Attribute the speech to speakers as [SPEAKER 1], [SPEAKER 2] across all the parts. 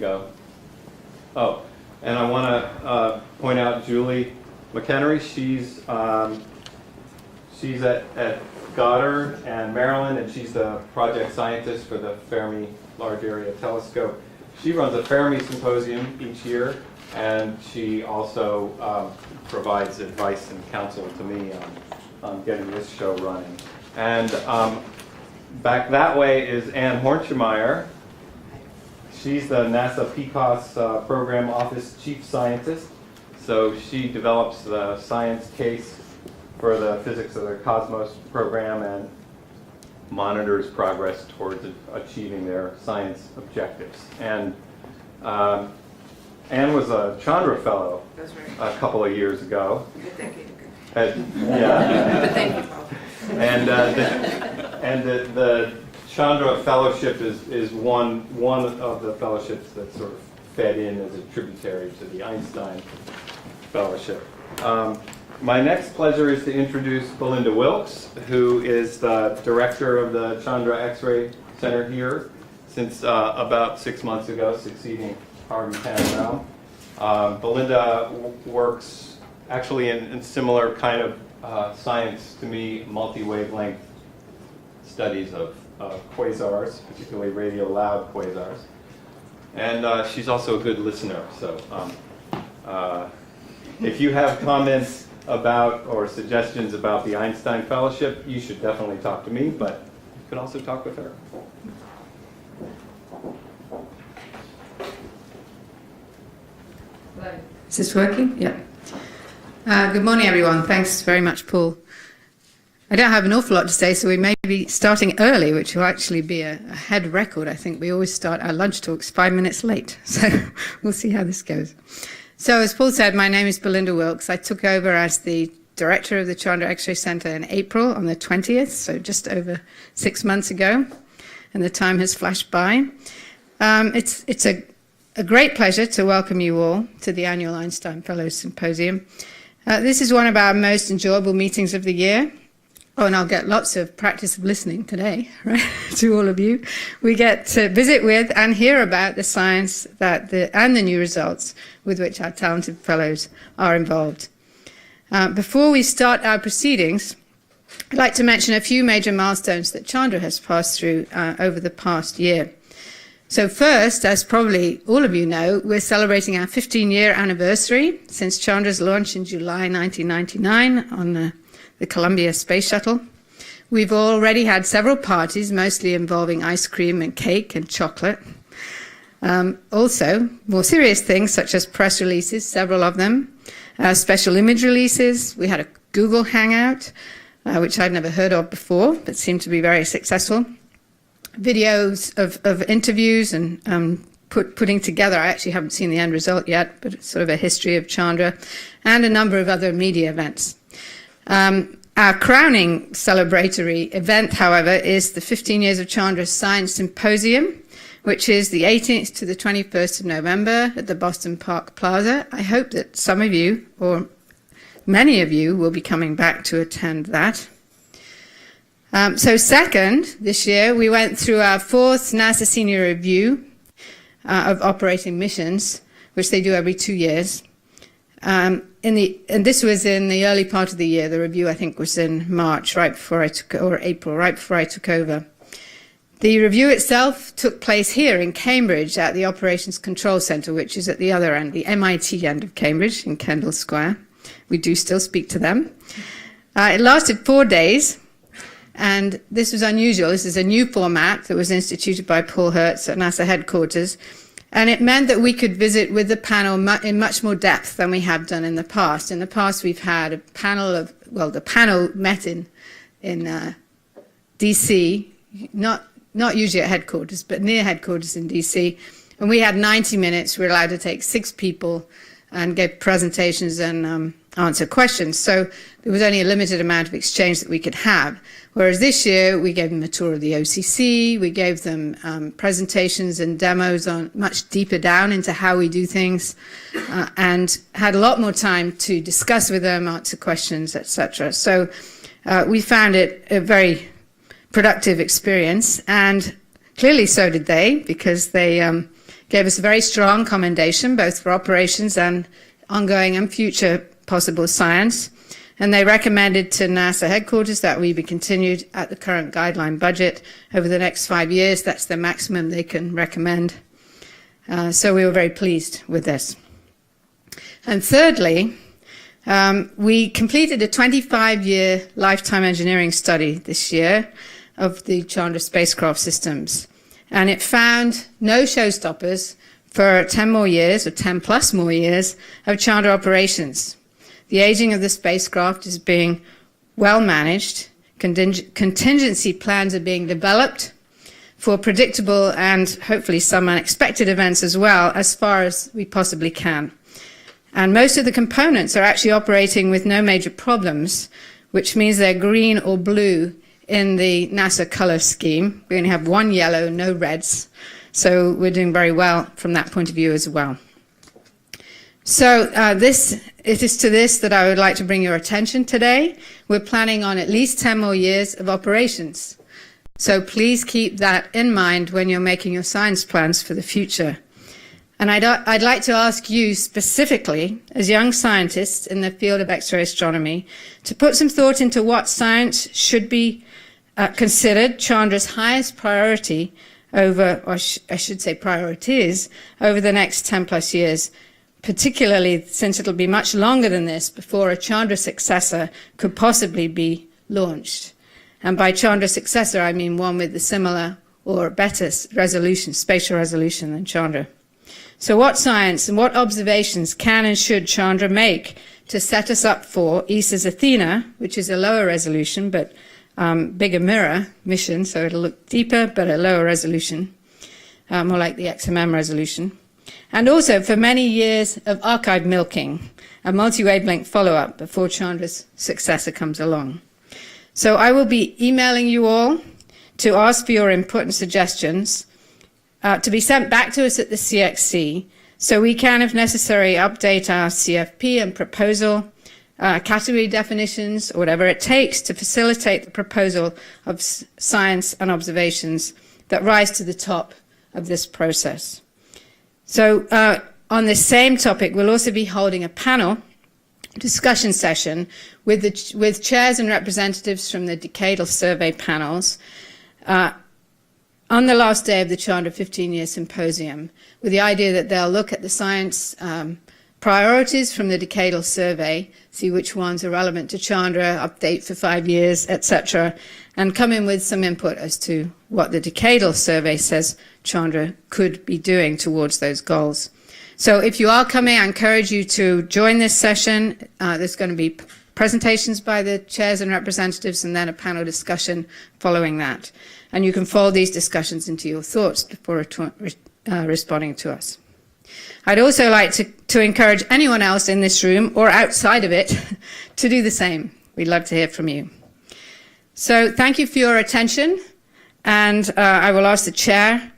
[SPEAKER 1] go. Oh, and I want to point out Julie McHenry. She's at Goddard and Maryland, and she's the project scientist for the Fermi Large Area Telescope. She runs a Fermi Symposium each year, and she also provides advice and counsel to me on getting this show running. And back that way is Ann Hornschemeyer. She's the NASA PCOS Program Office Chief Scientist. So she develops the science case for the Physics of the Cosmos program and monitors progress towards achieving their science objectives. And Anne was a Chandra Fellow a couple of years ago.
[SPEAKER 2] Good thinking.
[SPEAKER 1] Yeah.
[SPEAKER 2] Good thinking, Paul.
[SPEAKER 1] And the Chandra Fellowship is one of the fellowships that sort of fed in as a tributary to the Einstein Fellowship. My next pleasure is to introduce Belinda Wilkes, who is the director of the Chandra X-ray Center here since about 6 months ago, succeeding Harvey Tannenbaum. Belinda works actually in similar kind of science to me, multi-wavelength studies of quasars, particularly radio-loud quasars. And she's also a good listener, so if you have comments about or suggestions about the Einstein Fellowship, you should definitely talk to me, but you can also talk with her.
[SPEAKER 3] Is this working? Yeah. Good morning, everyone. Thanks very much, Paul. I don't have an awful lot to say, so we may be starting early, which will actually be a head record. I think we always start our lunch talks 5 minutes late, so we'll see how this goes. So as Paul said, my name is Belinda Wilkes. I took over as the director of the Chandra X-ray Center in April on the 20th, so just over 6 months ago, and the time has flashed by. It's a great pleasure to welcome you all to the annual Einstein Fellows Symposium. This is one of our most enjoyable meetings of the year. Oh, and I'll get lots of practice of listening today, right, to all of you. We get to visit with and hear about the science and the new results with which our talented fellows are involved. Before we start our proceedings, I'd like to mention a few major milestones that Chandra has passed through over the past year. So first, as probably all of you know, we're celebrating our 15-year anniversary since Chandra's launch in July 1999 on the Columbia Space Shuttle. We've already had several parties, mostly involving ice cream and cake and chocolate. Also, more serious things such as press releases, several of them, special image releases. We had a Google Hangout, which I'd never heard of before, but seemed to be very successful. Videos of interviews and putting together, I actually haven't seen the end result yet, but it's sort of a history of Chandra, and a number of other media events. Our crowning celebratory event, however, is the 15 Years of Chandra Science Symposium, which is the 18th to the 21st of November at the Boston Park Plaza. I hope that some of you, or many of you, will be coming back to attend that. So second, this year, we went through our 4th NASA Senior Review of operating missions, which they do every 2 years. And this was in the early part of the year. The review, I think, was in March, or April, right before I took over. The review itself took place here in Cambridge at the Operations Control Center, which is at the other end, the MIT end of Cambridge, in Kendall Square. We do still speak to them. It lasted 4 days, and this was unusual. This is a new format that was instituted by Paul Hertz at NASA headquarters. And it meant that we could visit with the panel in much more depth than we have done in the past. In the past, we've had a panel of, well, the panel met in DC, not usually at headquarters, but near headquarters in DC. And we had 90 minutes. We were allowed to take 6 people and give presentations and answer questions. So there was only a limited amount of exchange that we could have. Whereas this year, we gave them a tour of the OCC, we gave them presentations and demos on much deeper down into how we do things, and had a lot more time to discuss with them, answer questions, etc. So we found it a very productive experience, and clearly so did they, because they gave us a very strong commendation, both for operations and ongoing and future possible science. And they recommended to NASA headquarters that we be continued at the current guideline budget over the next 5 years. That's the maximum they can recommend. So we were very pleased with this. And thirdly, we completed a 25-year lifetime engineering study this year of the Chandra spacecraft systems. And it found no showstoppers for 10 more years, or 10 plus more years, of Chandra operations. The aging of the spacecraft is being well managed. Contingency plans are being developed for predictable and hopefully some unexpected events as well, as far as we possibly can. And most of the components are actually operating with no major problems, which means they're green or blue in the NASA color scheme. We only have one yellow, no reds. So we're doing very well from that point of view as well. So it is to this that I would like to bring your attention today. We're planning on at least 10 more years of operations. So please keep that in mind when you're making your science plans for the future. And I'd like to ask you specifically, as young scientists in the field of X-ray astronomy, to put some thought into what science should be considered Chandra's highest priority over, or I should say priorities, over the next 10 plus years, particularly since it'll be much longer than this before a Chandra successor could possibly be launched. And by Chandra successor, I mean one with a similar or better resolution, spatial resolution than Chandra. So what science and what observations can and should Chandra make to set us up for ESA's Athena, which is a lower resolution but bigger mirror mission, so it'll look deeper but a lower resolution, more like the XMM resolution. And also for many years of archive milking, a multi-wavelength follow-up before Chandra's successor comes along. So I will be emailing you all to ask for your input and suggestions to be sent back to us at the CXC, so we can, if necessary, update our CFP and proposal, category definitions, or whatever it takes to facilitate the proposal of science and observations that rise to the top of this process. So on this same topic, we'll also be holding a panel discussion session with chairs and representatives from the decadal survey panels on the last day of the Chandra 15-year symposium, with the idea that they'll look at the science priorities from the decadal survey, see which ones are relevant to Chandra, update for 5 years, etc., and come in with some input as to what the decadal survey says Chandra could be doing towards those goals. So if you are coming, I encourage you to join this session. There's going to be presentations by the chairs and representatives and then a panel discussion following that. And you can fold these discussions into your thoughts before responding to us. I'd also like to encourage anyone else in this room or outside of it to do the same. We'd love to hear from you. So thank you for your attention, and I will ask the chair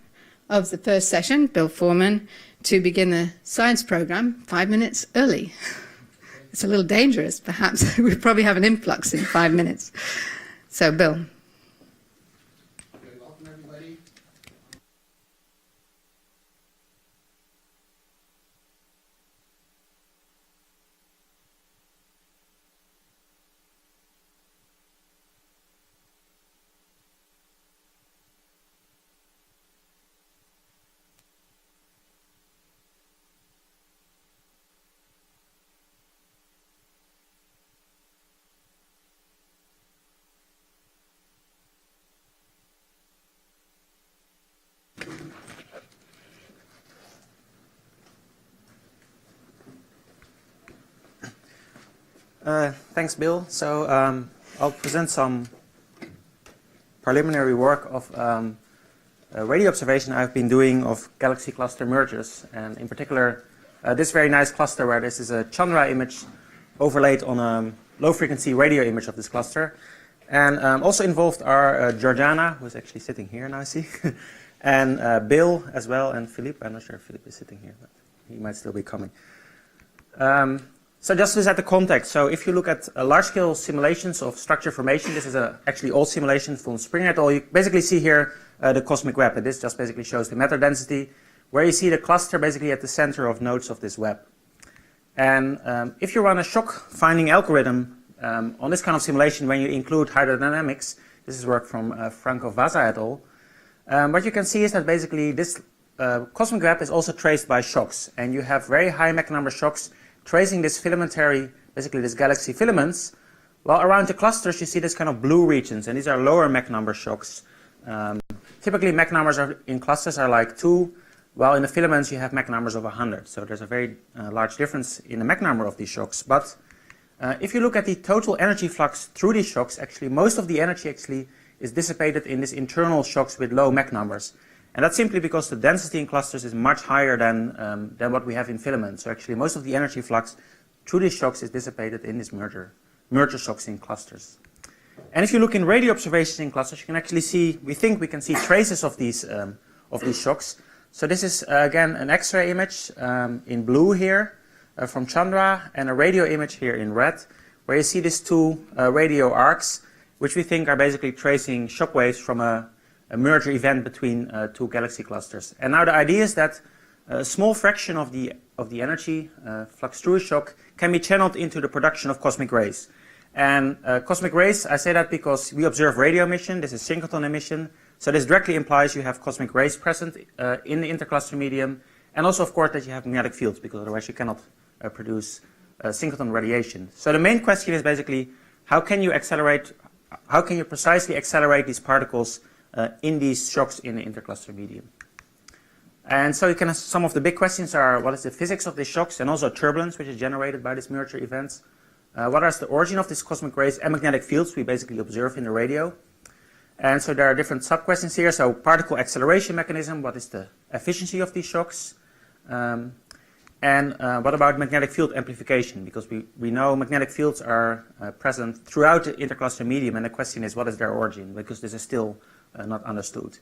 [SPEAKER 3] of the first session, Bill Foreman, to begin the science program 5 minutes early. It's a little dangerous, perhaps. We probably have an influx in 5 minutes. So, Bill.
[SPEAKER 2] Welcome, everybody. Thanks, Bill. So I'll present some preliminary work of radio observation I've been doing of galaxy cluster mergers, and in particular this very nice cluster where this is a Chandra image overlaid on a low-frequency radio image of this cluster. And also involved are Georgiana, who's actually sitting here now, I see, and Bill as well, and Philippe. I'm not sure if Philippe is sitting here, but he might still be coming. So just to set the context, so if you look at large-scale simulations of structure formation, this is actually all simulation from Springer et al. You basically see here the cosmic web, and this just basically shows the matter density where you see the cluster basically at the center of nodes of this web. And if you run a shock finding algorithm on this kind of simulation when you include hydrodynamics, this is work from Franco Vasa et al., what you can see is that basically this cosmic web is also traced by shocks, and you have very high Mach number shocks tracing this filamentary, basically this galaxy filaments, while around the clusters you see this kind of blue regions, and these are lower Mach number shocks. Typically Mach numbers in clusters are like 2, while in the filaments you have Mach numbers of 100, so there's a very large difference in the Mach number of these shocks. But if you look at the total energy flux through these shocks, actually most of the energy actually is dissipated in these internal shocks with low Mach numbers. And that's simply because the density in clusters is much higher than what we have in filaments. So actually most of the energy flux through these shocks is dissipated in these merger shocks in clusters. And if you look in radio observations in clusters, you can actually see, we think we can see traces of these shocks. So this is again an X-ray image in blue here from Chandra, and a radio image here in red, where you see these two radio arcs, which we think are basically tracing shock waves from a merger event between two galaxy clusters. And now the idea is that a small fraction of the energy flux through a shock can be channeled into the production of cosmic rays. And cosmic rays, I say that because we observe radio emission. This is synchrotron emission. So this directly implies you have cosmic rays present in the intercluster medium, and also, of course, that you have magnetic fields, because otherwise you cannot produce synchrotron radiation. So the main question is basically, how can you precisely accelerate these particles in these shocks in the intercluster medium? And so some of the big questions are, what is the physics of these shocks, and also turbulence, which is generated by these merger events? What is the origin of these cosmic rays and magnetic fields we basically observe in the radio? And so there are different sub-questions here. So particle acceleration mechanism, what is the efficiency of these shocks? And what about magnetic field amplification? Because we know magnetic fields are present throughout the intercluster medium, and the question is, what is their origin? Because this is still not understood.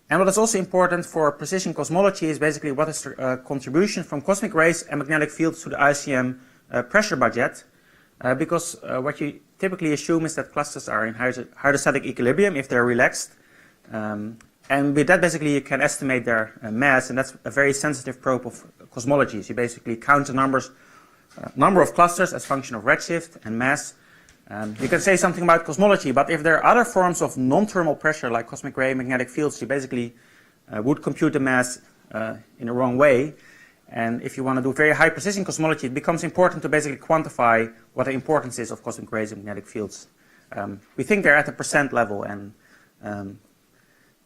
[SPEAKER 2] And what is also important for precision cosmology is basically what is the contribution from cosmic rays and magnetic fields to the ICM pressure budget. Because what you typically assume is that clusters are in hydrostatic equilibrium if they're relaxed. And with that, basically, you can estimate their mass, and that's a very sensitive probe of cosmology. So you basically count the number of clusters as function of redshift and mass. You can say something about cosmology, but if there are other forms of non-thermal pressure, like cosmic ray magnetic fields, you basically would compute the mass in the wrong way. And if you want to do very high precision cosmology, it becomes important to basically quantify what the importance is of cosmic rays and magnetic fields. We think they're at the percent level, and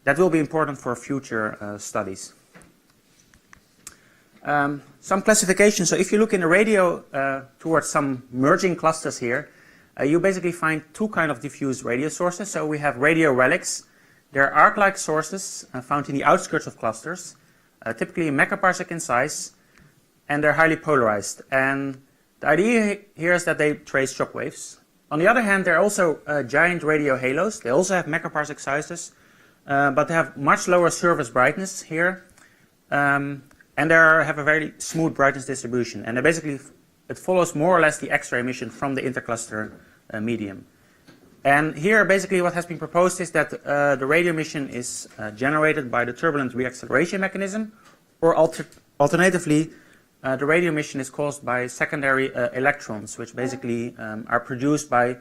[SPEAKER 2] that will be important for future studies. Some classification. So if you look in the radio towards some merging clusters here, you basically find two kinds of diffuse radio sources. So we have radio relics. They're arc-like sources found in the outskirts of clusters, typically a megaparsec in size, and they're highly polarized. And the idea here is that they trace shock waves. On the other hand, they're also giant radio halos. They also have megaparsec sizes, but they have much lower surface brightness here, and they have a very smooth brightness distribution. And it follows more or less the X-ray emission from the intercluster medium. And here, basically, what has been proposed is that the radio emission is generated by the turbulent reacceleration mechanism, or alternatively, the radio emission is caused by secondary electrons, which basically are produced by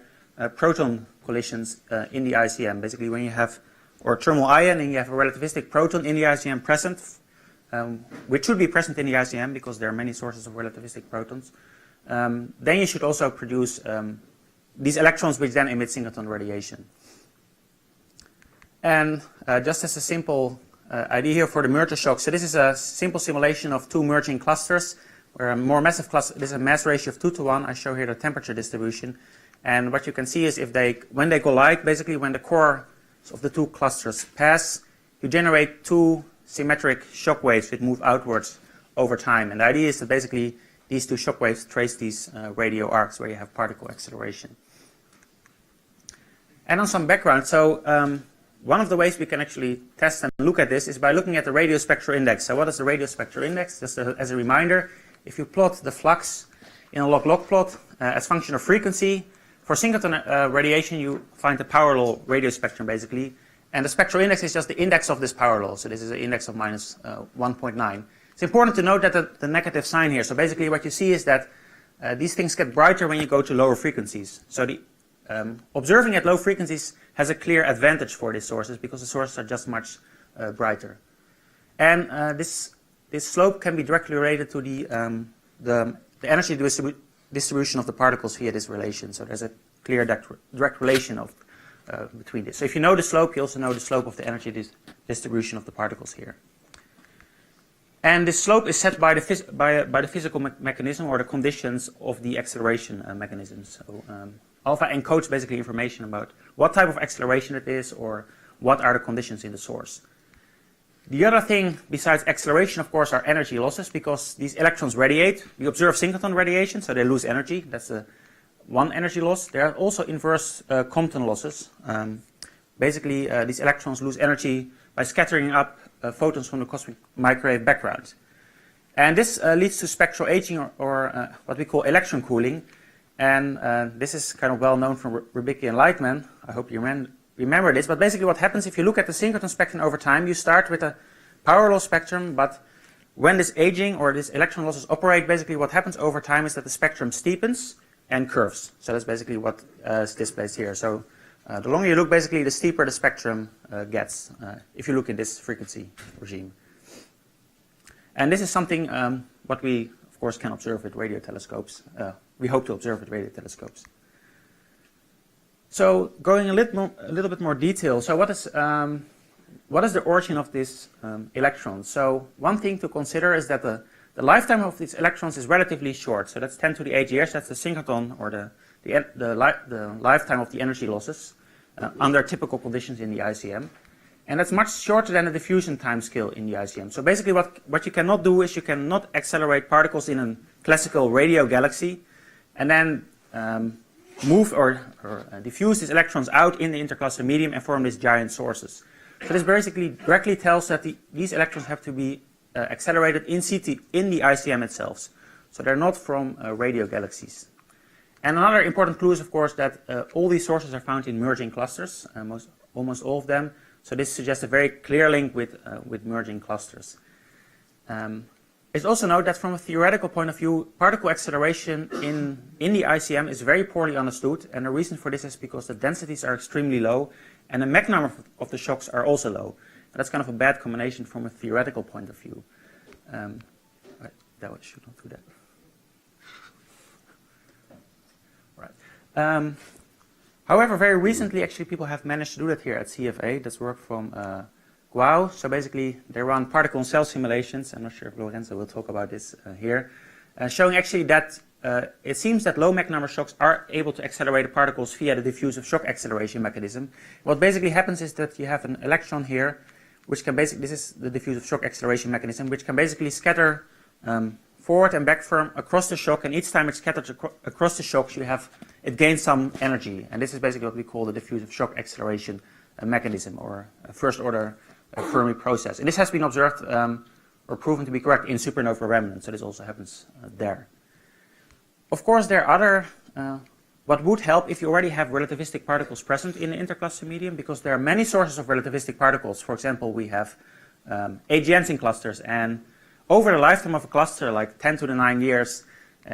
[SPEAKER 2] proton collisions in the ICM. Basically, when you have, or thermal ion, and you have a relativistic proton in the ICM present, which should be present in the ICM because there are many sources of relativistic protons, then you should also produce these electrons, which then emit synchrotron radiation. And just as a simple idea here for the merger shock, so this is a simple simulation of two merging clusters, where a more massive cluster, this is a mass ratio of 2 to 1. I show here the temperature distribution. And what you can see is when they collide, basically when the cores of the two clusters pass, you generate two symmetric shock waves which move outwards over time. And the idea is that basically these two shock waves trace these radio arcs where you have particle acceleration. And on some background, so one of the ways we can actually test and look at this is by looking at the radio spectral index. So what is the radio spectral index? Just as a reminder, if you plot the flux in a log-log plot as function of frequency, for synchrotron radiation you find the power law radio spectrum basically, And the spectral index is just the index of this power law. So this is an index of minus 1.9. It's important to note that the negative sign here. So basically what you see is that these things get brighter when you go to lower frequencies. So the observing at low frequencies has a clear advantage for these sources because the sources are just much brighter. And this slope can be directly related to the energy distribution of the particles via this relation. So there's a clear direct relation of between this. So if you know the slope, you also know the slope of the energy distribution of the particles here. And this slope is set by the physical mechanism or the conditions of the acceleration mechanism. So alpha encodes basically information about what type of acceleration it is or what are the conditions in the source. The other thing besides acceleration, of course, are energy losses because these electrons radiate. We observe synchrotron radiation, so they lose energy. That's one energy loss. There are also inverse Compton losses. Basically, these electrons lose energy by scattering up photons from the cosmic microwave background. And this leads to spectral aging or what we call electron cooling. And this is kind of well known from Rybicki and Lightman. I hope you remember this. But basically what happens if you look at the synchrotron spectrum over time, you start with a power loss spectrum, but when this aging or this electron losses operate, basically what happens over time is that the spectrum steepens and curves. So that's basically what is displayed here. So the longer you look, basically, the steeper the spectrum gets if you look in this frequency regime. And this is something what we, of course, can observe with radio telescopes. We hope to observe with radio telescopes. So going a little bit more detail. So what is the origin of this electron? So one thing to consider is that the lifetime of these electrons is relatively short. So that's 10 to the 8 years. That's the synchrotron or the lifetime of the energy losses under typical conditions in the ICM. And that's much shorter than the diffusion time scale in the ICM. So basically what you cannot do is you cannot accelerate particles in a classical radio galaxy and then move or diffuse these electrons out in the intercluster medium and form these giant sources. So this basically directly tells that these electrons have to be accelerated in CT in the ICM itself. So they're not from radio galaxies. And another important clue is, of course, that all these sources are found in merging clusters, almost all of them. So this suggests a very clear link with merging clusters. It's also noted that from a theoretical point of view, particle acceleration in the ICM is very poorly understood. And the reason for this is because the densities are extremely low and the Mach number of the shocks are also low. And that's kind of a bad combination from a theoretical point of view. That should not do that. Right. However, very recently, actually, people have managed to do that here at CFA. That's work from Guao. So basically, they run particle and cell simulations. I'm not sure if Lorenzo will talk about this here, showing actually that it seems that low Mach number shocks are able to accelerate the particles via the diffusive shock acceleration mechanism. What basically happens is that you have an electron here, which can basically, this is the diffusive shock acceleration mechanism, which can basically scatter forward and back from across the shock, and each time it's scattered across the shocks, it gains some energy, and this is basically what we call the diffusive shock acceleration mechanism, or a first order Fermi process. And this has been observed or proven to be correct in supernova remnants, so this also happens there. Of course, there are other, what would help if you already have relativistic particles present in the intercluster medium, because there are many sources of relativistic particles. For example, we have AGNs in clusters, and over the lifetime of a cluster, like 10 to the 9 years,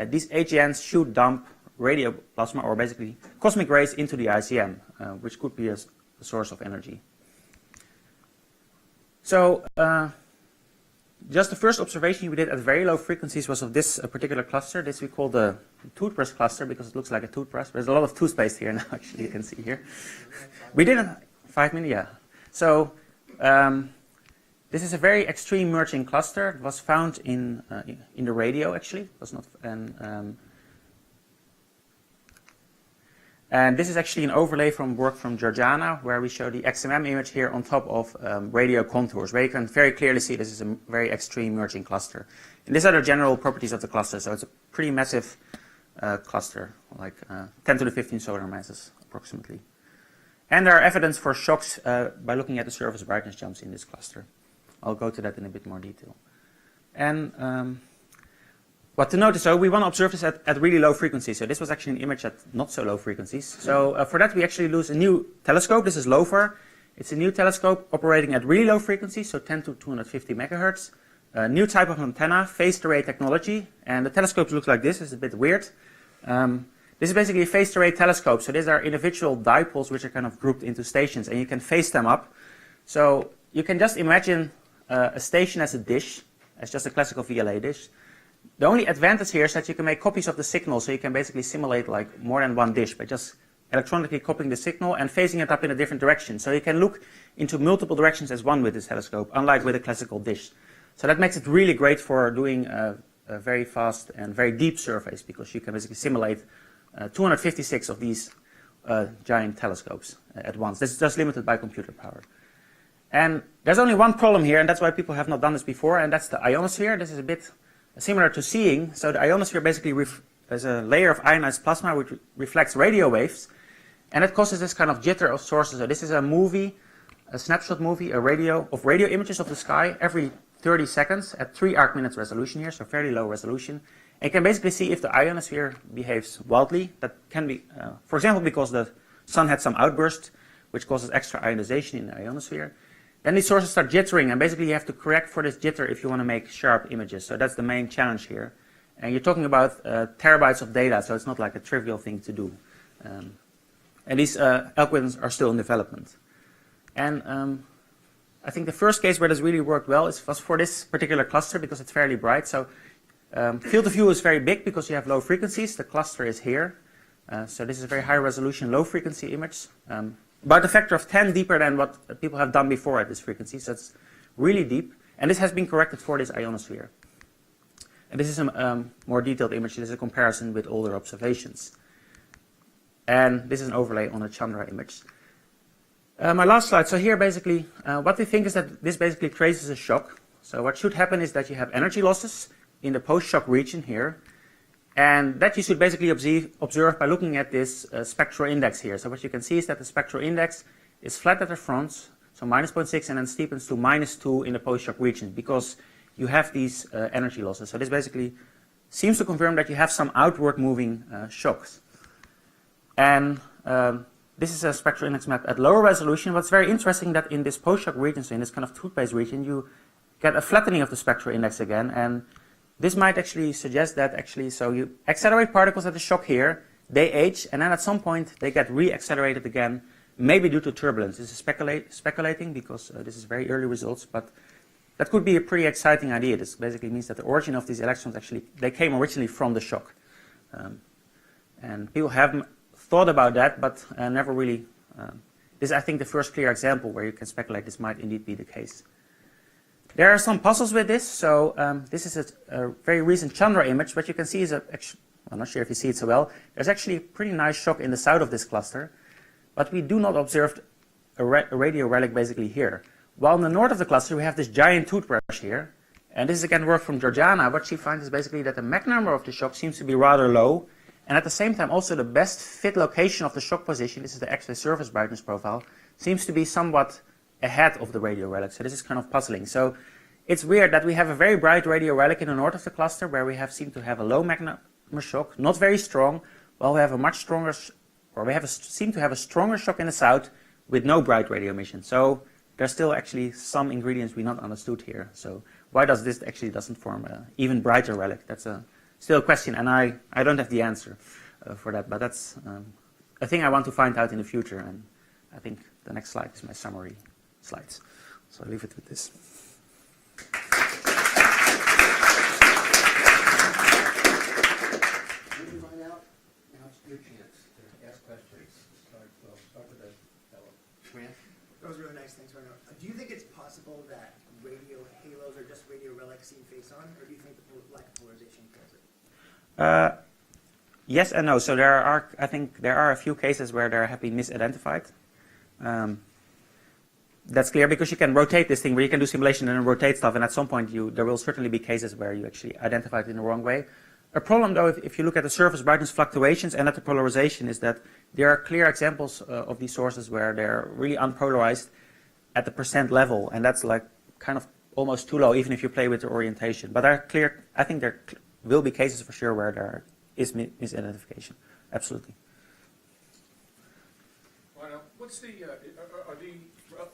[SPEAKER 2] these AGNs should dump radio plasma, or basically cosmic rays, into the ICM, which could be a source of energy. So just the first observation we did at very low frequencies was of this particular cluster. This we call the toothbrush cluster because it looks like a toothbrush. There's a lot of toothpaste here now, actually, you can see here. We did 5 minutes, yeah. So this is a very extreme merging cluster. It was found in the radio, actually. It was not, and this is actually an overlay from work from Georgiana, where we show the XMM image here on top of radio contours, where you can very clearly see this is a very extreme merging cluster. And these are the general properties of the cluster, so it's a pretty massive cluster, like 10 to the 15 solar masses, approximately. And there are evidence for shocks by looking at the surface brightness jumps in this cluster. I'll go to that in a bit more detail. And what to notice, so we want to observe this at really low frequencies. So this was actually an image at not so low frequencies. So for that, we actually use a new telescope. This is LOFAR. It's a new telescope operating at really low frequencies, so 10 to 250 megahertz. A new type of antenna, phased array technology, and the telescope looks like this. It's a bit weird. This is basically a phased array telescope, so these are individual dipoles which are kind of grouped into stations, and you can phase them up. So you can just imagine a station as a dish, as just a classical VLA dish. The only advantage here is that you can make copies of the signal, so you can basically simulate like more than one dish by just electronically copying the signal and phasing it up in a different direction. So you can look into multiple directions as one with this telescope, unlike with a classical dish. So that makes it really great for doing a very fast and very deep surveys, because you can basically simulate 256 of these giant telescopes at once. This is just limited by computer power. And there's only one problem here, and that's why people have not done this before, and that's the ionosphere. This is a bit similar to seeing. So the ionosphere basically is a layer of ionized plasma which reflects radio waves, and it causes this kind of jitter of sources. So this is a movie, a snapshot movie, of radio images of the sky every 30 seconds at 3 arc minutes resolution here, so fairly low resolution. And you can basically see if the ionosphere behaves wildly. That can be, for example, because the sun had some outburst, which causes extra ionization in the ionosphere. Then these sources start jittering, and basically you have to correct for this jitter if you want to make sharp images. So that's the main challenge here. And you're talking about terabytes of data, so it's not like a trivial thing to do. And these algorithms are still in development. And I think the first case where this really worked well was for this particular cluster, because it's fairly bright. So field of view is very big because you have low frequencies. The cluster is here. So this is a very high resolution, low frequency image. About a factor of 10 deeper than what people have done before at this frequency. So it's really deep. And this has been corrected for this ionosphere. And this is a more detailed image. This is a comparison with older observations. And this is an overlay on a Chandra image. My last slide. So here basically, what we think is that this basically traces a shock. So what should happen is that you have energy losses in the post-shock region here. And that you should basically observe by looking at this spectral index here. So what you can see is that the spectral index is flat at the front, so minus 0.6, and then steepens to minus 2 in the post-shock region, because you have these energy losses. So this basically seems to confirm that you have some outward moving shocks. And this is a spectral index map at lower resolution. What's very interesting that in this post-shock region, so in this kind of toothpaste region, you get a flattening of the spectral index again. And this might actually suggest that so you accelerate particles at the shock here, they age, and then at some point they get re-accelerated again, maybe due to turbulence. This is speculating because this is very early results, but that could be a pretty exciting idea. This basically means that the origin of these electrons they came originally from the shock. And people have thought about that, but never really. This is, I think, the first clear example where you can speculate this might indeed be the case. There are some puzzles with this. So this is a very recent Chandra image. What you can see is I'm not sure if you see it so well. There's actually a pretty nice shock in the south of this cluster, but we do not observe a radio relic basically here. While in the north of the cluster, we have this giant toothbrush here. And this is again work from Georgiana. What she finds is basically that the Mach number of the shock seems to be rather low. And at the same time, also the best fit location of the shock position, this is the X-ray surface brightness profile, seems to be somewhat ahead of the radio relic. So this is kind of puzzling. So it's weird that we have a very bright radio relic in the north of the cluster where we seem to have a low Mach number shock, not very strong, while we have a much stronger, or we seem to have a stronger shock in the south with no bright radio emission. So there's still actually some ingredients we not understood here. So why does this actually doesn't form an even brighter relic? That's still a question, and I don't have the answer for that, but that's a thing I want to find out in the future, and I think the next slide is my summary slides. So I'll leave it with this.
[SPEAKER 4] When you find out, now's your chance to ask questions. Start with the fellow. Grant?
[SPEAKER 5] That was really nice. Thanks very much. Do you think it's possible that radio halos are just radio relics seen face on, or do you think the lack of polarization kills it?
[SPEAKER 2] Yes and no. So I think there are a few cases where they have been misidentified. That's clear because you can rotate this thing where you can do simulation and then rotate stuff, and at some point there will certainly be cases where you actually identify it in the wrong way. A problem though, if you look at the surface brightness fluctuations and at the polarization, is that there are clear examples of these sources where they're really unpolarized at the percent level, and that's like kind of almost too low even if you play with the orientation. But I think there will be cases for sure where there is misidentification. Absolutely.
[SPEAKER 6] Well, now, what's the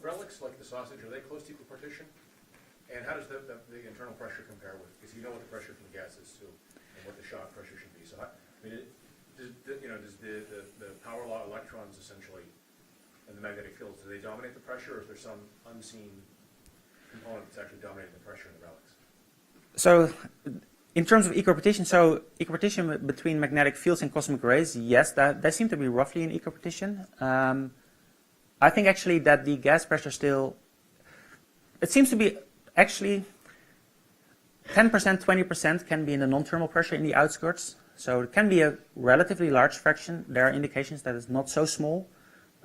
[SPEAKER 6] relics, like the sausage, are they close to equal partition? And how does the internal pressure compare with, because you know what the pressure from the gas is too, and what the shock pressure should be. So, I mean, does the power law electrons essentially, and the magnetic fields, do they dominate the pressure, or is there some unseen component that's actually dominating the pressure in the relics?
[SPEAKER 2] So, in terms of equipartition, equipartition between magnetic fields and cosmic rays, yes, they seem to be roughly in equipartition. I think actually that the gas pressure still, it seems to be actually 10%, 20% can be in the non-thermal pressure in the outskirts. So it can be a relatively large fraction. There are indications that it's not so small.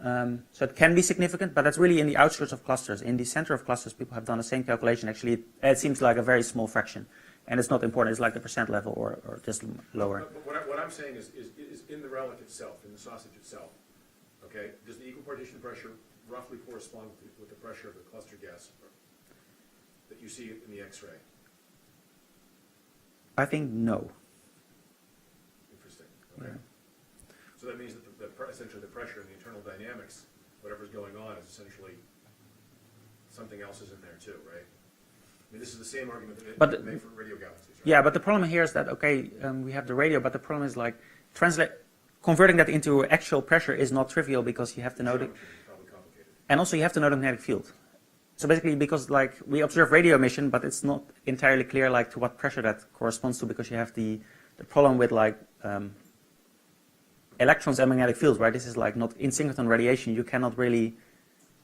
[SPEAKER 2] So it can be significant, but that's really in the outskirts of clusters. In the center of clusters, people have done the same calculation. Actually, it seems like a very small fraction. And it's not important. It's like the percent level or just lower.
[SPEAKER 6] But what I'm saying is in the relic itself, in the sausage itself, okay, does the equipartition pressure roughly correspond with the pressure of the cluster gas that you see in the X-ray?
[SPEAKER 2] I think no.
[SPEAKER 6] Interesting. Okay. Yeah. So that means that essentially the pressure and the internal dynamics, whatever's going on, is essentially something else is in there too, right? I mean, this is the same argument that they made for radio galaxies, right?
[SPEAKER 2] Yeah, but the problem here is that, okay, we have the radio, but the problem is like converting that into actual pressure is not trivial because you have to know the, and also you have to know the magnetic field. So basically, because like we observe radio emission, but it's not entirely clear like to what pressure that corresponds to, because you have the problem with like electrons and magnetic fields, right? This is like not in synchrotron radiation. You cannot really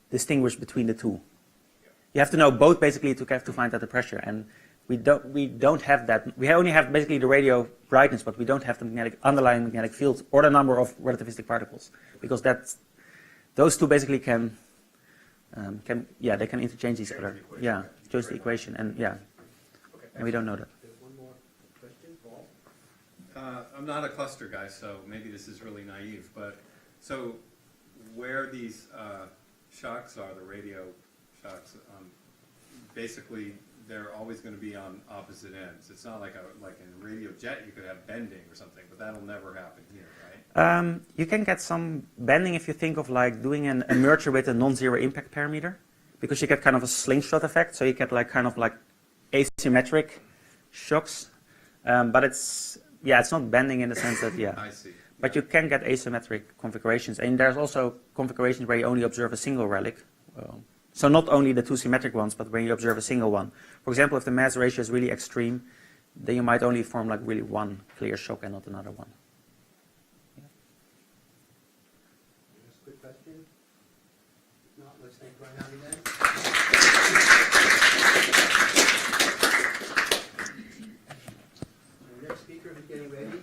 [SPEAKER 2] distinguish between the two. You have to know both basically to find out the pressure, and we don't have that. We only have basically the radio brightness, but we don't have the underlying magnetic field or the number of relativistic particles, because those two basically can they can interchange each other. Yeah, change the equation, and and we don't know that.
[SPEAKER 4] One more question, Paul.
[SPEAKER 1] I'm not a cluster guy, so maybe this is really naive, but so where these shocks are, the radio shocks, basically they're always going to be on opposite ends. It's not like in a radio jet you could have bending or something, but that'll never happen here, right?
[SPEAKER 2] You can get some bending if you think of like doing a merger with a non-zero impact parameter, because you get kind of a slingshot effect, so you get like kind of like asymmetric shocks, but it's not bending in the sense that
[SPEAKER 1] I see.
[SPEAKER 2] But you can get asymmetric configurations, and there's also configurations where you only observe a single relic. So not only the two symmetric ones, but when you observe a single one. For example, if the mass ratio is really extreme, then you might only form like really one clear shock and not another one.
[SPEAKER 4] That's a good question. If not, let's thank Ryan again. Our next speaker who's getting ready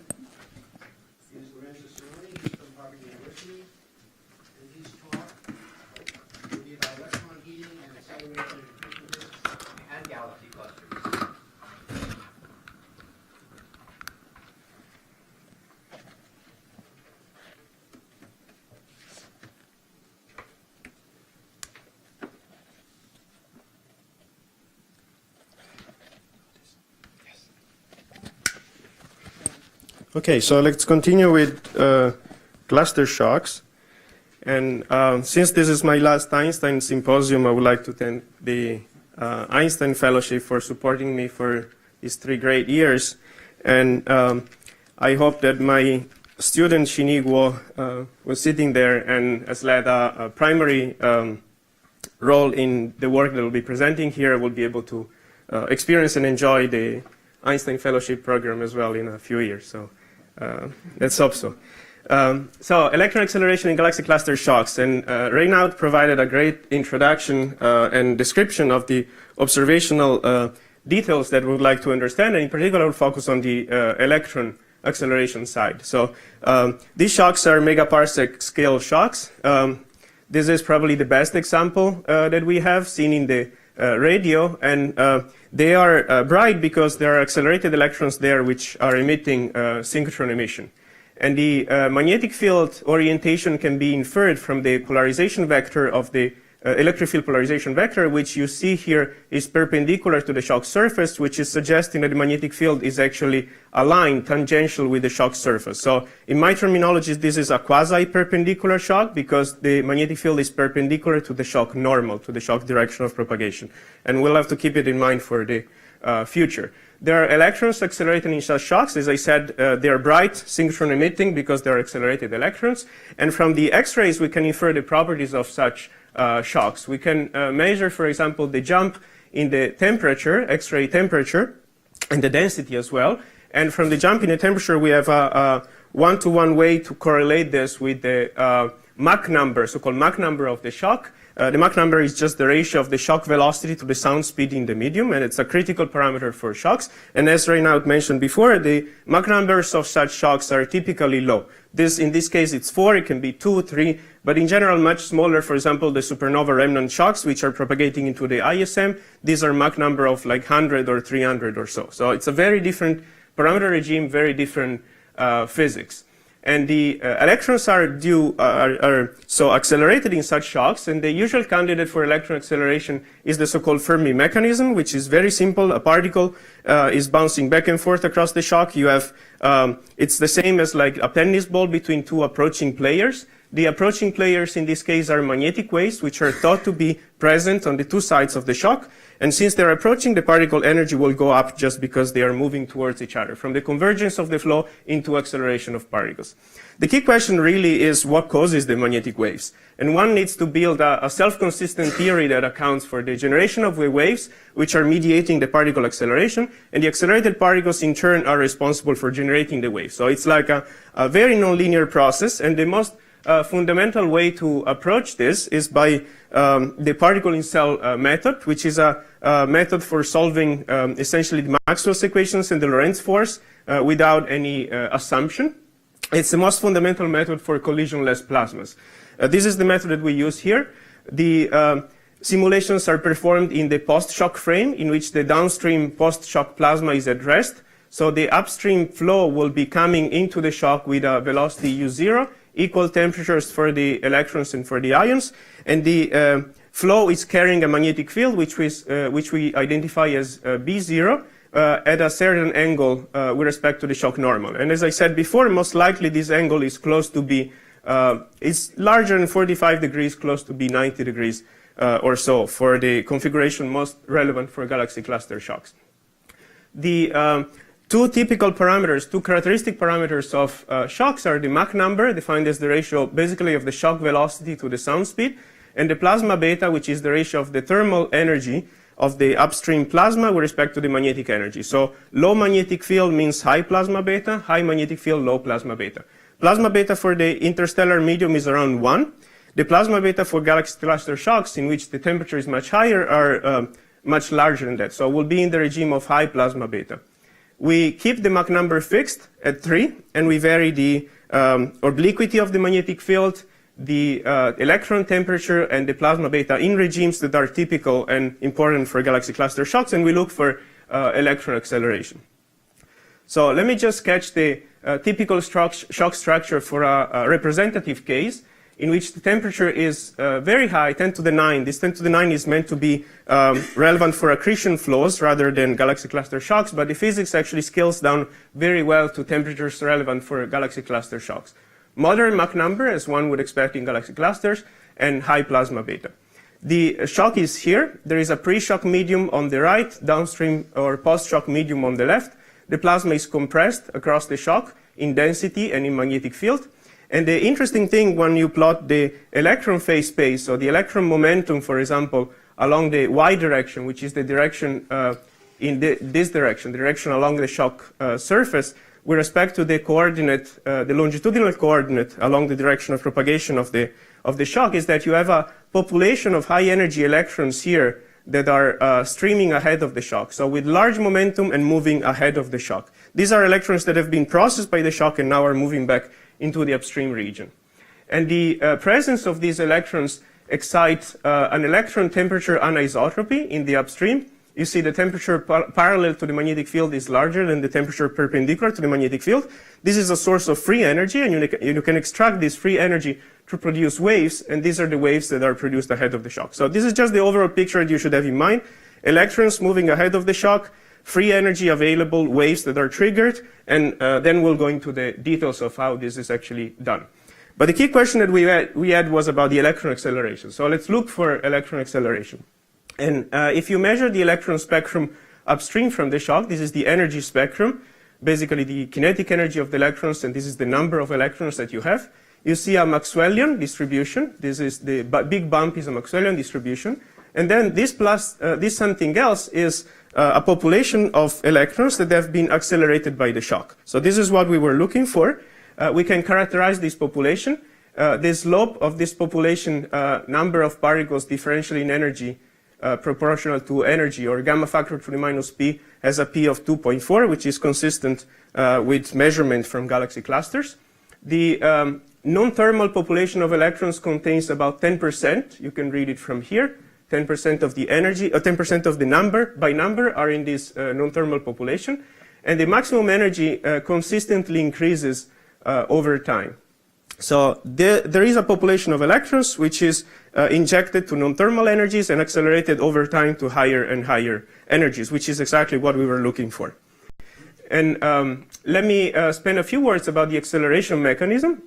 [SPEAKER 4] is Lorenzo Cerrone. He's from Harvard University. And his talk will be about electron heating and acceleration of particles and galaxy clusters.
[SPEAKER 7] Okay, so let's continue with cluster shocks. And since this is my last Einstein Symposium, I would like to thank the Einstein Fellowship for supporting me for these 3 great years. And I hope that my student Shiniguo was sitting there and has led a primary role in the work that we'll be presenting here, will be able to experience and enjoy the Einstein Fellowship program as well in a few years. So let's hope so. So electron acceleration in galaxy cluster shocks, and Reynaud provided a great introduction and description of the observational details that we would like to understand, and in particular we'll focus on the electron acceleration side. So these shocks are megaparsec scale shocks. This is probably the best example that we have seen in the radio, and they are bright because there are accelerated electrons there which are emitting synchrotron emission. And the magnetic field orientation can be inferred from the polarization vector of the electric field polarization vector, which you see here is perpendicular to the shock surface, which is suggesting that the magnetic field is actually aligned, tangential with the shock surface. So in my terminology, this is a quasi-perpendicular shock because the magnetic field is perpendicular to the shock normal, to the shock direction of propagation. And we'll have to keep it in mind for the future. There are electrons accelerating in such shocks. As I said, they are bright, synchrone emitting because they are accelerated electrons. And from the X-rays, we can infer the properties of such shocks. We can measure, for example, the jump in the temperature, X-ray temperature, and the density as well. And from the jump in the temperature, we have a one-to-one way to correlate this with the Mach number, so-called Mach number of the shock. The Mach number is just the ratio of the shock velocity to the sound speed in the medium, and it's a critical parameter for shocks. And as Reinout mentioned before, the Mach numbers of such shocks are typically low. In this case, it's 4, it can be 2, 3, but in general, much smaller. For example, the supernova remnant shocks, which are propagating into the ISM, these are Mach number of like 100 or 300 or so. So it's a very different parameter regime, very different physics. And the electrons are so accelerated in such shocks, and the usual candidate for electron acceleration is the so-called Fermi mechanism, which is very simple. A particle is bouncing back and forth across the shock. You have, it's the same as like a tennis ball between two approaching players. The approaching players in this case are magnetic waves, which are thought to be present on the two sides of the shock. And since they're approaching, the particle energy will go up just because they are moving towards each other, from the convergence of the flow into acceleration of particles. The key question really is what causes the magnetic waves. And one needs to build a self-consistent theory that accounts for the generation of the waves, which are mediating the particle acceleration, and the accelerated particles in turn are responsible for generating the waves. So it's like a very nonlinear process, and the most fundamental way to approach this is by the particle in cell method, which is a method for solving essentially the Maxwell's equations and the Lorentz force without any assumption. It's the most fundamental method for collisionless plasmas. This is the method that we use here. The simulations are performed in the post-shock frame, in which the downstream post-shock plasma is at rest. So the upstream flow will be coming into the shock with a velocity u0, equal temperatures for the electrons and for the ions, and the flow is carrying a magnetic field which we identify as B0 at a certain angle with respect to the shock normal. And as I said before, most likely this angle is close to be, it's larger than 45 degrees, close to be 90 degrees or so for the configuration most relevant for galaxy cluster shocks. The two typical parameters, two characteristic parameters of shocks are the Mach number, defined as the ratio basically of the shock velocity to the sound speed, and the plasma beta, which is the ratio of the thermal energy of the upstream plasma with respect to the magnetic energy. So low magnetic field means high plasma beta, high magnetic field, low plasma beta. Plasma beta for the interstellar medium is around 1. The plasma beta for galaxy cluster shocks, in which the temperature is much higher, are much larger than that. So we'll be in the regime of high plasma beta. We keep the Mach number fixed at 3, and we vary the obliquity of the magnetic field, the electron temperature, and the plasma beta in regimes that are typical and important for galaxy cluster shocks, and we look for electron acceleration. So let me just sketch the typical shock structure for a representative case in which the temperature is very high, 10 to the 9. This 10 to the 9 is meant to be relevant for accretion flows rather than galaxy cluster shocks, but the physics actually scales down very well to temperatures relevant for galaxy cluster shocks. Moderate Mach number, as one would expect in galaxy clusters, and high plasma beta. The shock is here. There is a pre-shock medium on the right, downstream or post-shock medium on the left. The plasma is compressed across the shock in density and in magnetic field. And the interesting thing when you plot the electron phase space, or the electron momentum, for example, along the y direction, which is the direction in this direction, the direction along the shock surface, with respect to the coordinate, the longitudinal coordinate along the direction of propagation of the shock, is that you have a population of high energy electrons here that are streaming ahead of the shock. So with large momentum and moving ahead of the shock. These are electrons that have been processed by the shock and now are moving back into the upstream region. And the presence of these electrons excites an electron temperature anisotropy in the upstream. you see the temperature parallel to the magnetic field is larger than the temperature perpendicular to the magnetic field. This is a source of free energy, and you can extract this free energy to produce waves, and these are the waves that are produced ahead of the shock. So this is just the overall picture that you should have in mind. Electrons moving ahead of the shock, free energy available, waves that are triggered, and then we'll go into the details of how this is actually done. But the key question that we had was about the electron acceleration. So let's look for electron acceleration. And if you measure the electron spectrum upstream from the shock, this is the energy spectrum, basically the kinetic energy of the electrons, and this is the number of electrons that you have. You see a Maxwellian distribution. This is the big bump is a Maxwellian distribution. And then this plus this something else is a population of electrons that have been accelerated by the shock. So this is what we were looking for. We can characterize this population. The slope of this population number of particles differential in energy proportional to energy, or gamma factor to the minus p, has a p of 2.4, which is consistent with measurement from galaxy clusters. The non-thermal population of electrons contains about 10%. You can read it from here. 10% of the energy, 10% of the number by number are in this non-thermal population, and the maximum energy consistently increases over time. So there is a population of electrons which is injected to non-thermal energies and accelerated over time to higher and higher energies, which is exactly what we were looking for. And let me spend a few words about the acceleration mechanism,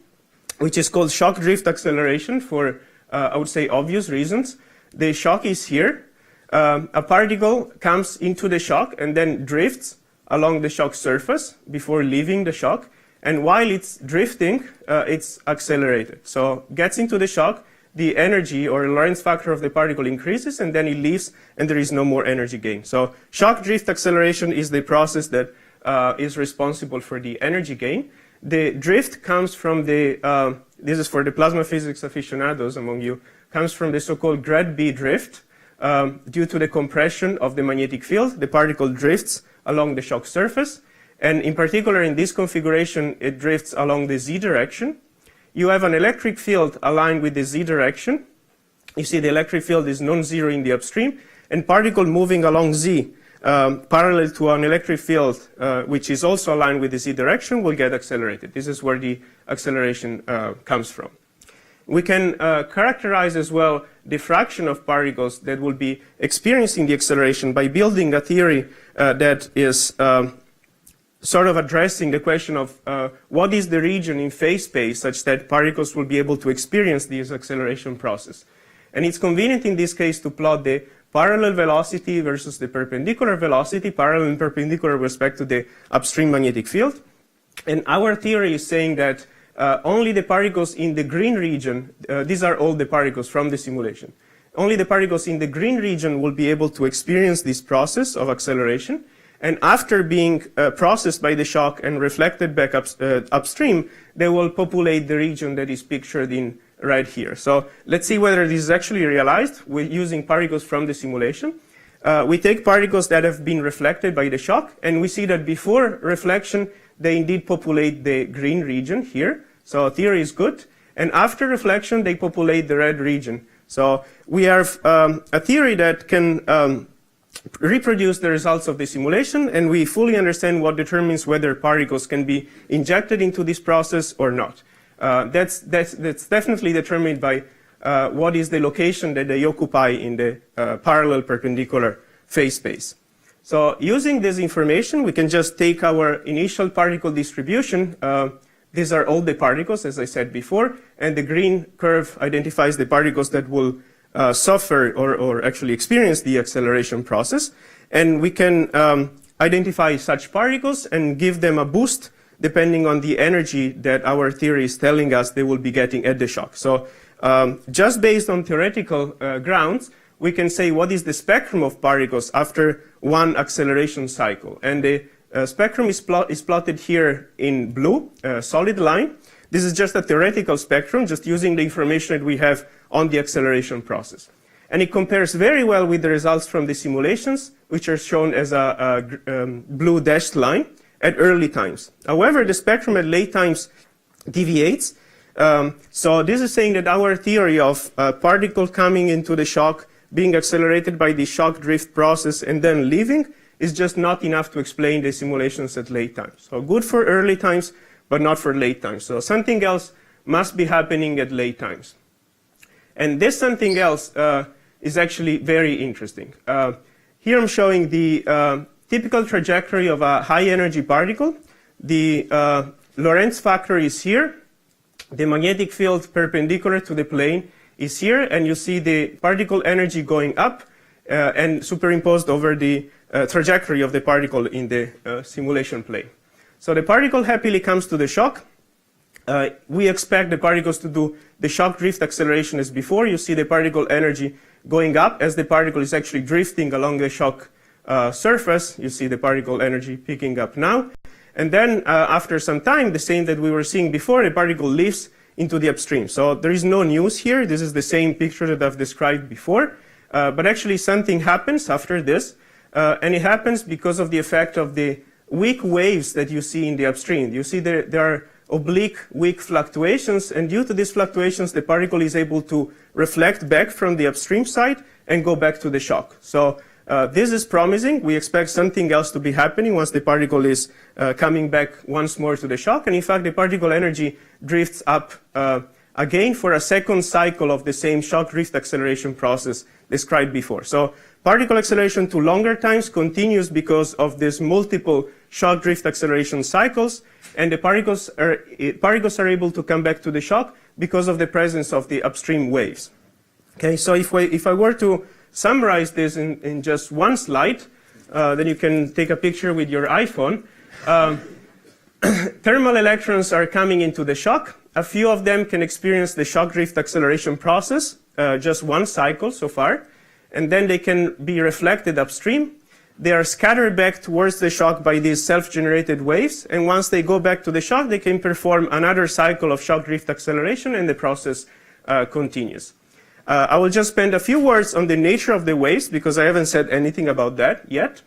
[SPEAKER 7] which is called shock drift acceleration for, I would say, obvious reasons. The shock is here. A particle comes into the shock and then drifts along the shock surface before leaving the shock. And while it's drifting, it's accelerated. So gets into the shock, the energy or Lorentz factor of the particle increases, and then it leaves, and there is no more energy gain. So shock drift acceleration is the process that is responsible for the energy gain. The drift comes from the, this is for the plasma physics aficionados among you, comes from the so-called grad B drift. Due to the compression of the magnetic field, the particle drifts along the shock surface. And in particular, in this configuration, it drifts along the z direction. You have an electric field aligned with the z direction. You see the electric field is non-zero in the upstream, and particle moving along z parallel to an electric field which is also aligned with the z direction will get accelerated. This is where the acceleration comes from. We can characterize as well the fraction of particles that will be experiencing the acceleration by building a theory that is sort of addressing the question of what is the region in phase space such that particles will be able to experience this acceleration process. And it's convenient in this case to plot the parallel velocity versus the perpendicular velocity, parallel and perpendicular with respect to the upstream magnetic field. And our theory is saying that only the particles in the green region, these are all the particles from the simulation, only the particles in the green region will be able to experience this process of acceleration. And after being processed by the shock and reflected back upstream, they will populate the region that is pictured in right here. So let's see whether this is actually realized with using particles from the simulation. We take particles that have been reflected by the shock, and we see that before reflection, they indeed populate the green region here. So theory is good. And after reflection, they populate the red region. So we have a theory that can reproduce the results of the simulation, and we fully understand what determines whether particles can be injected into this process or not. That's definitely determined by what is the location that they occupy in the parallel perpendicular phase space. So using this information, we can just take our initial particle distribution. These are all the particles, as I said before, and the green curve identifies the particles that will suffer or actually experience the acceleration process. And we can identify such particles and give them a boost depending on the energy that our theory is telling us they will be getting at the shock. So just based on theoretical grounds, we can say what is the spectrum of particles after one acceleration cycle. And the spectrum is plotted here in blue, solid line. This is just a theoretical spectrum, just using the information that we have on the acceleration process. And it compares very well with the results from the simulations, which are shown as a blue dashed line at early times. However, the spectrum at late times deviates. So this is saying that our theory of particle coming into the shock, being accelerated by the shock drift process and then leaving is just not enough to explain the simulations at late times. So good for early times, but not for late times. So something else must be happening at late times. And this something else is actually very interesting. Here I'm showing the typical trajectory of a high energy particle. The Lorentz factor is here. The magnetic field perpendicular to the plane is here, and you see the particle energy going up and superimposed over the trajectory of the particle in the simulation plane. So the particle happily comes to the shock. We expect the particles to do the shock drift acceleration as before. You see the particle energy going up as the particle is actually drifting along the shock surface. You see the particle energy picking up now. And then after some time, the same that we were seeing before, the particle leaves into the upstream. So there is no news here. This is the same picture that I've described before. But actually something happens after this. And it happens because of the effect of the weak waves that you see in the upstream. You see there are oblique weak fluctuations. And due to these fluctuations, the particle is able to reflect back from the upstream side and go back to the shock. So this is promising. We expect something else to be happening once the particle is coming back once more to the shock. And in fact, the particle energy drifts up again for a second cycle of the same shock drift acceleration process described before. So particle acceleration to longer times continues because of these multiple shock drift acceleration cycles. And the particles are able to come back to the shock because of the presence of the upstream waves. Okay, so if I were to summarize this in just one slide, then you can take a picture with your iPhone. Thermal electrons are coming into the shock. A few of them can experience the shock drift acceleration process, just one cycle so far, and then they can be reflected upstream. They are scattered back towards the shock by these self-generated waves, and once they go back to the shock, they can perform another cycle of shock drift acceleration, and the process continues. I will just spend a few words on the nature of the waves because I haven't said anything about that yet.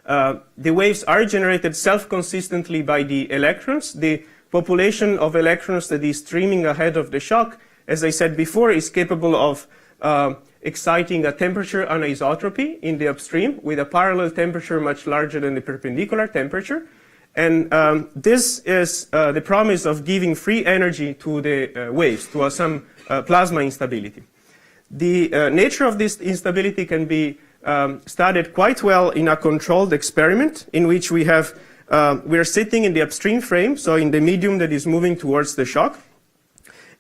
[SPEAKER 7] The waves are generated self-consistently by the electrons. The population of electrons that is streaming ahead of the shock, as I said before, is capable of exciting a temperature anisotropy in the upstream with a parallel temperature much larger than the perpendicular temperature. And this is the promise of giving free energy to the waves, to some plasma instability. The nature of this instability can be studied quite well in a controlled experiment in which we are sitting in the upstream frame, so in the medium that is moving towards the shock.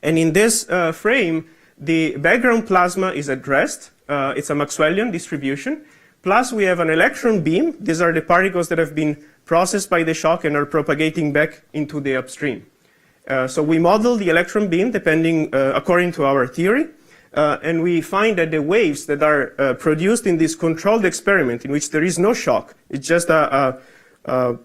[SPEAKER 7] And in this frame, the background plasma is at rest. It's a Maxwellian distribution. Plus, we have an electron beam. These are the particles that have been processed by the shock and are propagating back into the upstream. So we model the electron beam according to our theory. And we find that the waves that are produced in this controlled experiment in which there is no shock, it's just a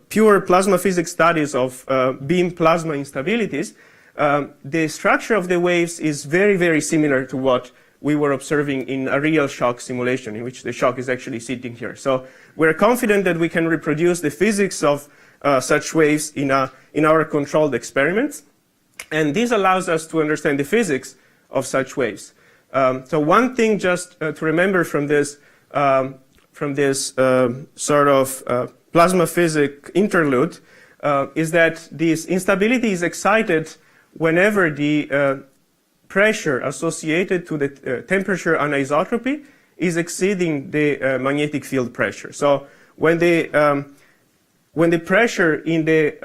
[SPEAKER 7] pure plasma physics studies of beam plasma instabilities, the structure of the waves is very, very similar to what we were observing in a real shock simulation in which the shock is actually sitting here. So we're confident that we can reproduce the physics of such waves in our controlled experiments. And this allows us to understand the physics of such waves. So one thing just to remember from this sort of plasma physics interlude is that this instability is excited whenever the pressure associated to the temperature anisotropy is exceeding the magnetic field pressure. So when the pressure in the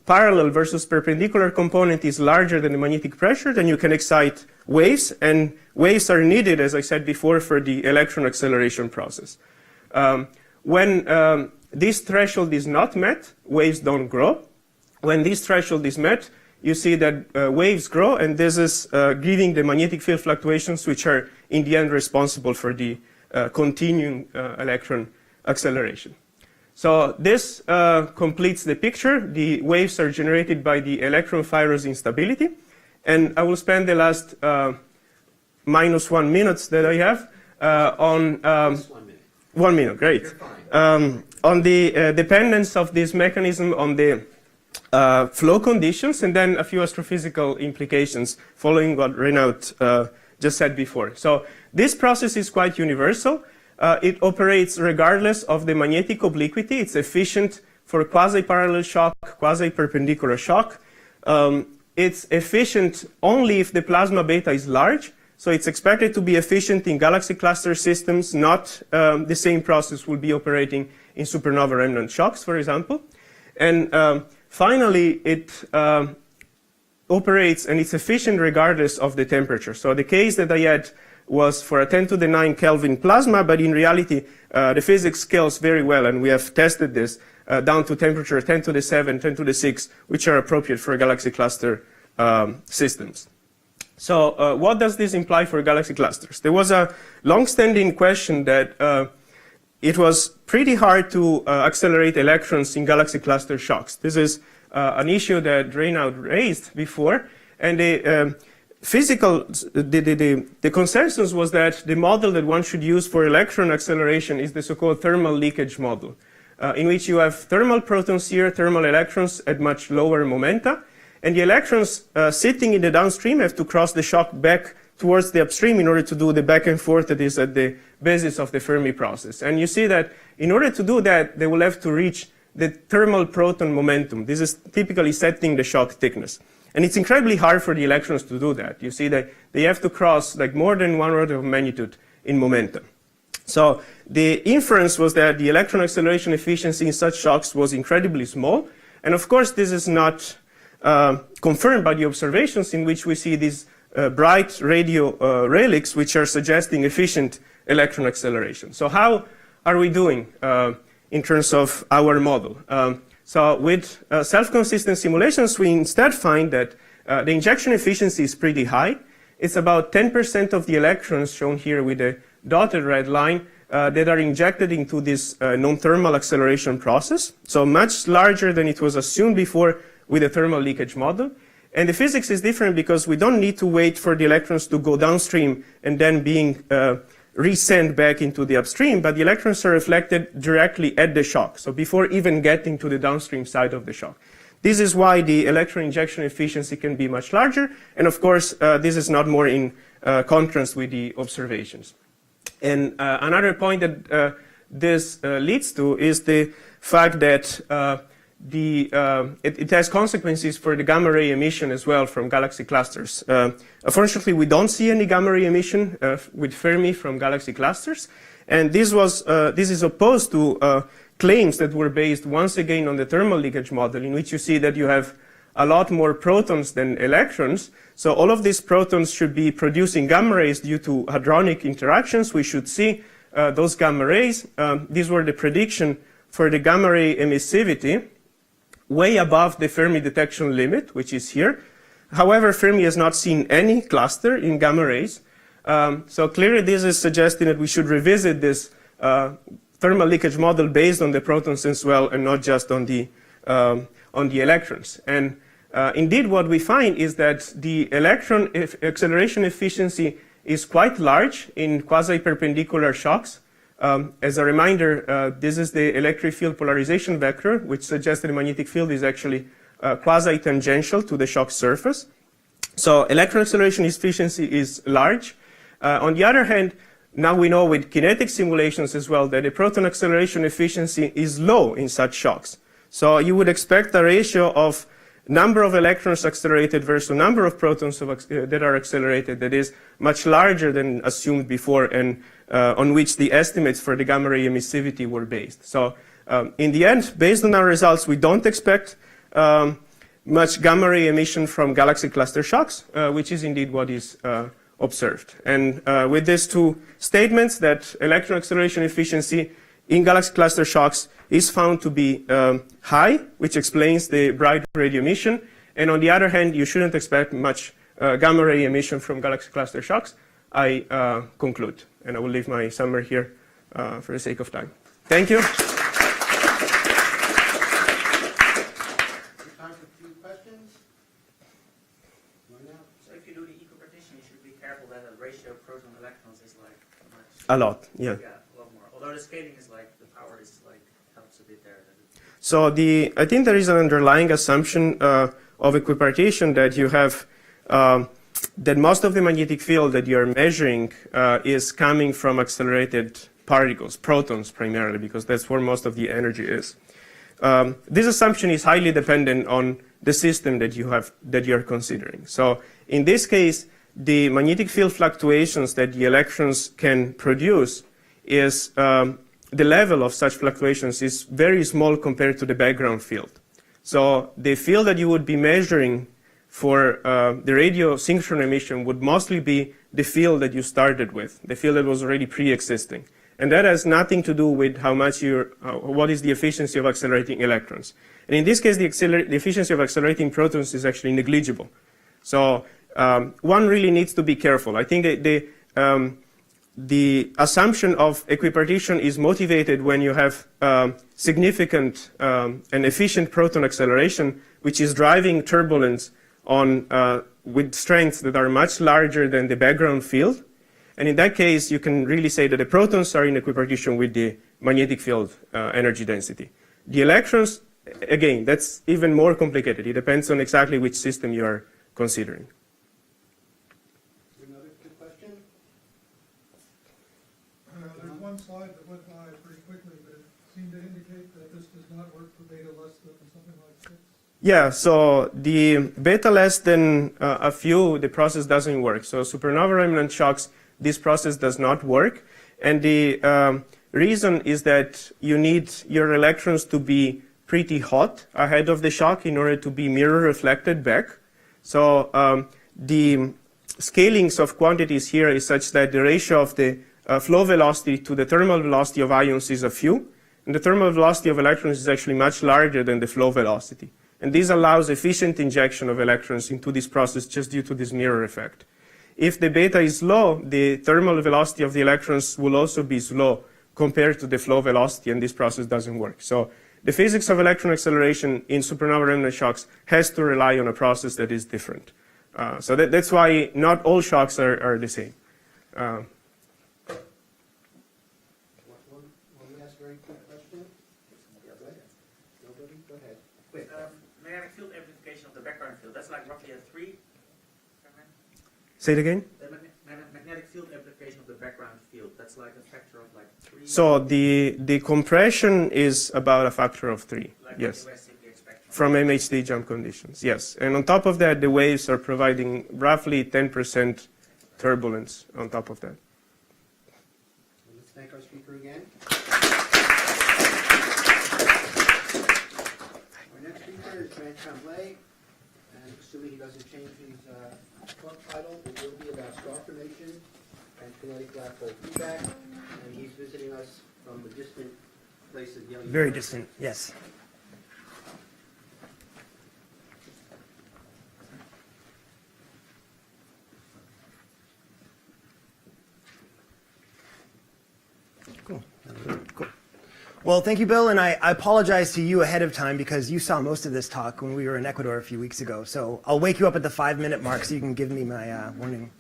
[SPEAKER 7] parallel versus perpendicular component is larger than the magnetic pressure, then you can excite waves, and waves are needed, as I said before, for the electron acceleration process. When this threshold is not met, waves don't grow. When this threshold is met, you see that waves grow, and this is giving the magnetic field fluctuations, which are in the end responsible for the continuing electron acceleration. So this completes the picture. The waves are generated by the electron Phyrus instability. And I will spend the last -1 minute that I have on...
[SPEAKER 4] 1 minute.
[SPEAKER 7] 1 minute, great. On the dependence of this mechanism on the flow conditions, and then a few astrophysical implications following what Renaud just said before. So this process is quite universal. It operates regardless of the magnetic obliquity. It's efficient for quasi-parallel shock, quasi-perpendicular shock. It's efficient only if the plasma beta is large. So it's expected to be efficient in galaxy cluster systems. Not the same process will be operating in supernova remnant shocks, for example. And finally, it operates and it's efficient regardless of the temperature. So the case that I had was for a 10 to the 9 Kelvin plasma, but in reality, the physics scales very well, and we have tested this down to temperature 10 to the 7, 10 to the 6, which are appropriate for galaxy cluster systems. So what does this imply for galaxy clusters? There was a long-standing question that it was pretty hard to accelerate electrons in galaxy cluster shocks. This is an issue that Reynaud raised before, and the consensus was that the model that one should use for electron acceleration is the so-called thermal leakage model, in which you have thermal protons here, thermal electrons at much lower momenta, and the electrons sitting in the downstream have to cross the shock back towards the upstream in order to do the back and forth that is at the basis of the Fermi process. And you see that in order to do that, they will have to reach the thermal proton momentum. This is typically setting the shock thickness. And it's incredibly hard for the electrons to do that. You see that they have to cross like more than 1 order of magnitude in momentum. So the inference was that the electron acceleration efficiency in such shocks was incredibly small. And of course, this is not confirmed by the observations in which we see these bright radio relics, which are suggesting efficient electron acceleration. So how are we doing in terms of our model? So with self-consistent simulations, we instead find that the injection efficiency is pretty high. It's about 10% of the electrons, shown here with the dotted red line, that are injected into this non-thermal acceleration process. So much larger than it was assumed before with the thermal leakage model. And the physics is different because we don't need to wait for the electrons to go downstream and then being resent back into the upstream, but the electrons are reflected directly at the shock, so before even getting to the downstream side of the shock. This is why the electron injection efficiency can be much larger, and of course, this is not more in contrast with the observations. And another point that this leads to is the fact that it has consequences for the gamma ray emission as well from galaxy clusters. Unfortunately, we don't see any gamma ray emission with Fermi from galaxy clusters, and this is opposed to claims that were based once again on the thermal leakage model, in which you see that you have a lot more protons than electrons. So all of these protons should be producing gamma rays due to hadronic interactions. We should see those gamma rays. These were the prediction for the gamma ray emissivity, way above the Fermi detection limit, which is here. However, Fermi has not seen any cluster in gamma rays. So clearly this is suggesting that we should revisit this thermal leakage model based on the protons as well, and not just on the electrons. And indeed what we find is that the electron acceleration efficiency is quite large in quasi-perpendicular shocks. As a reminder, this is the electric field polarization vector, which suggests that the magnetic field is actually quasi-tangential to the shock surface. So electron acceleration efficiency is large. On the other hand, now we know with kinetic simulations as well that the proton acceleration efficiency is low in such shocks. So you would expect a ratio of number of electrons accelerated versus number of protons that are accelerated that is much larger than assumed before, and on which the estimates for the gamma ray emissivity were based. So in the end, based on our results, we don't expect much gamma ray emission from galaxy cluster shocks, which is indeed what is observed. And with these two statements, that electron acceleration efficiency in galaxy cluster shocks is found to be high, which explains the bright radio emission. And on the other hand, you shouldn't expect much gamma ray emission from galaxy cluster shocks. I conclude, and I will leave my summary here for the sake of time. Thank you.
[SPEAKER 4] Time for a few questions.
[SPEAKER 2] So if you do the equipartition, you should be careful that the ratio of proton electrons is like much.
[SPEAKER 7] A lot, yeah.
[SPEAKER 2] Yeah, a lot more. Although the scaling is like, the power is like, helps a bit there.
[SPEAKER 7] So I think there is an underlying assumption of equipartition that you have that most of the magnetic field that you're measuring is coming from accelerated particles, protons primarily, because that's where most of the energy is. This assumption is highly dependent on the system that you're considering. So in this case, the magnetic field fluctuations that the electrons can produce is the level of such fluctuations is very small compared to the background field. So the field that you would be measuring for the radio synchron emission would mostly be the field that you started with, the field that was already pre-existing. And that has nothing to do with how much what is the efficiency of accelerating electrons. And in this case, the efficiency of accelerating protons is actually negligible. So one really needs to be careful. I think that the assumption of equipartition is motivated when you have significant and efficient proton acceleration, which is driving turbulence on with strengths that are much larger than the background field. And in that case, you can really say that the protons are in equipartition with the magnetic field energy density. The electrons, again, that's even more complicated. It depends on exactly which system you are considering.
[SPEAKER 4] Another good question?
[SPEAKER 8] There's one slide that went by pretty quickly, but it seemed to indicate that this does not work for beta less than something like 6.
[SPEAKER 7] Yeah, so the beta less than a few, the process doesn't work. So supernova remnant shocks, this process does not work. And the reason is that you need your electrons to be pretty hot ahead of the shock in order to be mirror reflected back. So the scalings of quantities here is such that the ratio of the flow velocity to the thermal velocity of ions is a few. And the thermal velocity of electrons is actually much larger than the flow velocity. And this allows efficient injection of electrons into this process just due to this mirror effect. If the beta is low, the thermal velocity of the electrons will also be slow compared to the flow velocity, and this process doesn't work. So the physics of electron acceleration in supernova remnant shocks has to rely on a process that is different. So that's why not all shocks are the same.
[SPEAKER 4] One last very quick question. Go ahead. Nobody? Go ahead. Quick.
[SPEAKER 2] Magnetic field amplification of the background field, that's like roughly a 3.
[SPEAKER 7] Say it again?
[SPEAKER 2] The magnetic field amplification of the background field, that's like a factor of like 3.
[SPEAKER 7] So the compression is about a factor of 3,
[SPEAKER 2] Like
[SPEAKER 7] yes,
[SPEAKER 2] what you basically expect
[SPEAKER 7] from MHD jump conditions, yes. And on top of that, the waves are providing roughly 10% turbulence on top of that.
[SPEAKER 4] Let's thank our speaker again. Our next speaker is Grant Tremblay, and assuming he doesn't change his talk title, it will be about star formation and kinetic black hole feedback, and he's visiting us from the distant place of Yale.
[SPEAKER 5] Very distant, yes. Cool. Cool. Well, thank you, Bill, and I apologize to you ahead of time because you saw most of this talk when we were in Ecuador a few weeks ago. So I'll wake you up at the 5-minute mark so you can give me my warning.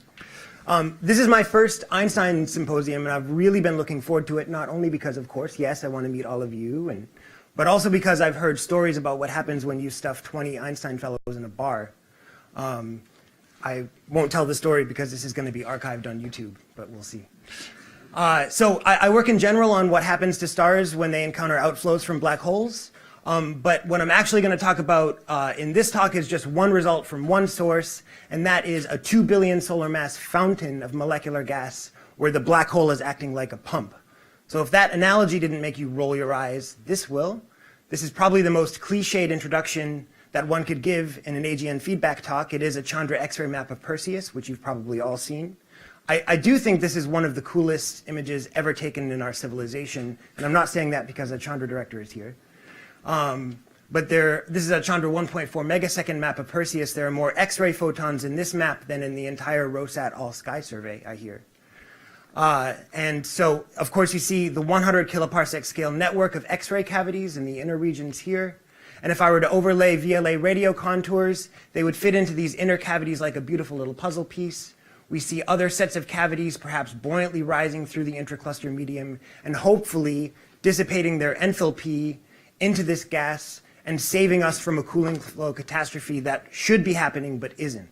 [SPEAKER 5] This is my first Einstein Symposium, and I've really been looking forward to it, not only because, of course, yes, I want to meet all of you, but also because I've heard stories about what happens when you stuff 20 Einstein fellows in a bar. I won't tell the story because this is going to be archived on YouTube, but we'll see. So I work in general on what happens to stars when they encounter outflows from black holes. But what I'm actually going to talk about in this talk is just one result from one source, and that is a 2 billion solar mass fountain of molecular gas where the black hole is acting like a pump. So if that analogy didn't make you roll your eyes, this will. This is probably the most cliched introduction that one could give in an AGN feedback talk. It is a Chandra X-ray map of Perseus, which you've probably all seen. I do think this is one of the coolest images ever taken in our civilization, and I'm not saying that because the Chandra director is here. But this is a Chandra 1.4 megasecond map of Perseus. There are more X-ray photons in this map than in the entire ROSAT All-Sky survey, I hear. And so, of course, you see the 100 kiloparsec scale network of X-ray cavities in the inner regions here. And if I were to overlay VLA radio contours, they would fit into these inner cavities like a beautiful little puzzle piece. We see other sets of cavities perhaps buoyantly rising through the intercluster medium and hopefully dissipating their enthalpy into this gas and saving us from a cooling flow catastrophe that should be happening but isn't.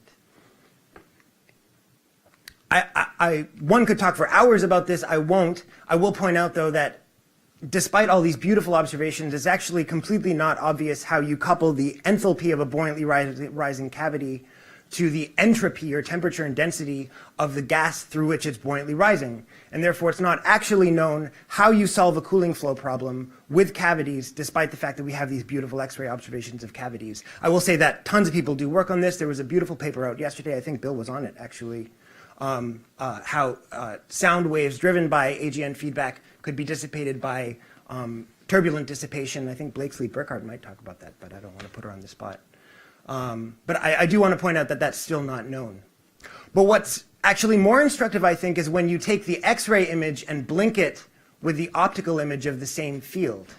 [SPEAKER 5] One could talk for hours about this. I won't. I will point out, though, that despite all these beautiful observations, it's actually completely not obvious how you couple the enthalpy of a buoyantly rising cavity to the entropy or temperature and density of the gas through which it's buoyantly rising. And therefore, it's not actually known how you solve a cooling flow problem with cavities, despite the fact that we have these beautiful X-ray observations of cavities. I will say that tons of people do work on this. There was a beautiful paper out yesterday. I think Bill was on it, actually. How sound waves driven by AGN feedback could be dissipated by turbulent dissipation. I think Blakesley Burkhardt might talk about that, but I don't want to put her on the spot. But I do want to point out that that's still not known. But what's actually more instructive, I think, is when you take the X-ray image and blink it with the optical image of the same field.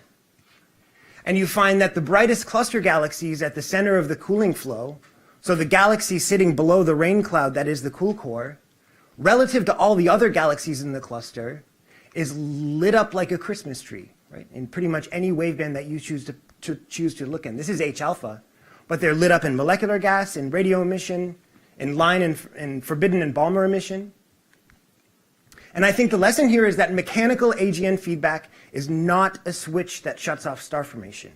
[SPEAKER 5] And you find that the brightest cluster galaxies at the center of the cooling flow, so the galaxy sitting below the rain cloud that is the cool core, relative to all the other galaxies in the cluster, is lit up like a Christmas tree, right? In pretty much any waveband that you choose to look in. This is H alpha, but they're lit up in molecular gas, in radio emission, in line and forbidden and Balmer emission. And I think the lesson here is that mechanical AGN feedback is not a switch that shuts off star formation.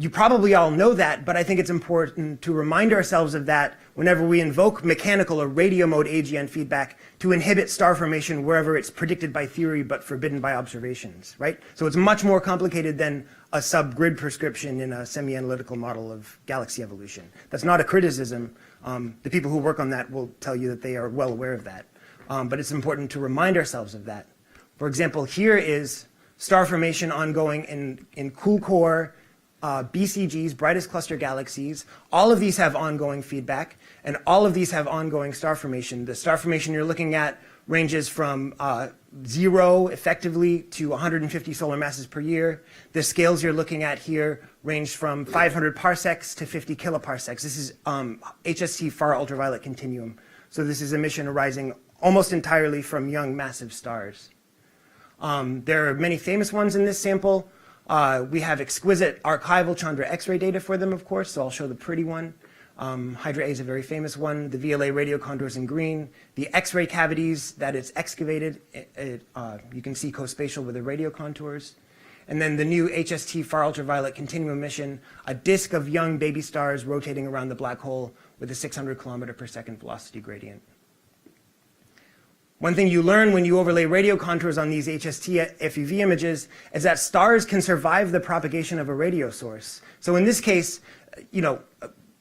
[SPEAKER 5] You probably all know that, but I think it's important to remind ourselves of that whenever we invoke mechanical or radio mode AGN feedback to inhibit star formation wherever it's predicted by theory but forbidden by observations, right? So it's much more complicated than a subgrid prescription in a semi-analytical model of galaxy evolution. That's not a criticism. The people who work on that will tell you that they are well aware of that. But it's important to remind ourselves of that. For example, here is star formation ongoing in cool core BCGs, brightest cluster galaxies. All of these have ongoing feedback, and all of these have ongoing star formation. The star formation you're looking at ranges from 0 effectively to 150 solar masses per year. The scales you're looking at here range from 500 parsecs to 50 kiloparsecs. This is HST far ultraviolet continuum. So this is emission arising almost entirely from young massive stars. There are many famous ones in this sample. We have exquisite archival Chandra X-ray data for them, of course, so I'll show the pretty one. Hydra A is a very famous one. The VLA radio contours in green. The X-ray cavities that it's excavated, you can see co-spatial with the radio contours. And then the new HST far ultraviolet continuum emission, a disk of young baby stars rotating around the black hole with a 600 kilometer per second velocity gradient. One thing you learn when you overlay radio contours on these HST FUV images is that stars can survive the propagation of a radio source. So in this case, you know,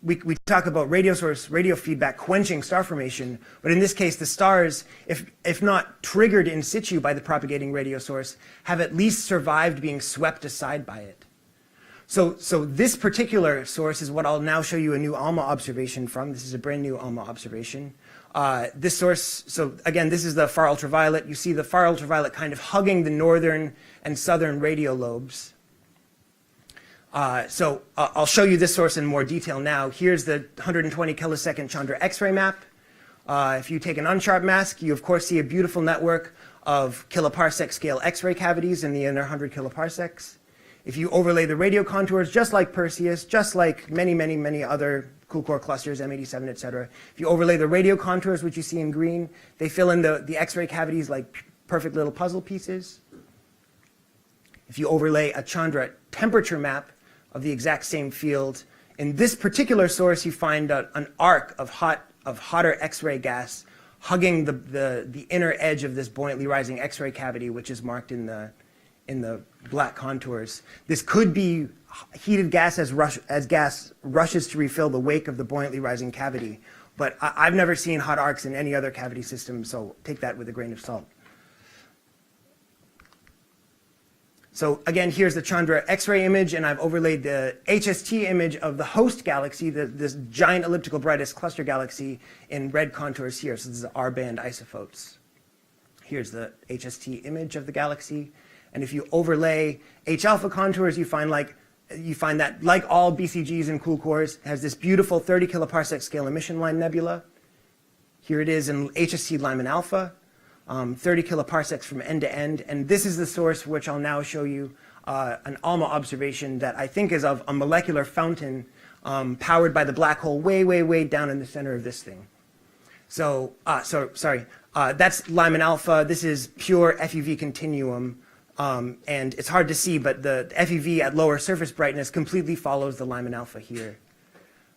[SPEAKER 5] we talk about radio source, radio feedback quenching star formation, but in this case, the stars, if not triggered in situ by the propagating radio source, have at least survived being swept aside by it. So this particular source is what I'll now show you a new ALMA observation from. This is a brand new ALMA observation. This source, so again, this is the far ultraviolet. You see the far ultraviolet kind of hugging the northern and southern radio lobes. So I'll show you this source in more detail now. Here's the 120 kilosecond Chandra X-ray map. If you take an unsharp mask, you of course see a beautiful network of kiloparsec scale X-ray cavities in the inner 100 kiloparsecs. If you overlay the radio contours, just like Perseus, just like many, many, many other cool core clusters, M87, et cetera, if you overlay the radio contours, which you see in green, they fill in the X-ray cavities like perfect little puzzle pieces. If you overlay a Chandra temperature map of the exact same field, in this particular source, you find an arc of hotter X-ray gas hugging the inner edge of this buoyantly rising X-ray cavity, which is marked in the black contours. This could be heated gas as gas rushes to refill the wake of the buoyantly rising cavity. But I've never seen hot arcs in any other cavity system, so take that with a grain of salt. So again, here's the Chandra X-ray image, and I've overlaid the HST image of the host galaxy, this giant elliptical brightest cluster galaxy, in red contours here. So this is R-band isophotes. Here's the HST image of the galaxy. And if you overlay H-alpha contours, you find that, like all BCGs and cool cores, has this beautiful 30 kiloparsec scale emission line nebula. Here it is in HST Lyman alpha, 30 kiloparsecs from end to end. And this is the source for which I'll now show you an ALMA observation that I think is of a molecular fountain powered by the black hole way, way, way down in the center of this thing. So, that's Lyman alpha. This is pure FUV continuum. And it's hard to see, but the FUV at lower surface brightness completely follows the Lyman alpha here.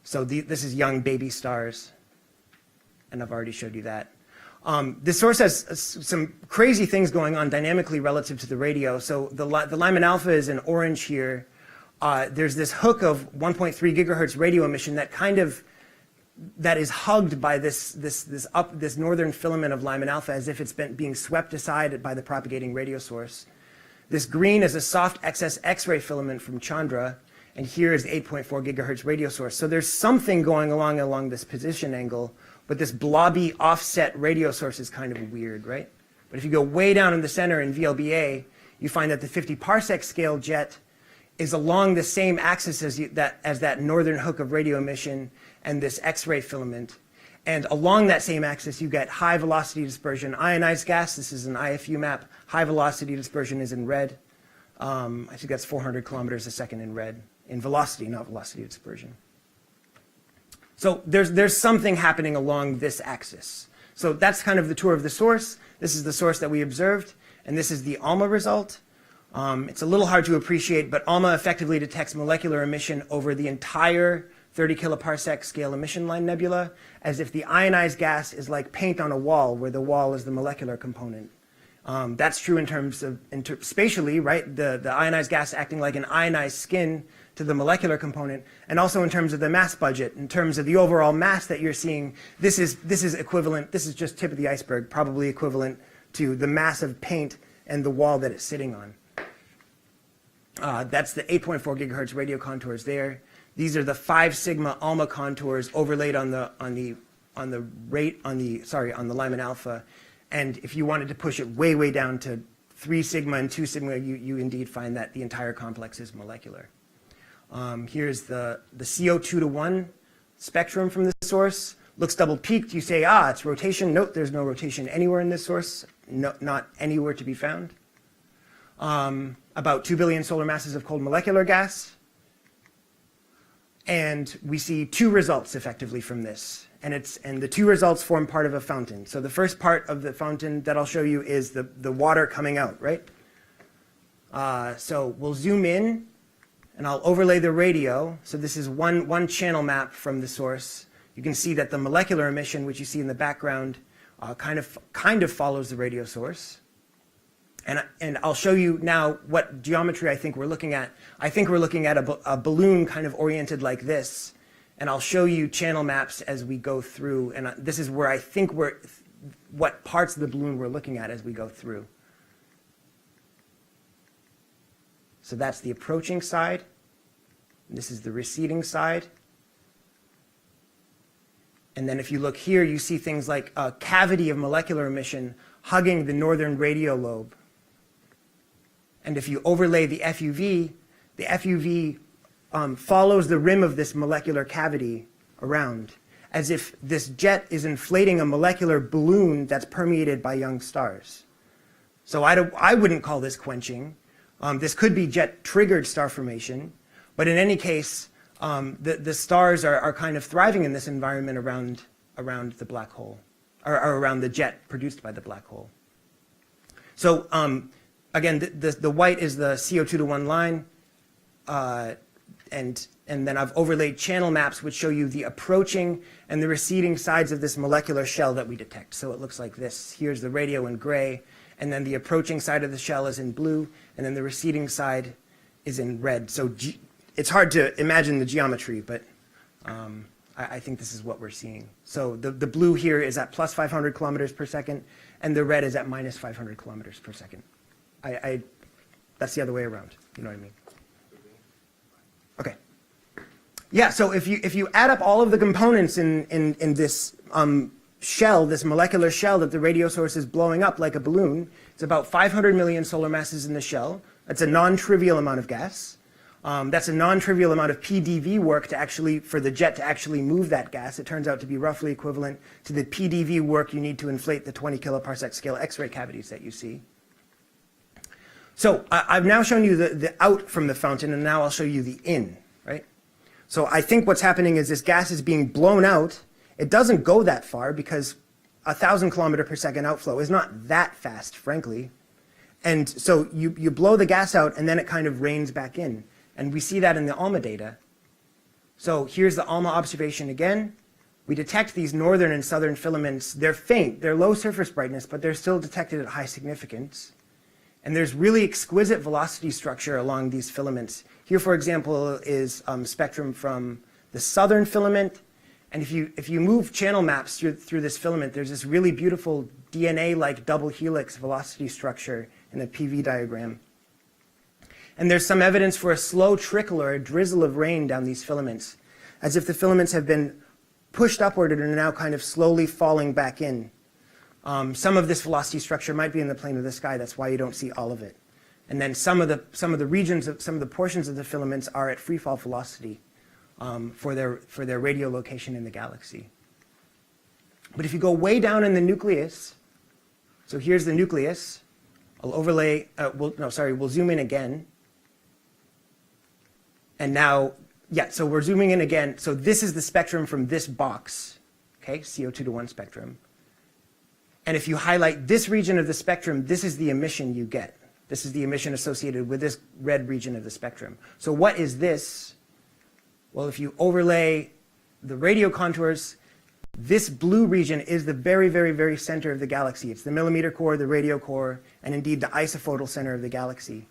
[SPEAKER 5] So this is young baby stars. And I've already showed you that. This source has some crazy things going on dynamically relative to the radio. So the Lyman alpha is in orange here. There's this hook of 1.3 gigahertz radio emission that is hugged by this northern filament of Lyman alpha as if it's being swept aside by the propagating radio source. This green is a soft excess X-ray filament from Chandra, and here is the 8.4 gigahertz radio source. So there's something going along this position angle, but this blobby offset radio source is kind of weird, right? But if you go way down in the center in VLBA, you find that the 50 parsec scale jet is along the same axis as that northern hook of radio emission and this X-ray filament. And along that same axis, you get high velocity dispersion. Ionized gas, this is an IFU map. High velocity dispersion is in red. I think that's 400 kilometers a second in red. In velocity, not velocity dispersion. So there's something happening along this axis. So that's kind of the tour of the source. This is the source that we observed. And this is the ALMA result. It's a little hard to appreciate, but ALMA effectively detects molecular emission over the entire 30 kiloparsec scale emission line nebula, as if the ionized gas is like paint on a wall, where the wall is the molecular component. That's true in terms of spatially, right? The ionized gas acting like an ionized skin to the molecular component, and also in terms of the mass budget, in terms of the overall mass that you're seeing. This is equivalent. This is just tip of the iceberg, probably equivalent to the mass of paint and the wall that it's sitting on. That's the 8.4 gigahertz radio contours there. These are the 5 sigma ALMA contours overlaid on the Lyman alpha. And if you wanted to push it way down to 3 sigma and 2 sigma, you indeed find that the entire complex is molecular. Here's the CO2 to 1 spectrum from this source. Looks double peaked. You say, it's rotation. Note, there's no rotation anywhere in this source. No, not anywhere to be found. About 2 billion solar masses of cold molecular gas. And we see 2 results effectively from this. And the 2 results form part of a fountain. So the first part of the fountain that I'll show you is the water coming out, right? So we'll zoom in, and I'll overlay the radio. So this is one channel map from the source. You can see that the molecular emission, which you see in the background, kind of follows the radio source. And I'll show you now what geometry I think we're looking at. I think we're looking at a balloon kind of oriented like this. And I'll show you channel maps as we go through. And this is where I think what parts of the balloon we're looking at as we go through. So that's the approaching side. This is the receding side. And then if you look here, you see things like a cavity of molecular emission hugging the northern radio lobe. And if you overlay the FUV follows the rim of this molecular cavity around, as if this jet is inflating a molecular balloon that's permeated by young stars. So I wouldn't call this quenching. This could be jet-triggered star formation. But in any case, the stars are kind of thriving in this environment around the black hole, or around the jet produced by the black hole. So again, the white is the CO2 to 1 line, and then I've overlaid channel maps which show you the approaching and the receding sides of this molecular shell that we detect. So it looks like this. Here's the radio in gray, and then the approaching side of the shell is in blue, and then the receding side is in red. So it's hard to imagine the geometry, but I think this is what we're seeing. So the blue here is at plus 500 kilometers per second, and the red is at minus 500 kilometers per second. That's the other way around. You know what I mean? Okay. Yeah. So if you add up all of the components in this shell, this molecular shell that the radio source is blowing up like a balloon, it's about 500 million solar masses in the shell. That's a non-trivial amount of gas. That's a non-trivial amount of PDV work for the jet to actually move that gas. It turns out to be roughly equivalent to the PDV work you need to inflate the 20 kiloparsec scale X-ray cavities that you see. So I've now shown you the out from the fountain, and now I'll show you the in, right? So I think what's happening is this gas is being blown out. It doesn't go that far because 1,000 kilometer per second outflow is not that fast, frankly. And so you blow the gas out and then it kind of rains back in. And we see that in the ALMA data. So here's the ALMA observation again. We detect these northern and southern filaments. They're faint, they're low surface brightness, but they're still detected at high significance. And there's really exquisite velocity structure along these filaments. Here, for example, is spectrum from the southern filament. And if you move channel maps through this filament, there's this really beautiful DNA-like double helix velocity structure in a PV diagram. And there's some evidence for a slow trickle or a drizzle of rain down these filaments, as if the filaments have been pushed upward and are now kind of slowly falling back in. Some of this velocity structure might be in the plane of the sky. That's why you don't see all of it. And then some of the regions, some of the portions of the filaments are at free fall velocity for their radiolocation in the galaxy. But if you go way down in the nucleus, so here's the nucleus. I'll overlay. We'll zoom in again. And now, yeah, so we're zooming in again. So this is the spectrum from this box, okay, CO2 to 1 spectrum. And if you highlight this region of the spectrum, this is the emission you get. This is the emission associated with this red region of the spectrum. So what is this? Well, if you overlay the radio contours, this blue region is the very, very, very center of the galaxy. It's the millimeter core, the radio core, and indeed the isophotal center of the galaxy.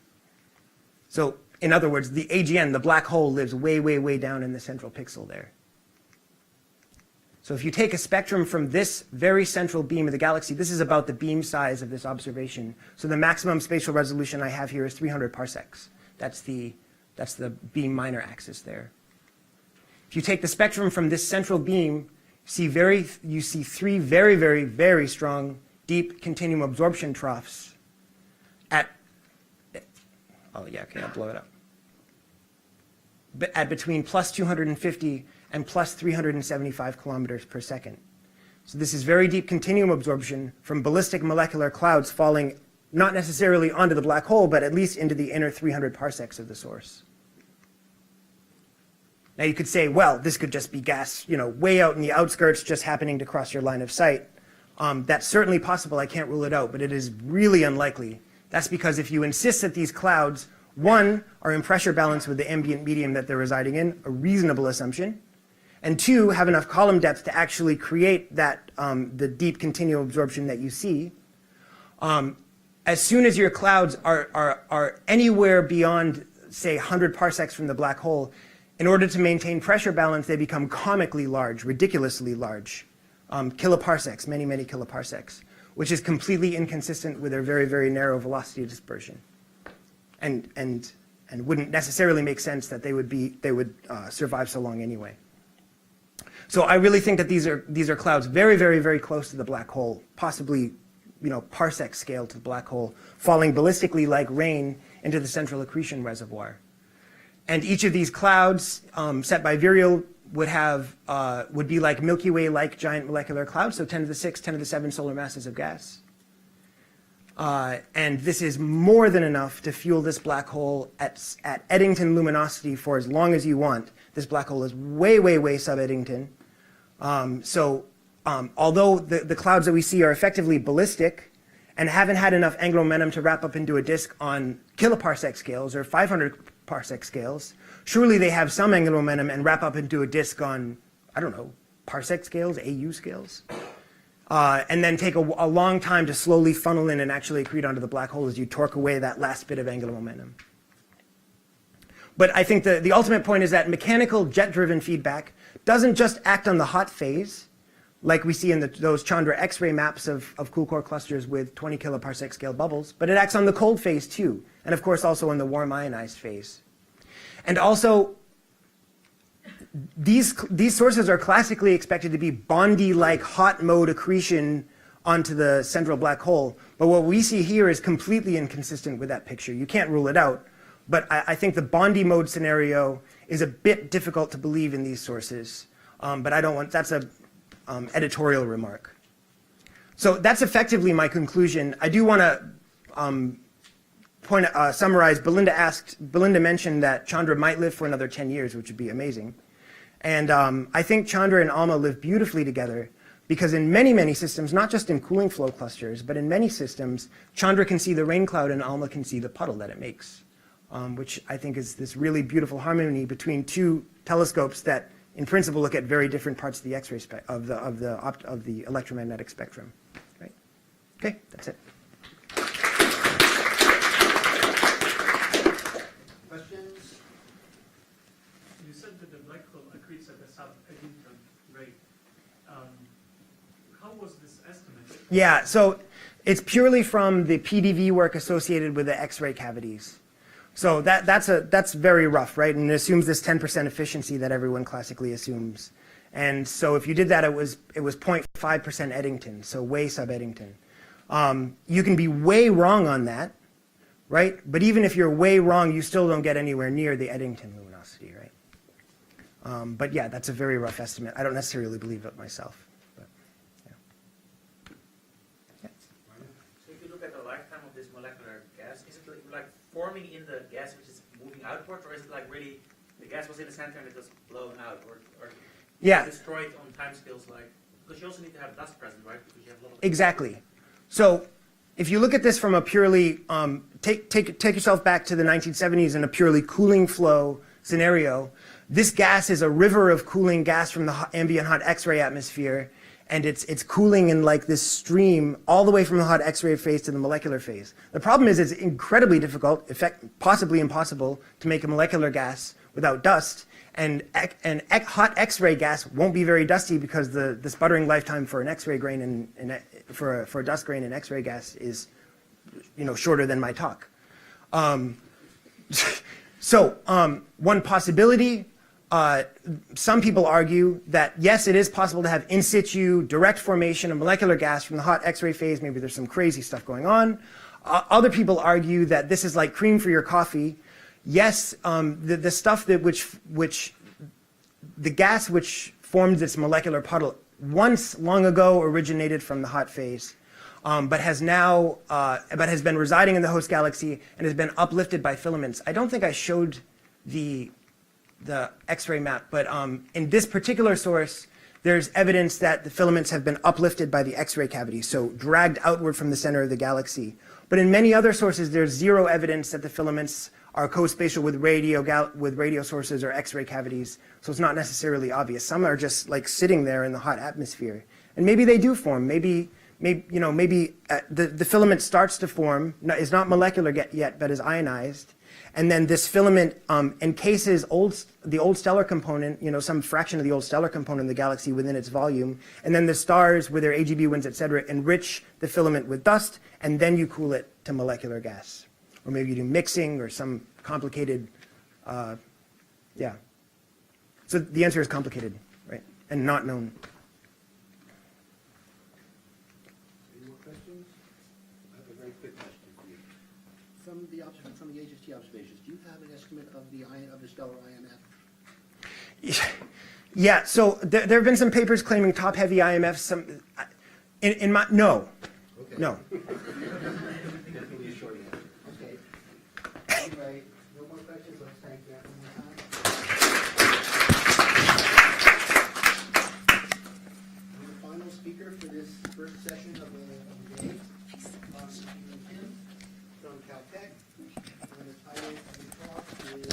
[SPEAKER 5] So in other words, the AGN, the black hole, lives way, way, way down in the central pixel there. So if you take a spectrum from this very central beam of the galaxy, this is about the beam size of this observation. So the maximum spatial resolution I have here is 300 parsecs. That's the beam minor axis there. If you take the spectrum from this central beam, you see three very, very, very strong deep continuum absorption troughs at, oh yeah, okay, I'll blow it up. At between plus 250 and plus 375 kilometers per second. So this is very deep continuum absorption from ballistic molecular clouds falling not necessarily onto the black hole, but at least into the inner 300 parsecs of the source. Now you could say, well, this could just be gas, way out in the outskirts, just happening to cross your line of sight. That's certainly possible. I can't rule it out, but it is really unlikely. That's because if you insist that these clouds, one, are in pressure balance with the ambient medium that they're residing in, a reasonable assumption, and two, have enough column depth to actually create that the deep continuum absorption that you see. As soon as your clouds are anywhere beyond, say, 100 parsecs from the black hole, in order to maintain pressure balance, they become comically large, ridiculously large, kiloparsecs, many, many kiloparsecs, which is completely inconsistent with their very, very narrow velocity dispersion, and wouldn't necessarily make sense that they would survive so long anyway. So I really think that these are clouds very, very, very close to the black hole, possibly, parsec scale to the black hole, falling ballistically like rain into the central accretion reservoir. And each of these clouds, set by virial, would be like Milky Way-like giant molecular clouds, so 10 to the 6, 10 to the 7 solar masses of gas. And this is more than enough to fuel this black hole at Eddington luminosity for as long as you want. This black hole is way, way, way sub-Eddington. Although the clouds that we see are effectively ballistic and haven't had enough angular momentum to wrap up into a disk on kiloparsec scales or 500 parsec scales, surely they have some angular momentum and wrap up into a disk on, I don't know, parsec scales, AU scales, and then take a long time to slowly funnel in and actually accrete onto the black hole as you torque away that last bit of angular momentum. But I think the ultimate point is that mechanical jet-driven feedback doesn't just act on the hot phase, like we see in those Chandra X-ray maps of cool core clusters with 20 kiloparsec scale bubbles, but it acts on the cold phase too, and of course also on the warm ionized phase. And also, these sources are classically expected to be Bondi-like hot mode accretion onto the central black hole, but what we see here is completely inconsistent with that picture. You can't rule it out, but I think the Bondi mode scenario is a bit difficult to believe in these sources, but that's a editorial remark. So that's effectively my conclusion. I do want to summarize. Belinda mentioned that Chandra might live for another 10 years, which would be amazing. And I think Chandra and ALMA live beautifully together, Because in many, many systems, not just in cooling flow clusters, but in many systems, Chandra can see the rain cloud and Alma can see the puddle that it makes, which I think is this really beautiful harmony between two telescopes that, in principle, look at very different parts of the X-ray of the electromagnetic spectrum. Right? Okay, that's it.
[SPEAKER 4] Questions?
[SPEAKER 9] You said that the black hole accretes at a sub-Eddington rate. How was this estimated?
[SPEAKER 5] Yeah, so it's purely from the PDV work associated with the X-ray cavities. So that's very rough, right? And it assumes this 10% efficiency that everyone classically assumes. And so if you did that, it was 0.5% Eddington, so way sub-Eddington. You can be way wrong on that, right? But even if you're way wrong, you still don't get anywhere near the Eddington luminosity, right? But yeah, that's a very rough estimate. I don't necessarily believe it myself. But, yeah. Yeah.
[SPEAKER 10] So if you look at the lifetime of this molecular gas, is it like forming in the gas which is moving outwards, or is it like really the gas was in the center and it was blown out, or
[SPEAKER 5] Yeah.
[SPEAKER 10] destroyed on timescales like, because you also need to have dust present, right? Because you have a lot of
[SPEAKER 5] Exactly. So if you look at this from a purely, take yourself back to the 1970s in a purely cooling flow scenario, this gas is a river of cooling gas from the ambient hot X-ray atmosphere, and it's cooling in like this stream all the way from the hot X-ray phase to the molecular phase. The problem is it's incredibly difficult, in fact, possibly impossible, to make a molecular gas without dust. And hot X-ray gas won't be very dusty because the sputtering lifetime for an X-ray grain for a dust grain in X-ray gas is, shorter than my talk. One possibility. Some people argue that yes, it is possible to have in situ direct formation of molecular gas from the hot X-ray phase. Maybe there's some crazy stuff going on. Other people argue that this is like cream for your coffee. Yes, the stuff that the gas which formed this molecular puddle once long ago originated from the hot phase, but has been residing in the host galaxy and has been uplifted by filaments. I don't think I showed the X-ray map, but in this particular source, there's evidence that the filaments have been uplifted by the X-ray cavity, so dragged outward from the center of the galaxy. But in many other sources, there's zero evidence that the filaments are co-spatial with radio sources or X-ray cavities, so it's not necessarily obvious. Some are just like sitting there in the hot atmosphere, and maybe they do form. Maybe the filament starts to form, is not molecular yet, but is ionized, and then this filament encases the old stellar component, some fraction of the old stellar component of the galaxy within its volume, and then the stars with their AGB winds, etc., enrich the filament with dust, and then you cool it to molecular gas. Or maybe you do mixing or some complicated, yeah. So the answer is complicated, right, and not known.
[SPEAKER 4] Any more questions? I have a very quick question for you. From the HST observations, do you have an estimate of the stellar IMF?
[SPEAKER 5] Yeah. So there have been some papers claiming top-heavy IMFs. No.
[SPEAKER 4] Okay.
[SPEAKER 5] No.
[SPEAKER 4] Definitely a short answer. Okay. Anyway, no more questions. Let's thank you one more time. And the final speaker for this first session of the day, Stephen Kim from Caltech. And the title of the talk is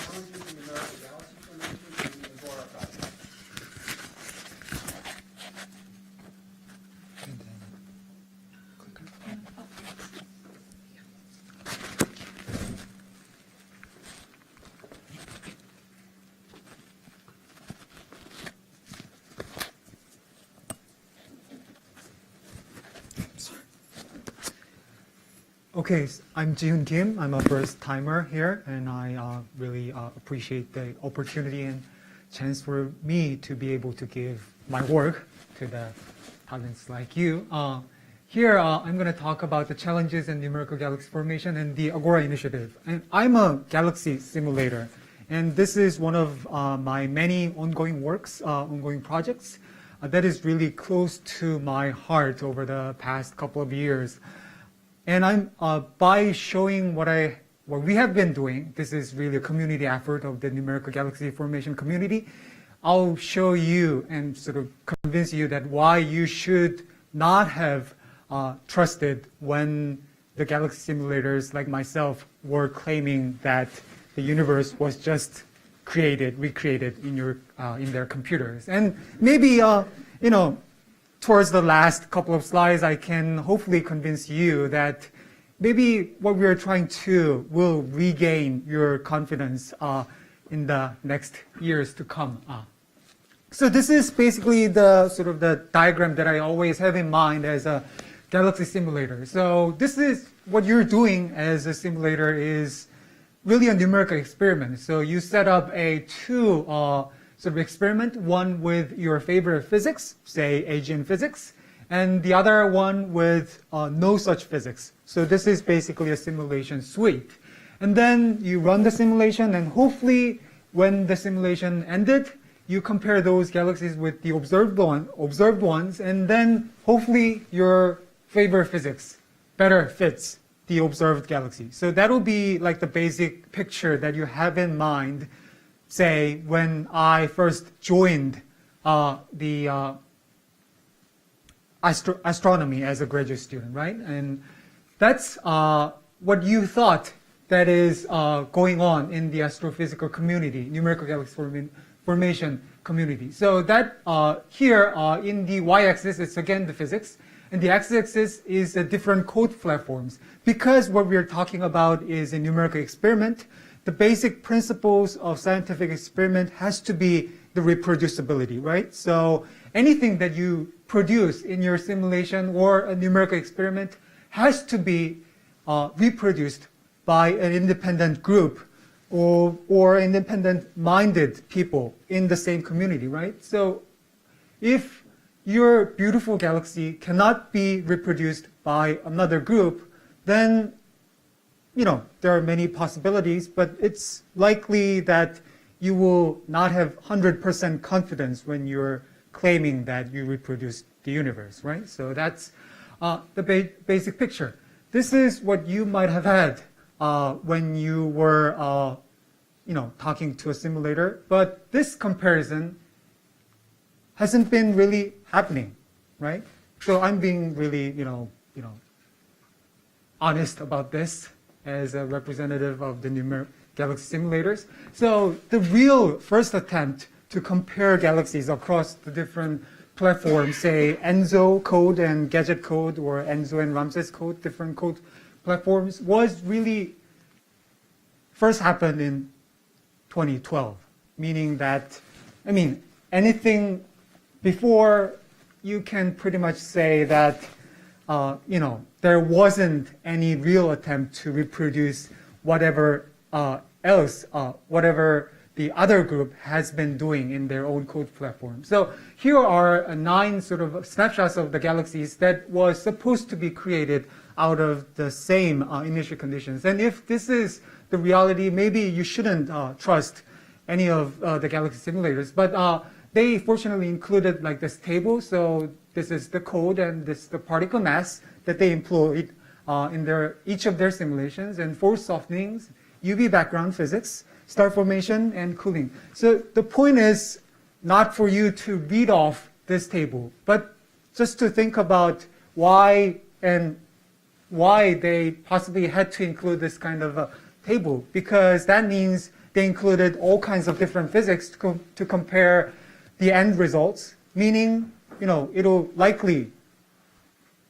[SPEAKER 4] Challenges in the Numerical Galaxy Formation and the Evora Project.
[SPEAKER 11] Okay, I'm Jihoon Kim. I'm a first timer here, and I really appreciate the opportunity and chance for me to be able to give my work to the talents like you. Here, I'm going to talk about the challenges in numerical galaxy formation and the Agora initiative. And I'm a galaxy simulator, and this is one of my many ongoing works, ongoing projects that is really close to my heart over the past couple of years. And I'm by showing what we have been doing. This is really a community effort of the numerical galaxy formation community. I'll show you and sort of convince you that why you should not have trusted when the galaxy simulators like myself were claiming that the universe was just recreated in their computers. And maybe, towards the last couple of slides, I can hopefully convince you that maybe what we are trying to will regain your confidence in the next years to come. So this is basically the sort of the diagram that I always have in mind as a galaxy simulator. So this is what you're doing as a simulator is really a numerical experiment. So you set up a two sort of experiment, one with your favorite physics, say Asian physics, and the other one with no such physics. So this is basically a simulation suite. And then you run the simulation, and hopefully when the simulation ended, you compare those galaxies with the observed ones, and then hopefully your favorite physics better fits the observed galaxy. So that will be like the basic picture that you have in mind, say, when I first joined the astronomy as a graduate student, right? And that's what you thought that is going on in the astrophysical community, numerical galaxy formation community. So that here in the y-axis, it's again the physics, and the x-axis is the different code platforms. Because what we're talking about is a numerical experiment, the basic principles of scientific experiment has to be the reproducibility, right? So anything that you produce in your simulation or a numerical experiment has to be reproduced by an independent group or independent-minded people in the same community, right? So if your beautiful galaxy cannot be reproduced by another group, then there are many possibilities, but it's likely that you will not have 100% confidence when you're claiming that you reproduced the universe, right? So that's the basic picture. This is what you might have had when you were, talking to a simulator, but this comparison hasn't been really happening, right? So I'm being really, honest about this as a representative of the numerical galaxy simulators. So the real first attempt to compare galaxies across the different platforms, say ENSO code and Gadget code, or ENSO and Ramses code, different code platforms, was really first happened in 2012, meaning that, anything before, you can pretty much say that, there wasn't any real attempt to reproduce whatever whatever the other group has been doing in their own code platform. So here are 9 sort of snapshots of the galaxies that was supposed to be created out of the same initial conditions. And if this is the reality, maybe you shouldn't trust any of the galaxy simulators. But they fortunately included like this table. So this is the code and this is the particle mass that they employed in each of their simulations, and force softenings, UV background physics, star formation, and cooling. So the point is not for you to read off this table, but just to think about why they possibly had to include this kind of a table, because that means they included all kinds of different physics to compare the end results, meaning, it'll likely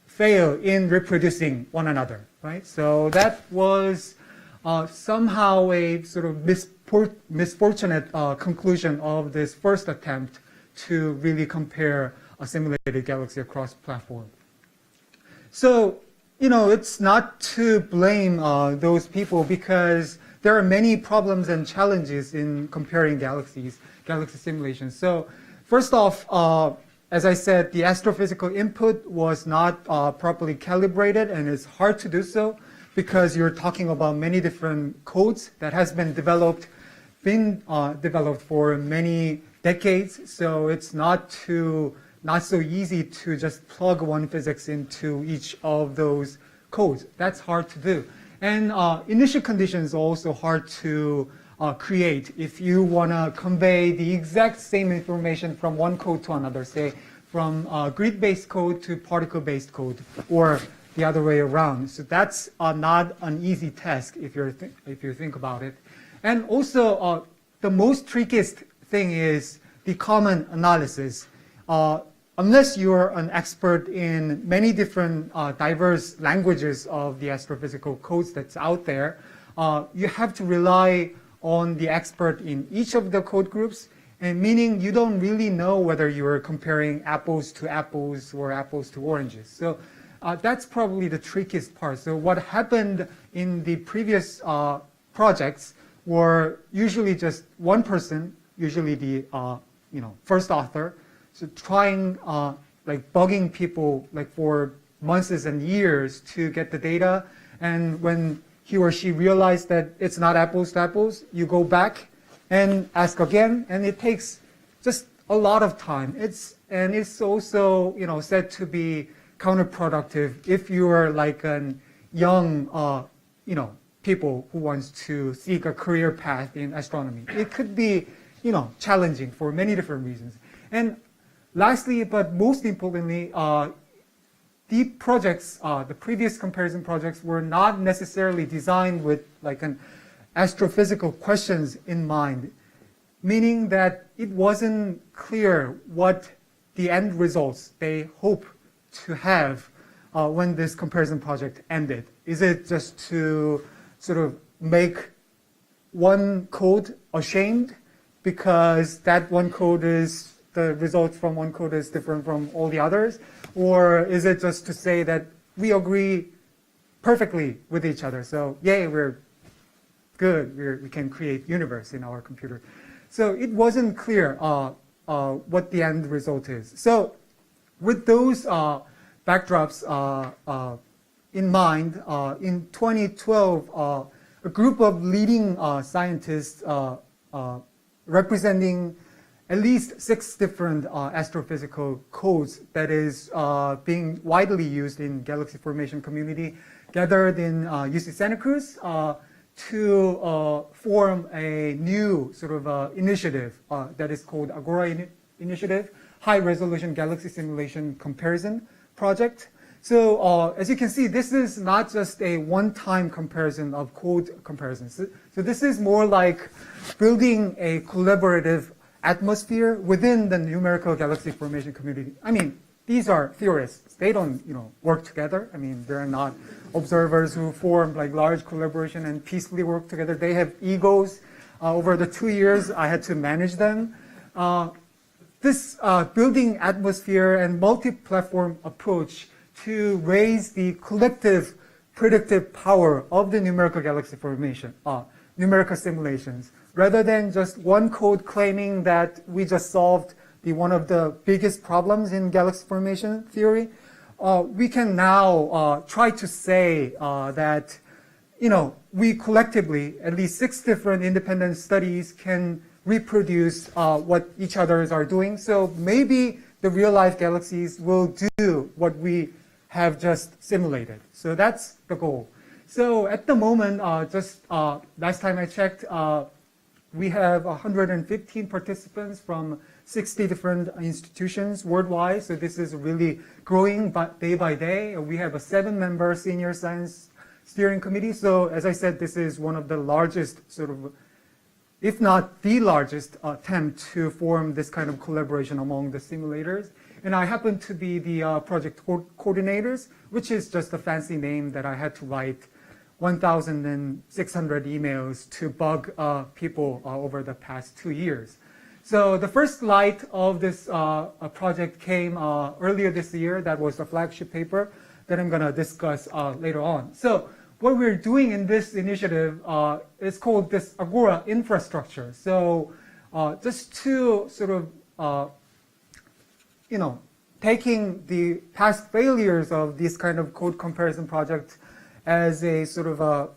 [SPEAKER 11] fail in reproducing one another, right? So that was somehow a sort of misfortunate conclusion of this first attempt to really compare a simulated galaxy across platform. So, it's not to blame those people, because there are many problems and challenges in comparing galaxy simulations. So first off, as I said, the astrophysical input was not properly calibrated, and it's hard to do so because you're talking about many different codes that has been developed for many decades. So it's not so easy to just plug one physics into each of those codes. That's hard to do. And initial conditions are also hard to create if you want to convey the exact same information from one code to another, say from grid-based code to particle-based code, or the other way around. So that's not an easy task if you think about it. And also, the most trickiest thing is the common analysis. Unless you're an expert in many different diverse languages of the astrophysical codes that's out there, you have to rely on the expert in each of the code groups, and meaning you don't really know whether you're comparing apples to apples or apples to oranges. So that's probably the trickiest part. So what happened in the previous projects were usually just one person, usually the first author, so trying like bugging people like for months and years to get the data, and when he or she realized that it's not apples to apples, you go back and ask again, and it takes just a lot of time. It's also said to be counterproductive if you are like an young people who wants to seek a career path in astronomy. It could be challenging for many different reasons. And lastly, but most importantly, the projects, the previous comparison projects, were not necessarily designed with like an astrophysical questions in mind, meaning that it wasn't clear what the end results they hope to have when this comparison project ended. Is it just to sort of make one code ashamed because that one code is, the results from one code is different from all the others? Or is it just to say that we agree perfectly with each other? So yay, we're good, we can create universe in our computer. So it wasn't clear what the end result is. So with those backdrops in mind, in 2012, a group of leading scientists representing at least 6 different astrophysical codes that is being widely used in galaxy formation community gathered in UC Santa Cruz to form a new sort of initiative that is called Agora Initiative, High Resolution Galaxy Simulation Comparison Project. So as you can see, this is not just a one-time comparison of code comparisons. So this is more like building a collaborative atmosphere within the numerical galaxy formation community. I mean, these are theorists. They don't, work together. I mean, they're not observers who form like large collaboration and peacefully work together. They have egos. Over the 2 years, I had to manage them. This building atmosphere and multi-platform approach to raise the collective predictive power of the numerical galaxy formation, numerical simulations, rather than just one code claiming that we just solved one of the biggest problems in galaxy formation theory. We can now try to say that, we collectively, at least 6 different independent studies can reproduce what each others are doing. So maybe the real-life galaxies will do what we have just simulated. So that's the goal. So at the moment, just last time I checked, we have 115 participants from 60 different institutions worldwide. So this is really growing day by day. We have a 7-member senior science steering committee. So as I said, this is one of the largest sort of, if not the largest attempt to form this kind of collaboration among the simulators. And I happen to be the project coordinators, which is just a fancy name that I had to write 1,600 emails to bug people over the past 2 years. So the first light of this project came earlier this year. That was the flagship paper that I'm going to discuss later on. So what we're doing in this initiative is called this Agora infrastructure. So just to sort of, taking the past failures of this kind of code comparison project as a sort of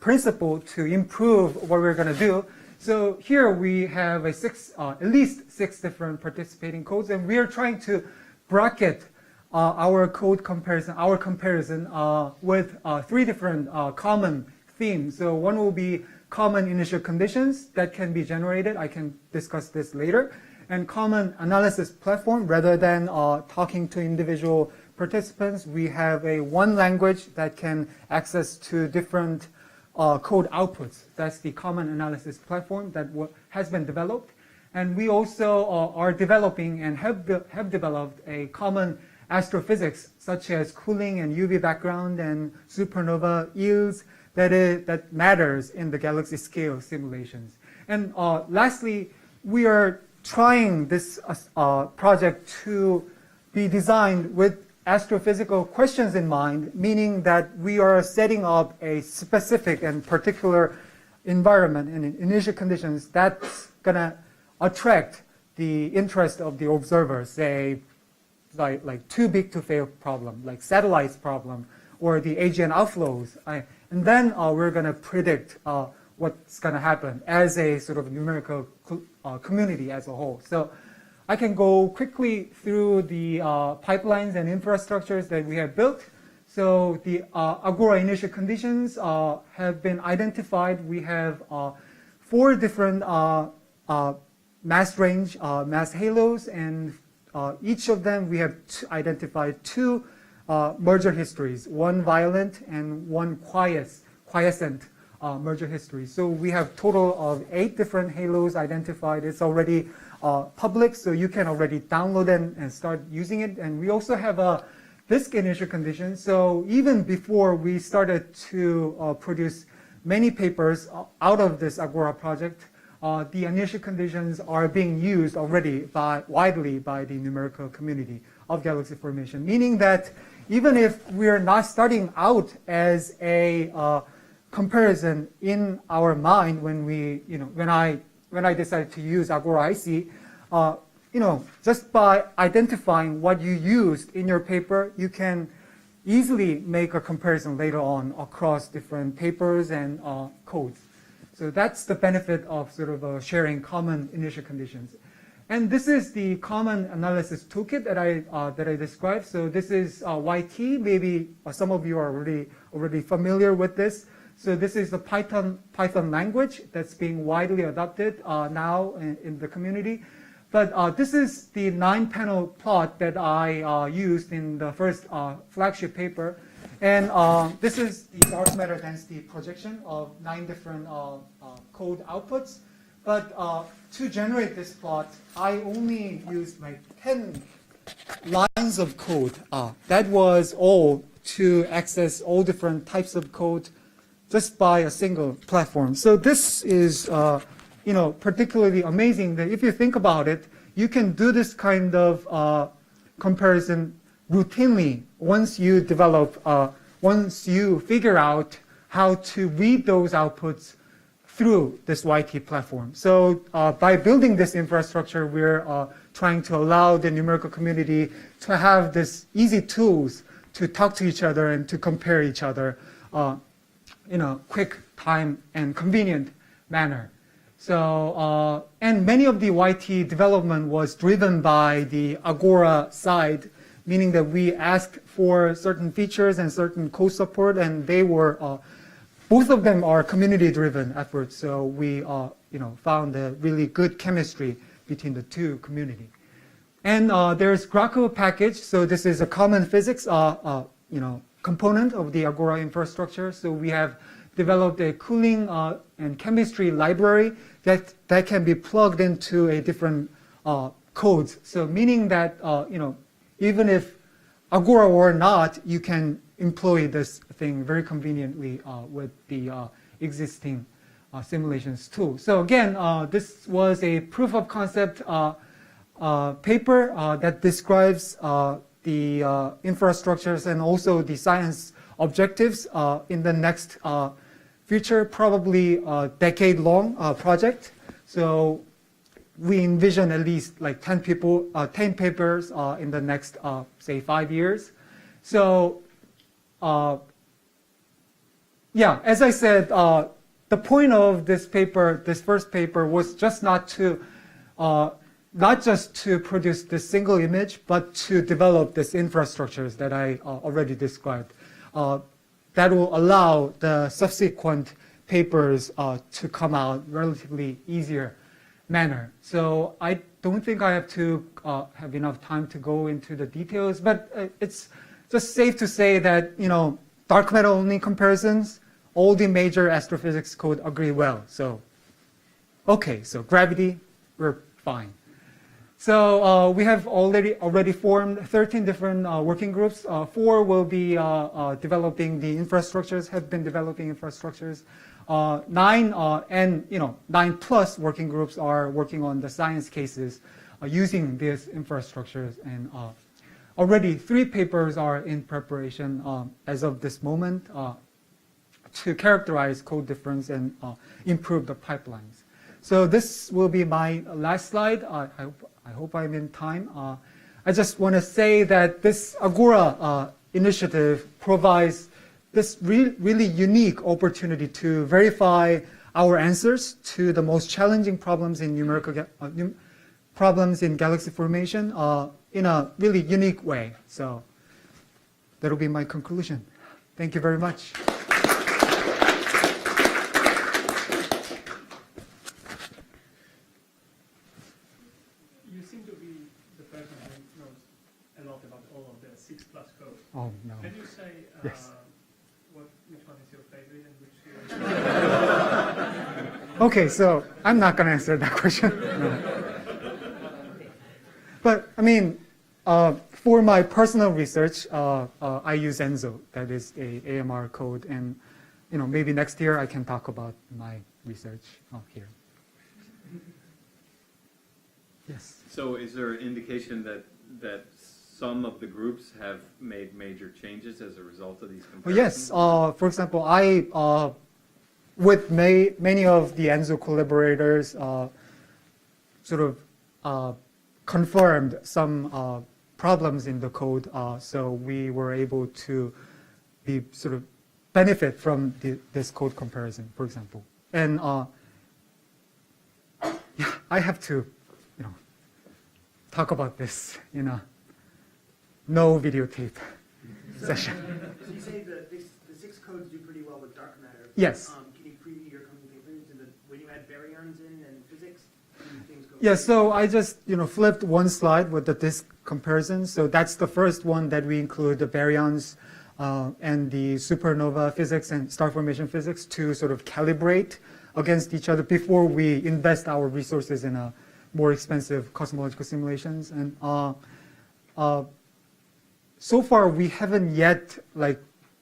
[SPEAKER 11] principle to improve what we're going to do. So here we have at least 6 different participating codes, and we are trying to bracket our code comparison, with 3 different common themes. So one will be common initial conditions that can be generated. I can discuss this later. And common analysis platform, rather than talking to individual participants, we have one language that can access to different code outputs. That's the common analysis platform that has been developed. And we also are developing and have developed a common astrophysics, such as cooling and UV background and supernova yields that matters in the galaxy scale simulations. And lastly, we are trying this project to be designed with astrophysical questions in mind, meaning that we are setting up a specific and particular environment and initial conditions that's going to attract the interest of the observers, say, like too big to fail problem, like satellites problem, or the AGN outflows. And then we're going to predict what's going to happen as a sort of numerical community as a whole. So I can go quickly through the pipelines and infrastructures that we have built. So the Agora initial conditions have been identified. We have 4 different mass range, mass halos, and each of them we have identified 2 merger histories, one violent and one quiescent merger history. So we have total of 8 different halos identified. It's already public, so you can already download and start using it. And we also have a disk initial condition. So even before we started to produce many papers out of this Agora project, the initial conditions are being used already widely by the numerical community of galaxy formation, meaning that even if we're not starting out as a comparison in our mind when I decided to use Agora IC, just by identifying what you used in your paper, you can easily make a comparison later on across different papers and codes. So that's the benefit of sort of sharing common initial conditions. And this is the common analysis toolkit that I described. So this is YT. Maybe some of you are already familiar with this. So this is the Python language that's being widely adopted now in the community. But this is the 9-panel plot that I used in the first flagship paper. And this is the dark matter density projection of 9 different code outputs. But to generate this plot, I only used like 10 lines of code. That was all to access all different types of code just by a single platform. So this is particularly amazing that if you think about it, you can do this kind of comparison routinely once you figure out how to read those outputs through this YT platform. So by building this infrastructure, we're trying to allow the numerical community to have this easy tools to talk to each other and to compare each other in a quick, time, and convenient manner. So, and many of the YT development was driven by the Agora side, meaning that we asked for certain features and certain code support, and they were, both of them are community-driven efforts. So we, found a really good chemistry between the 2 community. And there's Graco package. So this is a common physics, component of the Agora infrastructure. So we have developed a cooling and chemistry library that can be plugged into a different codes. So meaning that even if Agora or not, you can employ this thing very conveniently with the existing simulations tool. So again, this was a proof of concept paper that describes the infrastructures and also the science objectives in the next future, probably a decade-long project. So we envision at least like 10 papers in the next, say, 5 years. So, as I said, the point of this paper, this first paper, was just not just to produce this single image, but to develop this infrastructures that I already described. that will allow the subsequent papers to come out relatively easier manner. So I don't think I have to have enough time to go into the details, but it's just safe to say that, dark matter only comparisons, all the major astrophysics code agree well. So, okay, so gravity, we're fine. So we have already formed 13 different working groups. 4 will be developing the infrastructures, have been developing infrastructures. 9 and 9+ working groups are working on the science cases using these infrastructures, and already 3 papers are in preparation as of this moment to characterize code difference and improve the pipelines. So this will be my last slide. I hope I'm in time. I just want to say that this Agora initiative provides this really unique opportunity to verify our answers to the most challenging problems in numerical problems in galaxy formation in a really unique way. So that'll be my conclusion. Thank you very much.
[SPEAKER 9] You seem to be the person who knows a lot about all of the 6+ codes.
[SPEAKER 11] Oh, no.
[SPEAKER 9] Can you say
[SPEAKER 11] Yes.
[SPEAKER 9] which one is your favorite and which
[SPEAKER 11] Okay, so I'm not going to answer that question. No. But I mean, for my personal research, I use ENSO. That is a AMR code, and maybe next year I can talk about my research here. Yes.
[SPEAKER 1] So is there an indication that some of the groups have made major changes as a result of these comparisons?
[SPEAKER 11] Yes. For example, I with many of the ENSO collaborators sort of confirmed some problems in the code, so we were able to be sort of benefit from this code comparison, for example. And yeah, I have to, talk about this in a no videotape session.
[SPEAKER 4] So you say the 6 codes do pretty well with dark matter.
[SPEAKER 11] Yes.
[SPEAKER 4] Can you preview your coming papers? When you add baryons in and physics, do things go?
[SPEAKER 11] Yeah, so I just flipped one slide with the disk comparison. So that's the first one that we include the baryons and the supernova physics and star formation physics to sort of calibrate against each other before we invest our resources in a more expensive cosmological simulations. And so far we haven't yet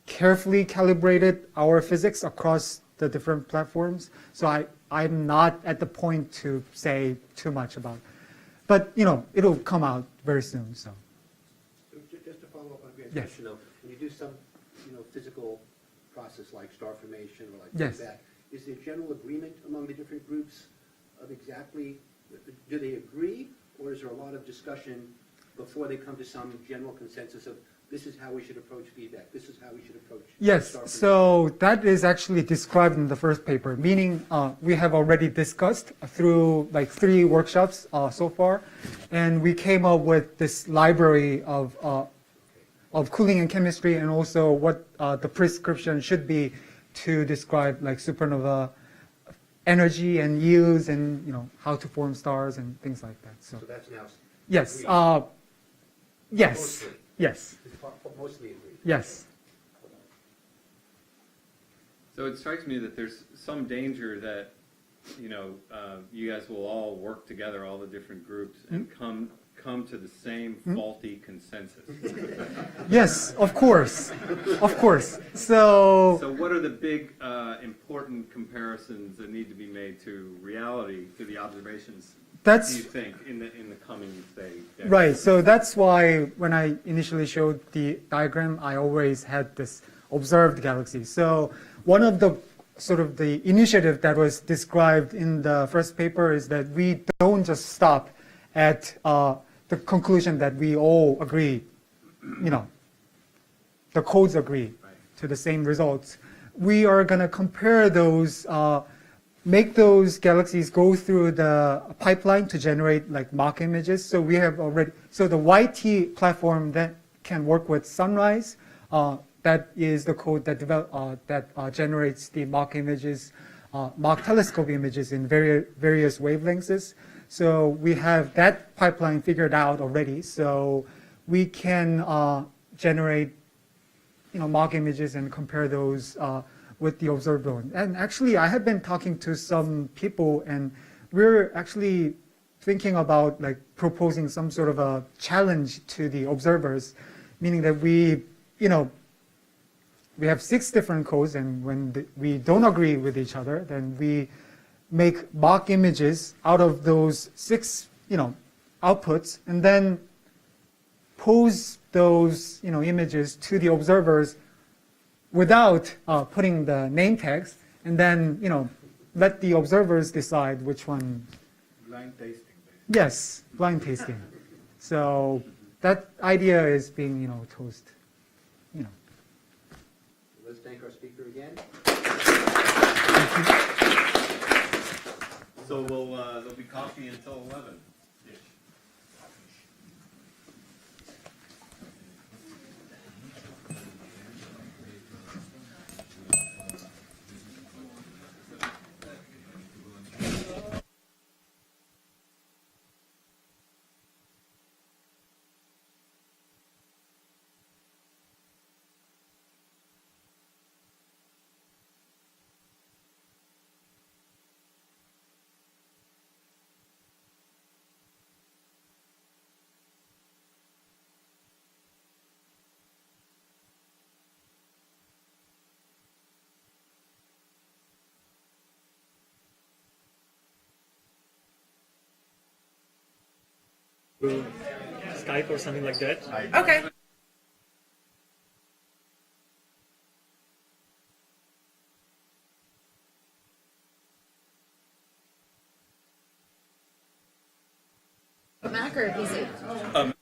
[SPEAKER 11] carefully calibrated our physics across the different platforms. So I'm not at the point to say too much about it. But it'll come out very soon. So
[SPEAKER 4] Just to follow up on Grant's
[SPEAKER 11] Yes.
[SPEAKER 4] question, though, when you do some physical process like star formation or
[SPEAKER 11] Yes.
[SPEAKER 4] that, is there general agreement among the different groups of exactly, do they agree, or is there a lot of discussion before they come to some general consensus of this is how we should approach feedback, this is how we should approach
[SPEAKER 11] yes,
[SPEAKER 4] star formation?
[SPEAKER 11] so that is actually described in the first paper, meaning we have already discussed through 3 workshops so far, and we came up with this library of cooling and chemistry, and also what the prescription should be to describe supernova energy and yields, and how to form stars and things like that. So
[SPEAKER 4] that's now
[SPEAKER 11] yes,
[SPEAKER 4] agreed.
[SPEAKER 11] yes,
[SPEAKER 4] Mostly.
[SPEAKER 11] yes,
[SPEAKER 4] It's mostly agreed.
[SPEAKER 11] yes.
[SPEAKER 1] So it strikes me that there's some danger that, you guys will all work together, all the different groups, and come to the same faulty consensus.
[SPEAKER 11] Yes, of course, of course. So
[SPEAKER 1] what are the big important comparisons that need to be made to reality, to the observations?
[SPEAKER 11] That's
[SPEAKER 1] do you think in the coming decades?
[SPEAKER 11] right. So that's why when I initially showed the diagram, I always had this observed galaxy. So one of the sort of the initiative that was described in the first paper is that we don't just stop at the conclusion that we all agree, the codes agree to the same results. We are going to compare those, make those galaxies go through the pipeline to generate mock images. So we have already, so the YT platform that can work with sunrise, that is the code that generates the Mach images, Mach telescope images in various wavelengths. So we have that pipeline figured out already. So we can generate, Mach images and compare those with the observable. And actually, I have been talking to some people, and we're actually thinking about like proposing some sort of a challenge to the observers, meaning that we have 6 different codes, and when we don't agree with each other, then we make Mach images out of those 6, outputs, and then pose those, images to the observers without putting the name tags, and then, let the observers decide which one.
[SPEAKER 6] Blind tasting.
[SPEAKER 11] Yes, blind tasting. So that idea is being, toast.
[SPEAKER 4] Let's thank our speaker again.
[SPEAKER 12] So there'll be coffee until 11.
[SPEAKER 9] Skype or something like that.
[SPEAKER 3] Okay. Mac or a PC?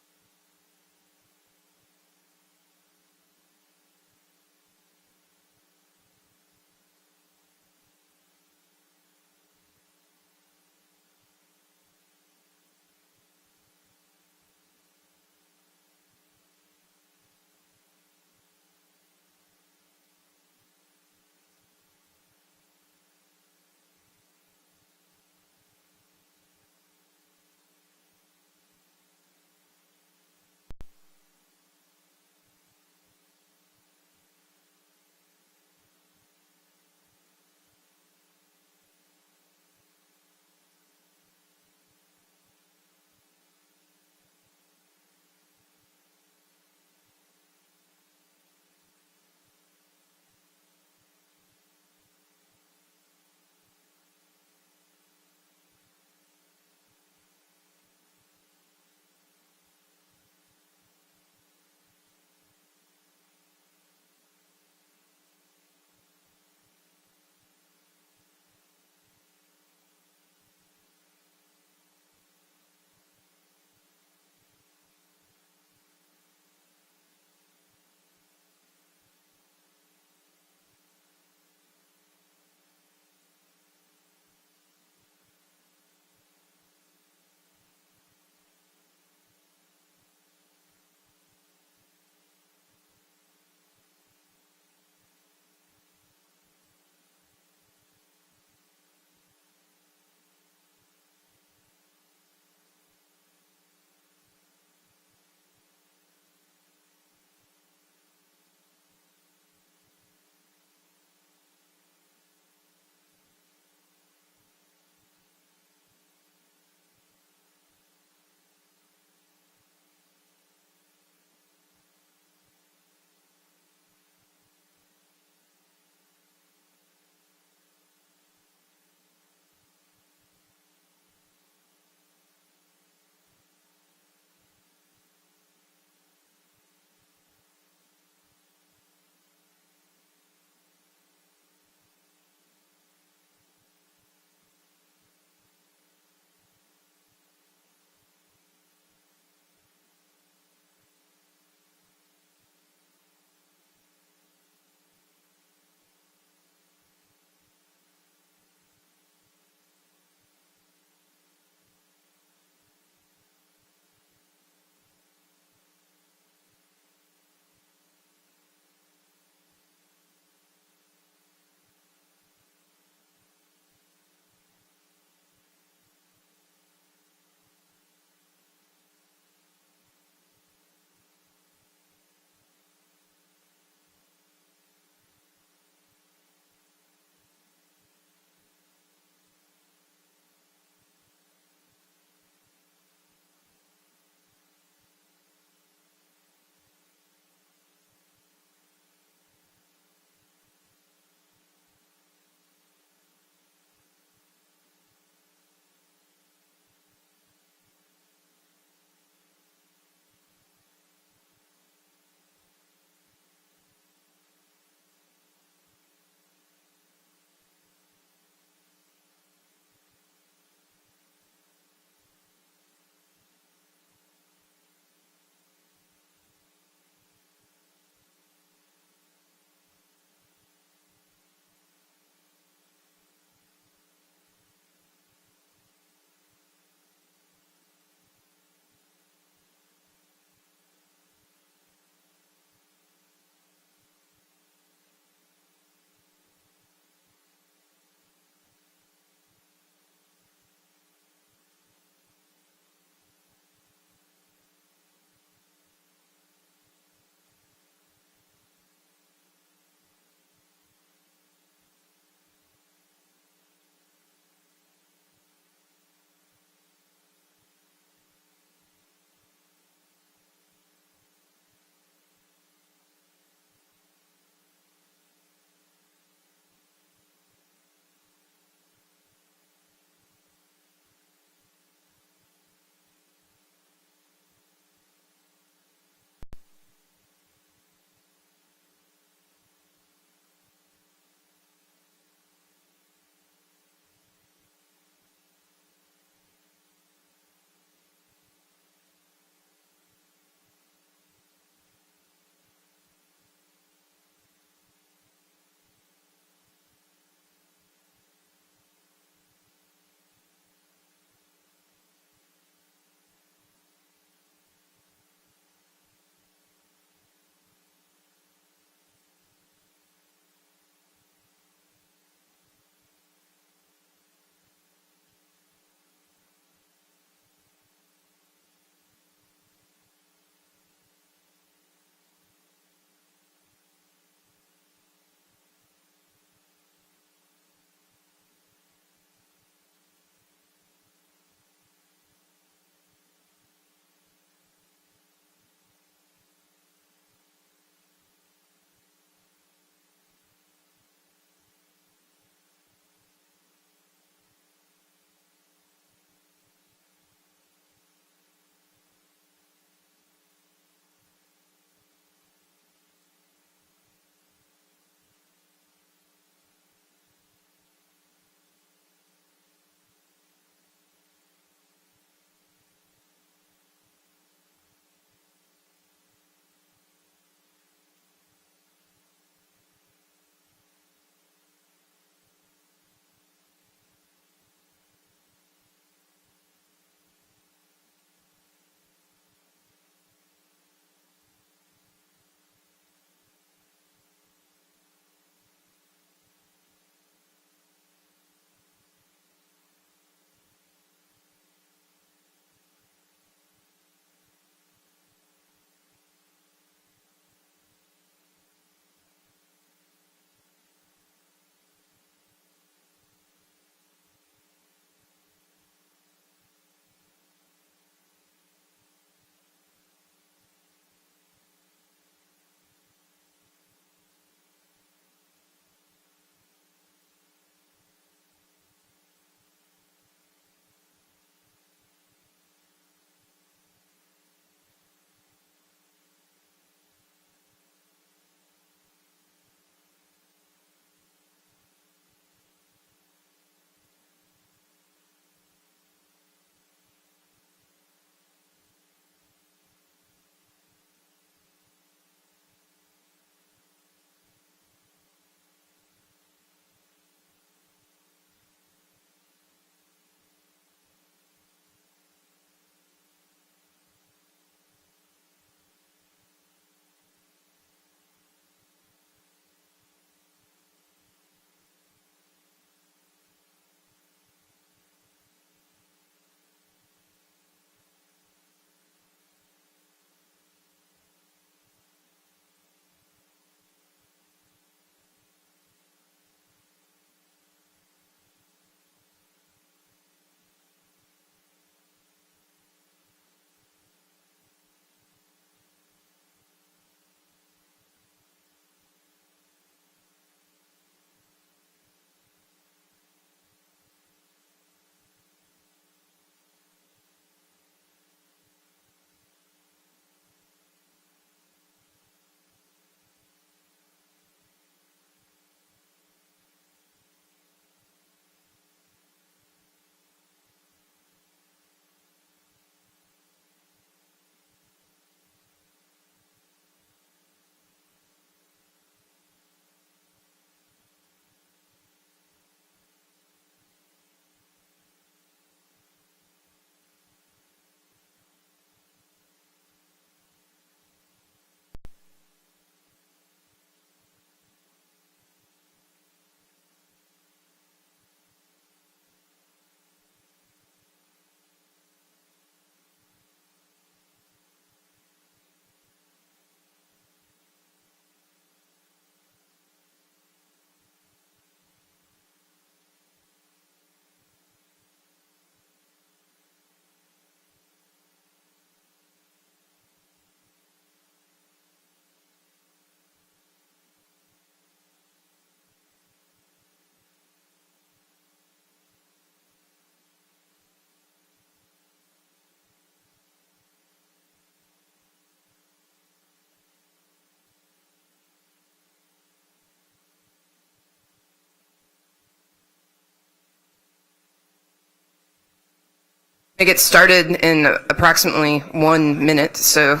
[SPEAKER 13] I get started in approximately 1 minute, so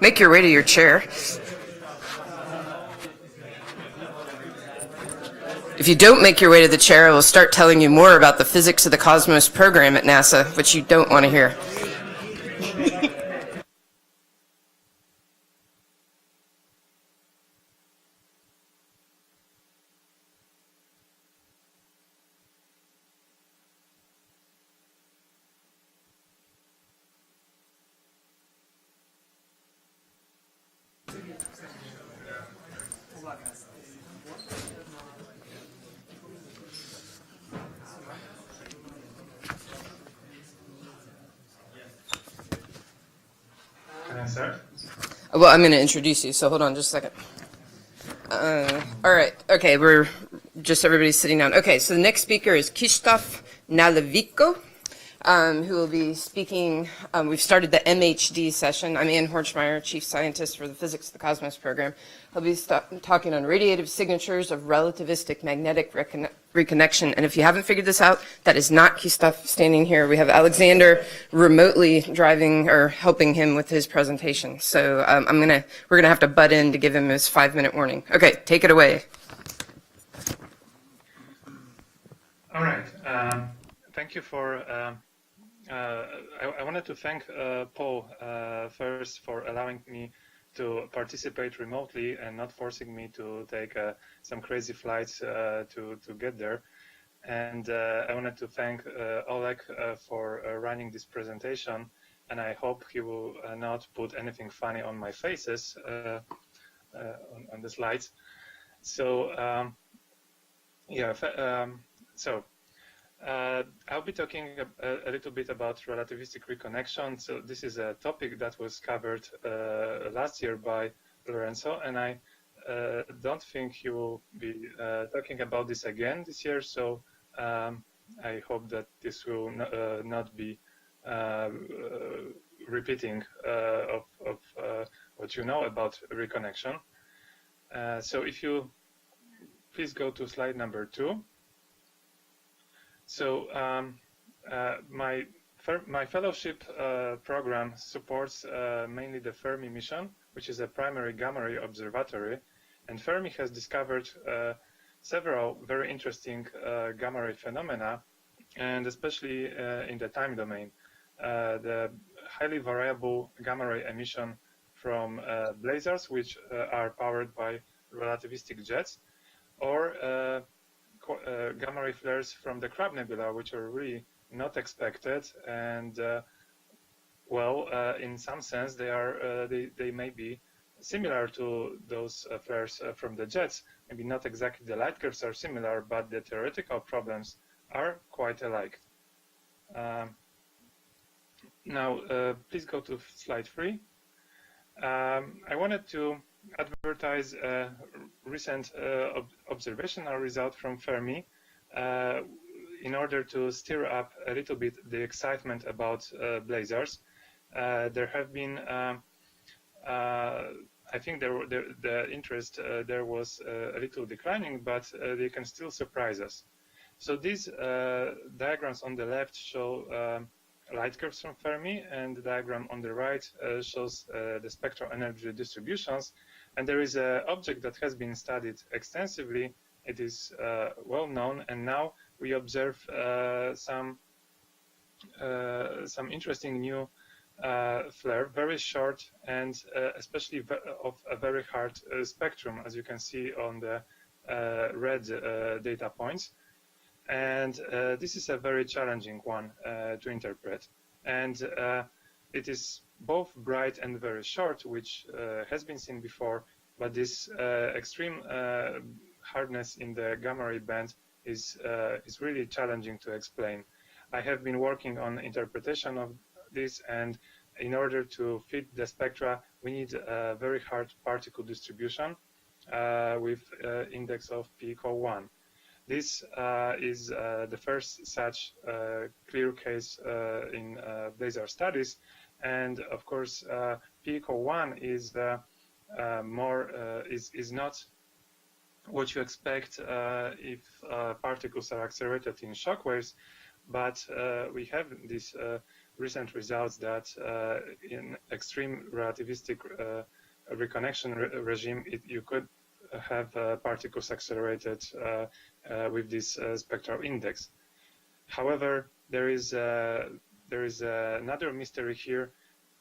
[SPEAKER 13] make your way to your chair. If you don't make your way to the chair, I will start telling you more about the Physics of the Cosmos program at NASA, which you don't want to hear.
[SPEAKER 14] Can I start?
[SPEAKER 13] Well, I'm going to introduce you, so hold on just a second. All right. Okay, we're just everybody's sitting down. Okay, so the next speaker is Krzysztof Nalewiecko, who will be speaking. We've started the MHD session. I'm Ann Horchmeyer, Chief Scientist for the Physics of the Cosmos program. I'll be talking on radiative signatures of relativistic magnetic reconnection. And if you haven't figured this out, that is not Krzysztof standing here. We have Alexander remotely driving or helping him with his presentation. So we're gonna have to butt in to give him his 5-minute warning. Okay, take it away.
[SPEAKER 14] All right. Thank you for. I wanted to thank Paul first for allowing me to participate remotely and not forcing me to take some crazy flights to get there. And I wanted to thank Oleg for running this presentation, and I hope he will not put anything funny on my faces on the slides. So I'll be talking a little bit about relativistic reconnection. So this is a topic that was covered last year by Lorenzo, and I don't think he will be talking about this again this year. So I hope that this will not be repeating of what you know about reconnection. So if you please go to slide number 2. So my fellowship program supports mainly the Fermi mission, which is a primary gamma ray observatory, and Fermi has discovered several very interesting gamma ray phenomena, and especially in the time domain. The highly variable gamma ray emission from blazars, which are powered by relativistic jets, or gamma ray flares from the Crab Nebula, which are really not expected, and in some sense they may be similar to those flares from the jets. Maybe not exactly the light curves are similar, but the theoretical problems are quite alike. Now, please go to slide 3. I wanted to advertise a recent observational result from Fermi in order to stir up a little bit the excitement about blazars. There have been, I think the interest there was a little declining, but they can still surprise us. So these diagrams on the left show light curves from Fermi, and the diagram on the right shows the spectral energy distributions. And there is an object that has been studied extensively. It is well known, and now we observe some interesting new flare, very short, and especially of a very hard spectrum, as you can see on the red data points. And this is a very challenging one to interpret. And it is both bright and very short, which has been seen before, but this extreme hardness in the gamma ray band is really challenging to explain. I have been working on interpretation of this, and in order to fit the spectra, we need a very hard particle distribution with index of p equal 1. This is the first such clear case in blazar studies, and of course p equal 1 is is not what you expect if particles are accelerated in shock waves, but we have this recent results that in extreme relativistic reconnection regime, you could have particles accelerated with this spectral index. However, there is another mystery here,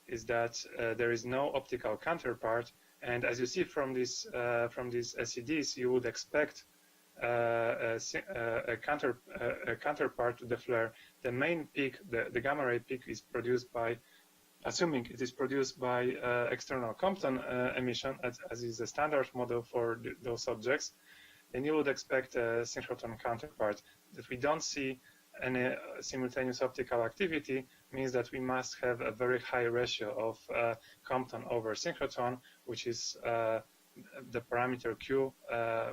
[SPEAKER 14] is that there is no optical counterpart, and as you see from these SEDs, you would expect a counterpart to the flare. The main peak, the gamma ray peak, is produced by, assuming it is produced by external Compton emission, as is the standard model for those objects, then you would expect a synchrotron counterpart. That we don't see any simultaneous optical activity means that we must have a very high ratio of Compton over synchrotron, which is the parameter Q,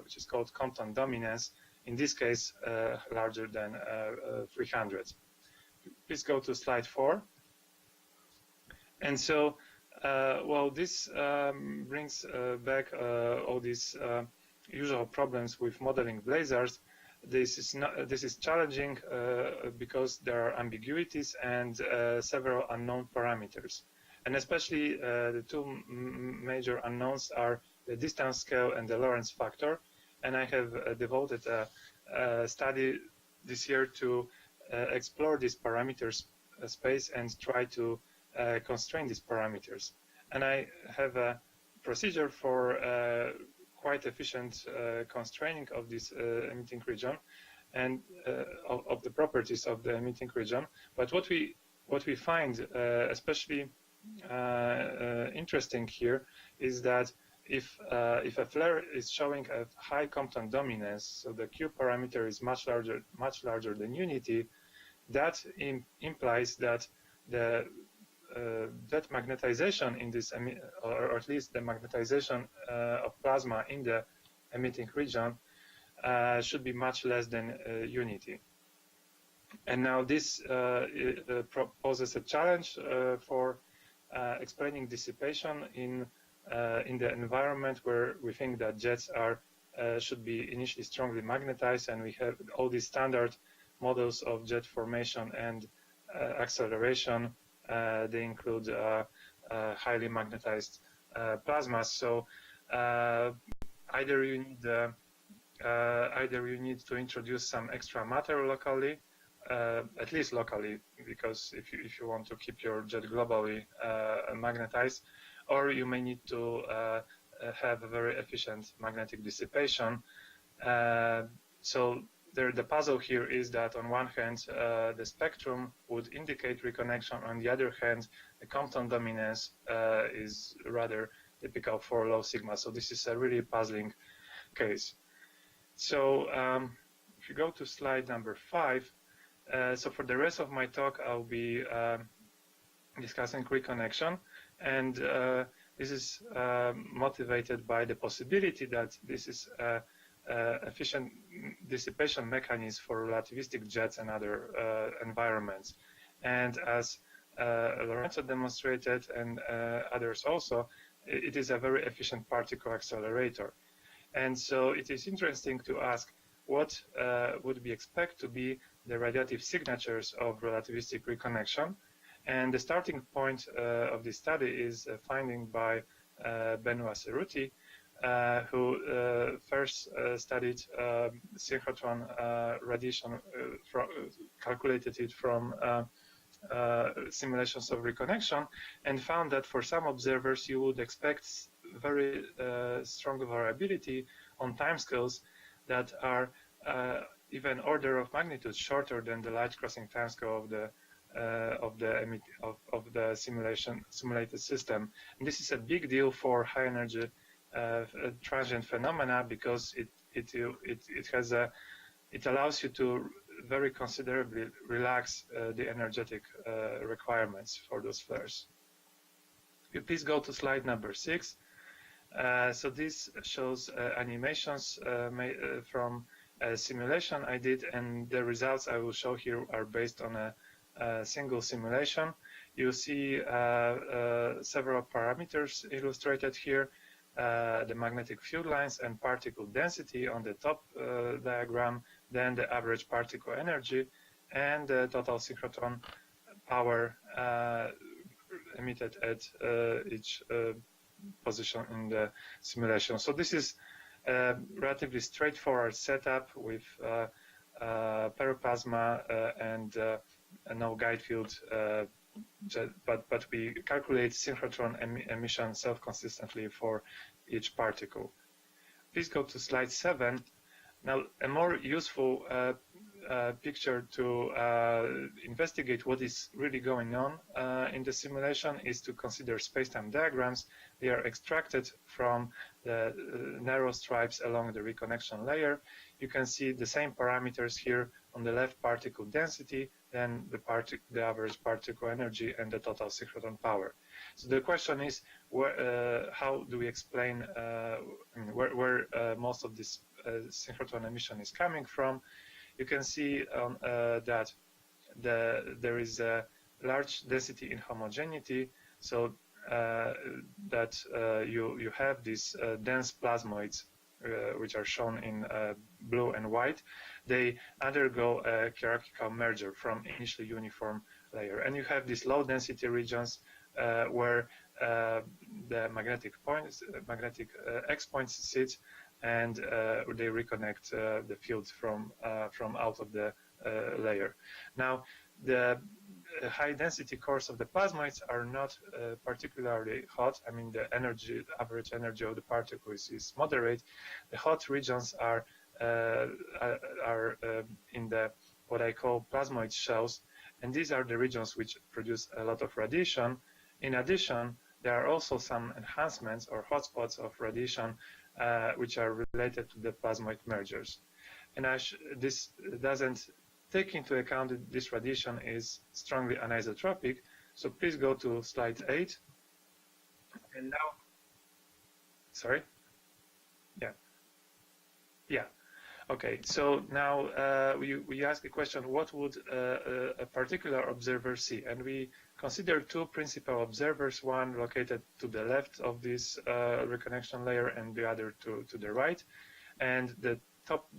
[SPEAKER 14] which is called Compton dominance, in this case larger than 300. Please go to slide 4. And so, well, this brings back all these usual problems with modeling blazars. This is challenging because there are ambiguities and several unknown parameters. And especially the two major unknowns are the distance scale and the Lorentz factor. And I have devoted a study this year to explore this parameters space and try to constrain these parameters. And I have a procedure for quite efficient constraining of this emitting region and of the properties of the emitting region. But what we find especially interesting here is that if a flare is showing a high Compton dominance, so the Q parameter is much larger than unity, that implies that the that magnetization in this, or at least the magnetization of plasma in the emitting region should be much less than unity. And now this poses a challenge for explaining dissipation in the environment where we think that jets are should be initially strongly magnetized, and we have all these standard models of jet formation and acceleration. They include highly magnetized plasmas. So either you need to introduce some extra matter locally, at least locally, because if you want to keep your jet globally magnetized, or you may need to have a very efficient magnetic dissipation. So the puzzle here is that on one hand, the spectrum would indicate reconnection. On the other hand, the Compton dominance is rather typical for low sigma. So this is a really puzzling case. So if you go to slide number 5, so for the rest of my talk, I'll be discussing reconnection. And this is motivated by the possibility that this is efficient dissipation mechanism for relativistic jets and other environments. And as Lorenzo demonstrated, and others also, it is a very efficient particle accelerator. And so it is interesting to ask what would we expect to be the radiative signatures of relativistic reconnection. And the starting point of this study is a finding by Benoit Cerruti, who first studied synchrotron radiation, calculated it from simulations of reconnection, and found that for some observers you would expect very strong variability on timescales that are even order of magnitude shorter than the light crossing timescale of the simulated system. And this is a big deal for high energy transient phenomena, because it allows you to very considerably relax the energetic requirements for those flares. If you please go to slide number 6. So this shows animations from a simulation I did, and the results I will show here are based on a single simulation. You see several parameters illustrated here, the magnetic field lines and particle density on the top diagram, then the average particle energy, and the total synchrotron power emitted at each position in the simulation. So this is a relatively straightforward setup with peroplasma and no guide field, but we calculate synchrotron emission self-consistently for each particle. Please go to slide 7. Now, a more useful picture to investigate what is really going on in the simulation is to consider space-time diagrams. They are extracted from the narrow stripes along the reconnection layer. You can see the same parameters here on the left: particle density, then the average particle energy, and the total synchrotron power. So the question is, how do we explain where most of this synchrotron emission is coming from? You can see that there is a large density inhomogeneity, so that you have these dense plasmoids, which are shown in blue and white. They undergo a hierarchical merger from initially uniform layer, and you have these low density regions where the magnetic X points sit, and they reconnect the field from out of the layer. Now, the high density cores of the plasmoids are not particularly hot. I mean, the average energy of the particles is moderate. The hot regions are in the what I call plasmoid shells, and these are the regions which produce a lot of radiation. In addition, there are also some enhancements or hotspots of radiation which are related to the plasmoid mergers. And this doesn't take into account that this radiation is strongly anisotropic. So please go to slide 8. And now, sorry? Yeah. Okay, so now we ask the question, what would a particular observer see? And we consider two principal observers, one located to the left of this reconnection layer and the other to the right. And the top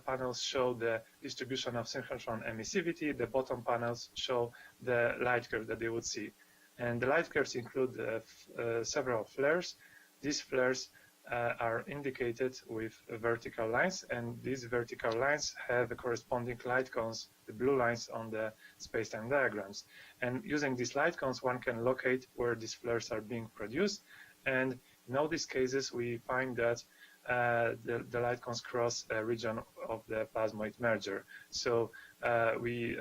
[SPEAKER 14] panels show the distribution of synchrotron emissivity. The bottom panels show the light curve that they would see. And the light curves include several flares. These flares are indicated with vertical lines, and these vertical lines have the corresponding light cones, the blue lines on the space-time diagrams. And using these light cones, one can locate where these flares are being produced. And in all these cases, we find that the light cones cross a region of the plasmoid merger. So we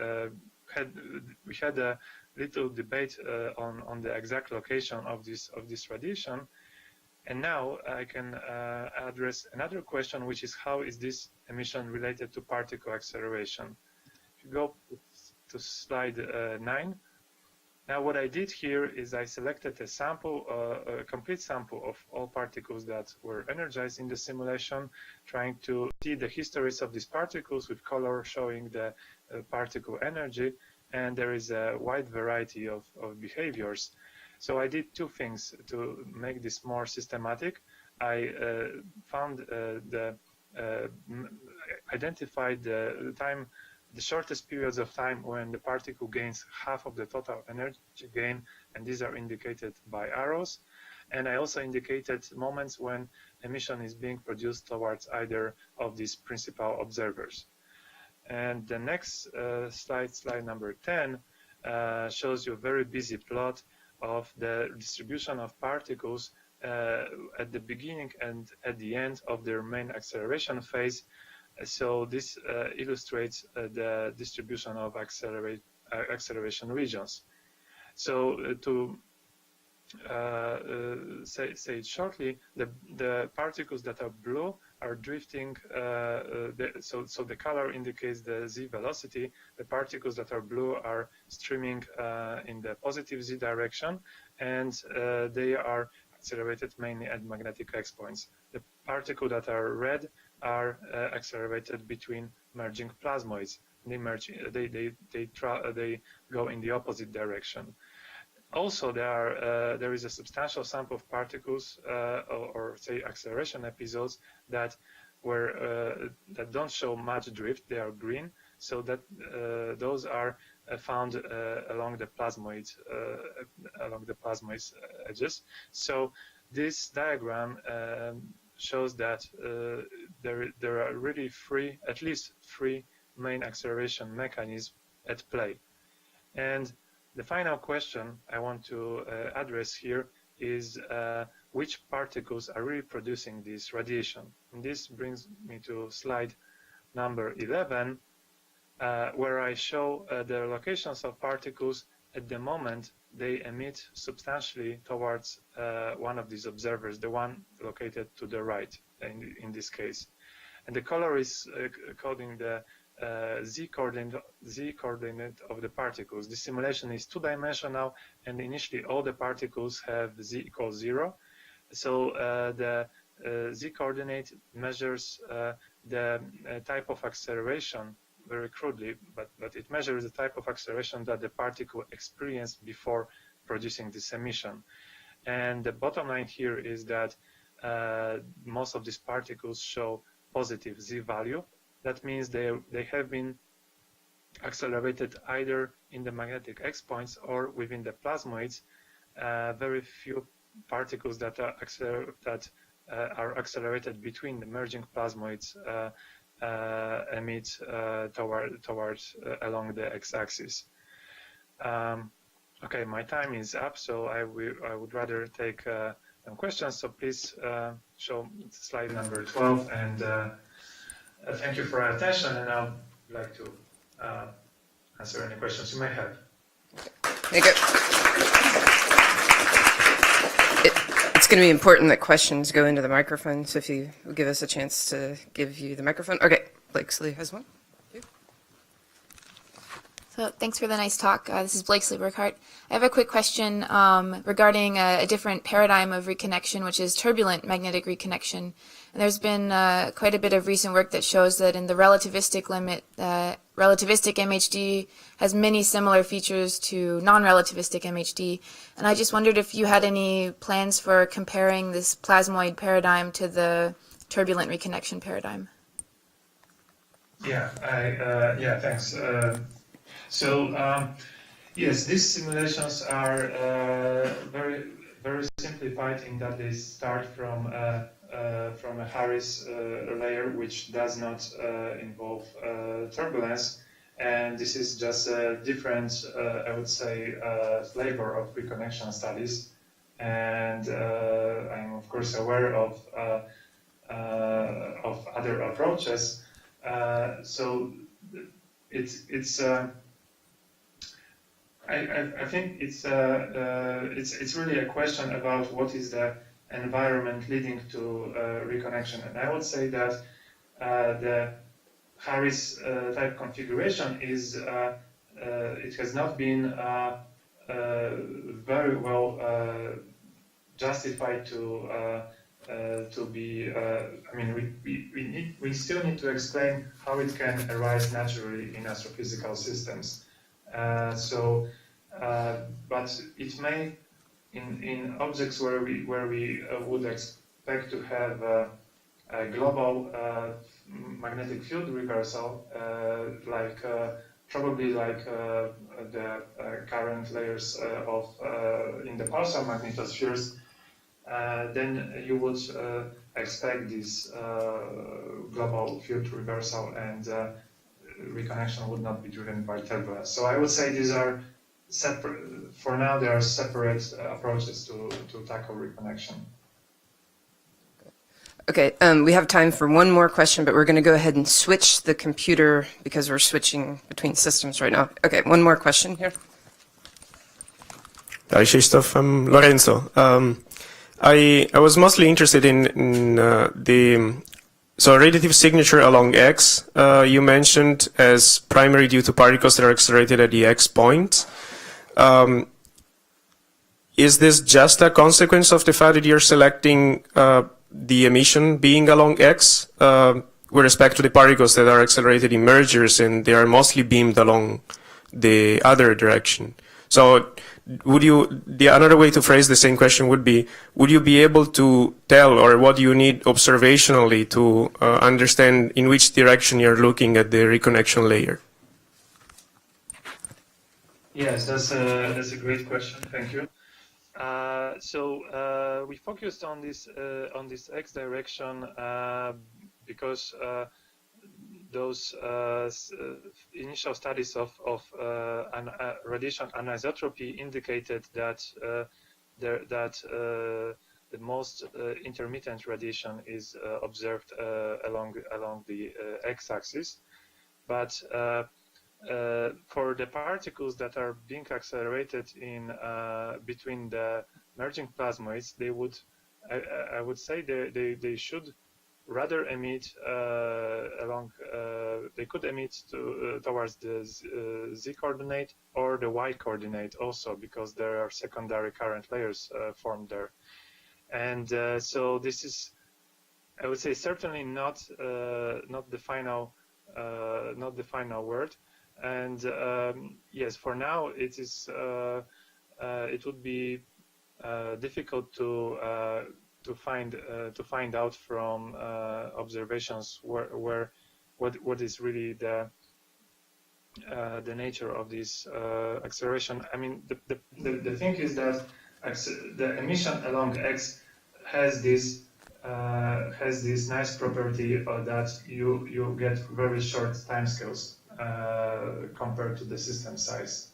[SPEAKER 14] had a little debate on the exact location of this radiation. And now I can address another question, which is, how is this emission related to particle acceleration? If you go to slide 9, now what I did here is I selected a sample, a complete sample of all particles that were energized in the simulation, trying to see the histories of these particles with color showing the particle energy, and there is a wide variety of behaviors. So I did two things to make this more systematic. I identified the shortest periods of time when the particle gains half of the total energy gain, and these are indicated by arrows. And I also indicated moments when emission is being produced towards either of these principal observers. And the next slide number 10, shows you a very busy plot of the distribution of particles at the beginning and at the end of their main acceleration phase. So this illustrates the distribution of acceleration regions. So to say it shortly, the particles that are blue are drifting, so the color indicates the z velocity. The particles that are blue are streaming in the positive z direction, and they are accelerated mainly at magnetic X points. The particles that are red are accelerated between merging plasmoids. They merge, they go in the opposite direction. Also, there is a substantial sample of particles, or say acceleration episodes that don't show much drift. They are green, so that those are found along the plasmoid edges. So this diagram shows that there are really at least three main acceleration mechanisms at play. And the final question I want to address here is which particles are really producing this radiation. And this brings me to slide number 11, where I show the locations of particles at the moment they emit substantially towards one of these observers, the one located to the right in this case. And the color is coding the z coordinate of the particles. The simulation is two-dimensional, and initially all the particles have z equals 0. So the z coordinate measures the type of acceleration very crudely, but it measures the type of acceleration that the particle experienced before producing this emission. And the bottom line here is that most of these particles show positive z value. That means they have been accelerated either in the magnetic X points or within the plasmoids. Very few particles that are accelerated between the merging plasmoids emit towards along the x-axis. Okay, my time is up, so I would rather take some questions. So please show slide number 12, and thank you for your attention. And I'd like to answer any questions you may have.
[SPEAKER 13] Thank you. It's going to be important that questions go into the microphone, so if you will give us a chance to give you the microphone. Okay, Blakesley has one.
[SPEAKER 15] So thanks for the nice talk. This is Blakesley Burkhart. I have a quick question regarding a different paradigm of reconnection, which is turbulent magnetic reconnection. And there's been quite a bit of recent work that shows that in the relativistic limit, relativistic MHD has many similar features to non-relativistic MHD. And I just wondered if you had any plans for comparing this plasmoid paradigm to the turbulent reconnection paradigm.
[SPEAKER 14] Yeah, thanks. Yes, these simulations are very simplified in that they start from a Harris layer, which does not involve turbulence, and this is just a different, I would say, flavor of reconnection studies. And I'm of course aware of other approaches. I think it's really a question about what is the environment leading to reconnection, and I would say that the Harris type configuration is it has not been very well justified to be. I mean, we still need to explain how it can arise naturally in astrophysical systems. But it may, in objects where we would expect to have a global magnetic field reversal, probably like the current layers in the pulsar magnetospheres, then you would expect this global field reversal, and reconnection would not be driven by turbulence. So I would say these are separate. For now, there are separate approaches to tackle reconnection.
[SPEAKER 13] Okay, we have time for one more question, but we're going to go ahead and switch the computer because we're switching between systems right now. Okay, one more question here.
[SPEAKER 7] Hi, Krzysztof. I'm Lorenzo. I was mostly interested in so radiative signature along X, you mentioned as primary due to particles that are accelerated at the X point. Is this just a consequence of the fact that you're selecting the emission being along X with respect to the particles that are accelerated in mergers, and they are mostly beamed along the other direction? So another way to phrase the same question would be, would you be able to tell, or what do you need observationally to understand in which direction you're looking at the reconnection layer?
[SPEAKER 14] Yes, that's a great question. Thank you. So we focused on this X direction because those initial studies of radiation anisotropy indicated that the most intermittent radiation is observed along the x-axis, but for the particles that are being accelerated in between the merging plasmoids, they would, I would say, they should rather emit along. They could emit towards the z coordinate or the y coordinate also, because there are secondary current layers formed there, and so this is, I would say, certainly not the final word. And yes, for now it is. It would be difficult to find out from observations what is really the nature of this acceleration. I mean, the thing is that the emission along X has this nice property that you get very short timescales compared to the system size.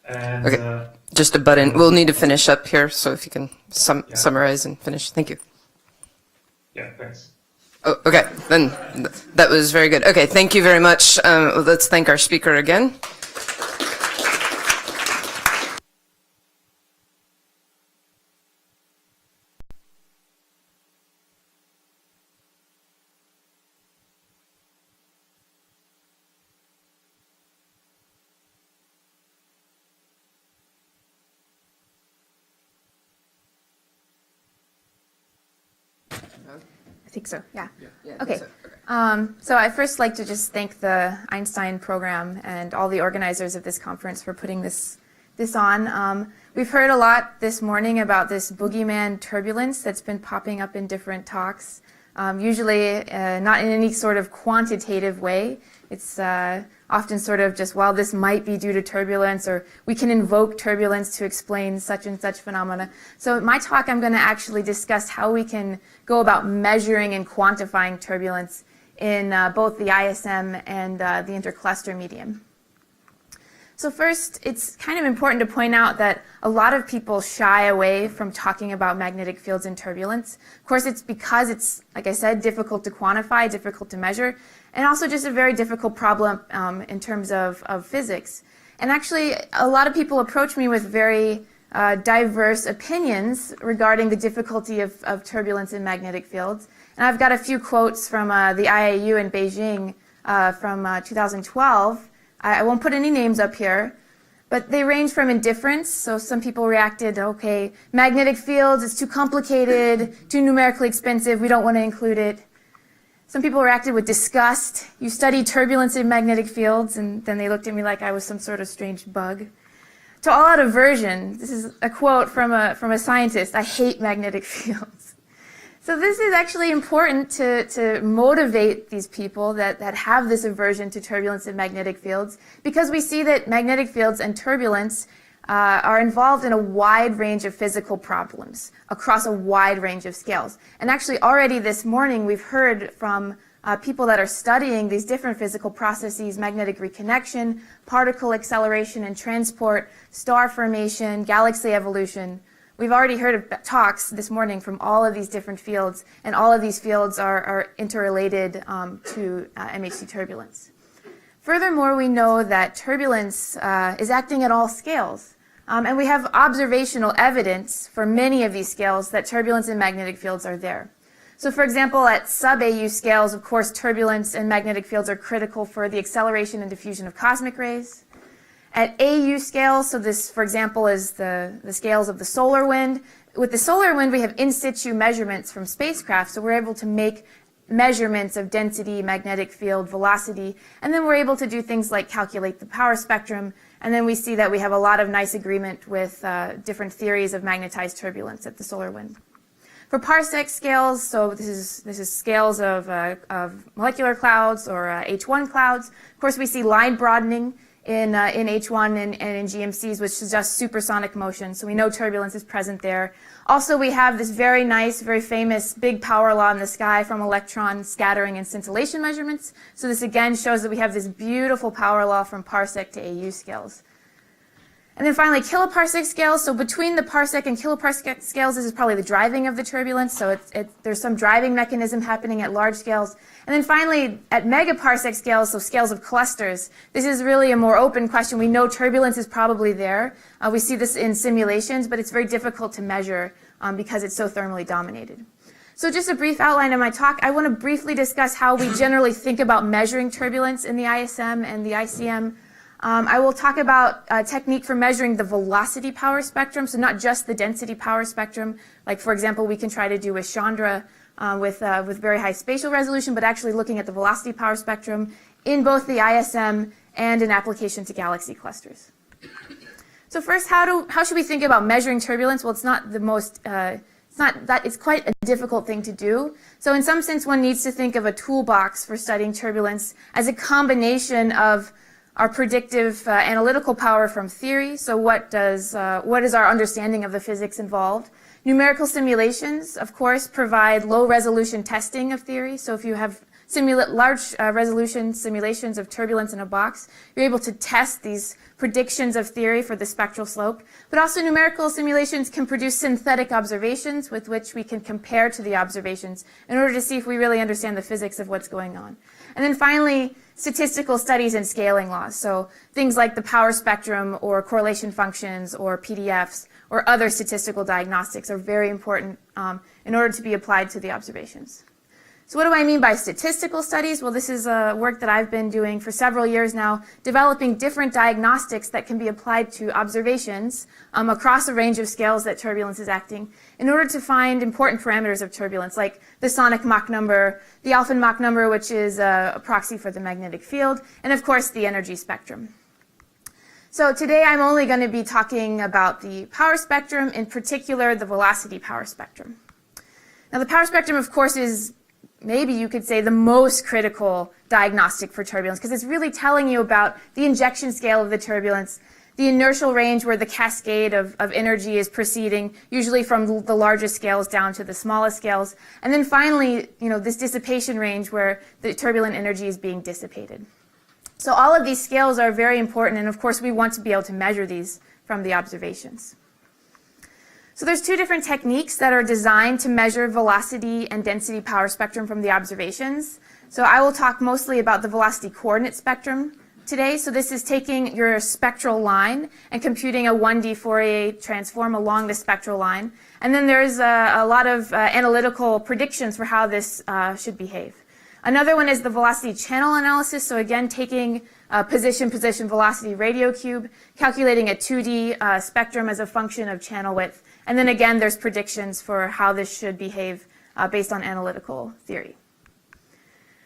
[SPEAKER 14] And,
[SPEAKER 13] okay, just a button. We'll need to finish up here, so if you can summarize and finish. Thank you.
[SPEAKER 14] Yeah, thanks.
[SPEAKER 13] Oh, okay, then that was very good. Okay, thank you very much. Let's thank our speaker again.
[SPEAKER 15] I think so, yeah. Okay. So I'd first like to just thank the Einstein program and all the organizers of this conference for putting this on. We've heard a lot this morning about this boogeyman turbulence that's been popping up in different talks, usually not in any sort of quantitative way. It's often sort of just, well, this might be due to turbulence, or we can invoke turbulence to explain such and such phenomena. So in my talk, I'm going to actually discuss how we can go about measuring and quantifying turbulence in both the ISM and the intercluster medium. So first, it's kind of important to point out that a lot of people shy away from talking about magnetic fields and turbulence. Of course, it's because it's, like I said, difficult to quantify, difficult to measure, and also just a very difficult problem in terms of physics. And actually, a lot of people approach me with very diverse opinions regarding the difficulty of turbulence in magnetic fields. And I've got a few quotes from the IAU in Beijing from 2012. I won't put any names up here, but they range from indifference. So some people reacted, okay, magnetic fields, it's too complicated, too numerically expensive, we don't want to include it. Some people reacted with disgust. You study turbulence in magnetic fields, and then they looked at me like I was some sort of strange bug. To all out aversion, this is a quote from a scientist, I hate magnetic fields. So this is actually important to motivate these people that have this aversion to turbulence in magnetic fields, because we see that magnetic fields and turbulence are involved in a wide range of physical problems across a wide range of scales. And actually already this morning we've heard from people that are studying these different physical processes: magnetic reconnection, particle acceleration and transport, star formation, galaxy evolution. We've already heard of talks this morning from all of these different fields, and all of these fields are interrelated to MHD turbulence. Furthermore, we know that turbulence is acting at all scales, and we have observational evidence for many of these scales that turbulence and magnetic fields are there. So for example, at sub-AU scales, of course, turbulence and magnetic fields are critical for the acceleration and diffusion of cosmic rays. At AU scales, so this, for example, is the scales of the solar wind. With the solar wind, we have in situ measurements from spacecraft, so we're able to make measurements of density, magnetic field, velocity, and then we're able to do things like calculate the power spectrum, and then we see that we have a lot of nice agreement with different theories of magnetized turbulence at the solar wind. For parsec scales, so this is scales of molecular clouds or H1 clouds. Of course, we see line broadening in H1 and in GMCs, which suggests supersonic motion. So we know turbulence is present there. Also, we have this very nice, very famous big power law in the sky from electron scattering and scintillation measurements. So this again shows that we have this beautiful power law from parsec to AU scales. And then finally, kiloparsec scales. So between the parsec and kiloparsec scales, this is probably the driving of the turbulence. So there's some driving mechanism happening at large scales. And then finally, at megaparsec scales, so scales of clusters, this is really a more open question. We know turbulence is probably there. We see this in simulations, but it's very difficult to measure because it's so thermally dominated. So just a brief outline of my talk. I want to briefly discuss how we generally think about measuring turbulence in the ISM and the ICM. I will talk about a technique for measuring the velocity power spectrum, so not just the density power spectrum, like for example we can try to do with Chandra with very high spatial resolution, but actually looking at the velocity power spectrum in both the ISM and in application to galaxy clusters. So first, how should we think about measuring turbulence? Well, it's not the most it's quite a difficult thing to do. So in some sense, one needs to think of a toolbox for studying turbulence as a combination of our predictive analytical power from theory. So what is our understanding of the physics involved? Numerical simulations, of course, provide low resolution testing of theory. So if you have large resolution simulations of turbulence in a box, you're able to test these predictions of theory for the spectral slope. But also numerical simulations can produce synthetic observations with which we can compare to the observations in order to see if we really understand the physics of what's going on. And then finally, statistical studies and scaling laws. So things like the power spectrum or correlation functions or PDFs or other statistical diagnostics are very important in order to be applied to the observations. So what do I mean by statistical studies? Well, this is work that I've been doing for several years now, developing different diagnostics that can be applied to observations across a range of scales that turbulence is acting in order to find important parameters of turbulence, like the sonic Mach number, the Alphen Mach number, which is a proxy for the magnetic field, and of course the energy spectrum. So today I'm only going to be talking about the power spectrum, in particular the velocity power spectrum. Now the power spectrum, of course, is maybe you could say the most critical diagnostic for turbulence because it's really telling you about the injection scale of the turbulence, the inertial range where the cascade of energy is proceeding, usually from the largest scales down to the smallest scales, and then finally, this dissipation range where the turbulent energy is being dissipated. So all of these scales are very important, and of course we want to be able to measure these from the observations. So there's two different techniques that are designed to measure velocity and density power spectrum from the observations. So I will talk mostly about the velocity coordinate spectrum today. So this is taking your spectral line and computing a 1D Fourier transform along the spectral line. And then there's a lot of analytical predictions for how this should behave. Another one is the velocity channel analysis. So again, taking position, velocity, radio cube, calculating a 2D spectrum as a function of channel width. And then again, there's predictions for how this should behave based on analytical theory.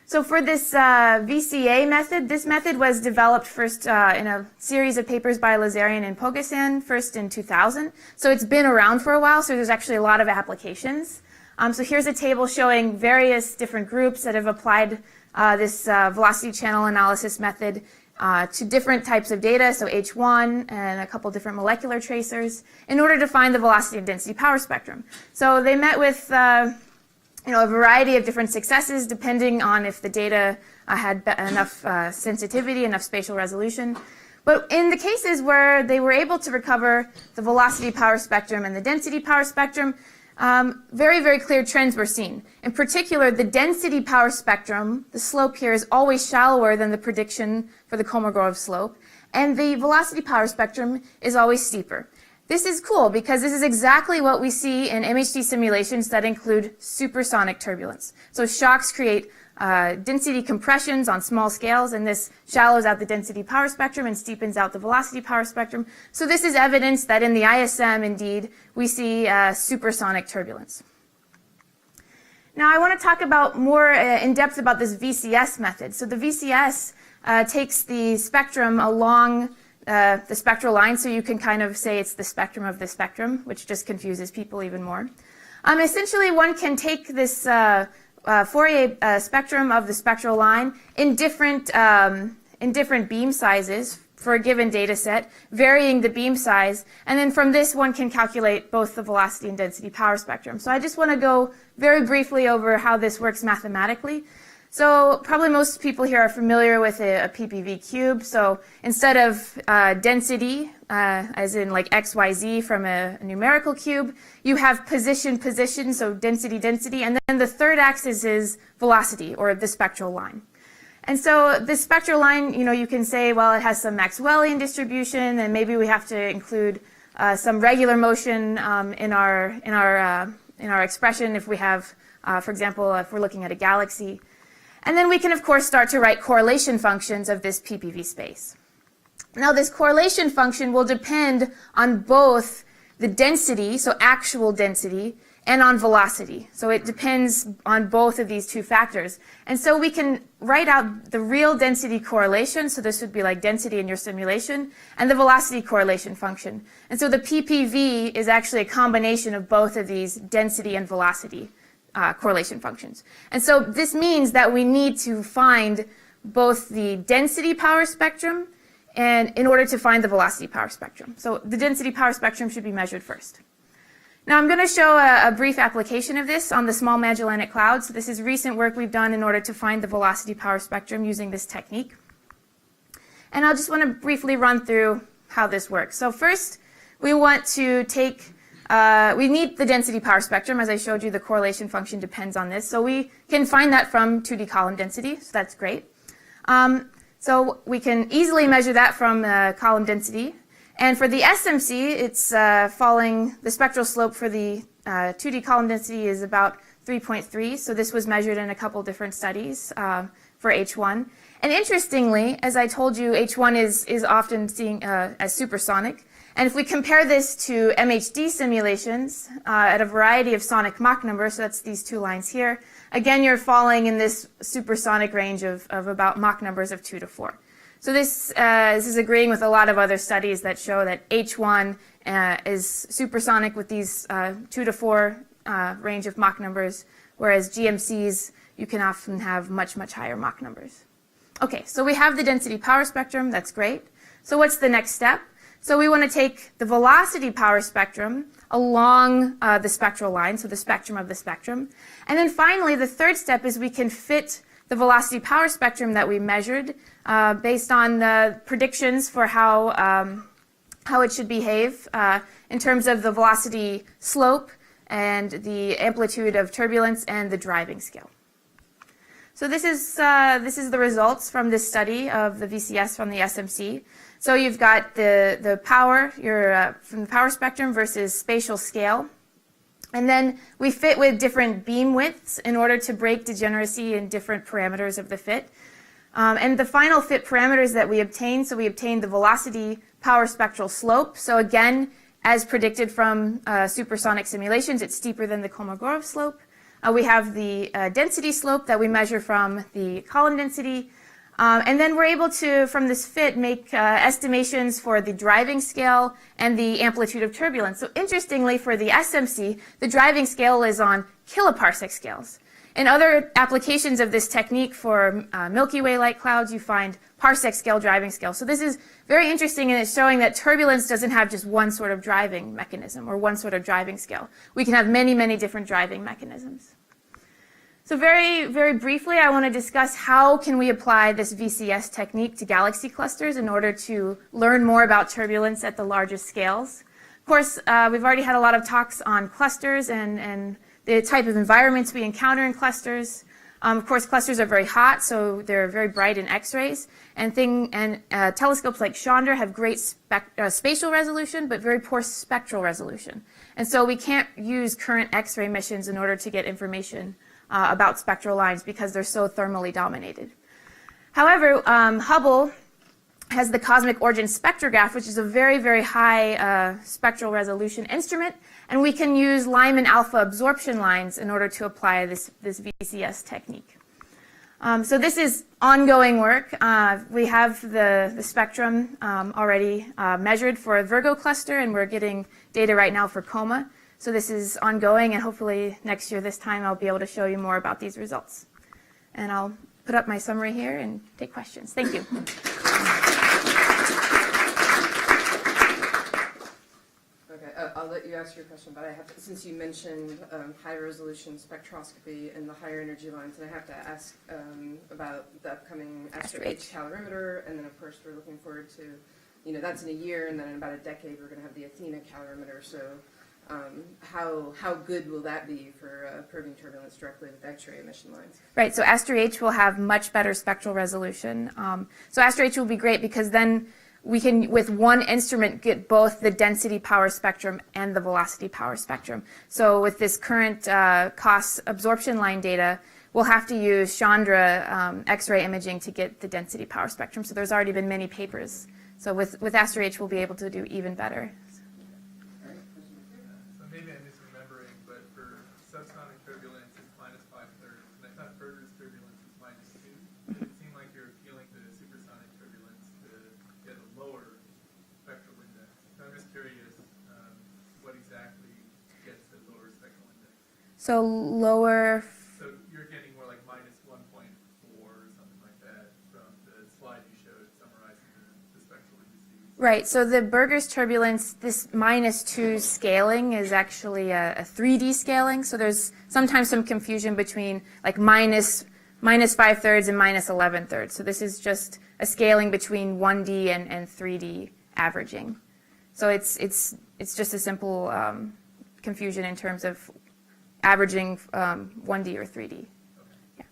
[SPEAKER 15] So for this VCA method, this method was developed first in a series of papers by Lazarian and Pogosan, first in 2000. So it's been around for a while, so there's actually a lot of applications. So here's a table showing various different groups that have applied this velocity channel analysis method to different types of data, so H1 and a couple different molecular tracers, in order to find the velocity and density power spectrum. So they met with a variety of different successes depending on if the data had enough sensitivity, enough spatial resolution. But in the cases where they were able to recover the velocity power spectrum and the density power spectrum, very, very clear trends were seen. In particular, the density power spectrum, the slope here, is always shallower than the prediction for the Kolmogorov slope, and the velocity power spectrum is always steeper. This is cool because this is exactly what we see in MHD simulations that include supersonic turbulence. So shocks create density compressions on small scales, and this shallows out the density power spectrum and steepens out the velocity power spectrum. So this is evidence that in the ISM, indeed, we see supersonic turbulence. Now I want to talk about more in depth about this VCS method. So the VCS takes the spectrum along the spectral line, so you can kind of say it's the spectrum of the spectrum, which just confuses people even more. Essentially, one can take this Fourier spectrum of the spectral line in different beam sizes for a given data set, varying the beam size, and then from this one can calculate both the velocity and density power spectrum. So I just want to go very briefly over how this works mathematically. So probably most people here are familiar with a PPV cube. So instead of density, as in like x, y, z from a numerical cube, you have position, position, so density, density, and then the third axis is velocity, or the spectral line. And so the spectral line, you can say, well, it has some Maxwellian distribution, and maybe we have to include some regular motion in our expression if we have, for example, if we're looking at a galaxy. And then we can, of course, start to write correlation functions of this PPV space. Now, this correlation function will depend on both the density, so actual density, and on velocity. So it depends on both of these two factors. And so we can write out the real density correlation, so this would be like density in your simulation, and the velocity correlation function. And so the PPV is actually a combination of both of these density and velocity correlation functions. And so this means that we need to find both the density power spectrum and in order to find the velocity power spectrum. So the density power spectrum should be measured first. Now I'm going to show a brief application of this on the Small Magellanic Cloud. So this is recent work we've done in order to find the velocity power spectrum using this technique. And I'll just want to briefly run through how this works. So first, we want to take we need the density power spectrum. As I showed you, the correlation function depends on this. So we can find that from 2D column density, so that's great. So we can easily measure that from column density. And for the SMC, it's falling, the spectral slope for the 2D column density is about 3.3. So this was measured in a couple different studies for H1. And interestingly, as I told you, H1 is often seen as supersonic. And if we compare this to MHD simulations at a variety of sonic Mach numbers, so that's these two lines here, again, you're falling in this supersonic range of about Mach numbers of 2 to 4. So this is agreeing with a lot of other studies that show that H1 is supersonic with these 2 to 4 range of Mach numbers, whereas GMCs, you can often have much, much higher Mach numbers. Okay, so we have the density power spectrum. That's great. So what's the next step? So we want to take the velocity power spectrum along the spectral line, so the spectrum of the spectrum. And then finally, the third step is we can fit the velocity power spectrum that we measured based on the predictions for how it should behave in terms of the velocity slope and the amplitude of turbulence and the driving scale. So this is the results from this study of the VCS from the SMC. So you've got the power from the power spectrum versus spatial scale. And then we fit with different beam widths in order to break degeneracy in different parameters of the fit. And the final fit parameters that we obtained, so we obtained the velocity power spectral slope. So again, as predicted from supersonic simulations, it's steeper than the Kolmogorov slope. We have the density slope that we measure from the column density. And then we're able to, from this fit, make estimations for the driving scale and the amplitude of turbulence. So interestingly, for the SMC, the driving scale is on kiloparsec scales. In other applications of this technique for Milky Way-like clouds, you find parsec scale driving scale. So this is very interesting, and it's showing that turbulence doesn't have just one sort of driving mechanism or one sort of driving scale. We can have many, many different driving mechanisms. So very, very briefly, I want to discuss how can we apply this VCS technique to galaxy clusters in order to learn more about turbulence at the largest scales. Of course, we've already had a lot of talks on clusters and the type of environments we encounter in clusters. Of course, clusters are very hot, so they're very bright in X-rays. And telescopes like Chandra have great spatial resolution, but very poor spectral resolution. And so we can't use current X-ray missions in order to get information about spectral lines because they're so thermally dominated. However, Hubble has the Cosmic Origin Spectrograph, which is a very, very high spectral resolution instrument, and we can use Lyman alpha absorption lines in order to apply this VCS technique. So this is ongoing work. We have the spectrum already measured for a Virgo cluster, and we're getting data right now for Coma. So this is ongoing, and hopefully next year this time I'll be able to show you more about these results. And I'll put up my summary here and take questions. Thank you.
[SPEAKER 13] let you ask your question, but I have to, since you mentioned high-resolution spectroscopy and the higher energy lines, and I have to ask about the upcoming Astro H calorimeter, and then of course we're looking forward to, you know, that's in a year, and then in about a decade we're going to have the Athena calorimeter. So how good will that be for probing turbulence directly with X-ray emission lines?
[SPEAKER 15] Right, so Astro H will have much better spectral resolution. So Astro H will be great because then we can, with one instrument, get both the density power spectrum and the velocity power spectrum. So with this current COS absorption line data, we'll have to use Chandra X-ray imaging to get the density power spectrum. So there's already been many papers. So with Astro H, we'll be able to do even better.
[SPEAKER 16] So maybe I'm misremembering, but for subsonic turbulence, it's -5/3, and I thought Berger's turbulence is -2. It seemed like you're appealing to supersonic turbulence to get a lower spectral index. So I'm just curious what exactly gets the lower spectral index.
[SPEAKER 15] So lower.
[SPEAKER 16] So you're getting more like -1.4 or something like that from the slide you showed summarizing the spectral indices.
[SPEAKER 15] Right, so the Berger's turbulence, this -2 scaling is actually a 3D scaling. So there's sometimes some confusion between like -5/3 and -11/3. So this is just a scaling between 1D and 3D averaging. So it's just a simple confusion in terms of averaging 1D or 3D. Yeah.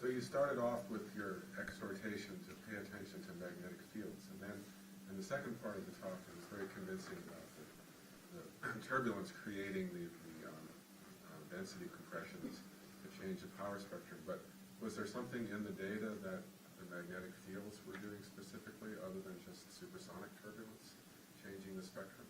[SPEAKER 17] So you started off with your exhortation to pay attention to magnetic fields, and then in the second part of the talk it was very convincing about the turbulence creating the density compressions to change the power spectrum. But was there something in the data that the magnetic fields were doing specifically other than just supersonic turbulence changing the spectrum?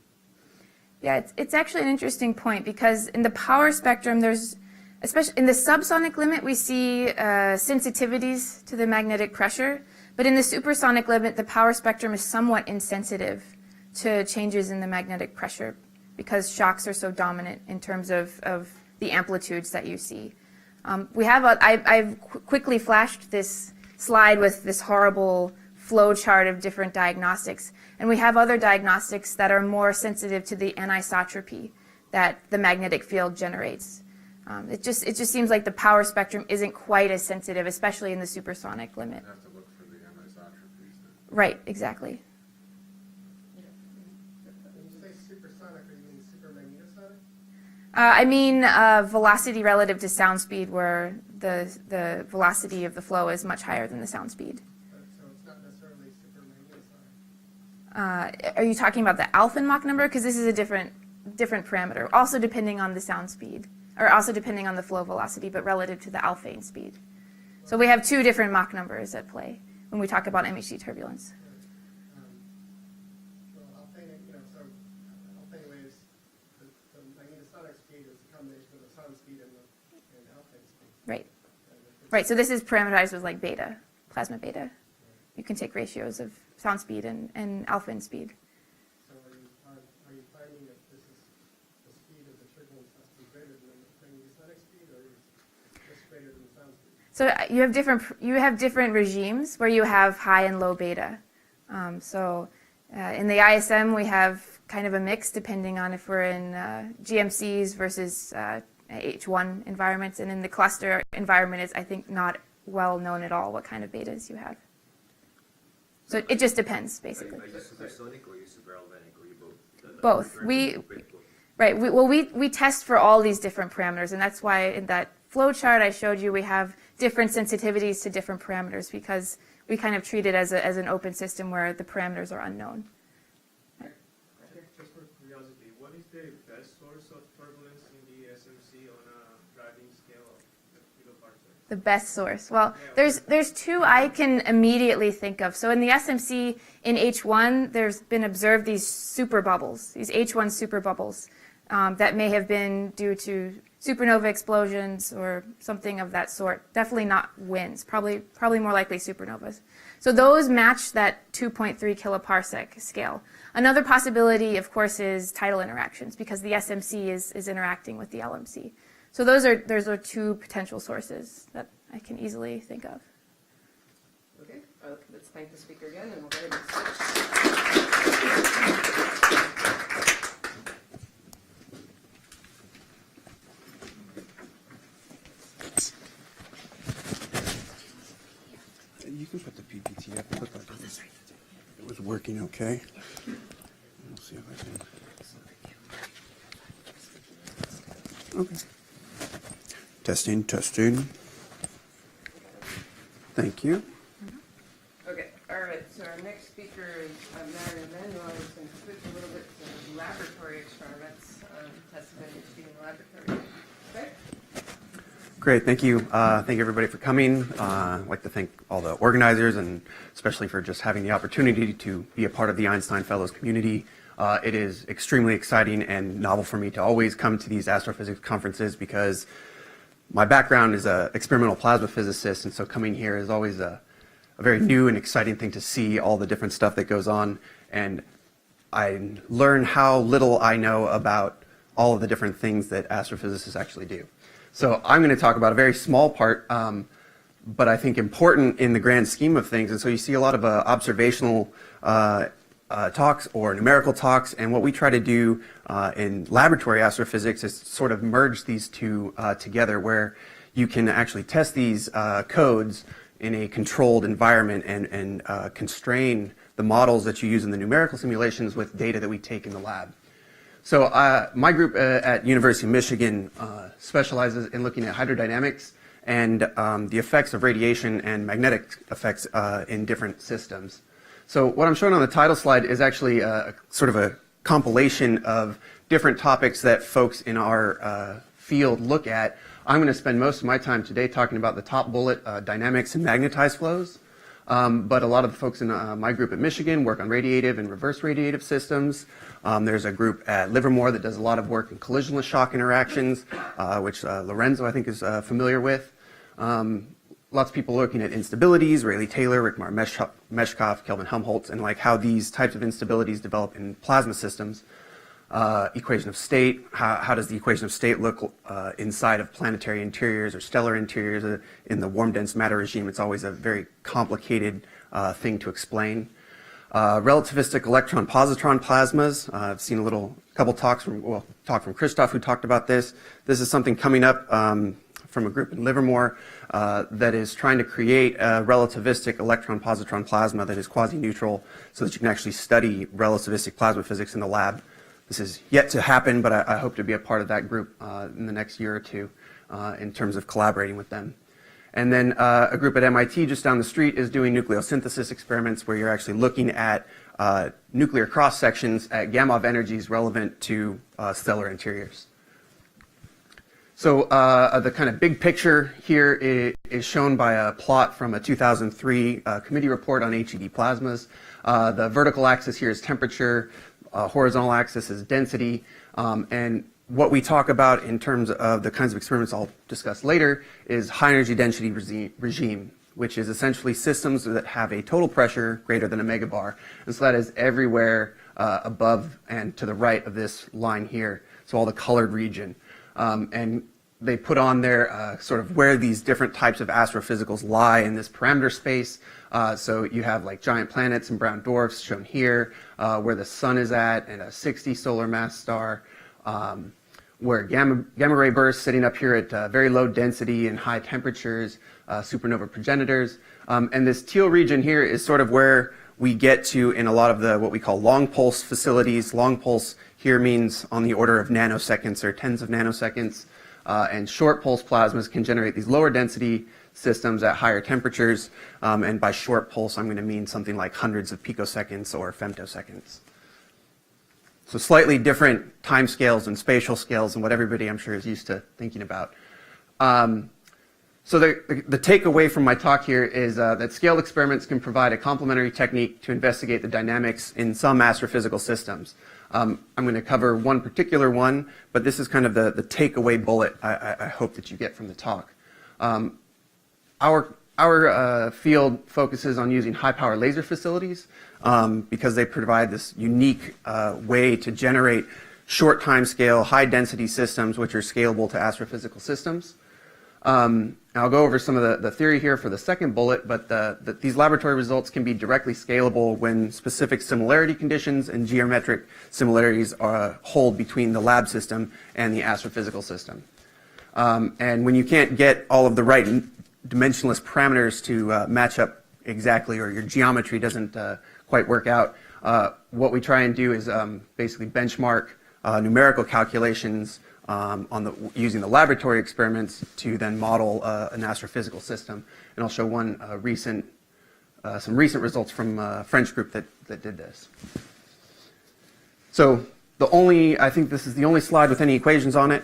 [SPEAKER 15] Yeah, it's actually an interesting point because in the power spectrum, there's, especially in the subsonic limit, we see sensitivities to the magnetic pressure. But in the supersonic limit, the power spectrum is somewhat insensitive to changes in the magnetic pressure because shocks are so dominant in terms of the amplitudes that you see. I've quickly flashed this slide with this horrible flow chart of different diagnostics. And we have other diagnostics that are more sensitive to the anisotropy that the magnetic field generates. It just seems like the power spectrum isn't quite as sensitive, especially in the supersonic limit.
[SPEAKER 17] You have to look for the anisotropies then.
[SPEAKER 15] Right, exactly.
[SPEAKER 4] When you say supersonic, are you mean supermagnetosonic?
[SPEAKER 15] I mean velocity relative to sound speed, where the velocity of the flow is much higher than the sound speed.
[SPEAKER 4] So it's not necessarily supermagnetosonic.
[SPEAKER 15] Are you talking about the alpha Mach number? Because this is a different parameter, also depending on the sound speed, or also depending on the flow velocity, but relative to the alphane speed. So we have two different Mach numbers at play when we talk about MHD turbulence.
[SPEAKER 4] Well, alphane, so alphane waves, the magnetosonic speed is a combination of the sound speed and alphane speed.
[SPEAKER 15] Right. Right, so this is parameterized with like beta, plasma beta. You can take ratios of sound speed and alphane speed.
[SPEAKER 4] So are you finding that this is the speed of the turbulence has to be greater than the magnetosonic speed, or is it just greater than the sound speed?
[SPEAKER 15] So you have different regimes where you have high and low beta. In the ISM we have kind of a mix depending on if we're in GMCs versus H1 environments, and in the cluster environment it's I think not well known at all what kind of betas you have. So it just depends basically.
[SPEAKER 12] Are you supersonic or are you supergalvanic, or you both?
[SPEAKER 15] Both. We test for all these different parameters, and that's why in that flow chart I showed you we have different sensitivities to different parameters because we kind of treat it as an open system where the parameters are unknown.
[SPEAKER 18] Just for curiosity, what is the best source of turbulence in the SMC on a driving scale of kiloparsec?
[SPEAKER 15] The best source. Well, there's two I can immediately think of. So in the SMC in H1, there's been observed these super bubbles, these H1 super bubbles that may have been due to supernova explosions or something of that sort. Definitely not winds, probably more likely supernovas. So those match that 2.3 kiloparsec scale. Another possibility, of course, is tidal interactions because the SMC is interacting with the LMC. So those are two potential sources that I can easily think of.
[SPEAKER 13] Okay, let's thank the speaker again, and we'll go ahead and switch.
[SPEAKER 19] You can put the PPT up. It looked like it was working okay. We'll see if I can. Okay. Testing, testing. Thank you.
[SPEAKER 13] Okay, all right, so our next speaker is Mary Emanuel, who's going to switch a little bit to laboratory experiments, testing energy in the laboratory. Okay?
[SPEAKER 20] Great, thank you. Thank you everybody for coming. I'd like to thank all the organizers and especially for just having the opportunity to be a part of the Einstein Fellows community. It is extremely exciting and novel for me to always come to these astrophysics conferences because my background is an experimental plasma physicist, and so coming here is always a very new and exciting thing to see all the different stuff that goes on, and I learn how little I know about all of the different things that astrophysicists actually do. So I'm going to talk about a very small part, but I think important in the grand scheme of things. And so you see a lot of observational talks or numerical talks, and what we try to do in laboratory astrophysics is sort of merge these two together, where you can actually test these codes in a controlled environment and constrain the models that you use in the numerical simulations with data that we take in the lab. So my group at University of Michigan specializes in looking at hydrodynamics and the effects of radiation and magnetic effects in different systems. So what I'm showing on the title slide is actually sort of a compilation of different topics that folks in our field look at. I'm going to spend most of my time today talking about the top bullet, dynamics and magnetized flows. But a lot of the folks in my group at Michigan work on radiative and reverse radiative systems. There's a group at Livermore that does a lot of work in collisionless shock interactions, which Lorenzo, I think, is familiar with. Lots of people looking at instabilities, Rayleigh-Taylor, Rickmar Meshkov, Kelvin Helmholtz, and like how these types of instabilities develop in plasma systems. Equation of state, how does the equation of state look inside of planetary interiors or stellar interiors in the warm dense matter regime? It's always a very complicated thing to explain. Relativistic electron-positron plasmas. I've seen a couple talks from Christoph who talked about this. This is something coming up from a group in Livermore that is trying to create a relativistic electron-positron plasma that is quasi-neutral so that you can actually study relativistic plasma physics in the lab. This is yet to happen, but I hope to be a part of that group in the next year or two in terms of collaborating with them. And then a group at MIT just down the street is doing nucleosynthesis experiments where you're actually looking at nuclear cross-sections at Gamow energies relevant to stellar interiors. So the kind of big picture here is shown by a plot from a 2003 committee report on HED plasmas. The vertical axis here is temperature. Horizontal axis is density, and what we talk about in terms of the kinds of experiments I'll discuss later is high energy density regime, which is essentially systems that have a total pressure greater than a megabar. And so that is everywhere above and to the right of this line here, so all the colored region. And they put on there sort of where these different types of astrophysicals lie in this parameter space. So you have like giant planets and brown dwarfs shown here, where the sun is at, and a 60 solar mass star, where gamma ray bursts sitting up here at very low density and high temperatures, supernova progenitors. And this teal region here is sort of where we get to in a lot of the what we call long pulse facilities. Long pulse here means on the order of nanoseconds or tens of nanoseconds. And short pulse plasmas can generate these lower density systems at higher temperatures. And by short pulse, I'm going to mean something like hundreds of picoseconds or femtoseconds. So slightly different time scales and spatial scales than what everybody, I'm sure, is used to thinking about. So the takeaway from my talk here is that scaled experiments can provide a complementary technique to investigate the dynamics in some astrophysical systems. I'm going to cover one particular one, but this is kind of the takeaway bullet I hope that you get from the talk. Our field focuses on using high-power laser facilities because they provide this unique way to generate short time-scale, high-density systems which are scalable to astrophysical systems. I'll go over some of the theory here for the second bullet, but these laboratory results can be directly scalable when specific similarity conditions and geometric similarities hold between the lab system and the astrophysical system. And when you can't get all of the right dimensionless parameters to match up exactly, or your geometry doesn't quite work out, what we try and do is basically benchmark numerical calculations using the laboratory experiments to then model an astrophysical system. And I'll show one some recent results from a French group that did this. So I think this is the only slide with any equations on it.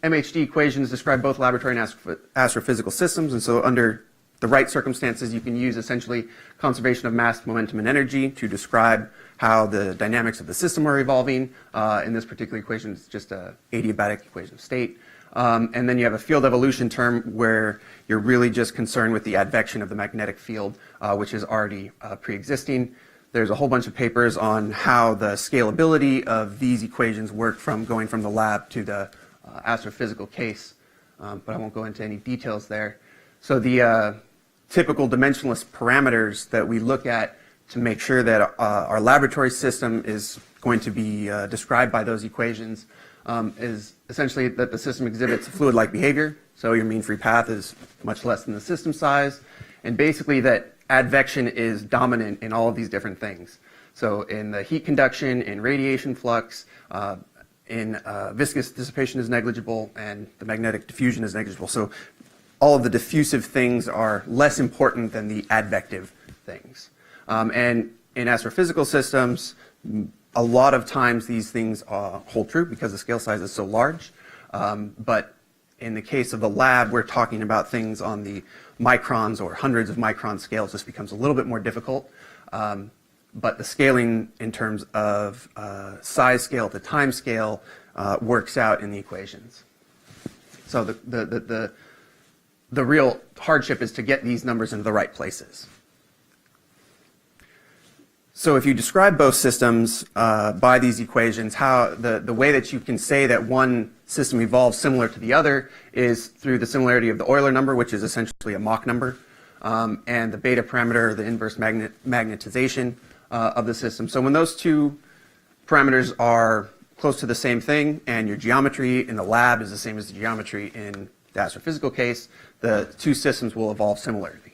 [SPEAKER 20] MHD equations describe both laboratory and astrophysical systems, and so under the right circumstances, you can use essentially conservation of mass, momentum, and energy to describe how the dynamics of the system are evolving. In this particular equation, it's just an adiabatic equation of state. And then you have a field evolution term where you're really just concerned with the advection of the magnetic field, which is already pre-existing. There's a whole bunch of papers on how the scalability of these equations work from going from the lab to the astrophysical case, but I won't go into any details there. So the typical dimensionless parameters that we look at to make sure that our laboratory system is going to be described by those equations is essentially that the system exhibits fluid-like behavior. So your mean free path is much less than the system size, and basically that advection is dominant in all of these different things. So in the heat conduction, in radiation flux, in viscous dissipation is negligible, and the magnetic diffusion is negligible. So all of the diffusive things are less important than the advective things. And in astrophysical systems, a lot of times these things hold true because the scale size is so large. But in the case of the lab, we're talking about things on the microns or hundreds of micron scales. This becomes a little bit more difficult. But the scaling in terms of size scale to time scale works out in the equations. So the real hardship is to get these numbers into the right places. So if you describe both systems by these equations, how the way that you can say that one system evolves similar to the other is through the similarity of the Euler number, which is essentially a Mach number, and the beta parameter, the inverse magnetization of the system. So when those two parameters are close to the same thing and your geometry in the lab is the same as the geometry in the astrophysical case, the two systems will evolve similarly.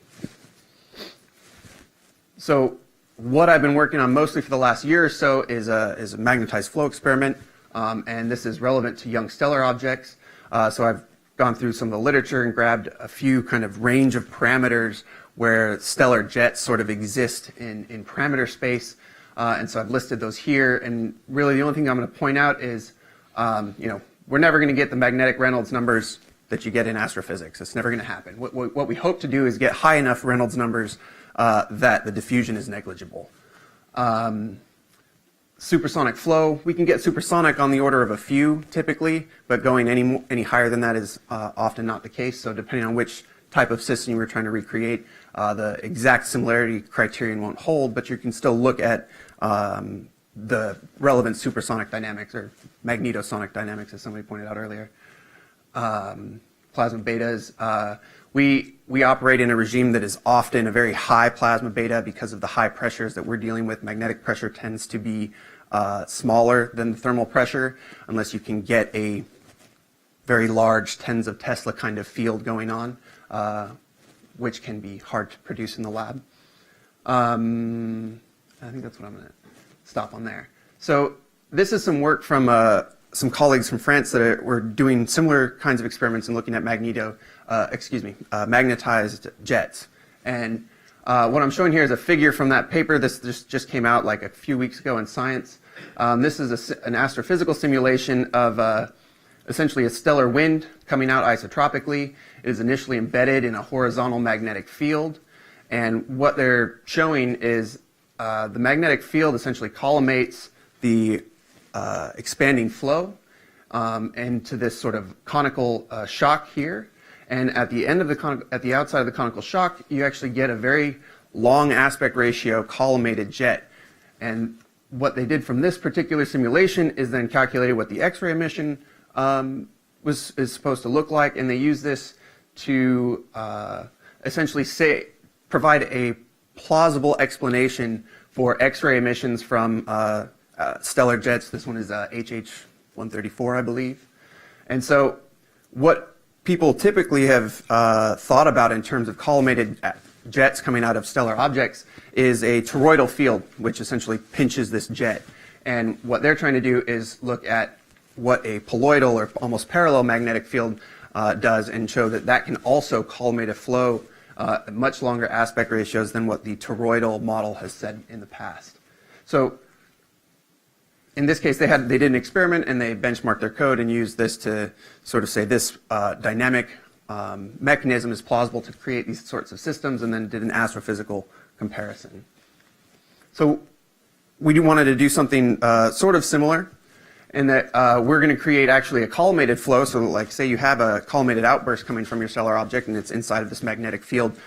[SPEAKER 20] So what I've been working on mostly for the last year or so is a magnetized flow experiment, and this is relevant to young stellar objects. So I've gone through some of the literature and grabbed a few kind of range of parameters where stellar jets sort of exist in parameter space, and so I've listed those here. And really, the only thing I'm going to point out is, we're never going to get the magnetic Reynolds numbers that you get in astrophysics. It's never going to happen. What we hope to do is get high enough Reynolds numbers that the diffusion is negligible. Supersonic flow, we can get supersonic on the order of a few typically, but going any higher than that is often not the case. So depending on which type of system you were trying to recreate, the exact similarity criterion won't hold, but you can still look at the relevant supersonic dynamics or magnetosonic dynamics, as somebody pointed out earlier. Plasma betas. We operate in a regime that is often a very high plasma beta because of the high pressures that we're dealing with. Magnetic pressure tends to be smaller than the thermal pressure unless you can get a very large tens of Tesla kind of field going on, which can be hard to produce in the lab. I think that's what I'm going to stop on there. So this is some work from some colleagues from France that were doing similar kinds of experiments and looking at magnetized jets. And what I'm showing here is a figure from that paper. This just came out like a few weeks ago in Science. This is an astrophysical simulation of essentially a stellar wind coming out isotropically. It is initially embedded in a horizontal magnetic field. And what they're showing is the magnetic field essentially collimates the expanding flow into this sort of conical shock here. And at the end of at the outside of the conical shock, you actually get a very long aspect ratio collimated jet. And what they did from this particular simulation is then calculated what the X-ray emission is supposed to look like, and they use this to essentially provide a plausible explanation for X-ray emissions from stellar jets. This one is HH-134, I believe. And so what people typically have thought about in terms of collimated jets coming out of stellar objects is a toroidal field, which essentially pinches this jet. And what they're trying to do is look at what a poloidal or almost parallel magnetic field does and show that that can also collimate a flow at much longer aspect ratios than what the toroidal model has said in the past. So in this case, they did an experiment and they benchmarked their code and used this to sort of say this dynamic mechanism is plausible to create these sorts of systems, and then did an astrophysical comparison. So we wanted to do something sort of similar in that we're going to create actually a collimated flow. So like say you have a collimated outburst coming from your stellar object and it's inside of this magnetic field.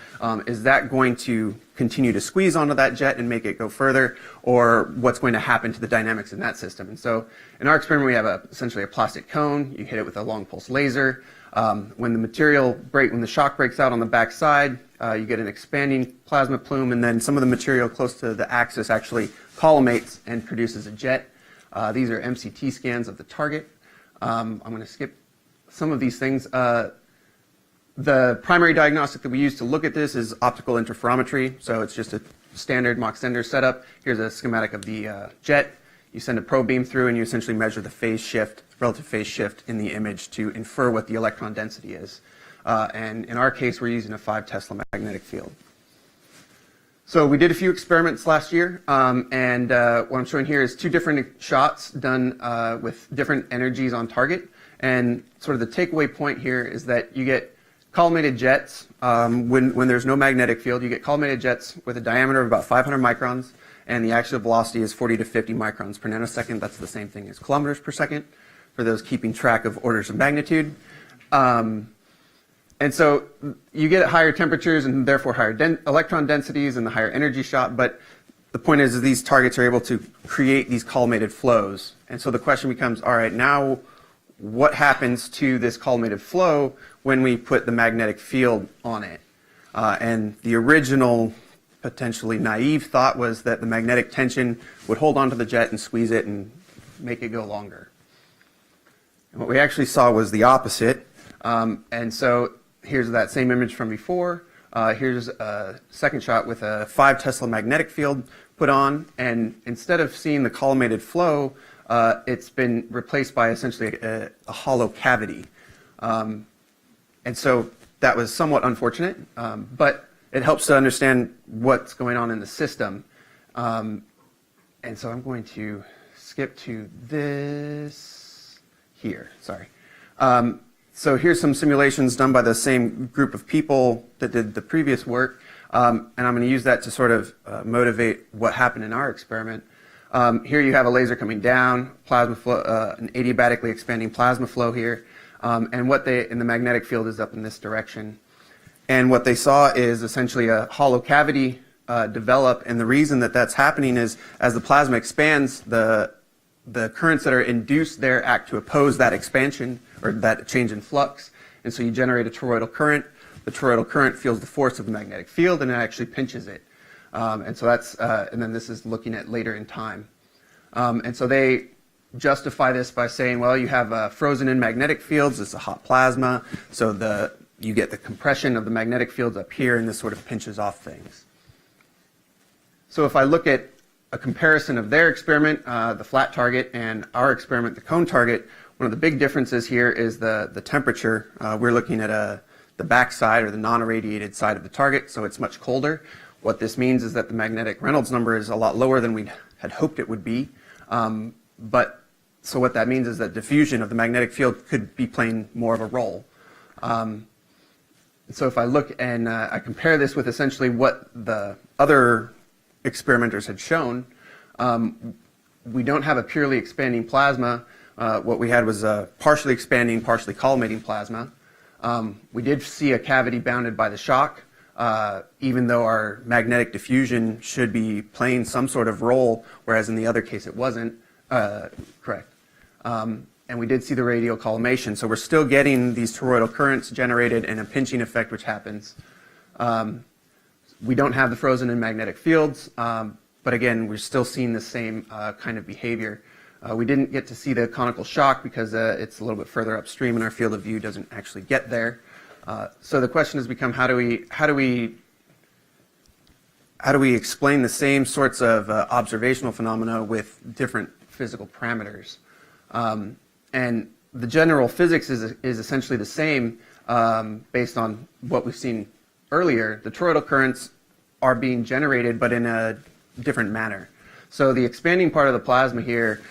[SPEAKER 20] Is that going to continue to squeeze onto that jet and make it go further, or what's going to happen to the dynamics in that system? And so in our experiment we have essentially a plastic cone. You hit it with a long pulse laser. When the shock breaks out on the back side, you get an expanding plasma plume, and then some of the material close to the axis actually collimates and produces a jet. These are MCT scans of the target. I'm going to skip some of these things. The primary diagnostic that we use to look at this is optical interferometry. So it's just a standard Mach-Zehnder setup. Here's a schematic of the jet. You send a probe beam through and you essentially measure the phase shift, relative phase shift in the image to infer what the electron density is. And in our case, we're using a 5 Tesla magnetic field. So we did a few experiments last year, and what I'm showing here is 2 different shots done with different energies on target. And sort of the takeaway point here is that you get collimated jets when there's no magnetic field. You get collimated jets with a diameter of about 500 microns, and the axial velocity is 40 to 50 microns per nanosecond. That's the same thing as kilometers per second for those keeping track of orders of magnitude. And so you get higher temperatures and therefore higher electron densities and the higher energy shot, but the point is these targets are able to create these collimated flows. And so the question becomes, all right, now what happens to this collimated flow when we put the magnetic field on it? And the original potentially naive thought was that the magnetic tension would hold onto the jet and squeeze it and make it go longer. And what we actually saw was the opposite. And so here's that same image from before. Here's a second shot with a 5 Tesla magnetic field put on, and instead of seeing the collimated flow, it's been replaced by essentially a hollow cavity. And so that was somewhat unfortunate, but it helps to understand what's going on in the system. And so I'm going to skip to this here, sorry. So here's some simulations done by the same group of people that did the previous work, and I'm going to use that to sort of motivate what happened in our experiment. Here you have a laser coming down, plasma flow, an adiabatically expanding plasma flow here, and the magnetic field is up in this direction. And what they saw is essentially a hollow cavity develop, and the reason that that's happening is as the plasma expands, the currents that are induced there act to oppose that expansion or that change in flux, and so you generate a toroidal current. The toroidal current feels the force of the magnetic field and it actually pinches it. And so that's, and then this is looking at later in time. And so they justify this by saying, well, you have frozen in magnetic fields, it's a hot plasma, so you get the compression of the magnetic fields up here and this sort of pinches off things. So if I look at a comparison of their experiment, the flat target, and our experiment, the cone target, one of the big differences here is the temperature. We're looking at the back side or the non-irradiated side of the target, so it's much colder. What this means is that the magnetic Reynolds number is a lot lower than we had hoped it would be. So what that means is that diffusion of the magnetic field could be playing more of a role. So if I look and I compare this with essentially what the other experimenters had shown, we don't have a purely expanding plasma. What we had was a partially expanding, partially collimating plasma. We did see a cavity bounded by the shock, even though our magnetic diffusion should be playing some sort of role, whereas in the other case it wasn't. Correct. And we did see the radial collimation, so we're still getting these toroidal currents generated and a pinching effect which happens. We don't have the frozen in magnetic fields, but again, we're still seeing the same kind of behavior. We didn't get to see the conical shock because it's a little bit further upstream and our field of view doesn't actually get there. So the question has become how do we explain the same sorts of observational phenomena with different physical parameters? And the general physics is essentially the same based on what we've seen earlier. The toroidal currents are being generated, but in a different manner. So the expanding part of the plasma here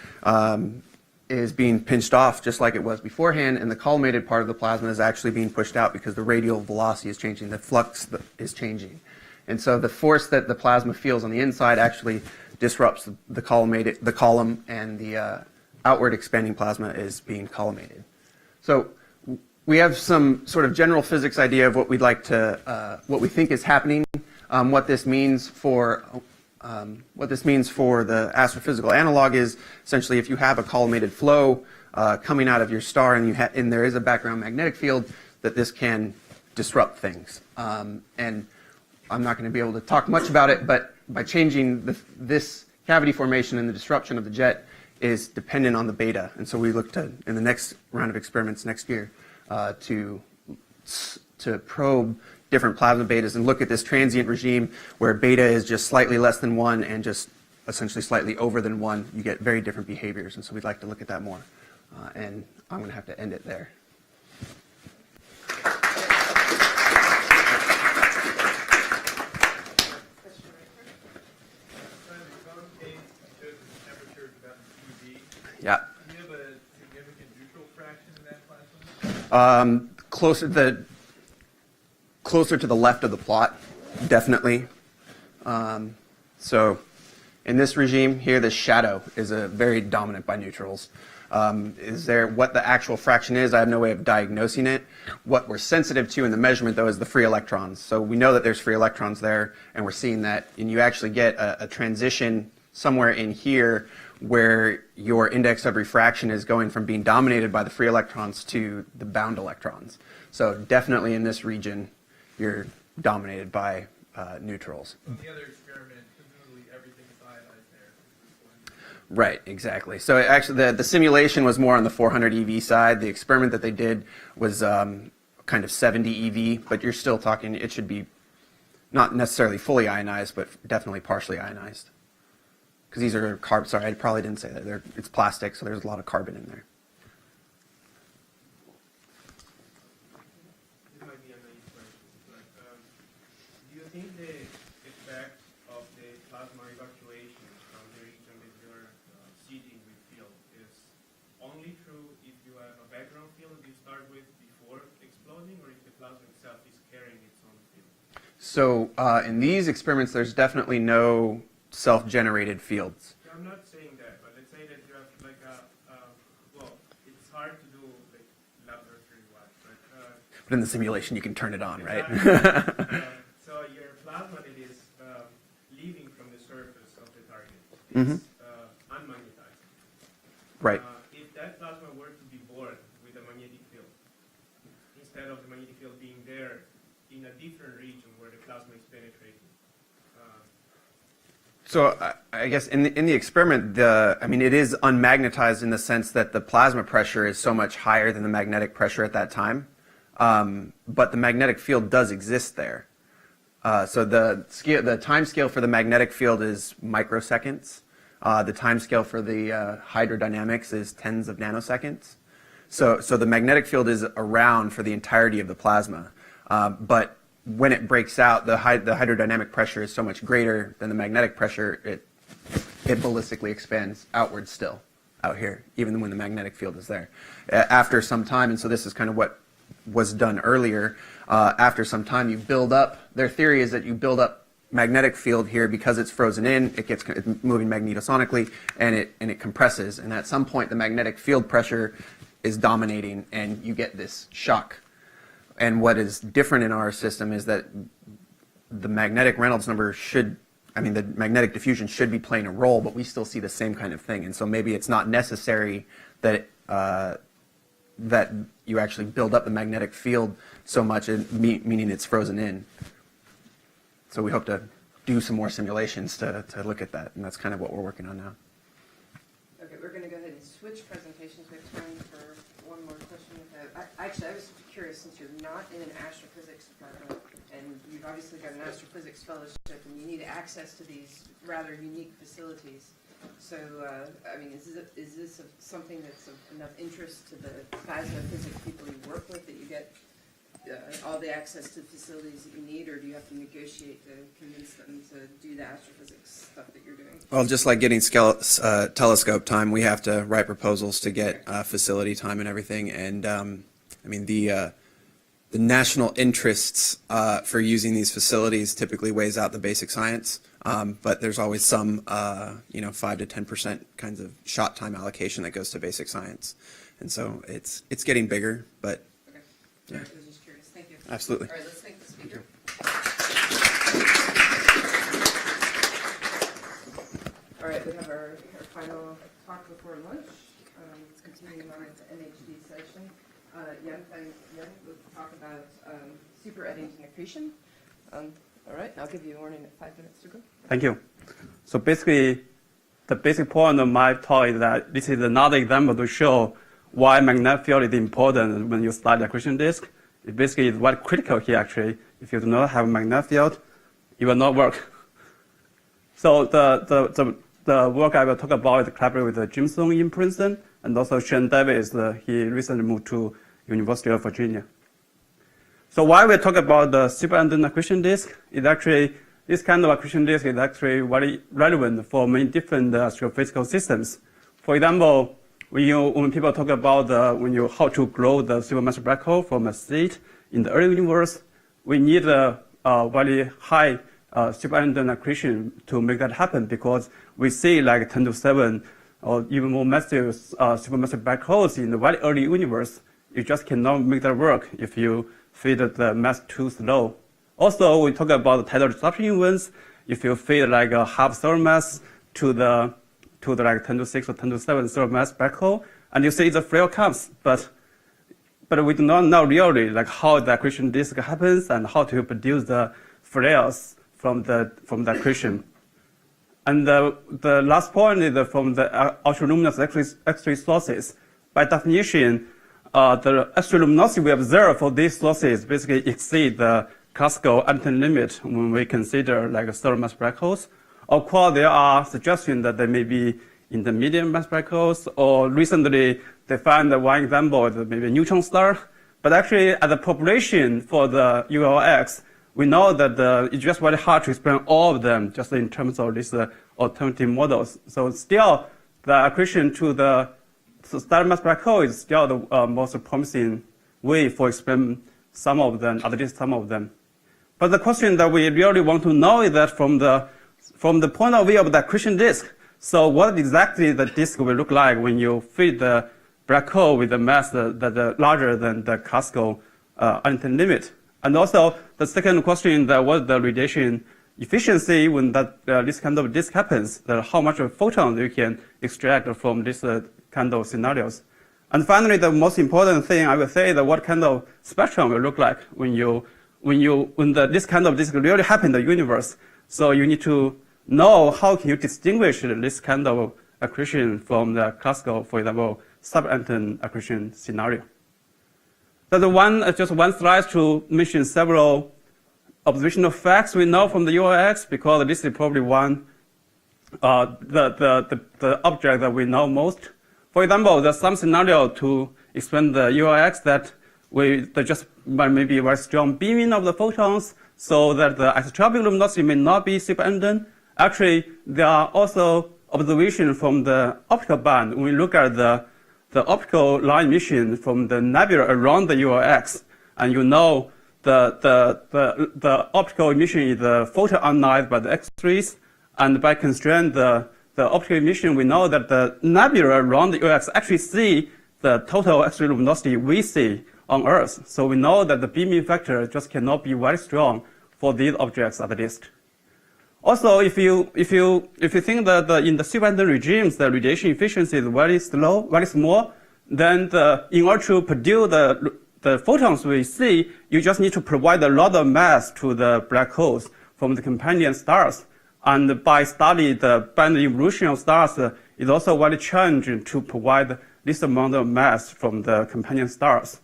[SPEAKER 20] is being pinched off just like it was beforehand, and the collimated part of the plasma is actually being pushed out because the radial velocity is changing, the flux is changing. And so the force that the plasma feels on the inside actually disrupts the column, and the outward expanding plasma is being collimated. So we have some sort of general physics idea of what we'd like to, what we think is happening, what this means for the astrophysical analog is essentially if you have a collimated flow coming out of your star and there is a background magnetic field, that this can disrupt things. And I'm not going to be able to talk much about it, but by changing this cavity formation and the disruption of the jet is dependent on the beta. And so we look to, in the next round of experiments next year, to probe different plasma betas and look at this transient regime where beta is just slightly less than 1 and just essentially slightly over than 1. You get very different behaviors, and so we'd like to look at that more. And I'm going to have to end it there. Yeah.
[SPEAKER 16] Do you have a significant neutral fraction in that plasma?
[SPEAKER 20] Closer to the left of the plot, definitely. So in this regime here, the shadow is very dominant by neutrals. What the actual fraction is, I have no way of diagnosing it. What we're sensitive to in the measurement, though, is the free electrons. So we know that there's free electrons there, and we're seeing that. And you actually get a transition somewhere in here where your index of refraction is going from being dominated by the free electrons to the bound electrons. So definitely in this region, you're dominated by neutrals.
[SPEAKER 16] So in the other experiment, presumably everything is ionized there.
[SPEAKER 20] Right, exactly. So actually the simulation was more on the 400 eV side. The experiment that they did was kind of 70 eV, but you're still talking, it should be not necessarily fully ionized, but definitely partially ionized. Because these are carbon, sorry, I probably didn't say that. It's plastic, so there's a lot of carbon in there.
[SPEAKER 18] This might be a naive question, but do you think the effect of the plasma evacuation from the region that you're seeding with field is only true if you have a background field that you start with before exploding, or if the plasma itself is carrying its own field?
[SPEAKER 20] So in these experiments, there's definitely no self-generated fields.
[SPEAKER 18] I'm not saying that, but let's say that you have like well, it's hard to do like laboratory-wise, but
[SPEAKER 20] in the simulation, you can turn it on, right?
[SPEAKER 18] So your plasma that is leaving from the surface of the target is unmagnetized.
[SPEAKER 20] Right.
[SPEAKER 18] If that plasma were to be born with a magnetic field, instead of the magnetic field being there in a different region where the plasma is penetrating.
[SPEAKER 20] So I guess in the experiment, it is unmagnetized in the sense that the plasma pressure is so much higher than the magnetic pressure at that time. But the magnetic field does exist there. So the time scale for the magnetic field is microseconds. The time scale for the hydrodynamics is tens of nanoseconds. So the magnetic field is around for the entirety of the plasma. But when it breaks out, the hydrodynamic pressure is so much greater than the magnetic pressure, it ballistically expands outward still out here, even when the magnetic field is there. After some time, and so this is kind of what was done earlier, after some time you build up, their theory is that you build up magnetic field here because it's frozen in, it's moving magnetosonically, and it compresses, and at some point the magnetic field pressure is dominating, and you get this shock. And what is different in our system is that the magnetic Reynolds number the magnetic diffusion should be playing a role, but we still see the same kind of thing. And so maybe it's not necessary that that you actually build up the magnetic field so much, meaning it's frozen in. So we hope to do some more simulations to look at that, and that's kind of what we're working on now.
[SPEAKER 13] Okay, we're going to go ahead and switch presentations. We have time for one more question. Actually, I was curious. curious, since you're not in an astrophysics department, and you've obviously got an astrophysics fellowship, and you need access to these rather unique facilities. So, I mean, is this something that's of enough interest to the plasma physics people you work with, that you get all the access to facilities that you need, or do you have to negotiate to convince them to do the astrophysics stuff that you're doing?
[SPEAKER 21] Well, just like getting telescope time, we have to write proposals to get facility time and everything. And I mean, the national interests for using these facilities typically weighs out the basic science, but there's always some, 5 to 10% kinds of shot time allocation that goes to basic science, and so it's getting bigger, but
[SPEAKER 13] Okay.
[SPEAKER 21] yeah.
[SPEAKER 13] I was just curious. Thank you.
[SPEAKER 21] Absolutely.
[SPEAKER 13] All right, let's thank the speaker. All right, we have our final talk before lunch. Continuing on with the NHD session. Yen will talk about super Eddington accretion. All right, I'll give you a warning at 5 minutes to go.
[SPEAKER 22] Thank you. So basically, the basic point of my talk is that this is another example to show why magnetic field is important when you study the accretion disk. It basically is quite critical here, actually. If you do not have a magnetic field, it will not work. So the work I will talk about is collaborated with Jim Song in Princeton, and also Shane Davis. He recently moved to University of Virginia. So why we talk about the super-Eddington accretion disk is actually, this kind of accretion disk is actually very relevant for many different astrophysical systems. For example, when people talk about how to grow the supermassive black hole from a seed in the early universe, we need a very high super-Eddington accretion to make that happen, because we see like 10 to 7 or even more massive supermassive black holes in the very early universe. You just cannot make that work if you feed the mass too slow. Also, we talk about the tidal disruption events. If you feed like a half solar mass to the like 10 to 6 or 10 to 7 solar mass black hole, and you see the flare comes, but we do not know really like how the accretion disk happens and how to produce the flares from the accretion. And the last point is from the ultraluminous X-ray sources. By definition, the X-ray luminosity we observe for these sources basically exceed the classical Eddington limit when we consider like solar mass black holes. Of course, there are suggestions that they may be intermediate mass black holes, or recently they found one example is maybe a neutron star. But actually, as a population for the ULX, we know that it's just very hard to explain all of them just in terms of these alternative models. So still, the accretion to the stellar mass black hole is still the most promising way for explaining some of them, at least some of them. But the question that we really want to know is that from the point of view of the accretion disk, so what exactly the disk will look like when you feed the black hole with a mass that larger than the classical Eddington limit? And also, the second question is what the radiation efficiency when this kind of disk happens, how much of photons you can extract from this kind of scenarios. And finally, the most important thing I will say is what kind of spectrum will look like when this kind of disk really happen in the universe. So you need to know how can you distinguish this kind of accretion from the classical, for example, sub-Eddington accretion scenario. So just one slide to mention several observational facts we know from the ULX, because this is probably one the object that we know most. For example, there's some scenario to explain the ULX that just maybe very strong beaming of the photons, so that the isotropic luminosity may not be super-Eddington. Actually, there are also observations from the optical band. When we look at the optical line emission from the nebula around the ULX, and you know the optical emission is photoionized by the X-rays, and by constraint the optical emission, we know that the nebula around the ULX actually see the total X-ray luminosity we see on Earth. So we know that the beaming factor just cannot be very strong for these objects at least. Also, if you think that in the super-Eddington regimes the radiation efficiency is very small, then in order to produce the photons we see, you just need to provide a lot of mass to the black holes from the companion stars. And by studying the band evolution of stars, it's also very challenging to provide this amount of mass from the companion stars.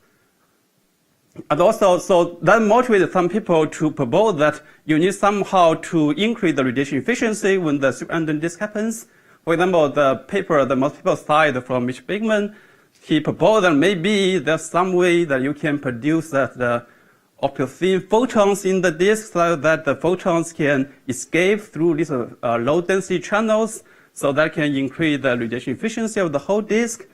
[SPEAKER 22] And also, so that motivated some people to propose that you need somehow to increase the radiation efficiency when the superabundant disk happens. For example, the paper that most people cite from Mitch Bigman, he proposed that maybe there's some way that you can produce the optical thin photons in the disk so that the photons can escape through these low density channels, so that can increase the radiation efficiency of the whole disk.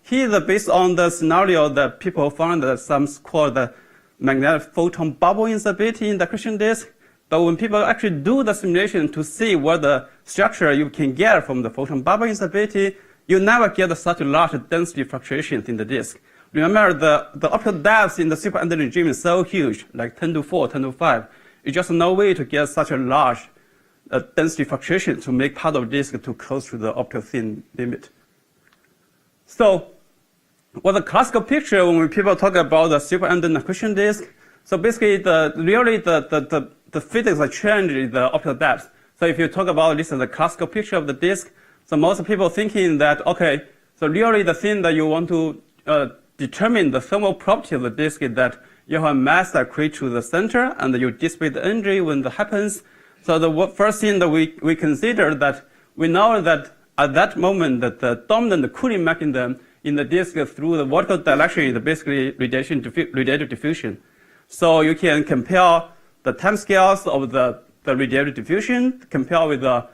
[SPEAKER 22] Here, based on the scenario that people found that some called the magnetic photon bubble instability in the accretion disk. But when people actually do the simulation to see what the structure you can get from the photon bubble instability, you never get such large density fluctuations in the disk. Remember, the optical depth in the superabundant regime is so huge, like 10 to 4, 10 to 5. It's just no way to get such a large density fluctuation to make part of the disk to close to the optical thin limit. So, what the classical picture when people talk about the superabundant accretion disk, so basically the physics are changed in the optical depth. So if you talk about this as a classical picture of the disk, so most people thinking that, okay, so really the thing that you want to determine the thermal property of the disk is that you have mass that accrete to the center and you dissipate the energy when that happens. So the first thing that we consider that we know that at that moment that the dominant cooling mechanism in the disk through the vertical direction is basically radiative diffusion. So you can compare the time scales of the radiative diffusion, compare with the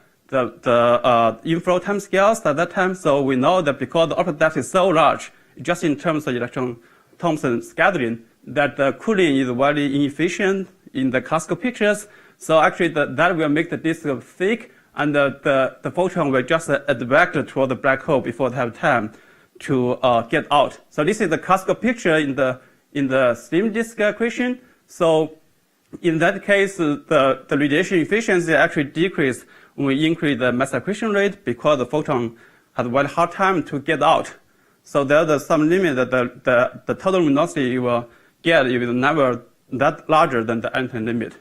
[SPEAKER 22] inflow time scales at that time. So we know that because the optical depth is so large, just in terms of electron Thomson scattering, that the cooling is very inefficient in the classical pictures. So actually that will make the disk thick, and the photon will just advect toward the black hole before they have time to get out. So this is the classical picture in the slim disk accretion. So in that case, the radiation efficiency actually decreases when we increase the mass accretion rate because the photon has a very hard time to get out. So there's some limit that the total luminosity you will get is never that larger than the Einstein limit.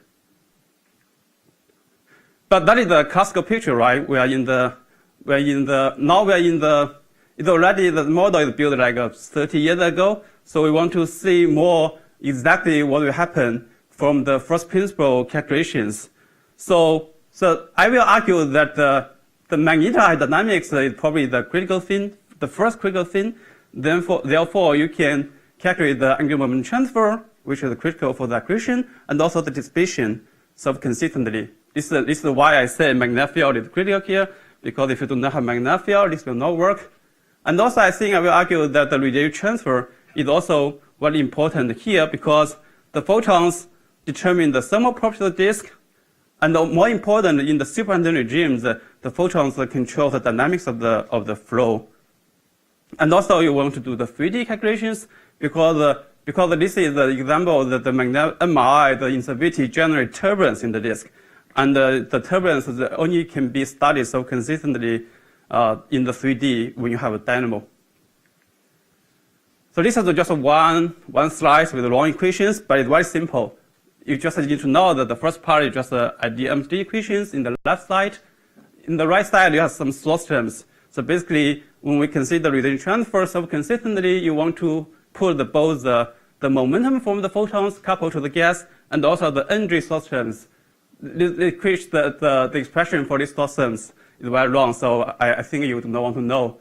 [SPEAKER 22] But that is the classical picture, right? It's already, the model is built like 30 years ago. So we want to see more exactly what will happen from the first principle calculations. So I will argue that the magnetohydrodynamics is probably the critical thing, the first critical thing. Therefore, you can calculate the angular momentum transfer, which is critical for the accretion, and also the dissipation self-consistently. This is why I say magnetic field is critical here, because if you do not have magnetic field, this will not work. And also, I think I will argue that the radiative transfer is also very important here, because the photons determine the thermal property of the disk, and more important, in the superabundant regimes, the photons control the dynamics of the flow. And also, you want to do the 3D calculations, because this is the example that the magnetic MRI, the instability, generate turbulence in the disk. And the turbulence only can be studied so consistently in the 3D when you have a dynamo. So this is just one slide with long equations, but it's very simple. You just need to know that the first part is just IDMD equations in the left side. In the right side, you have some source terms. So basically, when we consider radiation transfer self-consistently, you want to put both the momentum from the photons coupled to the gas and also the energy source terms. The expression for these source terms is very long, so I think you would not want to know.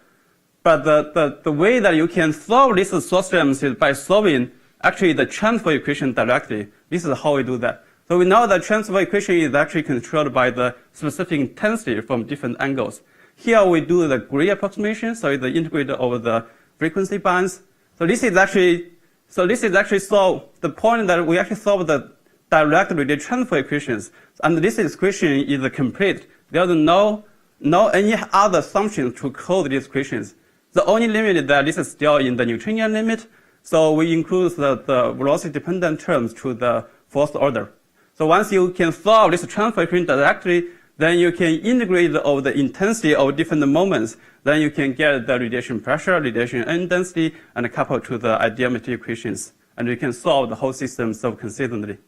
[SPEAKER 22] But the way that you can solve these source terms is by solving actually the transfer equation directly. This is how we do that. So we know that transfer equation is actually controlled by the specific intensity from different angles. Here we do the Gray approximation, so it's integrated over the frequency bands. So this is actually solve the point that we actually solve the direct radiation transfer equations, and this equation is complete. There's no any other assumptions to code these equations. The only limit is that this is still in the Newtonian limit, so we include the velocity-dependent terms to the fourth order. So once you can solve this transfer equation directly, then you can integrate over the intensity of different moments. Then you can get the radiation pressure, radiation energy density, and couple to the IDMD equations, and you can solve the whole system self-consistently.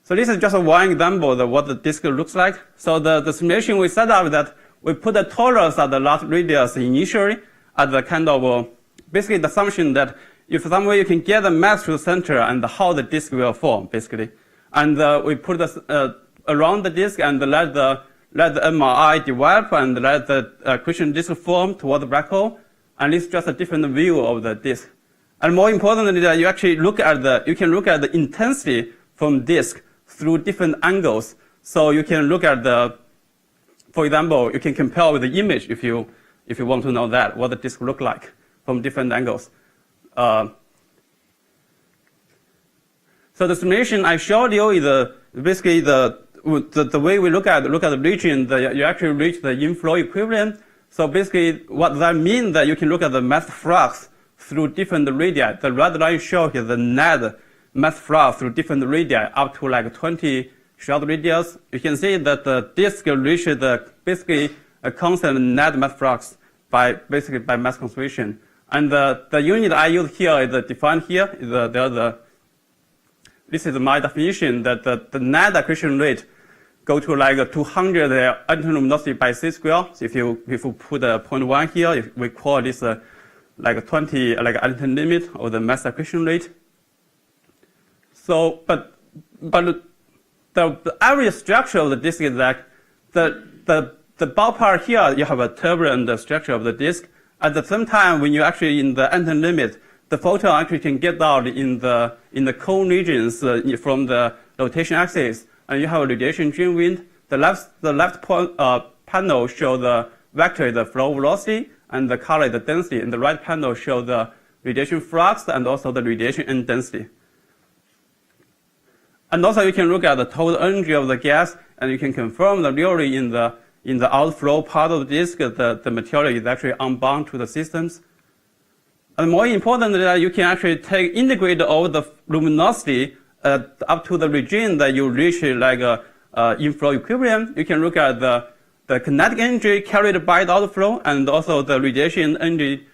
[SPEAKER 22] So this is just one example of what the disk looks like. So the simulation we set up that we put the torus at the last radius initially at the kind of basically the assumption that if some way you can get the mass to the center and how the disk will form, basically. And we put this around the disk and let the MRI develop and let the accretion disk form toward the black hole. And it's just a different view of the disk. And more importantly, that you actually you can look at the intensity from disk through different angles. So you can look at for example, you can compare with the image if you want to know that, what the disk look like from different angles. So the simulation I showed you is basically the way we look at the region, you actually reach the inflow equivalent. So basically, what that means that you can look at the mass flux through different radii. The red line shows here the net mass flux through different radii up to like 20 short radius. You can see that the disk reaches basically a constant net mass flux by mass conservation. And the unit I use here is defined here. This is my definition that the net accretion rate go to like 200 antinum luminosity by c square. So if you put a 0.1 here, we call this like 20 like Einstein limit of the mass accretion rate. So, but the average structure of the disk is that the ballpark here you have a turbulent structure of the disk. At the same time, when you actually in the Einstein limit, the photon actually can get out in the cold regions from the rotation axis. And you have a radiation drain wind. The left panel shows the vector is the flow velocity, and the color is the density. And the right panel shows the radiation flux and also the radiation intensity. And also you can look at the total energy of the gas, and you can confirm that really in the outflow part of the disk, the material is actually unbound to the systems. And more importantly, that you can actually integrate all the luminosity up to the region that you reach like inflow equilibrium. You can look at the kinetic energy carried by the outflow and also the radiation energy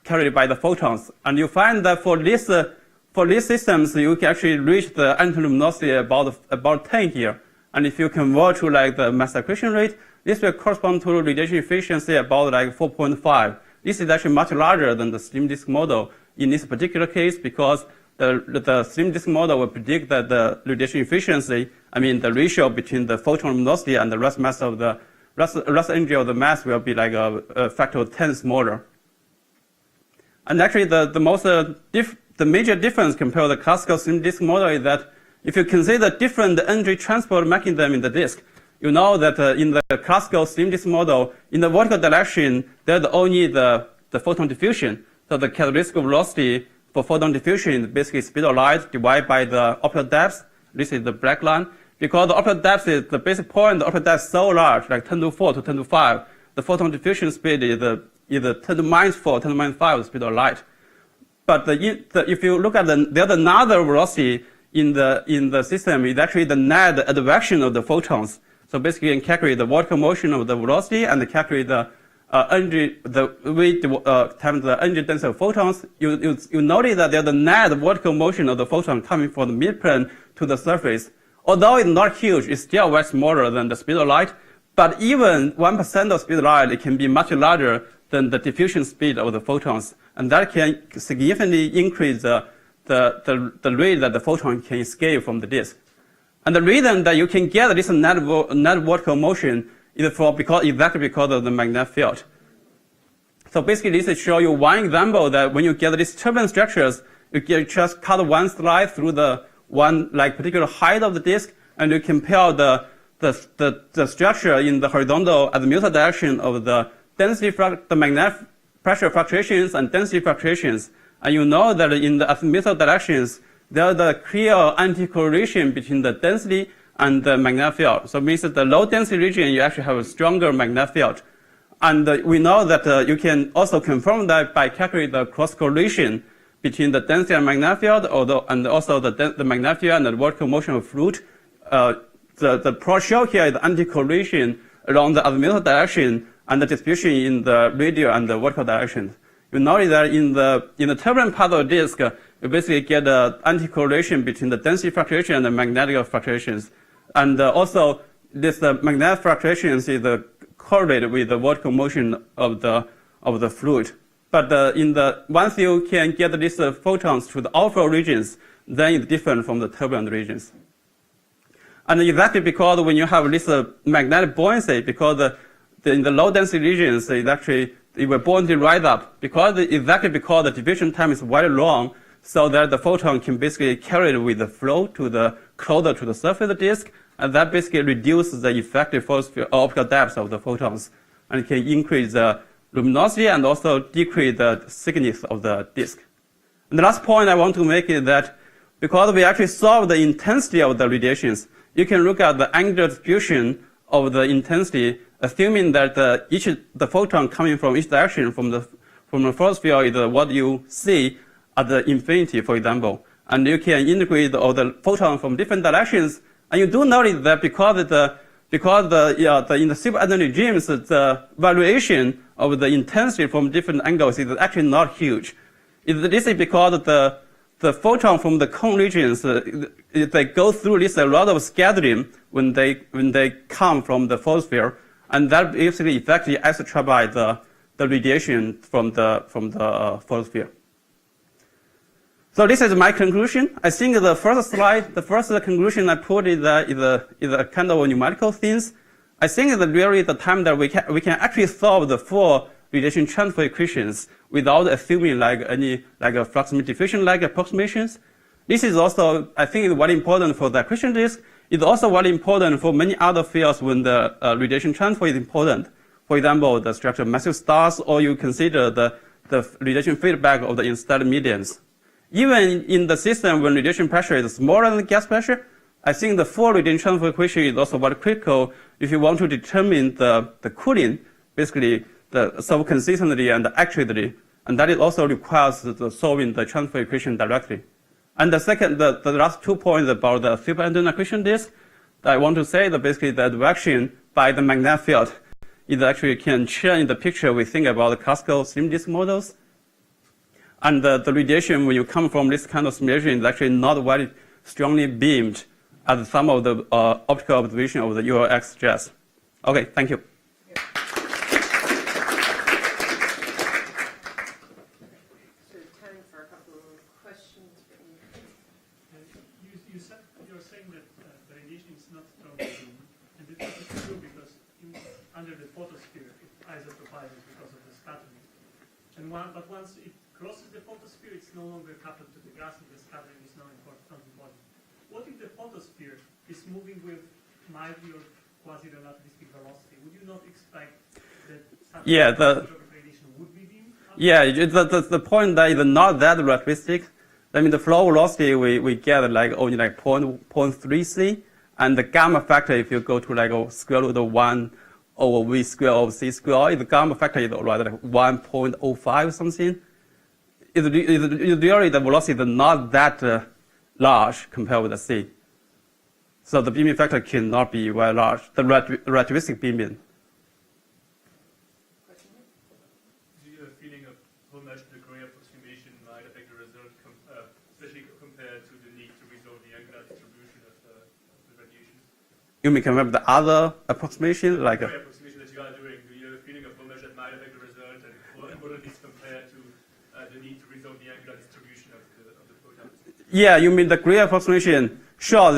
[SPEAKER 22] carried by the photons. And you find that for these systems, you can actually reach the antinum luminosity about 10 here. And if you convert to like the mass accretion rate, this will correspond to radiation efficiency about like 4.5. This is actually much larger than the slim disk model in this particular case because the slim disk model will predict that the radiation efficiency, the ratio between the photon luminosity and the rest mass of the rest energy of the mass will be like a factor of 10 smaller. And actually, the major difference compared to the classical slim disk model is that if you consider different energy transport mechanism in the disk, you know that in the classical slim disk model, in the vertical direction, there's only the photon diffusion. So the characteristic velocity for photon diffusion is basically speed of light divided by the optical depth. This is the black line. Because the optical depth is the basic point, the optical depth is so large, like 10 to 4 to 10 to 5, the photon diffusion speed is either 10 to minus 4, 10 to minus 5 speed of light. But if you look at there's another velocity in the system, is actually the net advection of the photons. So basically, you can calculate the vertical motion of the velocity and calculate the energy, the weight times the energy density of photons. You notice that there's a net vertical motion of the photon coming from the midplane to the surface. Although it's not huge, it's still way smaller than the speed of light. But even 1% of speed of light, it can be much larger than the diffusion speed of the photons, and that can significantly increase the rate that the photon can escape from the disk. And the reason that you can get this net vertical motion is exactly because of the magnetic field. So basically, this is show you one example that when you get these turbulent structures, you just cut one slide through the one particular height of the disk, and you compare the structure in the horizontal azimuthal direction of the density, the magnetic pressure fluctuations and density fluctuations. And you know that in the azimuthal directions, there's a clear anti-correlation between the density and the magnetic field. So it means that the low density region, you actually have a stronger magnetic field. And we know that you can also confirm that by calculating the cross correlation between the density and magnetic field, and also the magnetic field and the vertical motion of fluid. The pro show here is the anti-correlation along the azimuthal direction and the distribution in the radial and the vertical directions. You notice that in the turbulent part of the disk, you basically get an anti-correlation between the density fluctuation and the magnetic fluctuations. And also, this magnetic fluctuations is correlated with the vertical motion of the fluid. But once you can get these photons to the outflow regions, then it's different from the turbulent regions. And exactly because when you have this magnetic buoyancy, because in the low density regions, it will buoyancy rise up exactly because the diffusion time is very long, so that the photon can basically carry it with the flow closer to the surface of the disk, and that basically reduces the effective photosphere optical depth of the photons, and it can increase the luminosity and also decrease the thickness of the disk. And the last point I want to make is that because we actually solve the intensity of the radiations, you can look at the angular distribution of the intensity, assuming that the photon coming from each direction from the photosphere is what you see at the infinity, for example. And you can integrate all the photons from different directions. And you do notice that because in the super energy regimes, the variation of the intensity from different angles is actually not huge. This is because the photon from the cone regions, they go through this a lot of scattering when they come from the photosphere, and that basically effectively isotropize the radiation from the photosphere. So this is my conclusion. I think the first slide, the first conclusion I put is a kind of numerical things. I think that really the time that we can actually solve the full radiation transfer equations without assuming a flux diffusion approximations. This is also, I think, very important for the accretion disk. It's also very important for many other fields when the radiation transfer is important. For example, the structure of massive stars, or you consider the radiation feedback of the interstellar medians. Even in the system when radiation pressure is smaller than the gas pressure, I think the full radiation transfer equation is also very critical if you want to determine the cooling, basically the self-consistently and the accurately. And that it also requires solving the transfer equation directly. And the last 2 points about the super-antenna accretion disk, I want to say that basically the direction by the magnetic field is actually can change the picture we think about the classical slim disk models. And the radiation, when you come from this kind of simulation, is actually not very strongly beamed as some of the optical observation of the ULX suggest. Okay, thank you.
[SPEAKER 13] So time for a couple of questions.
[SPEAKER 9] You're saying that the radiation is not strongly beamed, and this is true because under the photosphere it isotropizes because of the scattering. But once it crosses the photosphere, it's no longer coupled to the gas, and the scattering is not important. What if the photosphere is moving with mildly or quasi-relativistic velocity? Would you not expect that radiation would be beamed?
[SPEAKER 22] Yeah, the point that is not that relativistic. I mean, the flow velocity we get only 0.33, and the gamma factor, if you go to square root of 1 over v square over c square, the gamma factor is already 1.05 something. Really the velocity is not that large compared with the c. So the beaming factor cannot be very large, the relativistic beaming.
[SPEAKER 9] Do you have a feeling of how much the Gray approximation might affect the result, especially compared to the need to resolve the angular distribution of the radiation?
[SPEAKER 22] You mean compared with the other approximation?
[SPEAKER 9] The Gray approximation that you are doing, do you have a feeling of how much that might affect the result, and how important it is compared to the need to resolve the angular distribution of the photons?
[SPEAKER 22] Yeah, you mean the Gray approximation? Sure,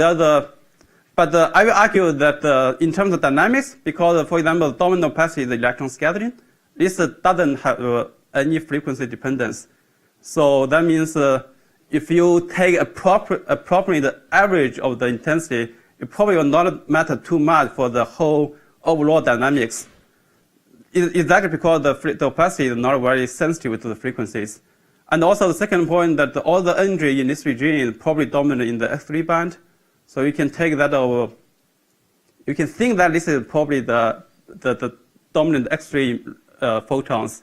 [SPEAKER 22] but I will argue that in terms of dynamics, because, for example, the dominant opacity is the electron scattering, this doesn't have any frequency dependence. So that means if you take appropriate average of the intensity, it probably will not matter too much for the whole overall dynamics. It's exactly because the opacity is not very sensitive to the frequencies. And also the second point that all the energy in this region is probably dominant in the X3 band. So you can take that over. You can think that this is probably the dominant X3 photons.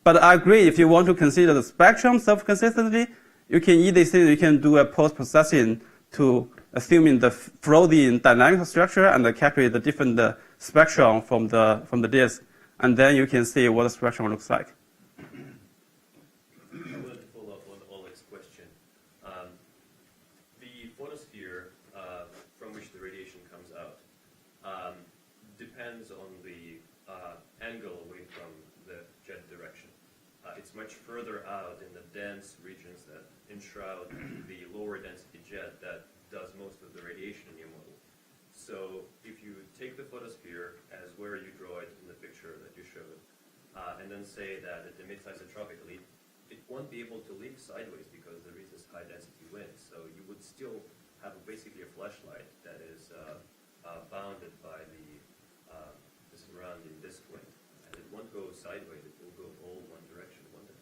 [SPEAKER 22] But I agree, if you want to consider the spectrum self-consistently, you can either say you can do a post-processing to assuming the floating dynamic structure and calculate the different spectrum from the disk, and then you can see what the spectrum looks like.
[SPEAKER 12] I wanted to follow up on Oleg's question. The photosphere from which the radiation comes out depends on the angle away from the jet direction. much further out in the dense regions that enshroud the lower density jet that does most of the radiation in your model. So if you take the photosphere as where you draw it in the picture that you showed, and then say that it emits isotropically, it won't be able to leak sideways because there is this high density wind. So you would still have basically a flashlight that is bounded by the surrounding disk wind. And it won't go sideways, it will go all one direction, won't it?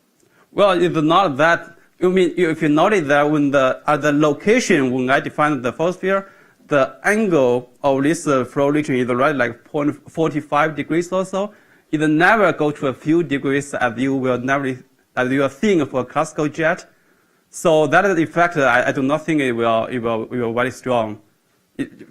[SPEAKER 22] Well, it's not that. You mean if you notice that when at the location when I defined the photosphere, the angle of this flow region is right like 0.45 degrees or so. It will never go to a few degrees as you will are seeing for a classical jet. So that is the effect. I do not think it will very strong.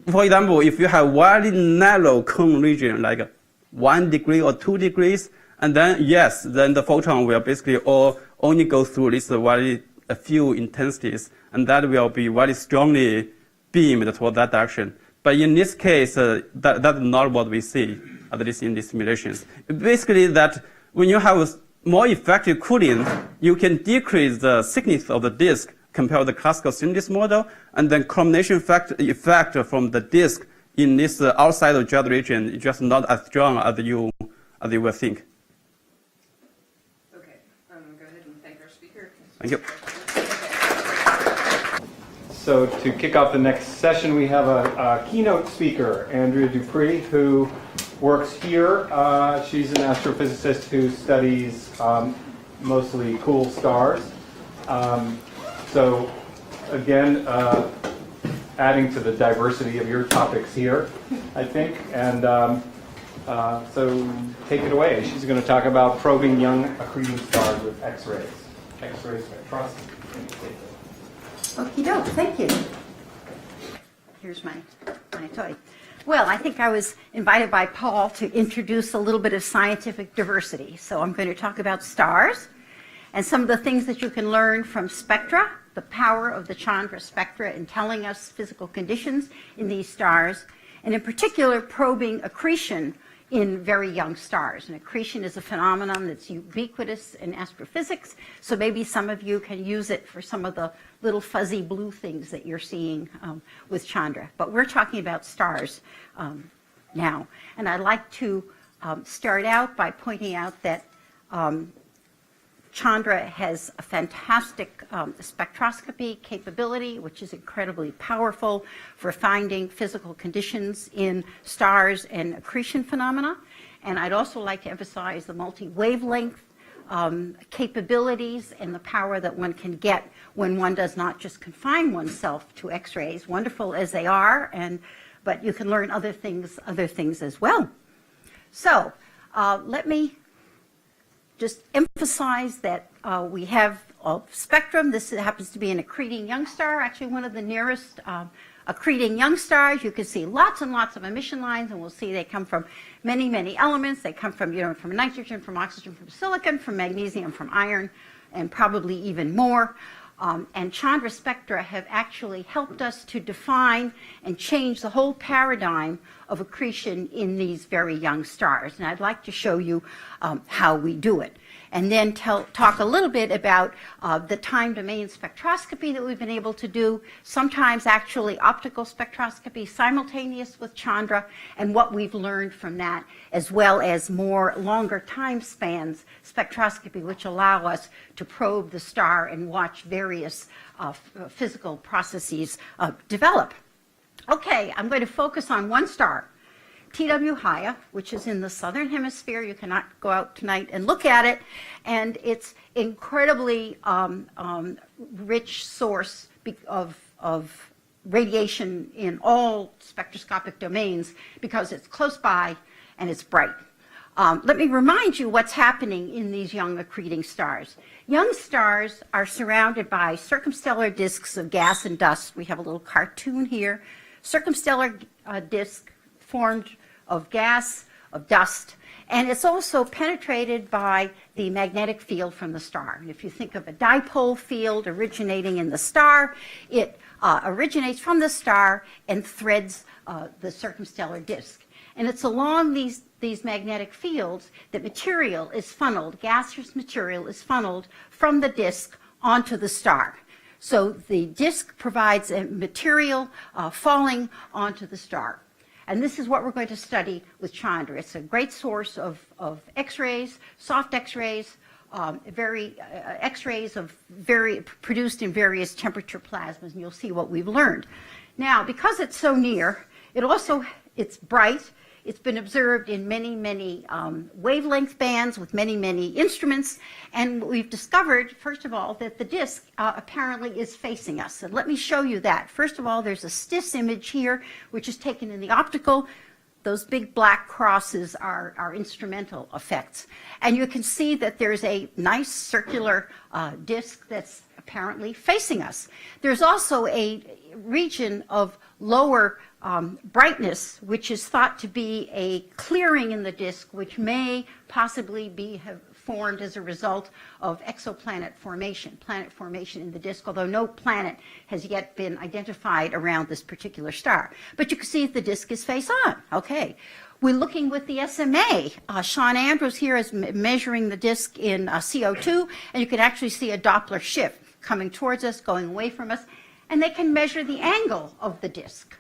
[SPEAKER 22] For example, if you have very narrow cone region like 1 degree or 2 degrees, and then yes, then the photon will basically only go through this a few intensities, and that will be very strongly beamed toward that direction. But in this case, that's not what we see, at least in the simulations. Basically, that when you have more effective cooling, you can decrease the thickness of the disk compared to the classical synthesis model, and then combination effect from the disk in this outside of jet region is just not as strong as you will think.
[SPEAKER 13] Okay, go ahead and thank our speaker.
[SPEAKER 22] Thank you.
[SPEAKER 1] So to kick off the next session, we have a keynote speaker, Andrea Dupree, who works here. She's an astrophysicist who studies mostly cool stars. So again, adding to the diversity of your topics here, I think. And so take it away. She's going to talk about probing young accreting stars with X-rays. X-ray spectroscopy.
[SPEAKER 2] Okie doke, thank you. Here's my toy. Well, I think I was invited by Paul to introduce a little bit of scientific diversity. So I'm going to talk about stars and some of the things that you can learn from spectra, the power of the Chandra spectra in telling us physical conditions in these stars, and in particular probing accretion in very young stars. And accretion is a phenomenon that's ubiquitous in astrophysics, so maybe some of you can use it for some of the little fuzzy blue things that you're seeing with Chandra. But we're talking about stars now. And I'd like to start out by pointing out that Chandra has a fantastic spectroscopy capability, which is incredibly powerful for finding physical conditions in stars and accretion phenomena. And I'd also like to emphasize the multi-wavelength capabilities and the power that one can get when one does not just confine oneself to X-rays, wonderful as they are, but you can learn other things as well. So let me just emphasize that we have a spectrum. This happens to be an accreting young star, actually one of the nearest accreting young stars. You can see lots and lots of emission lines, and we'll see they come from many, many elements. They come from, from nitrogen, from oxygen, from silicon, from magnesium, from iron, and probably even more. And Chandra spectra have actually helped us to define and change the whole paradigm of accretion in these very young stars. And I'd like to show you how we do it. And then talk a little bit about the time domain spectroscopy that we've been able to do, sometimes actually optical spectroscopy simultaneous with Chandra, and what we've learned from that, as well as more longer time spans spectroscopy, which allow us to probe the star and watch various physical processes develop. Okay, I'm going to focus on one star, TW Haya, which is in the southern hemisphere. You cannot go out tonight and look at it, and it's incredibly rich source of radiation in all spectroscopic domains because it's close by and it's bright. Let me remind you what's happening in these young accreting stars. Young stars are surrounded by circumstellar disks of gas and dust. We have a little cartoon here. Circumstellar disk formed of gas, of dust, and it's also penetrated by the magnetic field from the star. And if you think of a dipole field originating in the star, it originates from the star and threads the circumstellar disk. And it's along these magnetic fields that material is funneled, gaseous material is funneled from the disk onto the star. So the disk provides a material falling onto the star. And this is what we're going to study with Chandra. It's a great source of X-rays, soft X-rays, X-rays produced in various temperature plasmas, and you'll see what we've learned. Now, because it's so near, it's bright. It's been observed in many, many wavelength bands with many, many instruments, and we've discovered, first of all, that the disk apparently is facing us. And let me show you that. First of all, there's a STIS image here, which is taken in the optical. Those big black crosses are instrumental effects. And you can see that there's a nice circular disk that's apparently facing us. There's also a region of lower brightness, which is thought to be a clearing in the disk, which may possibly have formed as a result of exoplanet formation, planet formation in the disk, although no planet has yet been identified around this particular star. But you can see the disk is face on. Okay. We're looking with the SMA. Sean Andrews here is measuring the disk in CO2, and you can actually see a Doppler shift coming towards us, going away from us, and they can measure the angle of the disk.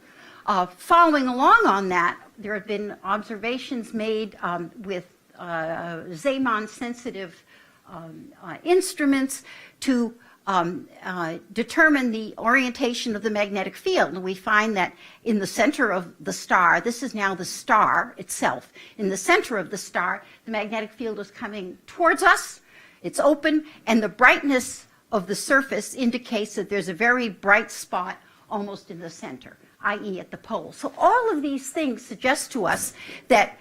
[SPEAKER 2] Following along on that, there have been observations made with Zeeman-sensitive instruments to determine the orientation of the magnetic field. And we find that in the center of the star, this is now the star itself, in the center of the star, the magnetic field is coming towards us, it's open, and the brightness of the surface indicates that there's a very bright spot almost in the center, i.e. at the pole. So all of these things suggest to us that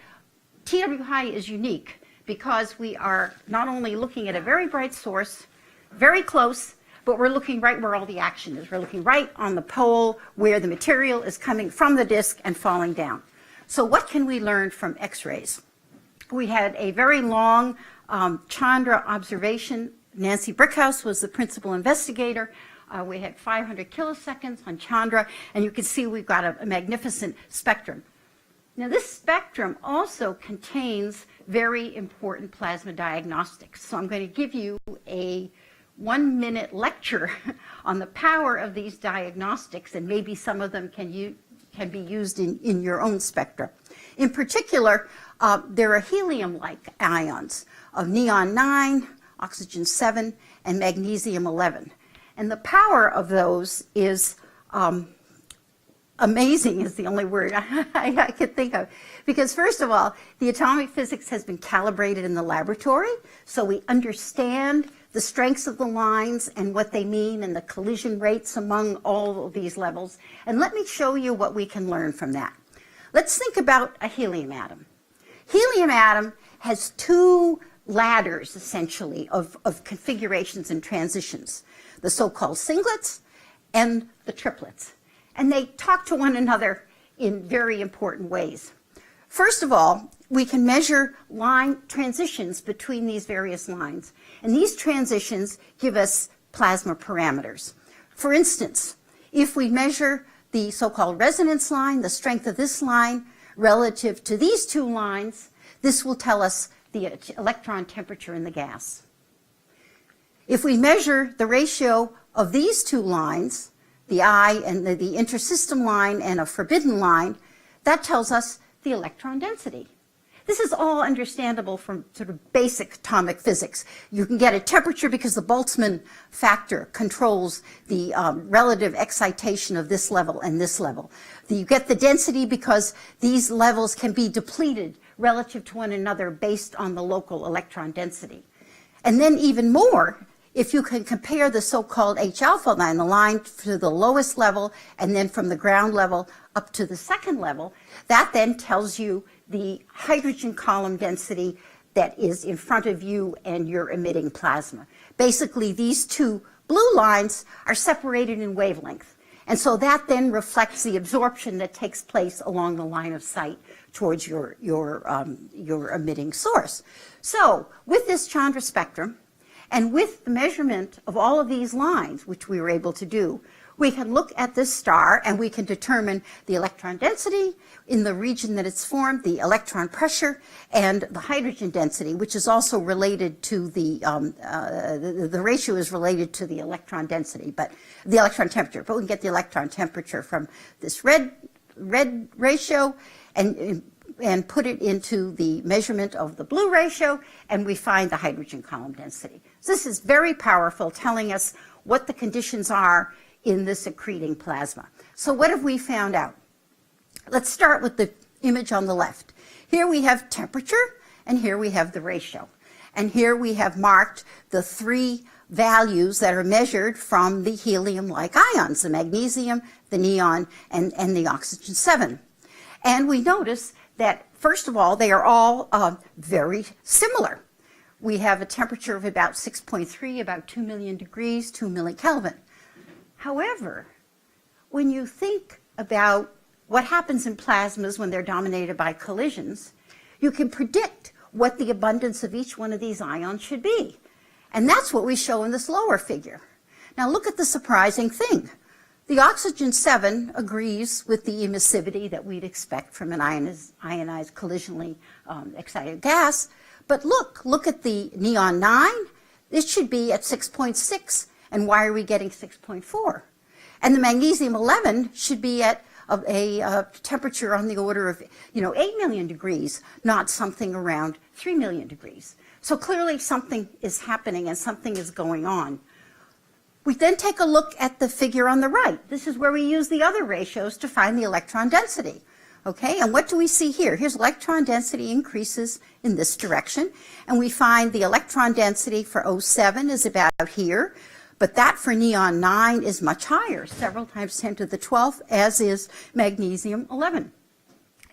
[SPEAKER 2] TW High is unique because we are not only looking at a very bright source, very close, but we're looking right where all the action is. We're looking right on the pole where the material is coming from the disk and falling down. So what can we learn from X-rays? We had a very long Chandra observation. Nancy Brickhouse was the principal investigator. We had 500 kiloseconds on Chandra, and you can see we've got a magnificent spectrum. Now, this spectrum also contains very important plasma diagnostics. So I'm going to give you a 1-minute lecture on the power of these diagnostics, and maybe some of them can be used in your own spectra. In particular, there are helium-like ions of neon 9, oxygen 7, and magnesium 11. And the power of those is amazing is the only word I could think of. Because first of all, the atomic physics has been calibrated in the laboratory, so we understand the strengths of the lines and what they mean and the collision rates among all of these levels. And let me show you what we can learn from that. Let's think about a helium atom. Helium atom has two ladders, essentially, of configurations and transitions, the so-called singlets and the triplets. And they talk to one another in very important ways. First of all, we can measure line transitions between these various lines. And these transitions give us plasma parameters. For instance, if we measure the so-called resonance line, the strength of this line relative to these two lines, this will tell us the electron temperature in the gas. If we measure the ratio of these two lines, the I and the intersystem line and a forbidden line, that tells us the electron density. This is all understandable from sort of basic atomic physics. You can get a temperature because the Boltzmann factor controls the relative excitation of this level and this level. You get the density because these levels can be depleted relative to one another based on the local electron density. And then even more, if you can compare the so-called H-alpha line, the line to the lowest level, and then from the ground level up to the second level, that then tells you the hydrogen column density that is in front of you and your emitting plasma. Basically, these two blue lines are separated in wavelength. And so that then reflects the absorption that takes place along the line of sight towards your emitting source. So with this Chandra spectrum, and with the measurement of all of these lines, which we were able to do, we can look at this star and we can determine the electron density in the region that it's formed, the electron pressure, and the hydrogen density, which is also related to the ratio is related to the electron density, but the electron temperature. But we can get the electron temperature from this red ratio and put it into the measurement of the blue ratio, and we find the hydrogen column density. So this is very powerful, telling us what the conditions are in this accreting plasma. So what have we found out? Let's start with the image on the left. Here we have temperature, and here we have the ratio. And here we have marked the three values that are measured from the helium-like ions, the magnesium, the neon, and the oxygen 7. And we notice that, first of all, they are all very similar. We have a temperature of about 6.3, about 2 million degrees, 2 millikelvin. However, when you think about what happens in plasmas when they're dominated by collisions, you can predict what the abundance of each one of these ions should be. And that's what we show in this lower figure. Now look at the surprising thing. The oxygen 7 agrees with the emissivity that we'd expect from an ionized collisionally excited gas. But look at the neon 9. It should be at 6.6. And why are we getting 6.4? And the magnesium 11 should be at a temperature on the order of 8 million degrees, not something around 3 million degrees. So clearly something is happening and something is going on. We then take a look at the figure on the right. This is where we use the other ratios to find the electron density. Okay, and what do we see here? Here's electron density increases in this direction, and we find the electron density for O7 is about here, but that for neon 9 is much higher, several times 10 to the 12th, as is magnesium 11.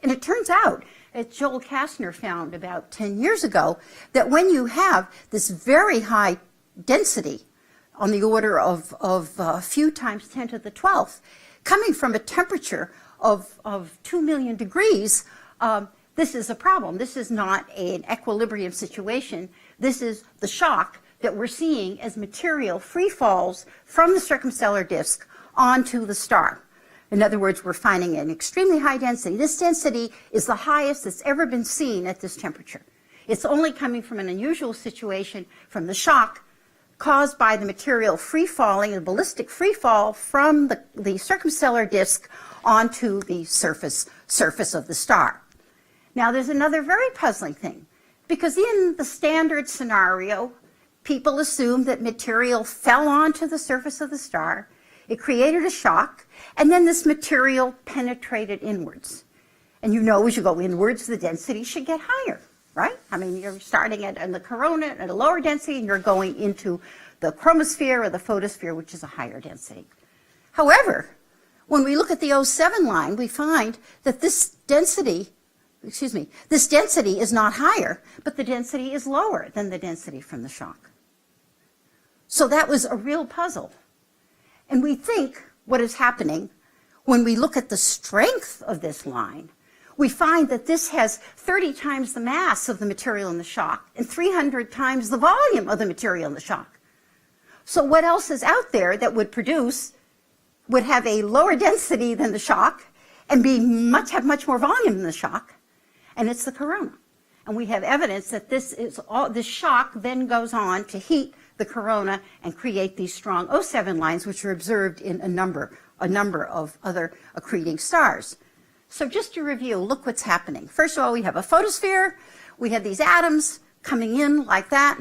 [SPEAKER 2] And it turns out, as Joel Kastner found about 10 years ago, that when you have this very high density on the order of a few times 10 to the 12th, coming from a temperature of 2 million degrees, this is a problem. This is not an equilibrium situation. This is the shock that we're seeing as material free falls from the circumstellar disk onto the star. In other words, we're finding an extremely high density. This density is the highest that's ever been seen at this temperature. It's only coming from an unusual situation from the shock caused by the material free falling, a ballistic free fall from the circumstellar disk onto the surface of the star. Now, there's another very puzzling thing, because in the standard scenario, people assume that material fell onto the surface of the star, it created a shock, and then this material penetrated inwards. And as you go inwards, the density should get higher, right? I mean, you're starting in the corona at a lower density, and you're going into the chromosphere or the photosphere, which is a higher density. However, when we look at the O7 line, we find that this density is not higher, but the density is lower than the density from the shock. So that was a real puzzle. And we think what is happening when we look at the strength of this line, we find that this has 30 times the mass of the material in the shock and 300 times the volume of the material in the shock. So what else is out there that would have a lower density than the shock and have much more volume than the shock? And it's the corona. And we have evidence that this shock then goes on to heat the corona and create these strong O7 lines, which are observed in a number of other accreting stars. So just to review, look what's happening. First of all, we have a photosphere. We have these atoms coming in like that.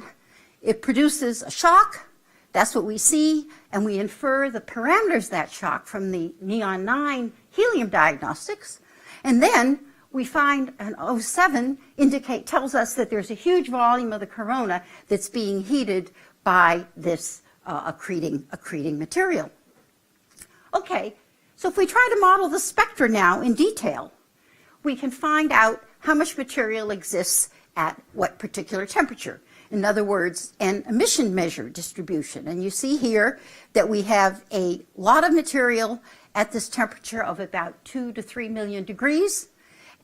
[SPEAKER 2] It produces a shock. That's what we see, and we infer the parameters of that shock from the neon 9 helium diagnostics. And then we find an O7 tells us that there's a huge volume of the corona that's being heated by this accreting material. Okay, so if we try to model the spectra now in detail, we can find out how much material exists at what particular temperature. In other words, an emission measure distribution. And you see here that we have a lot of material at this temperature of about 2 to 3 million degrees,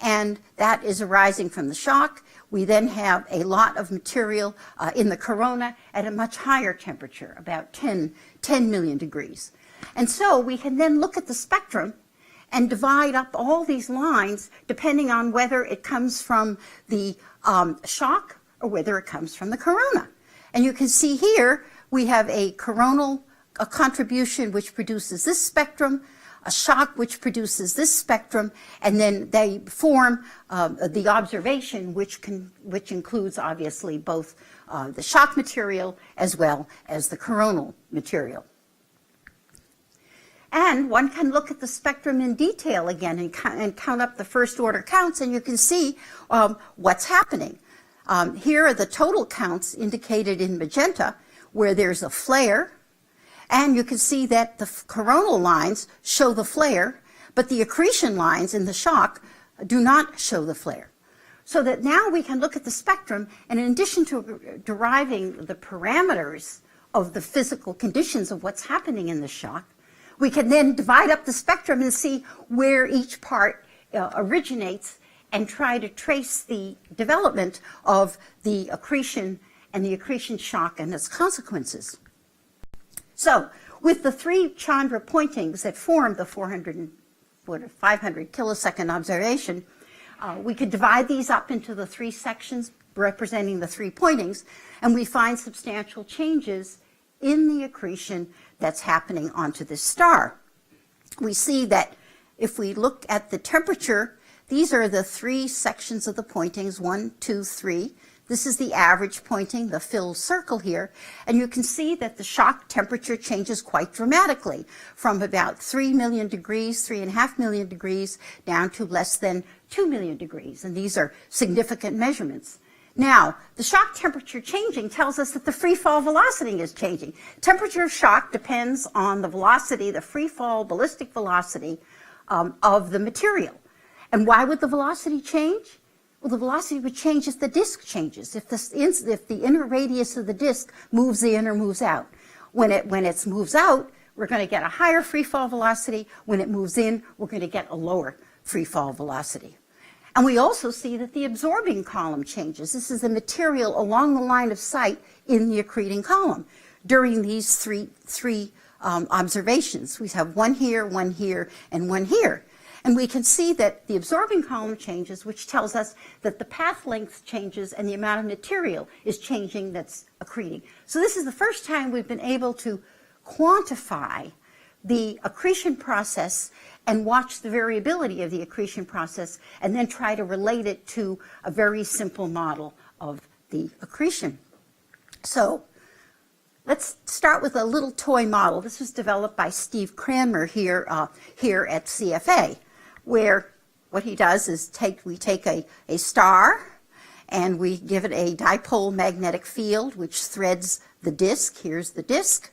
[SPEAKER 2] and that is arising from the shock. We then have a lot of material in the corona at a much higher temperature, about 10 million degrees. And so we can then look at the spectrum and divide up all these lines depending on whether it comes from the shock or whether it comes from the corona. And you can see here we have a coronal contribution which produces this spectrum, a shock which produces this spectrum, and then they form the observation which includes obviously both the shock material as well as the coronal material. And one can look at the spectrum in detail again and count up the first order counts, and you can see what's happening. Here are the total counts indicated in magenta, where there's a flare, and you can see that the coronal lines show the flare, but the accretion lines in the shock do not show the flare. So that now we can look at the spectrum, and in addition to deriving the parameters of the physical conditions of what's happening in the shock, we can then divide up the spectrum and see where each part originates and try to trace the development of the accretion and the accretion shock and its consequences. So, with the 3 Chandra pointings that form the 500 kilosecond observation, we could divide these up into the 3 sections representing the 3 pointings, and we find substantial changes in the accretion that's happening onto this star. We see that if we look at the temperature, these are the 3 sections of the pointings, 1, 2, 3. This is the average pointing, the filled circle here, and you can see that the shock temperature changes quite dramatically from about 3 million degrees, 3.5 million degrees, down to less than 2 million degrees, and these are significant measurements. Now, the shock temperature changing tells us that the free fall velocity is changing. Temperature of shock depends on the velocity, the free fall ballistic velocity of the material. And why would the velocity change? Well, the velocity would change if the disk changes, if the inner radius of the disk moves in or moves out. When it moves out, we're going to get a higher free fall velocity. When it moves in, we're going to get a lower free fall velocity. And we also see that the absorbing column changes. This is the material along the line of sight in the accreting column. During these three observations, we have one here, and one here. And we can see that the absorbing column changes, which tells us that the path length changes and the amount of material is changing that's accreting. So this is the first time we've been able to quantify the accretion process and watch the variability of the accretion process and then try to relate it to a very simple model of the accretion. So let's start with a little toy model. This was developed by Steve Cranmer here at CFA, where what he does is we take a star and we give it a dipole magnetic field which threads the disk. Here's the disk.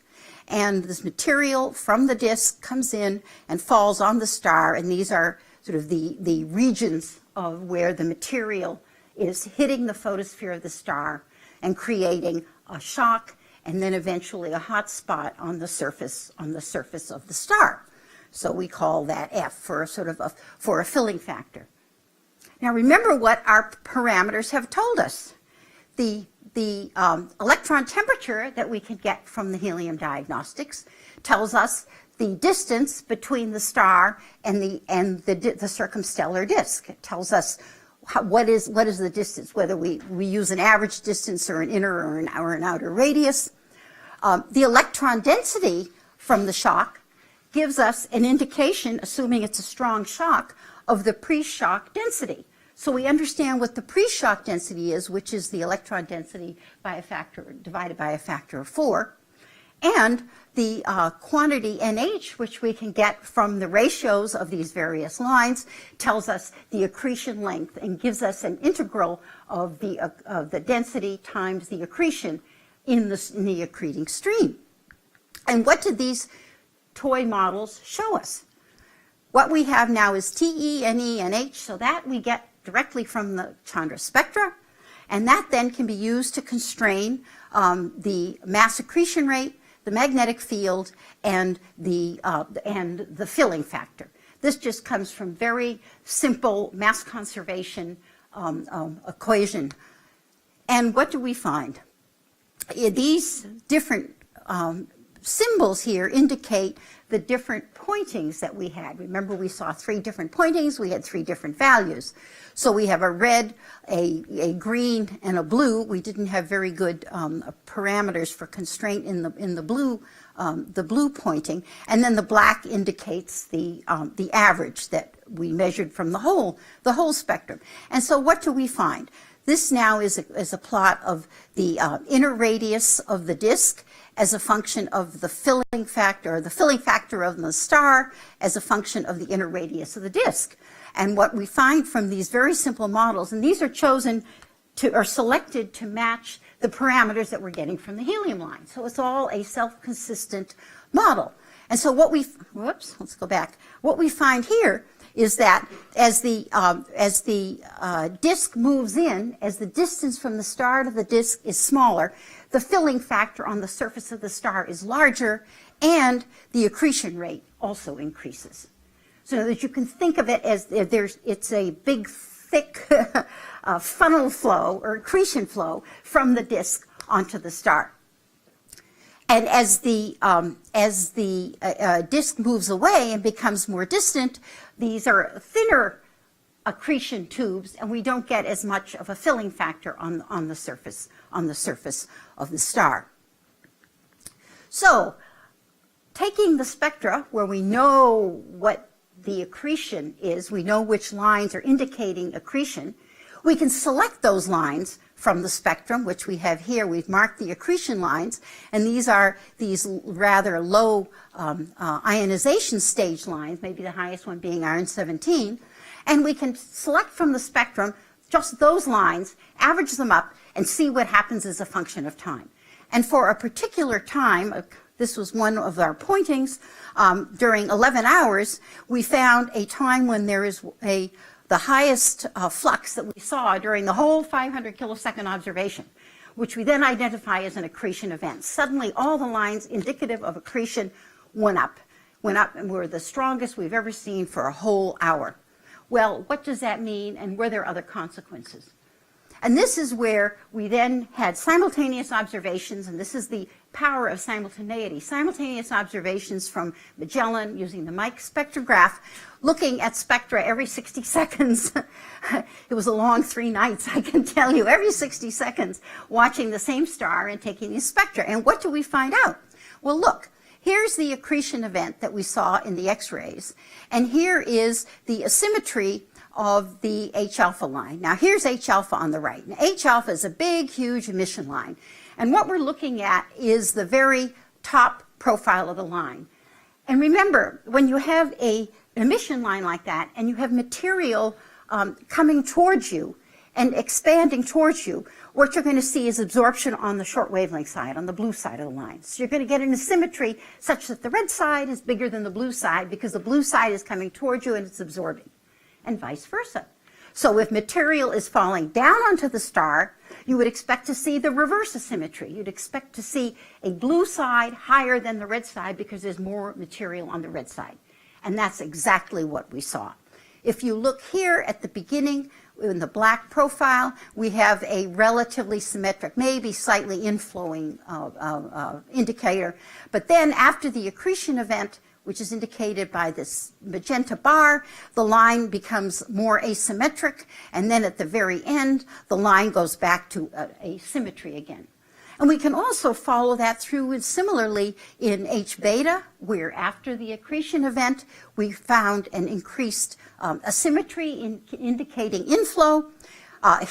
[SPEAKER 2] And this material from the disk comes in and falls on the star, and these are sort of the regions of where the material is hitting the photosphere of the star and creating a shock and then eventually a hot spot on the surface of the star. So we call that F for a filling factor. Now remember what our parameters have told us. The electron temperature that we can get from the helium diagnostics tells us the distance between the star and the circumstellar disk. It tells us what is the distance, whether we use an average distance or an inner or an outer radius. The electron density from the shock gives us an indication, assuming it's a strong shock, of the pre-shock density. So we understand what the pre-shock density is, which is the electron density divided by a factor of 4. And the quantity NH, which we can get from the ratios of these various lines, tells us the accretion length and gives us an integral of the density times the accretion in the accreting stream. And what did these toy models show us? What we have now is TE, NE, and H, so that we get directly from the Chandra spectra, and that then can be used to constrain the mass accretion rate, the magnetic field, and the filling factor. This just comes from very simple mass conservation equation. And what do we find? These different symbols here indicate the different pointings that we had. Remember, we saw 3 different pointings. We had 3 different values. So we have a red, a green, and a blue. We didn't have very good parameters for constraint in the blue pointing. And then the black indicates the average that we measured from the whole spectrum. And so what do we find? This now is a plot of the inner radius of the disk as a function of the filling factor, or the filling factor of the star as a function of the inner radius of the disk. And what we find from these very simple models, and these are selected to match the parameters that we're getting from the helium line. So it's all a self-consistent model. And so what let's go back. What we find here is that as the disk moves in, as the distance from the star to the disk is smaller, the filling factor on the surface of the star is larger, and the accretion rate also increases. So that you can think of it as it's a big, thick funnel flow or accretion flow from the disk onto the star. And as the disk moves away and becomes more distant, these are thinner accretion tubes, and we don't get as much of a filling factor on the surface of the star. So, taking the spectra where we know what the accretion is, we know which lines are indicating accretion, we can select those lines from the spectrum, which we have here. We've marked the accretion lines, and these are these rather low ionization stage lines, maybe the highest one being iron 17, and we can select from the spectrum just those lines, average them up, and see what happens as a function of time. And for a particular time, this was one of our pointings, during 11 hours, we found a time when there is the highest flux that we saw during the whole 500 kilosecond observation, which we then identify as an accretion event. Suddenly, all the lines indicative of accretion went up and were the strongest we've ever seen for a whole hour. Well, what does that mean, and were there other consequences? And this is where we then had simultaneous observations, and this is the power of simultaneity. Simultaneous observations from Magellan using the Mike spectrograph, looking at spectra every 60 seconds. It was a long 3 nights, I can tell you, every 60 seconds, watching the same star and taking these spectra. And what do we find out? Well, look, here's the accretion event that we saw in the X-rays, and here is the asymmetry of the H-alpha line. Now, here's H-alpha on the right. Now, H-alpha is a big, huge emission line. And what we're looking at is the very top profile of the line. And remember, when you have an emission line like that, and you have material coming towards you and expanding towards you, what you're going to see is absorption on the short wavelength side, on the blue side of the line. So you're going to get an asymmetry such that the red side is bigger than the blue side because the blue side is coming towards you and it's absorbing, and vice versa. So if material is falling down onto the star, you would expect to see the reverse asymmetry. You'd expect to see a blue side higher than the red side because there's more material on the red side. And that's exactly what we saw. If you look here at the beginning, in the black profile, we have a relatively symmetric, maybe slightly inflowing indicator. But then after the accretion event, which is indicated by this magenta bar, the line becomes more asymmetric, and then at the very end, the line goes back to a symmetry again. And we can also follow that through similarly in H-beta, where after the accretion event, we found an increased asymmetry indicating inflow.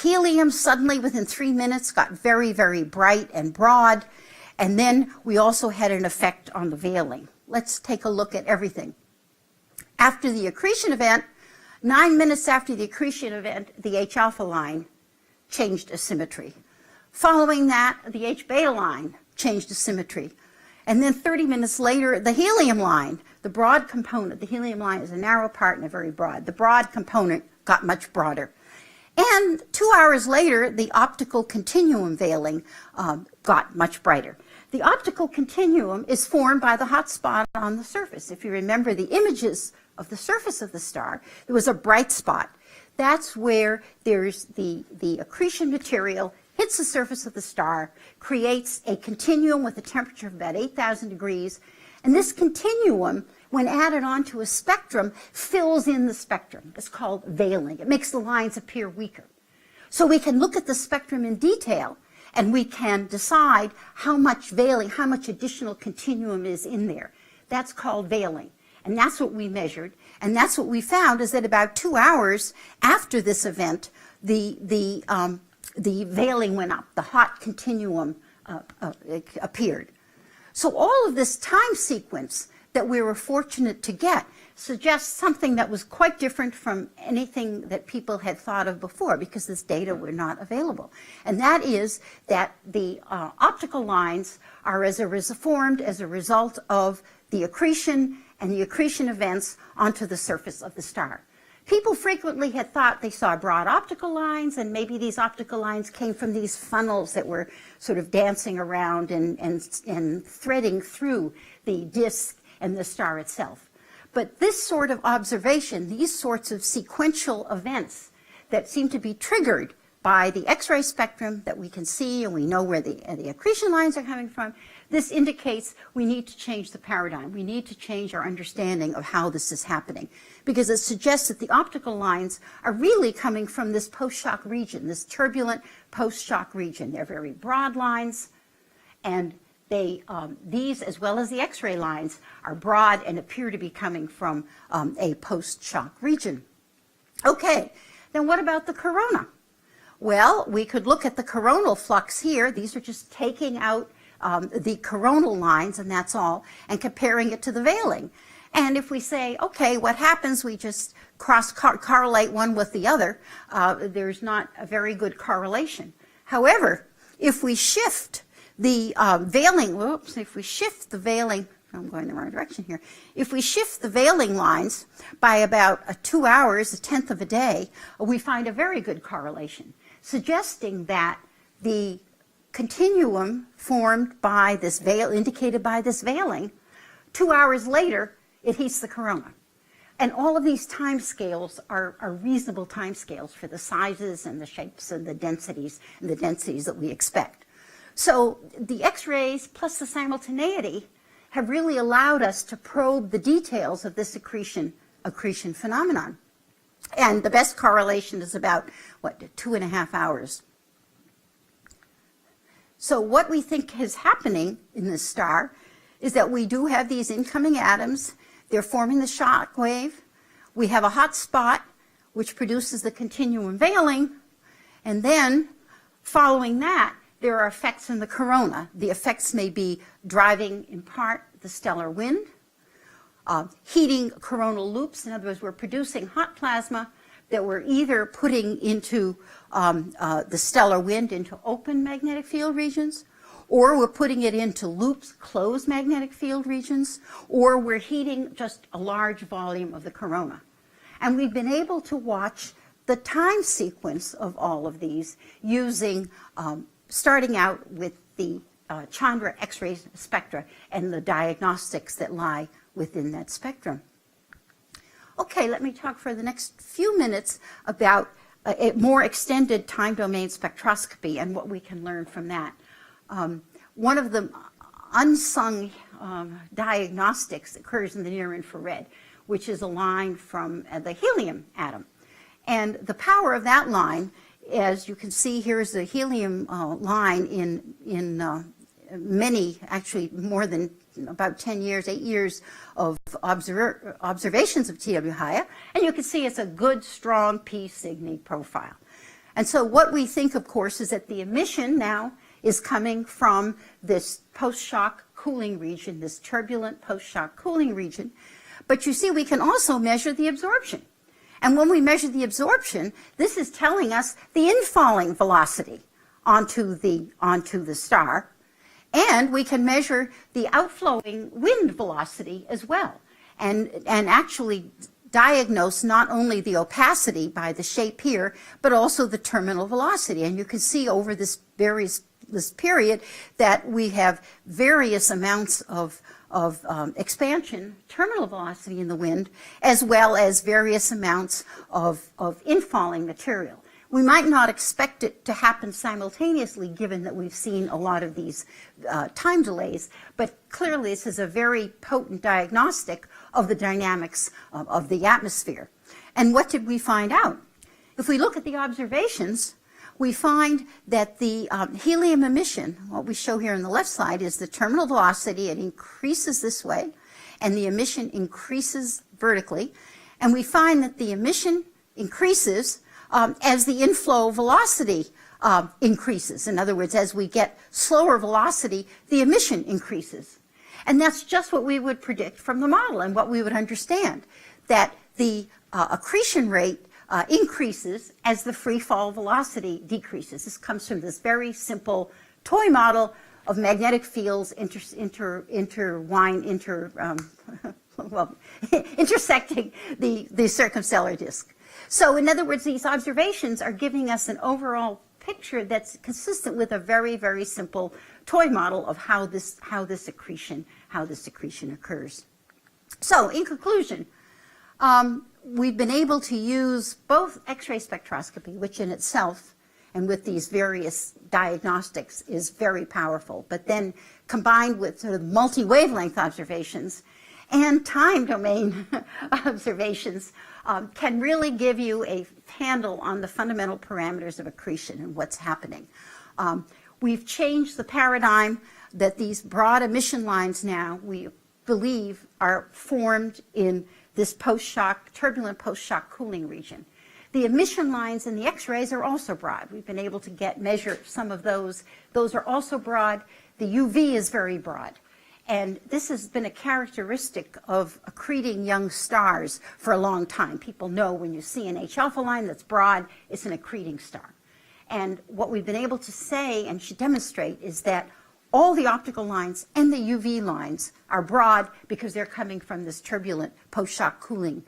[SPEAKER 2] Helium suddenly within 3 minutes got very, very bright and broad. And then we also had an effect on the veiling. Let's take a look at everything. After the accretion event, 9 minutes after the accretion event, the H-alpha line changed asymmetry. Following that, the H-beta line changed asymmetry. And then 30 minutes later, the helium line, the broad component, the helium line is a narrow part and a very broad. The broad component got much broader. And 2 hours later, the optical continuum veiling got much brighter. The optical continuum is formed by the hot spot on the surface. If you remember the images of the surface of the star, there was a bright spot. That's where there's the accretion material hits the surface of the star, creates a continuum with a temperature of about 8,000 degrees, and this continuum, when added onto a spectrum, fills in the spectrum. It's called veiling. It makes the lines appear weaker. So we can look at the spectrum in detail, and we can decide how much veiling, how much additional continuum is in there. That's called veiling. And that's what we measured. And that's what we found, is that about 2 hours after this event, the veiling went up, the hot continuum appeared. So all of this time sequence that we were fortunate to get suggests something that was quite different from anything that people had thought of before, because this data were not available. And that is that the optical lines are formed as a result of the accretion and the accretion events onto the surface of the star. People frequently had thought they saw broad optical lines, and maybe these optical lines came from these funnels that were sort of dancing around and threading through the disk and the star itself. But this sort of observation, these sorts of sequential events that seem to be triggered by the X-ray spectrum that we can see, and we know where the accretion lines are coming from, this indicates we need to change the paradigm. We need to change our understanding of how this is happening, because it suggests that the optical lines are really coming from this post-shock region, this turbulent post-shock region. They're very broad lines, and these, as well as the X-ray lines, are broad and appear to be coming from a post-shock region. Okay, then what about the corona? Well, we could look at the coronal flux here. These are just taking out the coronal lines, and that's all, and comparing it to the veiling. And if we say, okay, what happens? We just correlate one with the other. There's not a very good correlation. However, if we shift the veiling, I'm going the wrong direction here. If we shift the veiling lines by about 2 hours, 1/10 of a day, we find a very good correlation, suggesting that the continuum formed by this veil, indicated by this veiling, 2 hours later, it heats the corona. And all of these time scales are reasonable time scales for the sizes and the shapes and the densities that we expect. So the X-rays plus the simultaneity have really allowed us to probe the details of this accretion phenomenon. And the best correlation is about, 2.5 hours. So what we think is happening in this star is that we do have these incoming atoms. They're forming the shock wave. We have a hot spot, which produces the continuum veiling. And then, following that, there are effects in the corona. The effects may be driving, in part, the stellar wind, heating coronal loops. In other words, we're producing hot plasma that we're either putting into the stellar wind, into open magnetic field regions, or we're putting it into loops, closed magnetic field regions, or we're heating just a large volume of the corona. And we've been able to watch the time sequence of all of these using, starting out with the Chandra X-ray spectra and the diagnostics that lie within that spectrum. Okay, let me talk for the next few minutes about a more extended time domain spectroscopy and what we can learn from that. One of the unsung diagnostics occurs in the near infrared, which is a line from the helium atom. And the power of that line, as you can see, here is the helium line in many, actually more than about 10 years, 8 years of observations of TW Haya, and you can see it's a good, strong P Cygni profile. And so what we think, of course, is that the emission now is coming from this post-shock cooling region, this turbulent post-shock cooling region. But you see, we can also measure the absorption. And when we measure the absorption, this is telling us the infalling velocity onto the star. And we can measure the outflowing wind velocity as well, and actually diagnose not only the opacity by the shape here, but also the terminal velocity. And you can see over this period that we have various amounts of expansion, terminal velocity in the wind, as well as various amounts of infalling material. We might not expect it to happen simultaneously, given that we've seen a lot of these time delays, but clearly this is a very potent diagnostic of the dynamics of the atmosphere. And what did we find out? If we look at the observations, we find that the helium emission, what we show here on the left side, is the terminal velocity. It increases this way, and the emission increases vertically. And we find that the emission increases as the inflow velocity increases. In other words, as we get slower velocity, the emission increases. And that's just what we would predict from the model and what we would understand, that the accretion rate increases as the free fall velocity decreases. This comes from this very simple toy model of magnetic fields intersecting the circumstellar disk. So in other words, these observations are giving us an overall picture that's consistent with a very, very simple toy model of how this accretion occurs. So in conclusion, we've been able to use both X-ray spectroscopy, which in itself and with these various diagnostics is very powerful, but then combined with sort of multi-wavelength observations and time domain observations can really give you a handle on the fundamental parameters of accretion and what's happening. We've changed the paradigm that these broad emission lines now, we believe, are formed in this post-shock, turbulent post-shock cooling region. The emission lines in the X-rays are also broad. We've been able to measure some of those. Those are also broad. The UV is very broad. And this has been a characteristic of accreting young stars for a long time. People know when you see an H-alpha line that's broad, it's an accreting star. And what we've been able to say and should demonstrate is that all the optical lines and the UV lines are broad because they're coming from this turbulent post-shock cooling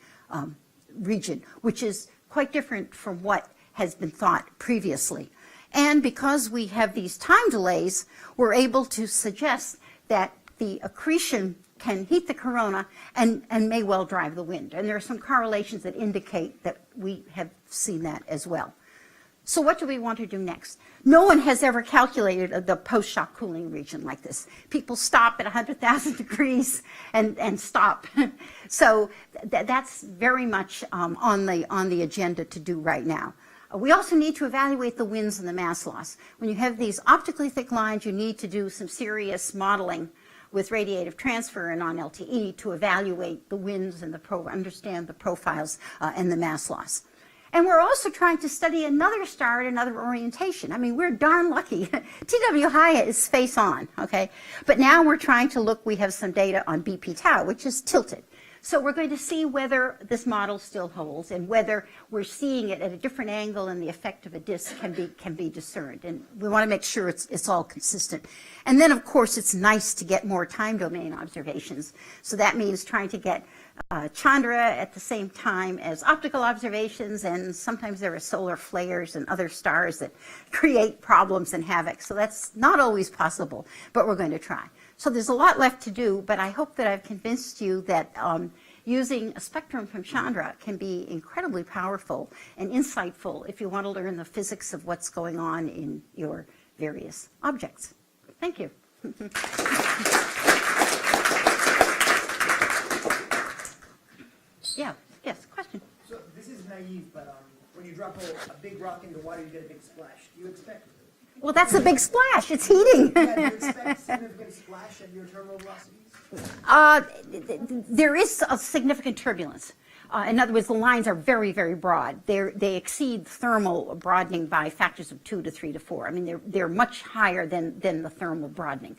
[SPEAKER 2] region, which is quite different from what has been thought previously. And because we have these time delays, we're able to suggest that the accretion can heat the corona and may well drive the wind. And there are some correlations that indicate that we have seen that as well. So what do we want to do next? No one has ever calculated the post-shock cooling region like this. People stop at 100,000 degrees and stop. So that's very much on the agenda to do right now. We also need to evaluate the winds and the mass loss. When you have these optically thick lines, you need to do some serious modeling with radiative transfer and on LTE to evaluate the winds and understand the profiles and the mass loss. And we're also trying to study another star at another orientation. I mean, we're darn lucky. TW Haya is face on, okay? But now we're trying to look, we have some data on BP tau, which is tilted. So we're going to see whether this model still holds and whether we're seeing it at a different angle and the effect of a disk can be discerned. And we want to make sure it's all consistent. And then, of course, it's nice to get more time domain observations. So that means trying to get Chandra at the same time as optical observations, and sometimes there are solar flares and other stars that create problems and havoc. So that's not always possible, but we're going to try. So there's a lot left to do, but I hope that I've convinced you that using a spectrum from Chandra can be incredibly powerful and insightful if you want to learn the physics of what's going on in your various objects. Thank you. Yeah, yes, question.
[SPEAKER 5] So this is naive, but when you drop a big rock into water, you get a big splash. Do you expect?
[SPEAKER 2] Well, that's a big splash. It's heating.
[SPEAKER 5] Yeah, do you expect significant splash at your terminal velocities?
[SPEAKER 2] There is a significant turbulence. In other words, the lines are very, very broad. They exceed thermal broadening by factors of 2 to 3 to 4. I mean, they're much higher than the thermal broadening.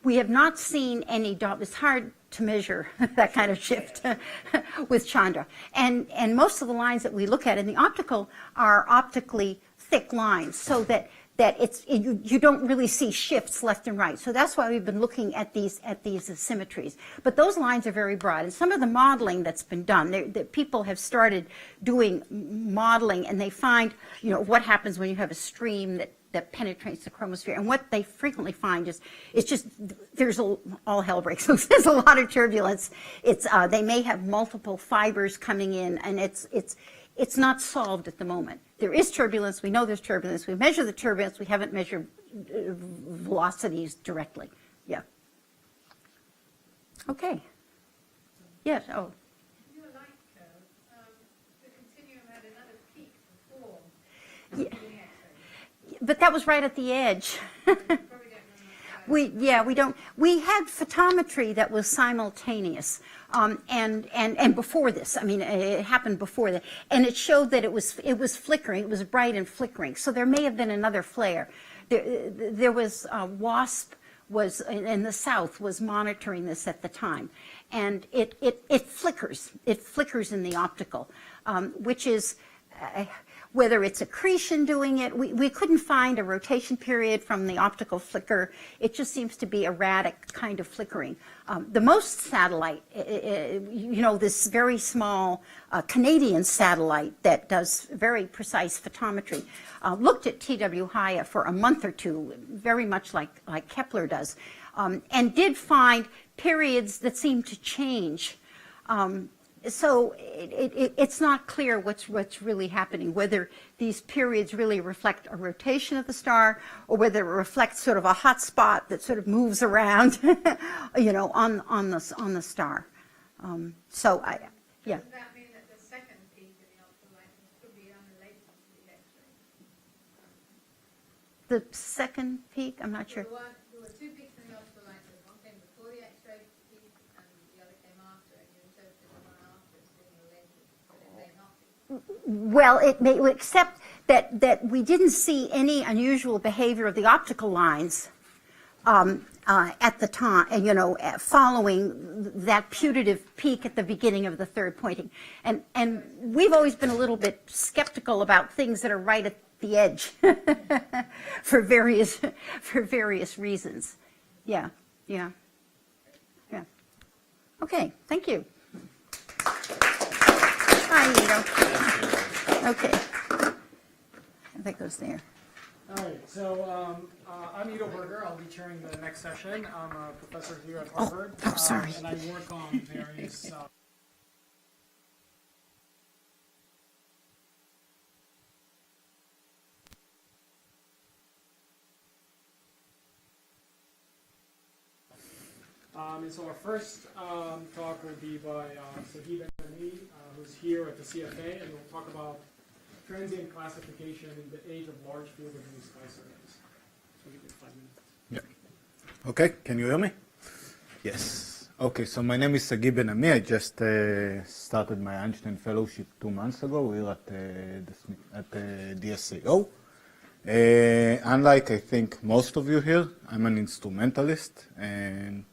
[SPEAKER 2] We have not seen any, it's hard to measure that kind of shift with Chandra. And most of the lines that we look at in the optical are optically thick lines, so that you don't really see shifts left and right. So that's why we've been looking at these asymmetries. But those lines are very broad. And some of the modeling that's been done, people have started doing modeling, and they find, what happens when you have a stream that penetrates the chromosphere. And what they frequently find is all hell breaks loose. There's a lot of turbulence. They may have multiple fibers coming in, and it's not solved at the moment. there is turbulence. We know there's turbulence. We measure the turbulence. We haven't measured velocities directly. Yeah. Okay. Yes. Oh.
[SPEAKER 8] Your light curve, the continuum had another peak before.
[SPEAKER 2] Yeah. But that was right at the edge. We had photometry that was simultaneous, and before this, I mean, it happened before that, and it showed that it was flickering, it was bright and flickering, so there may have been another flare. There was, WASP was, in the south, was monitoring this at the time, and it flickers in the optical, which is, whether it's accretion doing it, we couldn't find a rotation period from the optical flicker. It just seems to be erratic kind of flickering. The MOST satellite, this very small Canadian satellite that does very precise photometry, looked at TW Haya for a month or two, very much like Kepler does, and did find periods that seemed to change. So it's not clear what's really happening, whether these periods really reflect a rotation of the star or whether it reflects sort of a hot spot that sort of moves around, on the star. Yeah.
[SPEAKER 8] Does that mean that the second peak in the optical light could be unrelated to the X-ray?
[SPEAKER 2] The second peak, I'm not sure.
[SPEAKER 8] There were two peaks in the optical light. One came before the X-ray peak and the other came after, and you interpreted the one after as being related, but it may not be.
[SPEAKER 2] Well, it may, except that we didn't see any unusual behavior of the optical lines at the time, following that putative peak at the beginning of the third pointing. And we've always been a little bit skeptical about things that are right at the edge for various reasons. Yeah. Okay, thank you. Hi, Nito. Okay. That goes there.
[SPEAKER 10] All right, so I'm Ido Berger. I'll be chairing the next session. I'm a professor here at Harvard.
[SPEAKER 2] Sorry.
[SPEAKER 10] And I work on various... and so our first talk will be by Sahib Enani, who's here at the CFA, and we'll talk about transient classification in the age of large field of view sky surveys. So we get 5 minutes.
[SPEAKER 23] Yeah. Okay, can you hear me? Yes. Okay, so my name is Sagi Ben-Ami. I just started my Einstein Fellowship 2 months ago here at DSAO. Unlike, I think, most of you here, I'm an instrumentalist, and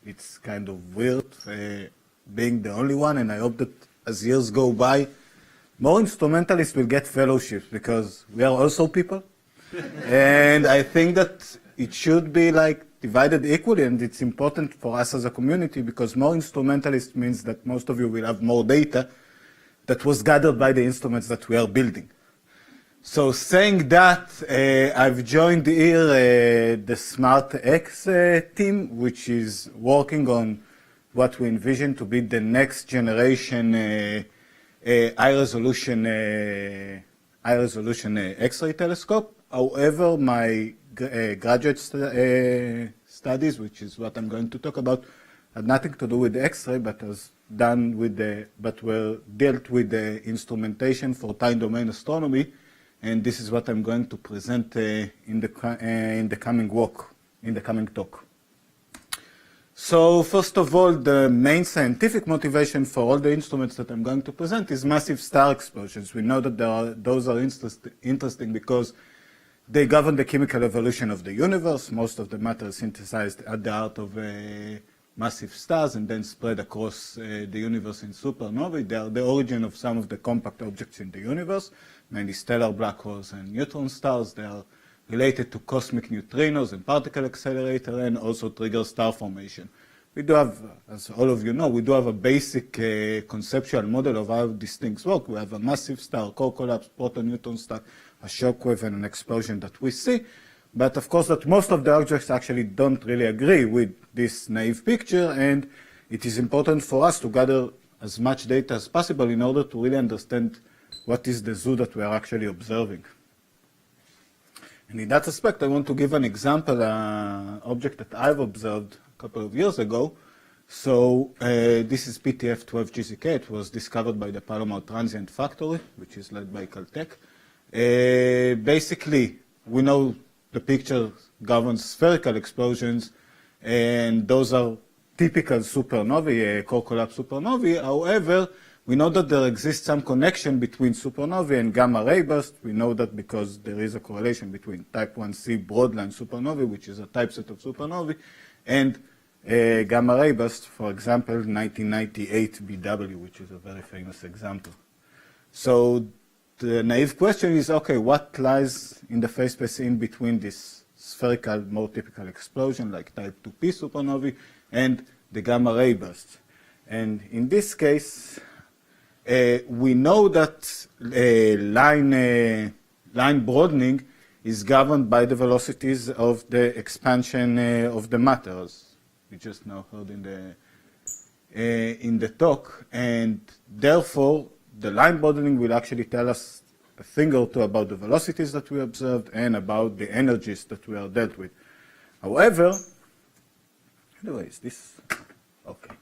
[SPEAKER 23] it's kind of weird being the only one, and I hope that as years go by, more instrumentalists will get fellowships, because we are also people. And I think that it should be like divided equally, and it's important for us as a community, because more instrumentalists means that most of you will have more data that was gathered by the instruments that we are building. So saying that, I've joined here the SmartX team, which is working on what we envision to be the next generation high-resolution X-ray telescope. However, my graduate studies, which is what I'm going to talk about, had nothing to do with the X-ray, but were dealt with the instrumentation for time domain astronomy. And this is what I'm going to present in the coming talk. So first of all, the main scientific motivation for all the instruments that I'm going to present is massive star explosions. We know that those are interesting because they govern the chemical evolution of the universe. Most of the matter is synthesized at the heart of massive stars and then spread across the universe in supernovae. They are the origin of some of the compact objects in the universe, mainly stellar black holes and neutron stars. They are related to cosmic neutrinos and particle accelerator, and also trigger star formation. We do have, as all of you know, we do have a basic conceptual model of how these things work. We have a massive star, core collapse, proton-neutron stack, a shockwave, and an explosion that we see. But of course, that most of the objects actually don't really agree with this naive picture, and it is important for us to gather as much data as possible in order to really understand what is the zoo that we are actually observing. And in that aspect, I want to give an example, object that I've observed a couple of years ago. So this is PTF 12GZK. It was discovered by the Palomar Transient Factory, which is led by Caltech. Basically, we know the picture governs spherical explosions, and those are typical supernovae, core collapse supernovae. However, we know that there exists some connection between supernovae and gamma ray burst. We know that because there is a correlation between type 1c broadline supernovae, which is a type set of supernovae, and gamma ray burst, for example, 1998 BW, which is a very famous example. So the naive question is, okay, what lies in the phase space in between this spherical, more typical explosion, like type 2p supernovae, and the gamma ray burst? And in this case, we know that line broadening is governed by the velocities of the expansion of the matter, as we just now heard in the talk. And therefore, the line broadening will actually tell us a thing or two about the velocities that we observed and about the energies that we are dealt with. However, anyway, is this okay?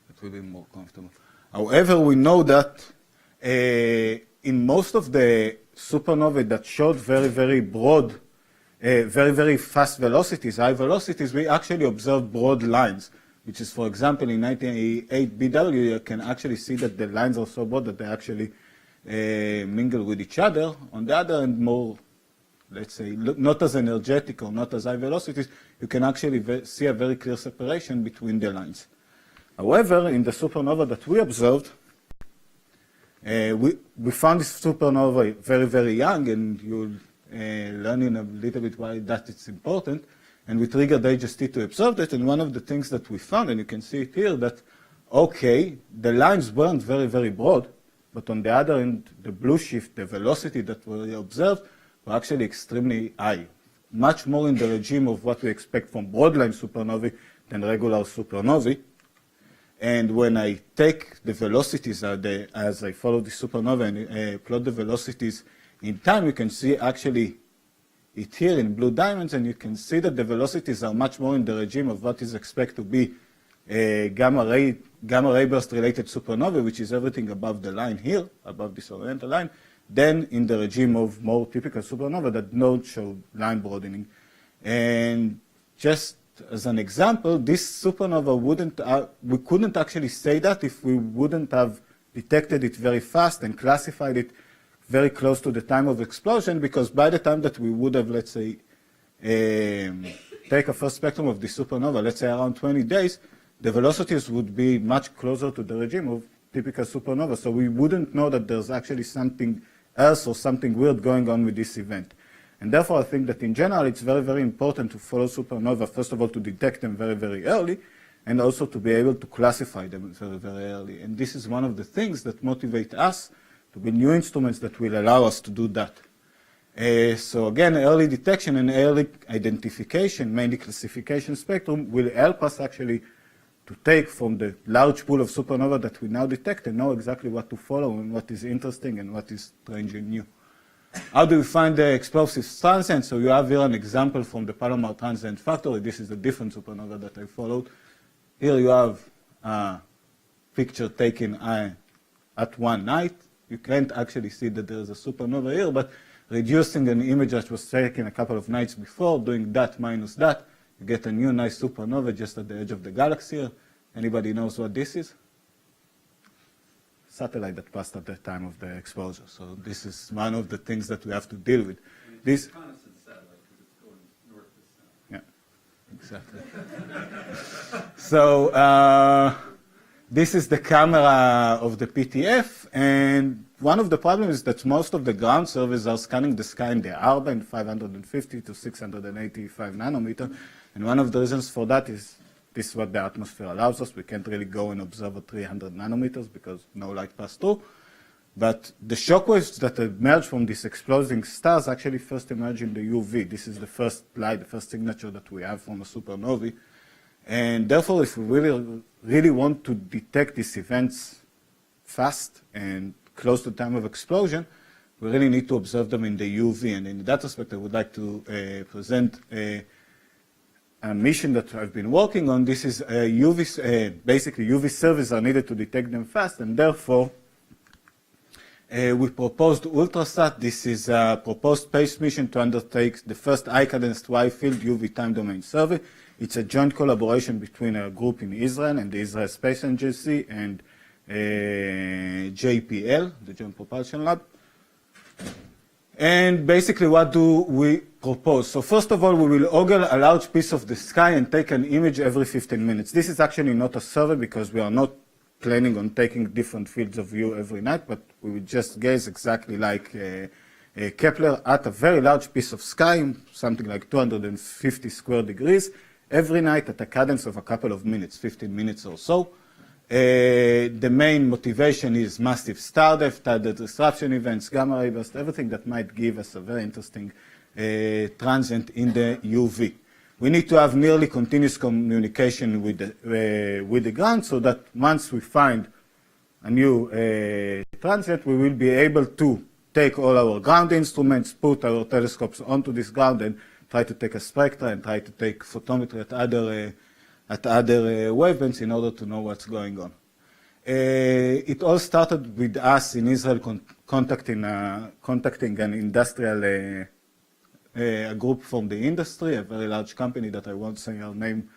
[SPEAKER 23] That will be more comfortable. However, we know that in most of the supernovae that showed very, very broad, very, very fast velocities, high velocities, we actually observed broad lines, which is, for example, in 1988 BW, you can actually see that the lines are so broad that they actually mingle with each other. On the other hand, more, let's say, not as energetic or not as high velocities, you can actually see a very clear separation between the lines. However, in the supernova that we observed, we found this supernova very, very young, and you'll learn in a little bit why that is important. And we triggered HST to observe it, and one of the things that we found, and you can see it here, that, okay, the lines weren't very, very broad, but on the other end, the blue shift, the velocity that we observed, were actually extremely high, much more in the regime of what we expect from broadline supernovae than regular supernovae. And when I take the velocities as I follow the supernova and plot the velocities in time, you can see actually it here in blue diamonds, and you can see that the velocities are much more in the regime of what is expected to be a gamma ray burst related supernova, which is everything above the line here, above this oriental line, than in the regime of more typical supernova that don't show line broadening. And just as an example, this supernova we couldn't actually say that if we wouldn't have detected it very fast and classified it very close to the time of explosion, because by the time that we would have, let's say, take a first spectrum of the supernova, let's say around 20 days, the velocities would be much closer to the regime of typical supernova. So we wouldn't know that there's actually something else or something weird going on with this event. And therefore, I think that in general, it's very, very important to follow supernova, first of all, to detect them very, very early, and also to be able to classify them very, very early. And this is one of the things that motivate us to build new instruments that will allow us to do that. So again, early detection and early identification, mainly classification spectrum, will help us actually to take from the large pool of supernova that we now detect and know exactly what to follow and what is interesting and what is strange and new. How do we find the explosive transient? So you have here an example from the Palomar Transient Factory. This is a different supernova that I followed. Here you have a picture taken at one night. You can't actually see that there is a supernova here, but reducing an image that was taken a couple of nights before, doing that minus that, you get a new nice supernova just at the edge of the galaxy here. Anybody knows what this is? Satellite that passed at the time of the exposure. So this is one of the things that we have to deal with. This
[SPEAKER 3] reconnaissance satellite because it's going north to south.
[SPEAKER 23] Yeah, exactly. So this is the camera of the PTF, and one of the problems is that most of the ground surveys are scanning the sky in the R-band, 550 to 685 nanometer, and one of the reasons for that is this is what the atmosphere allows us. We can't really go and observe at 300 nanometers because no light passes through. But the shock waves that emerge from these exploding stars actually first emerge in the UV. This is the first light, the first signature that we have from a supernovae. And therefore, if we really want to detect these events fast and close to the time of explosion, we really need to observe them in the UV. And in that respect, I would like to present a mission that I've been working on. This is basically UV surveys are needed to detect them fast, and therefore we proposed Ultrasat. This is a proposed space mission to undertake the first high-cadenced wide-field UV time domain survey. It's a joint collaboration between a group in Israel and the Israel Space Agency and JPL, the Joint Propulsion Lab. And basically, what do we propose? So first of all, we will ogle a large piece of the sky and take an image every 15 minutes. This is actually not a survey because we are not planning on taking different fields of view every night, but we will just gaze exactly like Kepler at a very large piece of sky, something like 250 square degrees, every night at a cadence of a couple of minutes, 15 minutes or so. The main motivation is massive star depth, tidal disruption events, gamma ray burst, everything that might give us a very interesting transient in the UV. We need to have nearly continuous communication with the ground so that once we find a new transient, we will be able to take all our ground instruments, put our telescopes onto this ground and try to take a spectra and try to take photometry at other wavelengths in order to know what's going on. It all started with us in Israel contacting an industrial a group from the industry, a very large company that I won't say our name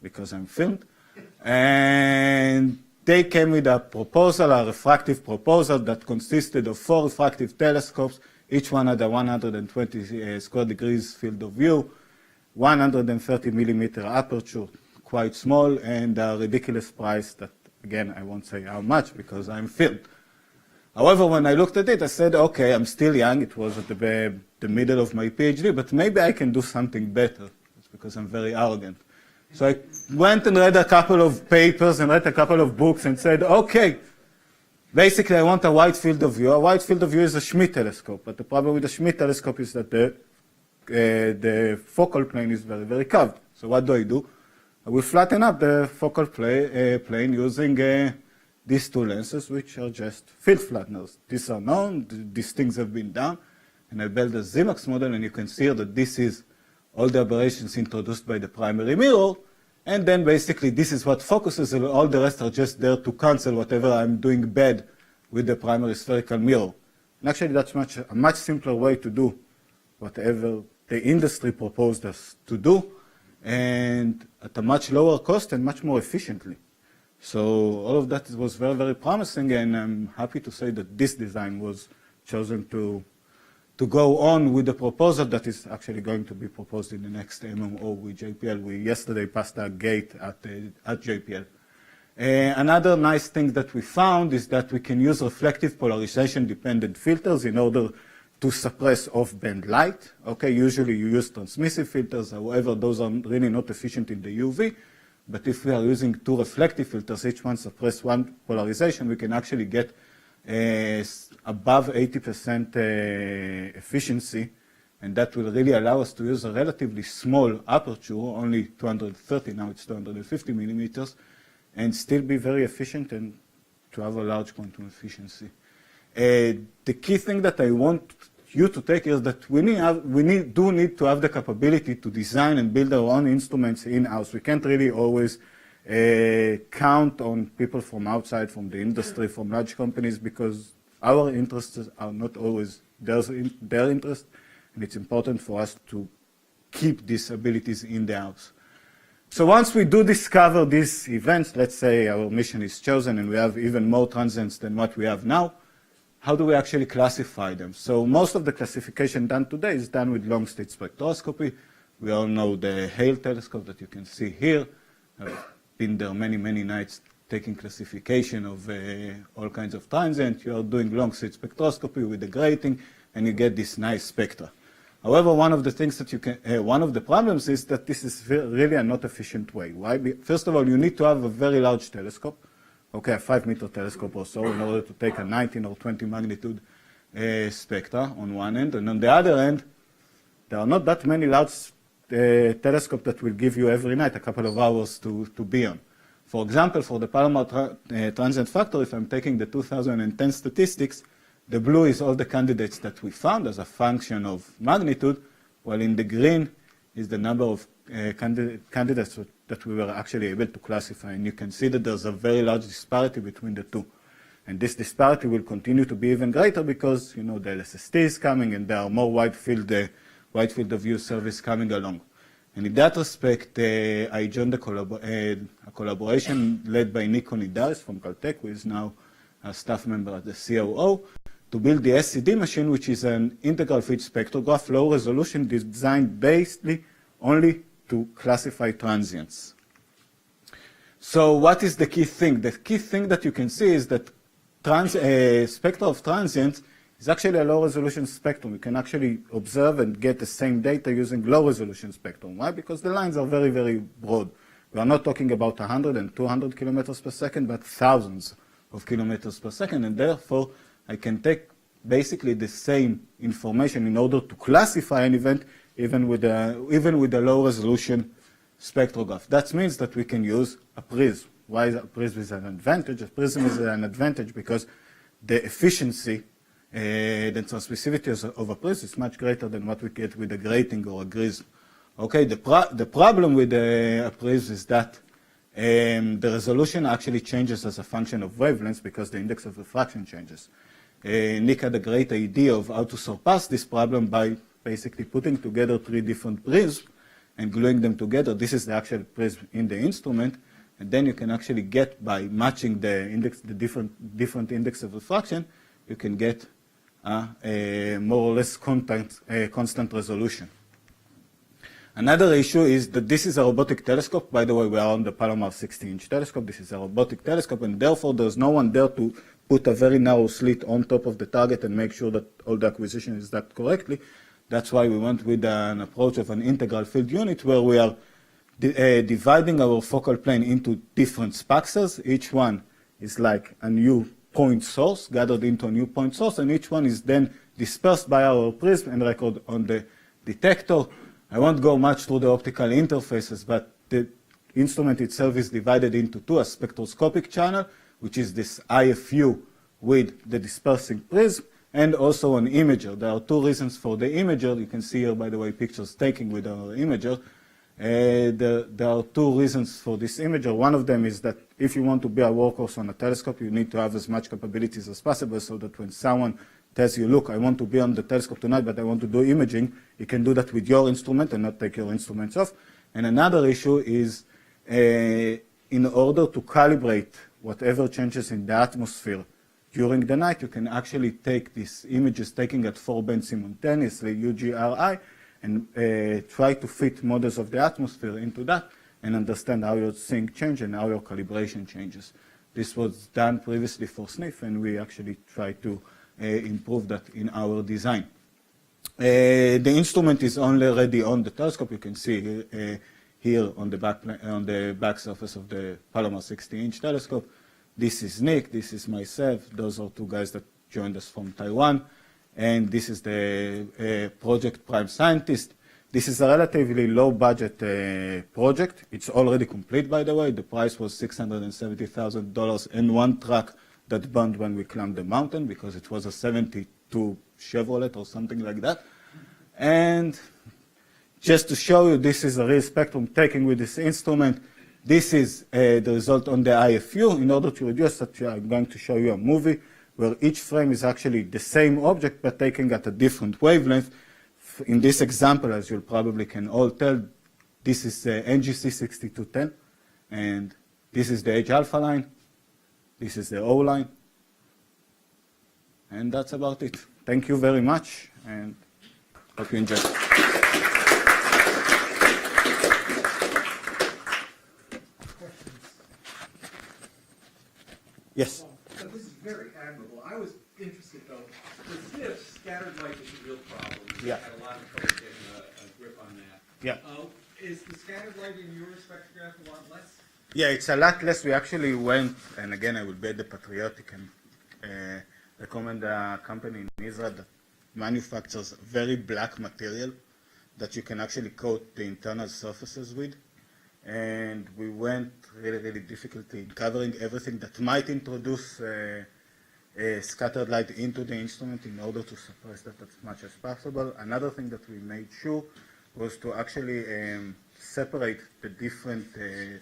[SPEAKER 23] because I'm filmed. And they came with a proposal, a refractive proposal that consisted of 4 refractive telescopes. Each one had a 120 square degrees field of view, 130 millimeter aperture, quite small, and a ridiculous price that, again, I won't say how much because I'm filmed. However, when I looked at it, I said, okay, I'm still young. It was at the middle of my PhD, but maybe I can do something better. It's because I'm very arrogant. So I went and read a couple of papers and read a couple of books and said, okay, basically I want a wide field of view. A wide field of view is a Schmidt telescope, but the problem with the Schmidt telescope is that the focal plane is very, very curved. So what do? I will flatten up the focal plane using these 2 lenses, which are just field flatteners. These are known, these things have been done, and I built a Zemax model, and you can see that this is all the aberrations introduced by the primary mirror, and then basically this is what focuses, and all the rest are just there to cancel whatever I'm doing bad with the primary spherical mirror. And actually that's a much simpler way to do whatever the industry proposed us to do, and at a much lower cost and much more efficiently. So all of that was very, very promising, and I'm happy to say that this design was chosen to go on with the proposal that is actually going to be proposed in the next MMO with JPL. We yesterday passed a gate at JPL. Another nice thing that we found is that we can use reflective polarization-dependent filters in order to suppress off-band light. Okay, usually you use transmissive filters, however, those are really not efficient in the UV. But if we are using 2 reflective filters, each one suppress 1 polarization, we can actually get above 80% efficiency, and that will really allow us to use a relatively small aperture, only 230, now it's 250 millimeters, and still be very efficient and to have a large quantum efficiency. The key thing that I want you to take is that we do need to have the capability to design and build our own instruments in-house. We can't really always count on people from outside, from the industry, from large companies, because our interests are not always their interest, and it's important for us to keep these abilities in the house. So once we do discover these events, let's say our mission is chosen and we have even more transients than what we have now, how do we actually classify them? So most of the classification done today is done with long-state spectroscopy. We all know the Hale telescope that you can see here. I've been there many, many nights taking classification of all kinds of transients. You are doing long-state spectroscopy with the grating, and you get this nice spectra. However, one of the things that one of the problems is that this is really a not efficient way. Why? First of all, you need to have a very large telescope. Okay, a 5-meter telescope or so, in order to take a 19 or 20 magnitude spectra on one end. And on the other end, there are not that many large telescopes that will give you every night a couple of hours to be on. For example, for the Palomar transient factor, if I'm taking the 2010 statistics, the blue is all the candidates that we found as a function of magnitude, while in the green is the number of candidates that we were actually able to classify. And you can see that there's a very large disparity between the two. And this disparity will continue to be even greater because, the LSST is coming and there are more wide field of view surveys coming along. And in that respect, I joined a collaboration led by Nick Onidaris from Caltech, who is now a staff member at the COO, to build the SCD machine, which is an integral field spectrograph, low resolution, designed basically only to classify transients. So what is the key thing? The key thing that you can see is that spectra of transients is actually a low resolution spectrum. You can actually observe and get the same data using low resolution spectrum. Why? Because the lines are very, very broad. We are not talking about 100 and 200 kilometers per second, but thousands of kilometers per second, and therefore I can take basically the same information in order to classify an event even with a low resolution spectrograph. That means that we can use a prism. Why is a prism an advantage? A prism is an advantage because the efficiency, the transmissivity of a prism is much greater than what we get with a grating or a grism. Okay, the problem with a prism is that the resolution actually changes as a function of wavelengths because the index of refraction changes. Nick had a great idea of how to surpass this problem by basically putting together 3 different prisms and gluing them together. This is the actual prism in the instrument, and then you can actually get, by matching the different index of refraction, you can get a more or less constant resolution. Another issue is that this is a robotic telescope. By the way, we are on the Palomar 60-inch telescope. This is a robotic telescope, and therefore there's no one there to put a very narrow slit on top of the target and make sure that all the acquisition is done correctly. That's why we went with an approach of an integral field unit where we are dividing our focal plane into different spaxers. Each one is like a new point source, gathered into a new point source, and each one is then dispersed by our prism and recorded on the detector. I won't go much through the optical interfaces, but the instrument itself is divided into 2, a spectroscopic channel, which is this IFU with the dispersing prism, and also an imager. There are 2 reasons for the imager. You can see here, by the way, pictures taken with our imager. There are 2 reasons for this imager. One of them is that if you want to be a workhorse on a telescope, you need to have as much capabilities as possible so that when someone tells you, look, I want to be on the telescope tonight, but I want to do imaging, you can do that with your instrument and not take your instruments off. And another issue is in order to calibrate whatever changes in the atmosphere during the night, you can actually take these images taken at 4 bands simultaneously, UGRI, and try to fit models of the atmosphere into that and understand how your sync changes and how your calibration changes. This was done previously for SNF, and we actually try to improve that in our design. The instrument is already on the telescope. You can see here on the back surface of the Palomar 60-inch telescope. This is Nick, this is myself. Those are 2 guys that joined us from Taiwan. And this is the project prime scientist. This is a relatively low budget project. It's already complete, by the way. The price was $670,000 and 1 truck that burned when we climbed the mountain because it was a 72 Chevrolet or something like that. And just to show you, this is a real spectrum taken with this instrument. This is the result on the IFU. In order to reduce that, I'm going to show you a movie where each frame is actually the same object but taken at a different wavelength. In this example, as you probably can all tell, this is NGC 6210, and this is the H alpha line. This is the O line. And that's about it. Thank you very much, and hope you enjoy. Yes.
[SPEAKER 6] So this is very admirable. I was interested, though, with this, scattered light is a real problem.
[SPEAKER 23] Yeah.
[SPEAKER 6] I had a lot of trouble getting a grip on that.
[SPEAKER 23] Yeah.
[SPEAKER 6] Is the scattered light in your spectrograph a lot less?
[SPEAKER 23] Yeah, it's a lot less. We actually went, and again, I will be the patriotic and recommend a company in Israel that manufactures very black material that you can actually coat the internal surfaces with. and we went really difficulty in covering everything that might introduce scattered light into the instrument in order to suppress that as much as possible. Another thing that we made sure was to actually separate the different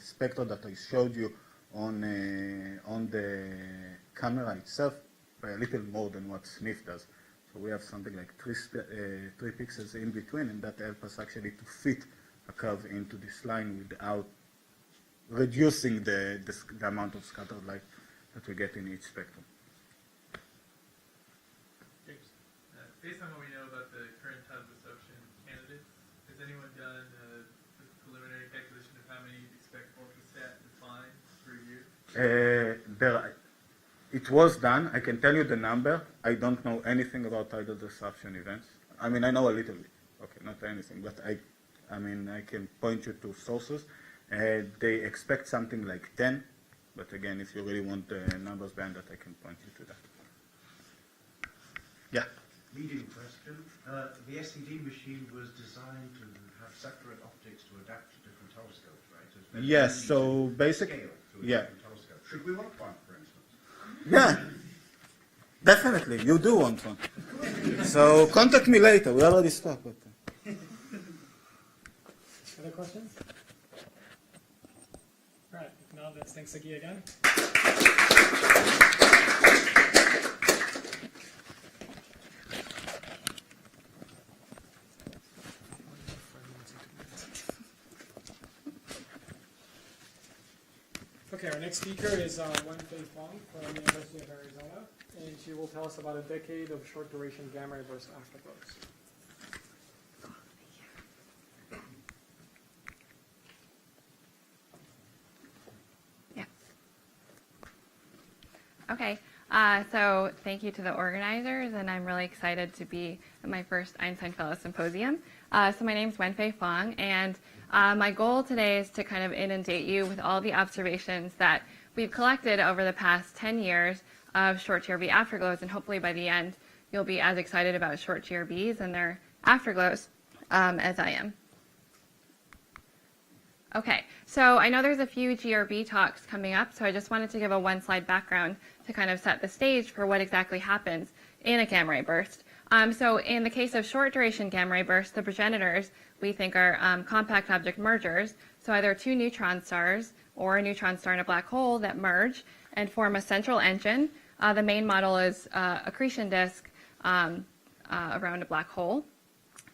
[SPEAKER 23] spectra that I showed you on the camera itself by a little more than what SNF does. So we have something like 3 pixels in between, and that helps us actually to fit a curve into this line without reducing the amount of scattered light that we get in each spectrum.
[SPEAKER 16] Based on what we know about the current type of absorption candidates, has anyone done a preliminary calculation of how many you'd expect orthostat to find per year?
[SPEAKER 23] It was done. I can tell you the number. I don't know anything about tidal disruption events. I mean, I know a little bit. Okay, not anything, but I mean, I can point you to sources. They expect something like 10, but again, if you really want the numbers behind that, I can point you to that. Yeah.
[SPEAKER 4] Leading question. The SDA machine was designed to have separate optics to adapt to different telescopes, right? So it's
[SPEAKER 23] Yes, so basically, yeah.
[SPEAKER 4] Should we want one, for instance?
[SPEAKER 23] Yeah, definitely. You do want one. So contact me later. We already stopped. But,
[SPEAKER 10] Other questions? All right, if not, let's thank Sagi again. Okay, our next speaker is Wen-Fei Fong from the University of Arizona, and she will tell us about a decade of short-duration gamma-ray burst afterglows.
[SPEAKER 7] Yeah. Okay, so thank you to the organizers, and I'm really excited to be at my first Einstein Fellow Symposium. So my name's Wen-Fei Fong, and my goal today is to kind of inundate you with all the observations that we've collected over the past 10 years of short GRB afterglows, and hopefully by the end you'll be as excited about short GRBs and their afterglows as I am. Okay, so I know there's a few GRB talks coming up, so I just wanted to give a one-slide background to kind of set the stage for what exactly happens in a gamma-ray burst. So in the case of short-duration gamma-ray bursts, the progenitors we think are compact object mergers, so either two neutron stars or a neutron star and a black hole that merge and form a central engine. The main model is accretion disk around a black hole.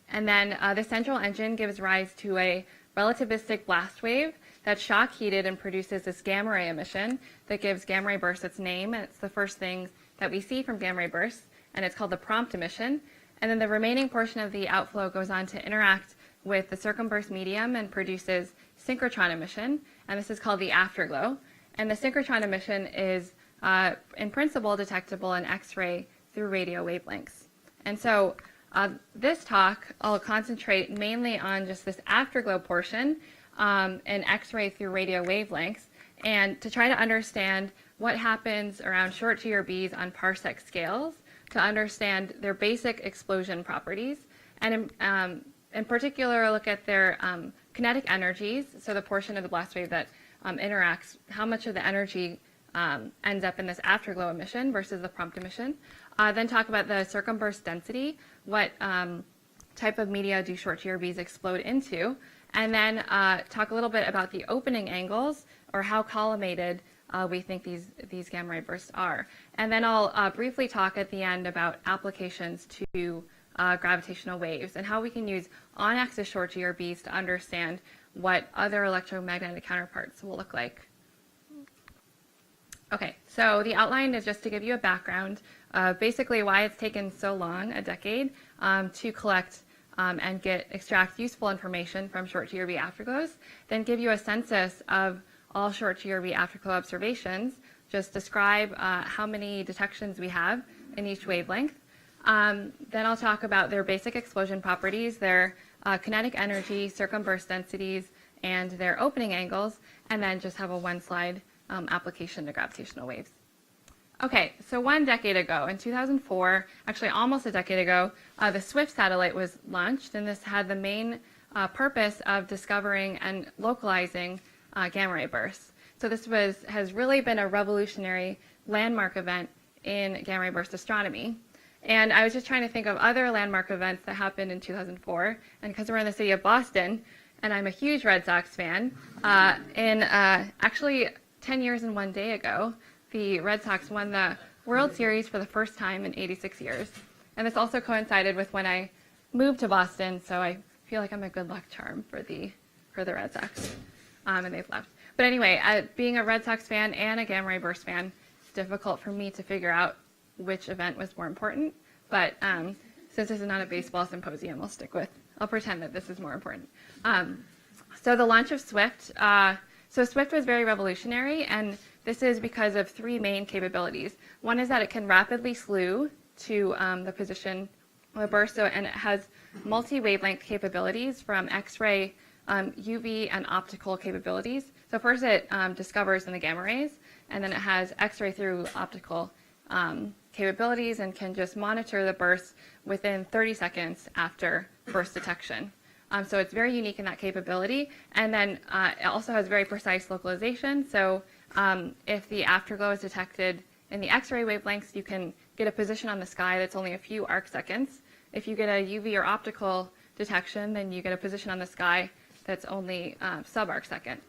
[SPEAKER 7] And then the central engine gives rise to a relativistic blast wave that's shock heated and produces this gamma ray emission that gives gamma ray bursts its name. And it's the first thing that we see from gamma ray bursts, and it's called the prompt emission. And then the remaining portion of the outflow goes on to interact with the circumburst medium and produces synchrotron emission, and this is called the afterglow. And the synchrotron emission is, in principle, detectable in X-ray through radio wavelengths. And so this talk, I'll concentrate mainly on just this afterglow portion in X-ray through radio wavelengths, and to try to understand what happens around short GRBs on parsec scales, to understand their basic explosion properties, and in particular look at their kinetic energies, so the portion of the blast wave that interacts, how much of the energy ends up in this afterglow emission versus the prompt emission. Then talk about the circumburst density, what type of media do short GRBs explode into, and then talk a little bit about the opening angles, or how collimated we think these gamma ray bursts are. And then I'll briefly talk at the end about applications to gravitational waves and how we can use on-axis short GRBs to understand what other electromagnetic counterparts will look like. Okay, so the outline is just to give you a background of basically why it's taken so long, a decade, to collect and extract useful information from short GRB afterglows, then give you a census of all short GRB afterglow observations, just describe how many detections we have in each wavelength. Then I'll talk about their basic explosion properties, their kinetic energy, circumburst densities, and their opening angles, and then just have a one-slide application to gravitational waves. Okay, so 1 decade ago, in 2004, actually almost a decade ago, the SWIFT satellite was launched, and this had the main purpose of discovering and localizing gamma ray bursts. So this has really been a revolutionary landmark event in gamma ray burst astronomy. And I was just trying to think of other landmark events that happened in 2004. And because we're in the city of Boston, and I'm a huge Red Sox fan, actually 10 years and 1 day ago, the Red Sox won the World Series for the first time in 86 years. And this also coincided with when I moved to Boston, so I feel like I'm a good luck charm for the Red Sox, and they've left. But anyway, being a Red Sox fan and a gamma ray burst fan, it's difficult for me to figure out which event was more important. But since this is not a baseball symposium, I'll pretend that this is more important. So the launch of SWIFT. So SWIFT was very revolutionary, and this is because of three main capabilities. One is that it can rapidly slew to the position of the burst, and it has multi-wavelength capabilities from X-ray, UV, and optical capabilities. So first it discovers in the gamma rays, and then it has X-ray through optical capabilities and can just monitor the burst within 30 seconds after burst detection. So it's very unique in that capability. And then it also has very precise localization. So if the afterglow is detected in the X-ray wavelengths, you can get a position on the sky that's only a few arc seconds. If you get a UV or optical detection, then you get a position on the sky that's only sub-arc second.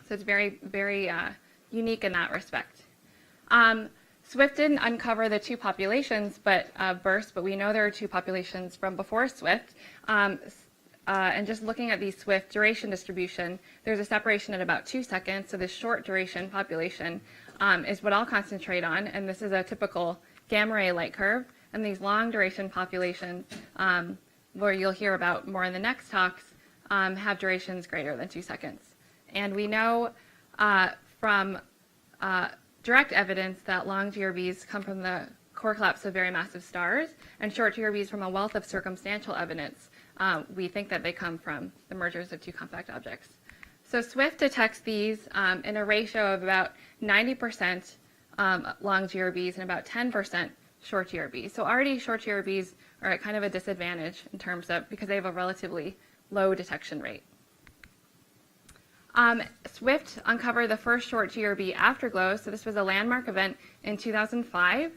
[SPEAKER 7] So it's very, very unique in that respect. SWIFT didn't uncover the two populations bursts, but we know there are two populations from before SWIFT. And just looking at the SWIFT duration distribution, there's a separation at about 2 seconds. So this short duration population is what I'll concentrate on. And this is a typical gamma ray light curve. And these long duration populations, where you'll hear about more in the next talks, have durations greater than 2 seconds. And we know from direct evidence that long GRBs come from the core collapse of very massive stars, and short GRBs from a wealth of circumstantial evidence. We think that they come from the mergers of two compact objects. So SWIFT detects these in a ratio of about 90% long GRBs and about 10% short GRBs. So already short GRBs are at kind of a disadvantage in terms of, because they have a relatively low detection rate. SWIFT uncovered the first short GRB afterglow. So this was a landmark event in 2005.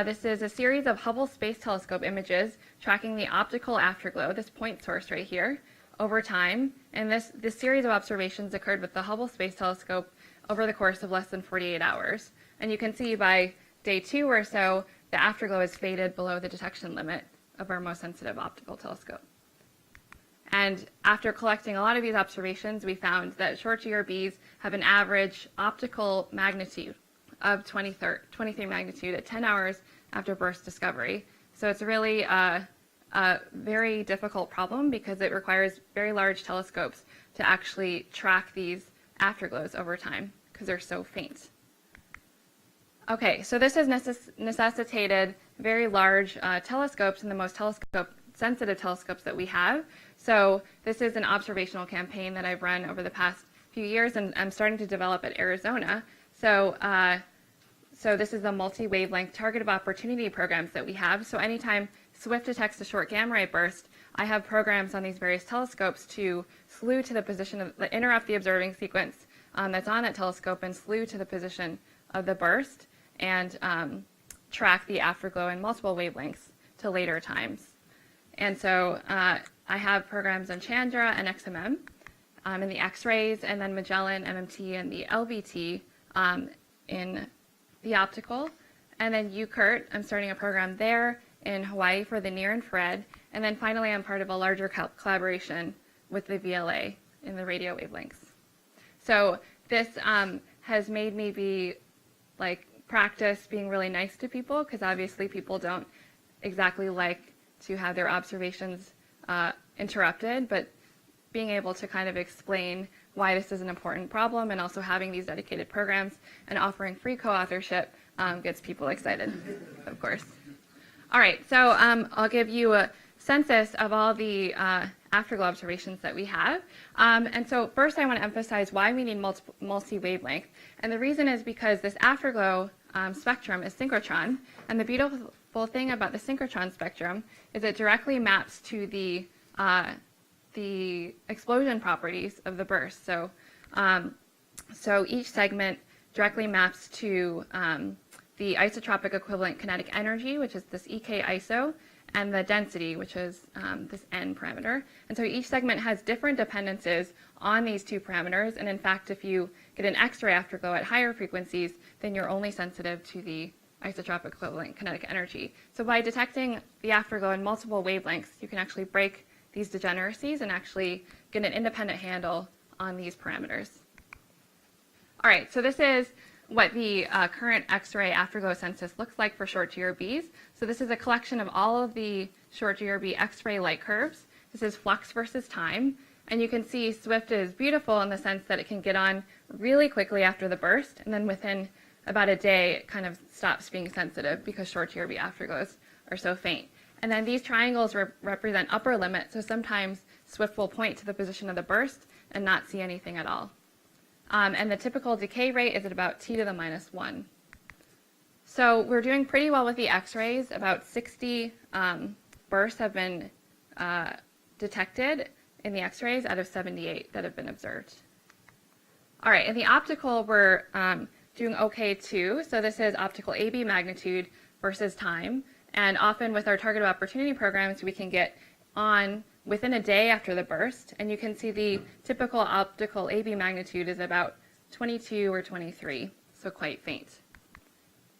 [SPEAKER 7] This is a series of Hubble Space Telescope images tracking the optical afterglow, this point source right here, over time. And this series of observations occurred with the Hubble Space Telescope over the course of less than 48 hours. And you can see by day 2 or so, the afterglow is faded below the detection limit of our most sensitive optical telescope. And after collecting a lot of these observations, we found that short GRBs have an average optical magnitude of 23 magnitude at 10 hours after burst discovery. So it's really a very difficult problem because it requires very large telescopes to actually track these afterglows over time because they're so faint. Okay, so this has necessitated very large telescopes and the most sensitive telescopes that we have. So this is an observational campaign that I've run over the past few years, and I'm starting to develop at Arizona. So this is the multi-wavelength target of opportunity programs that we have. So anytime SWIFT detects a short gamma ray burst, I have programs on these various telescopes to slew to the position interrupt the observing sequence that's on that telescope and slew to the position of the burst and track the afterglow in multiple wavelengths to later times. And so I have programs on Chandra and XMM in the X-rays, and then Magellan, MMT, and the LBT in the optical. And then UCURT, I'm starting a program there in Hawaii for the near infrared. And then finally, I'm part of a larger collaboration with the VLA in the radio wavelengths. So this has made me practice being really nice to people, because obviously people don't exactly like to have their observations interrupted, but being able to kind of explain why this is an important problem and also having these dedicated programs and offering free co-authorship gets people excited, of course. All right, so I'll give you a census of all the afterglow observations that we have. And so first I want to emphasize why we need multi-wavelength. And the reason is because this afterglow spectrum is synchrotron. And the beautiful thing about the synchrotron spectrum is it directly maps to the the explosion properties of the burst. So, so each segment directly maps to the isotropic equivalent kinetic energy, which is this EK iso, and the density, which is this n parameter. And so each segment has different dependencies on these two parameters. And in fact, if you get an X-ray afterglow at higher frequencies, then you're only sensitive to the isotropic equivalent kinetic energy. So by detecting the afterglow in multiple wavelengths, you can actually break these degeneracies and actually get an independent handle on these parameters. All right, so this is what the current X-ray afterglow census looks like for short GRBs. So this is a collection of all of the short GRB X-ray light curves. This is flux versus time. And you can see SWIFT is beautiful in the sense that it can get on really quickly after the burst, and then within about a day it kind of stops being sensitive because short GRB afterglows are so faint. And then these triangles represent upper limit, so sometimes SWIFT will point to the position of the burst and not see anything at all. And the typical decay rate is at about t to the minus 1. So we're doing pretty well with the X-rays. About 60 bursts have been detected in the X-rays out of 78 that have been observed. All right, in the optical, we're doing okay too. So this is optical AB magnitude versus time. And often with our target of opportunity programs, we can get on within a day after the burst. And you can see the typical optical AB magnitude is about 22 or 23, so quite faint.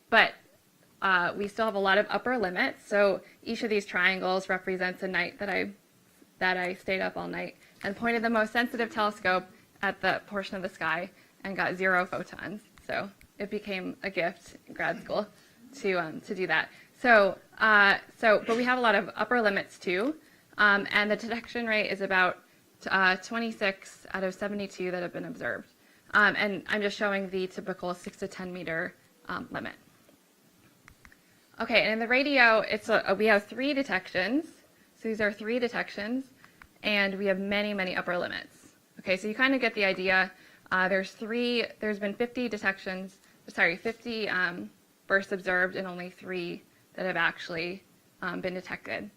[SPEAKER 7] But we still have a lot of upper limits. So each of these triangles represents a night that I stayed up all night and pointed the most sensitive telescope at the portion of the sky and got 0 photons. So it became a gift in grad school to do that. But we have a lot of upper limits too, and the detection rate is about 26 out of 72 that have been observed. And I'm just showing the typical 6 to 10 meter limit. Okay, and in the radio, we have 3 detections. So these are 3 detections, and we have many, many upper limits. Okay, so you kind of get the idea. There's been 50 detections, 50 bursts observed, and only 3 that have actually been detected.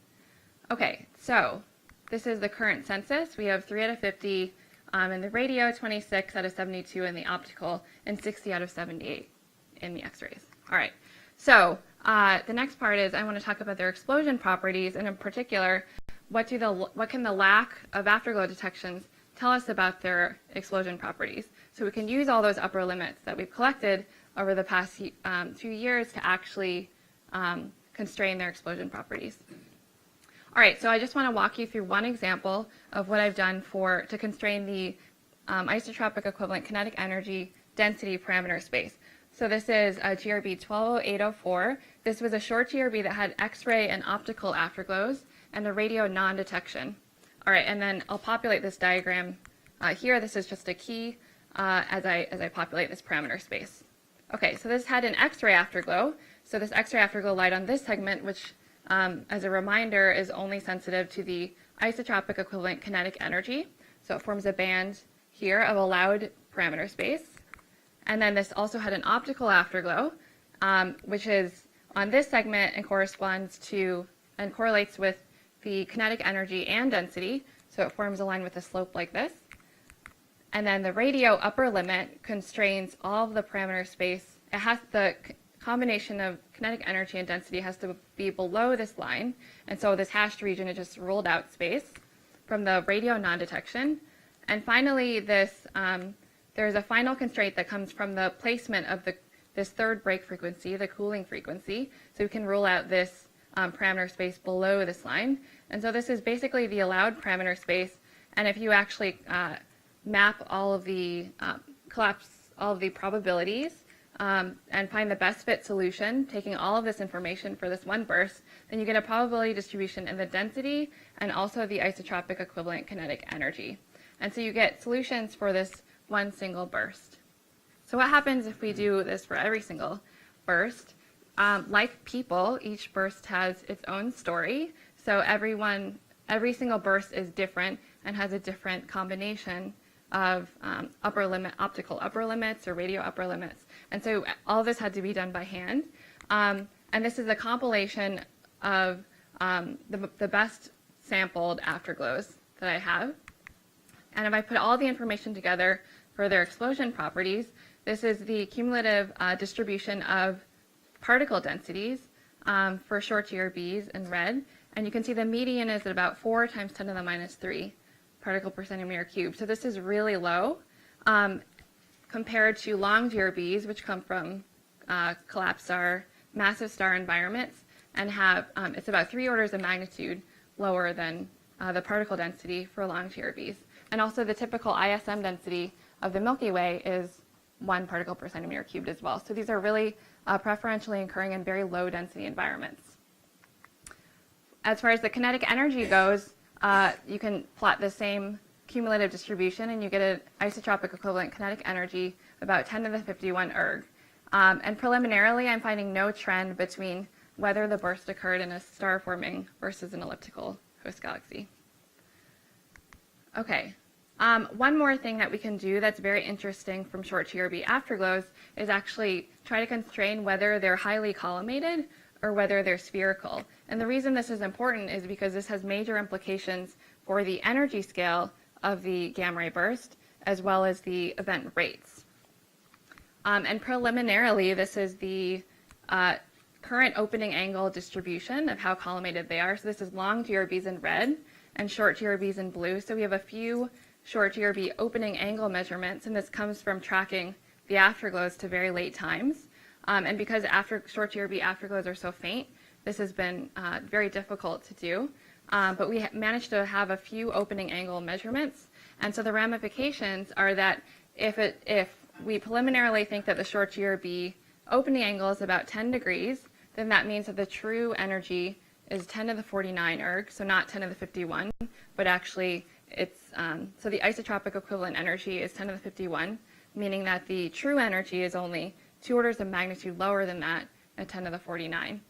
[SPEAKER 7] Okay, so this is the current census. We have 3 out of 50 in the radio, 26 out of 72 in the optical, and 60 out of 78 in the X-rays. All right, so the next part is I want to talk about their explosion properties, and in particular, what can the lack of afterglow detections tell us about their explosion properties? So we can use all those upper limits that we've collected over the past few years to actually constrain their explosion properties. All right, so I just want to walk you through one example of what I've done to constrain the isotropic equivalent kinetic energy density parameter space. So this is a GRB 120804. This was a short GRB that had X-ray and optical afterglows and a radio non-detection. All right, and then I'll populate this diagram here. This is just a key as I populate this parameter space. Okay, so this had an X-ray afterglow. So this X-ray afterglow light on this segment, which as a reminder is only sensitive to the isotropic equivalent kinetic energy. So it forms a band here of allowed parameter space. And then this also had an optical afterglow, which is on this segment and corresponds to and correlates with the kinetic energy and density. So it forms a line with a slope like this. And then the radio upper limit constrains all of the parameter space. It has the combination of kinetic energy and density has to be below this line. And so this hashed region is just ruled out space from the radio non-detection. And finally, there's a final constraint that comes from the placement of this third break frequency, the cooling frequency. So we can rule out this parameter space below this line. And so this is basically the allowed parameter space. And if you actually map all of the, collapse all of the probabilities and find the best fit solution, taking all of this information for this one burst, then you get a probability distribution in the density and also the isotropic equivalent kinetic energy. And so you get solutions for this one single burst. So what happens if we do this for every single burst? Like people, each burst has its own story. So every single burst is different and has a different combination of optical upper limits or radio upper limits. And so all of this had to be done by hand. And this is a compilation of the best sampled afterglows that I have. And if I put all the information together for their explosion properties, this is the cumulative distribution of particle densities for short GRBs in red. And you can see the median is at about 4 times 10 to the minus 3 particle per centimeter cubed. So this is really low compared to long GRBs, which come from collapsed star, massive star environments, and have, it's about 3 orders of magnitude lower than the particle density for long GRBs. And also the typical ISM density of the Milky Way is 1 particle per centimeter cubed as well. So these are really preferentially occurring in very low density environments. As far as the kinetic energy goes, you can plot the same cumulative distribution and you get an isotropic equivalent kinetic energy about 10 to the 51 erg. And preliminarily, I'm finding no trend between whether the burst occurred in a star forming versus an elliptical host galaxy. Okay. One more thing that we can do that's very interesting from short GRB afterglows is actually try to constrain whether they're highly collimated or whether they're spherical. And the reason this is important is because this has major implications for the energy scale of the gamma ray burst as well as the event rates. And preliminarily, this is the current opening angle distribution of how collimated they are. So this is long GRBs in red and short GRBs in blue. So we have a few short GRB opening angle measurements, and this comes from tracking the afterglows to very late times. And because short GRB afterglows are so faint, this has been very difficult to do. But we managed to have a few opening angle measurements. And so the ramifications are that if we preliminarily think that the short GRB opening angle is about 10 degrees, then that means that the true energy is 10 to the 49 erg, so not 10 to the 51, but actually it's, so the isotropic equivalent energy is 10 to the 51, meaning that the true energy is only 2 orders of magnitude lower than that at 10 to the 49.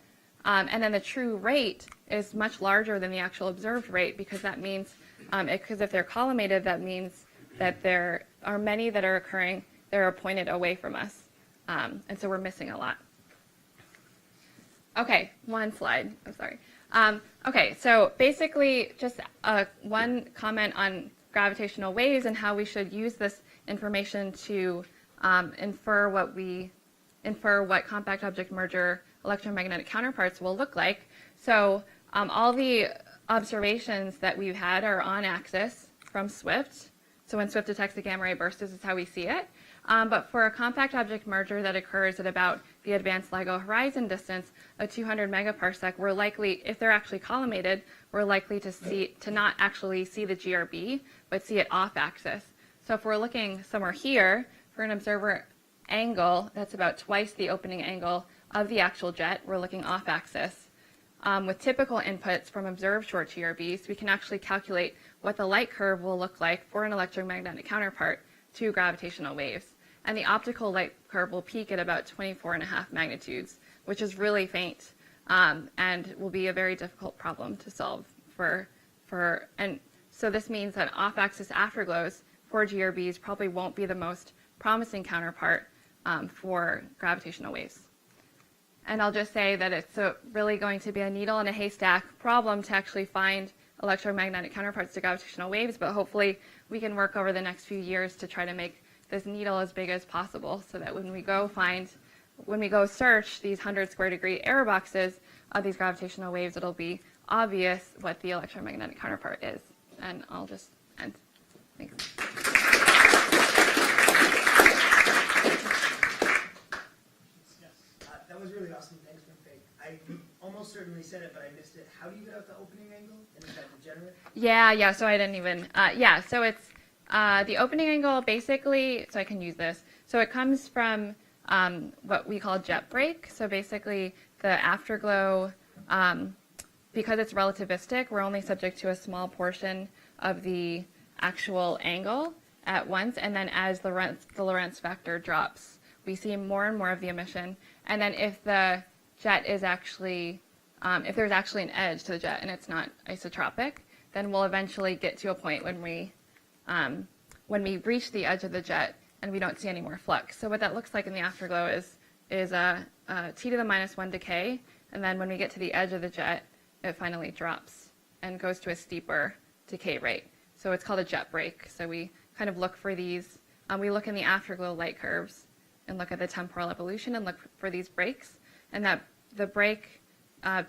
[SPEAKER 7] And then the true rate is much larger than the actual observed rate, because that means, because if they're collimated, that means that there are many that are occurring that are pointed away from us. And so we're missing a lot. Okay, one slide. I'm sorry. Okay, so basically just one comment on gravitational waves and how we should use this information to infer what compact object merger electromagnetic counterparts will look like. So all the observations that we've had are on axis from SWIFT. So when SWIFT detects a gamma ray burst, this is how we see it. But for a compact object merger that occurs at about the advanced LIGO horizon distance of 200 megaparsec, we're likely, if they're actually collimated, we're likely to not actually see the GRB, but see it off axis. So if we're looking somewhere here for an observer angle that's about twice the opening angle of the actual jet, we're looking off axis. With typical inputs from observed short GRBs, we can actually calculate what the light curve will look like for an electromagnetic counterpart to gravitational waves. And the optical light curve will peak at about 24.5 magnitudes, which is really faint, and will be a very difficult problem to solve and so this means that off-axis afterglows for GRBs probably won't be the most promising counterpart for gravitational waves. And I'll just say that it's really going to be a needle in a haystack problem to actually find electromagnetic counterparts to gravitational waves, but hopefully we can work over the next few years to try to make this needle as big as possible so that when we go search these 100 square degree error boxes of these gravitational waves, it'll be obvious what the electromagnetic counterpart is. And I'll just end. Thanks.
[SPEAKER 5] That was really awesome. Thanks, Fig. I almost certainly said it, but I missed it. How do you get out the opening angle? And is that degenerate?
[SPEAKER 7] Yeah, so I didn't even, so it's the opening angle basically, so I can use this. So it comes from what we call jet break. So basically the afterglow, because it's relativistic, we're only subject to a small portion of the actual angle at once. And then as the Lorentz factor drops, we see more and more of the emission. And then if the jet is actually, if there's actually an edge to the jet and it's not isotropic, then we'll eventually get to a point when we reach the edge of the jet and we don't see any more flux. So what that looks like in the afterglow is a t to the minus 1 decay, and then when we get to the edge of the jet, it finally drops and goes to a steeper decay rate. So it's called a jet break. So we kind of look for these. We look in the afterglow light curves and look at the temporal evolution and look for these breaks. And that the break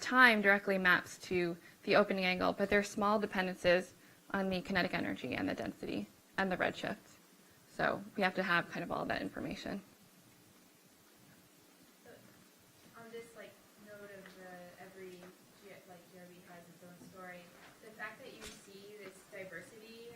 [SPEAKER 7] time directly maps to the opening angle, but there's small dependencies on the kinetic energy and the density and the redshift. So we have to have kind of all that information.
[SPEAKER 15] On this note of every GRB has its own story, the fact that you see this diversity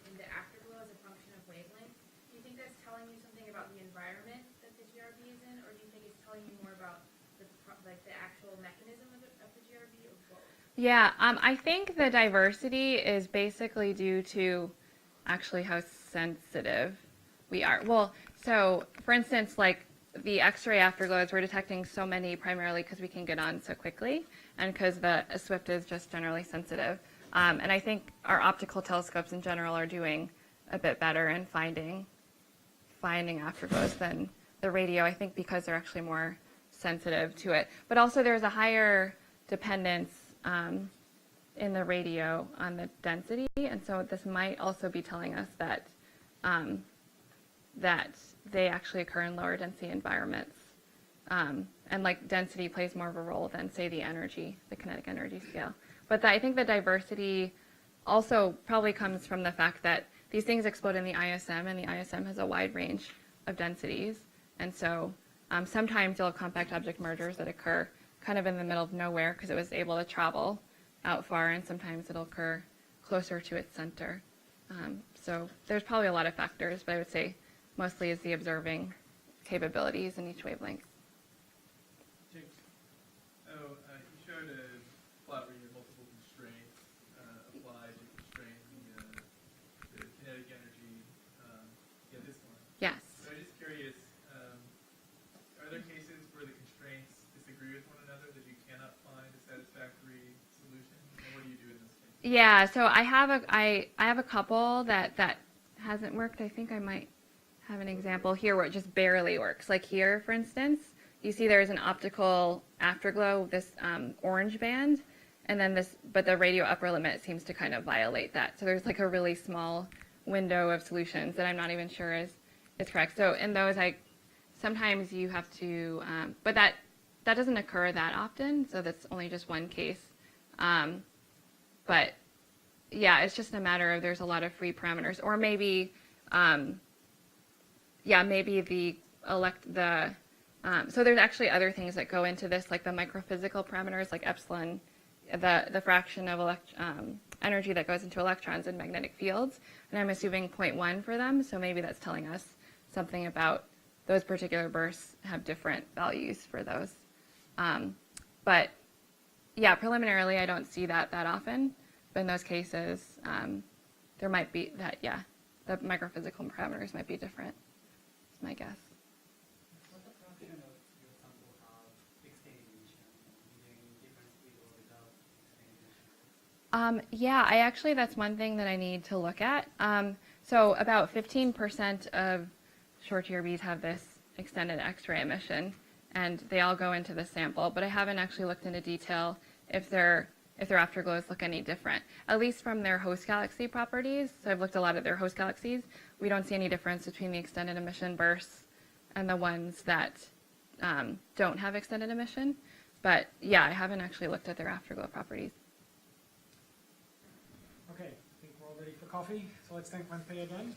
[SPEAKER 15] in the afterglow as a function of wavelength, do you think that's telling you something about the environment that the GRB is in, or do you think it's telling you more about the actual mechanism of the GRB, or both?
[SPEAKER 7] Yeah, I think the diversity is basically due to actually how sensitive we are. Well, so for instance, like the X-ray afterglows, we're detecting so many primarily because we can get on so quickly and because the SWIFT is just generally sensitive. And I think our optical telescopes in general are doing a bit better in finding afterglows than the radio, I think because they're actually more sensitive to it. But also there's a higher dependence in the radio on the density, and so this might also be telling us that that they actually occur in lower density environments, and like density plays more of a role than say the energy, the kinetic energy scale. But I think the diversity also probably comes from the fact that these things explode in the ISM, and the ISM has a wide range of densities, and so sometimes you'll have compact object mergers that occur kind of in the middle of nowhere because it was able to travel out far, and sometimes it'll occur closer to its center. So there's probably a lot of factors, but I would say mostly is the observing capabilities in each wavelength.
[SPEAKER 16] James. You showed a plot where you have multiple constraints applied to constrain the kinetic energy. This one.
[SPEAKER 7] Yes.
[SPEAKER 16] So I'm just curious, are there cases where the constraints disagree with one another that you cannot find a satisfactory solution? And what do you do in those cases?
[SPEAKER 7] Yeah, so I have a couple that hasn't worked. I think I might have an example here where it just barely works. Like here, for instance, you see there's an optical afterglow, this orange band, and then but the radio upper limit seems to kind of violate that. So there's like a really small window of solutions that I'm not even sure is correct. So in those, sometimes you have to, but that doesn't occur that often, so that's only just one case. But yeah, it's just a matter of there's a lot of free parameters, or maybe, maybe so there's actually other things that go into this, like the microphysical parameters, like epsilon, the fraction of energy that goes into electrons in magnetic fields, and I'm assuming 0.1 for them, so maybe that's telling us something about those particular bursts have different values for those. But yeah, preliminarily I don't see that often, but in those cases there might be that, the microphysical parameters might be different, is my guess.
[SPEAKER 10] What fraction of your sample have extended emission, using different speed or without extended emission?
[SPEAKER 7] That's one thing that I need to look at. So about 15% of short GRBs have this extended X-ray emission, and they all go into the sample, but I haven't actually looked into detail if their afterglows look any different, at least from their host galaxy properties. So I've looked a lot at their host galaxies. We don't see any difference between the extended emission bursts and the ones that don't have extended emission. But yeah, I haven't actually looked at their afterglow properties.
[SPEAKER 10] Okay, I think we're all ready for coffee, so let's thank Wenpei again.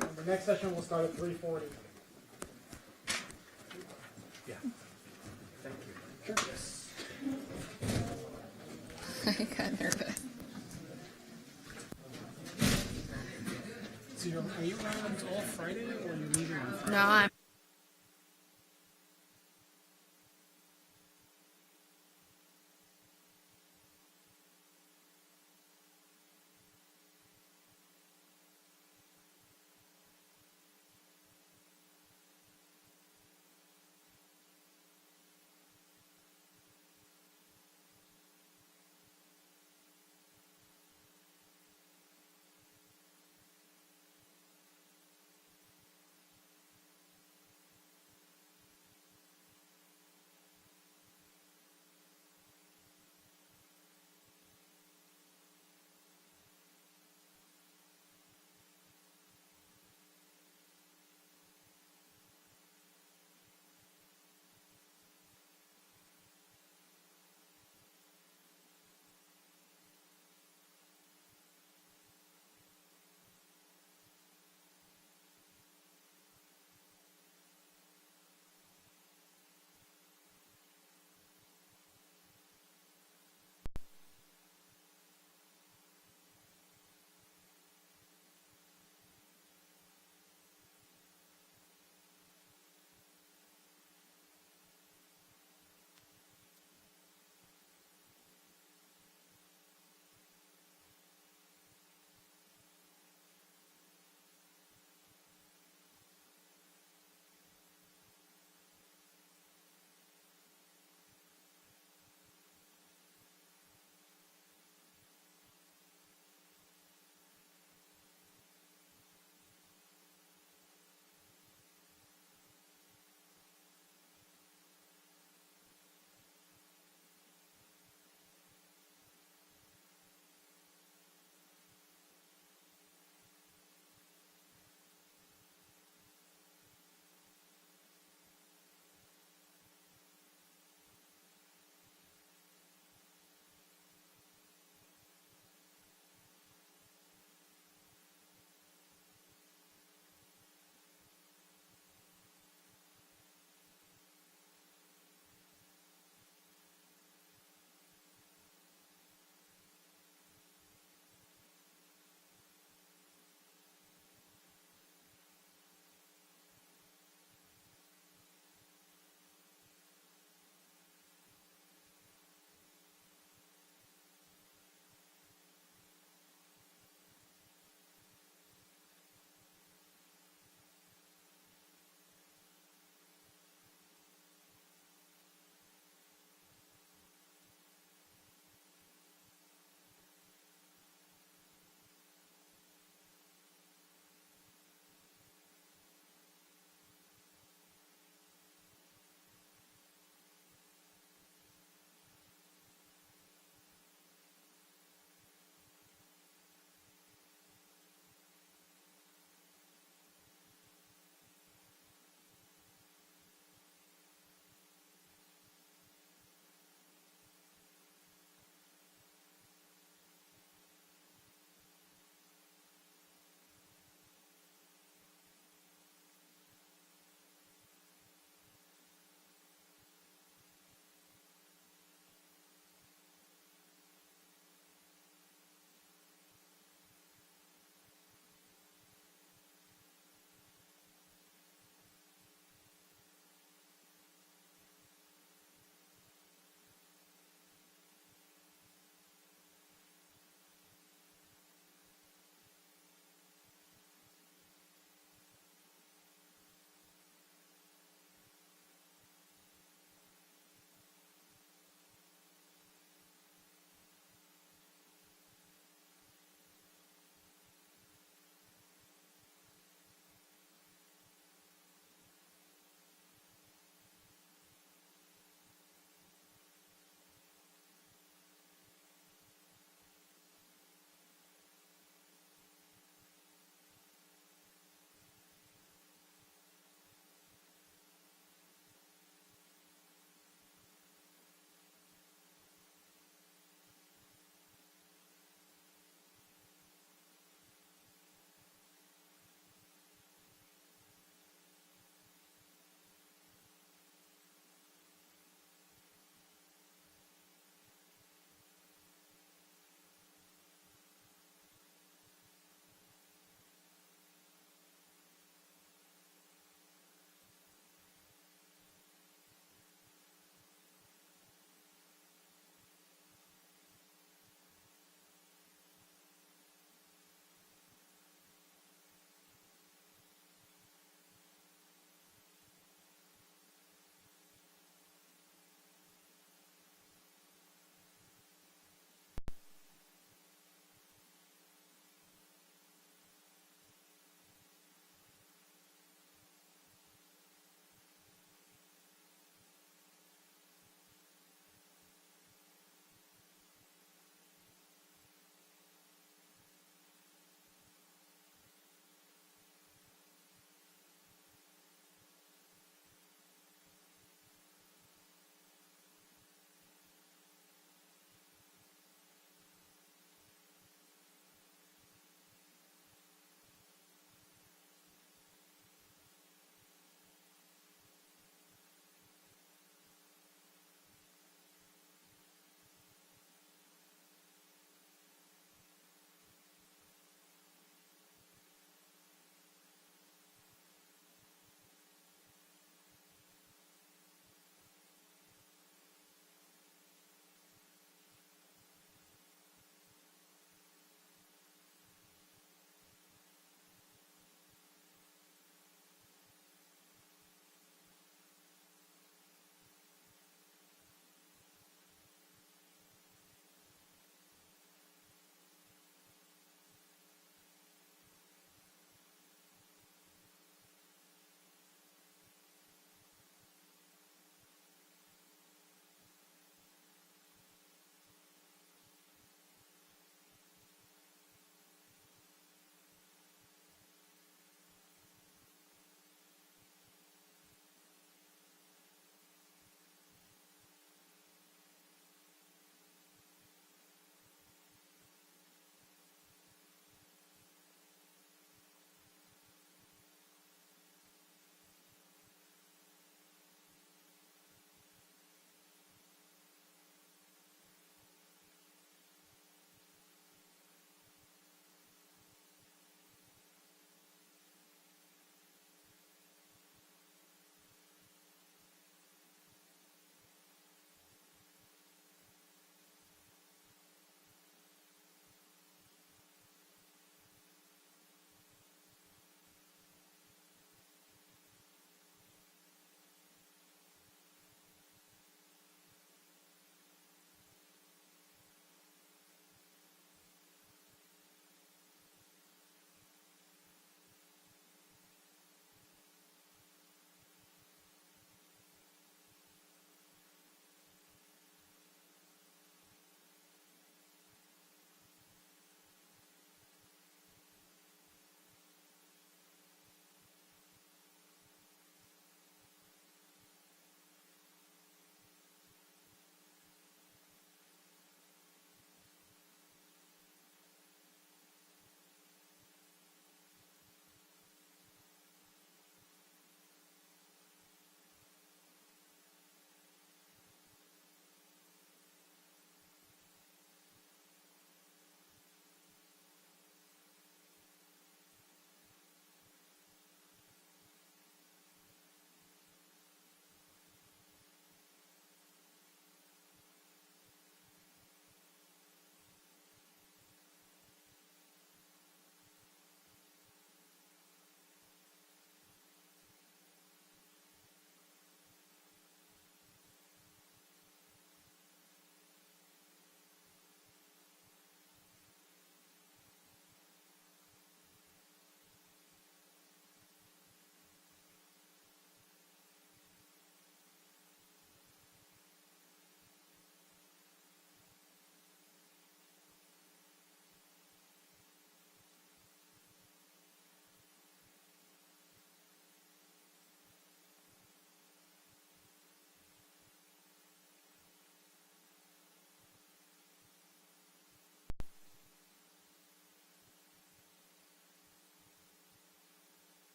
[SPEAKER 10] And the next session will start at 3:40.
[SPEAKER 5] Yeah. Thank you.
[SPEAKER 10] Sure.
[SPEAKER 5] Yes.
[SPEAKER 7] I got nervous.
[SPEAKER 10] So are you around all Friday, or are you leaving on Friday?
[SPEAKER 7] No, I'm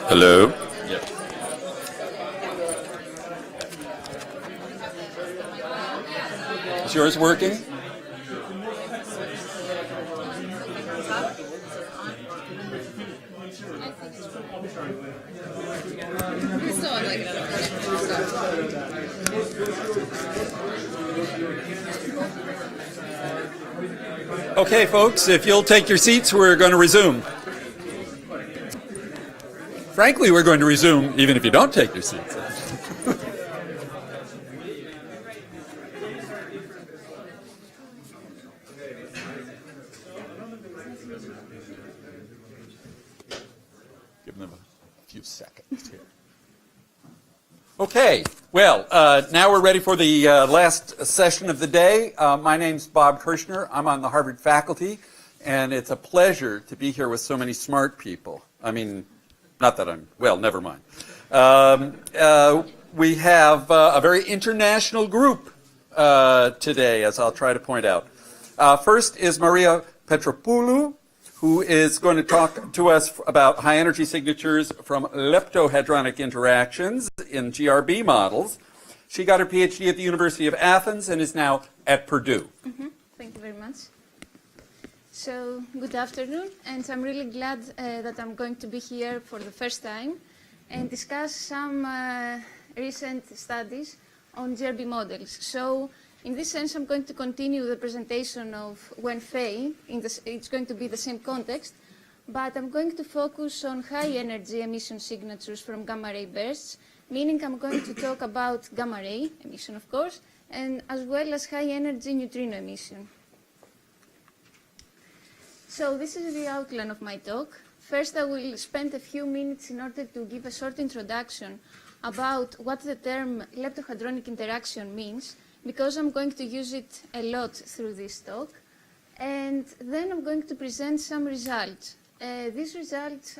[SPEAKER 11] Hello? Is yours working? Okay, folks, if you'll take your seats, we're going to resume. Frankly, we're going to resume even if you don't take your seats. Give them a few seconds here. Okay, well, now we're ready for the last session of the day. My name's Bob Kirshner. I'm on the Harvard faculty, and it's a pleasure to be here with so many smart people. I mean, not that I'm, well, never mind. We have a very international group today, as I'll try to point out. First is Maria Petropoulou, who is going to talk to us about high-energy signatures from leptohadronic interactions in GRB models. She got her PhD at the University of Athens and is now at Purdue.
[SPEAKER 14] Thank you very much. So, good afternoon, and I'm really glad that I'm going to be here for the first time and discuss some recent studies on GRB models. So, in this sense, I'm going to continue the presentation of Wen Fei. It's going to be the same context, but I'm going to focus on high-energy emission signatures from gamma-ray bursts, meaning I'm going to talk about gamma-ray emission, of course, and as well as high-energy neutrino emission. So this is the outline of my talk. First, I will spend a few minutes in order to give a short introduction about what the term leptohadronic interaction means, because I'm going to use it a lot through this talk. And then I'm going to present some results. These results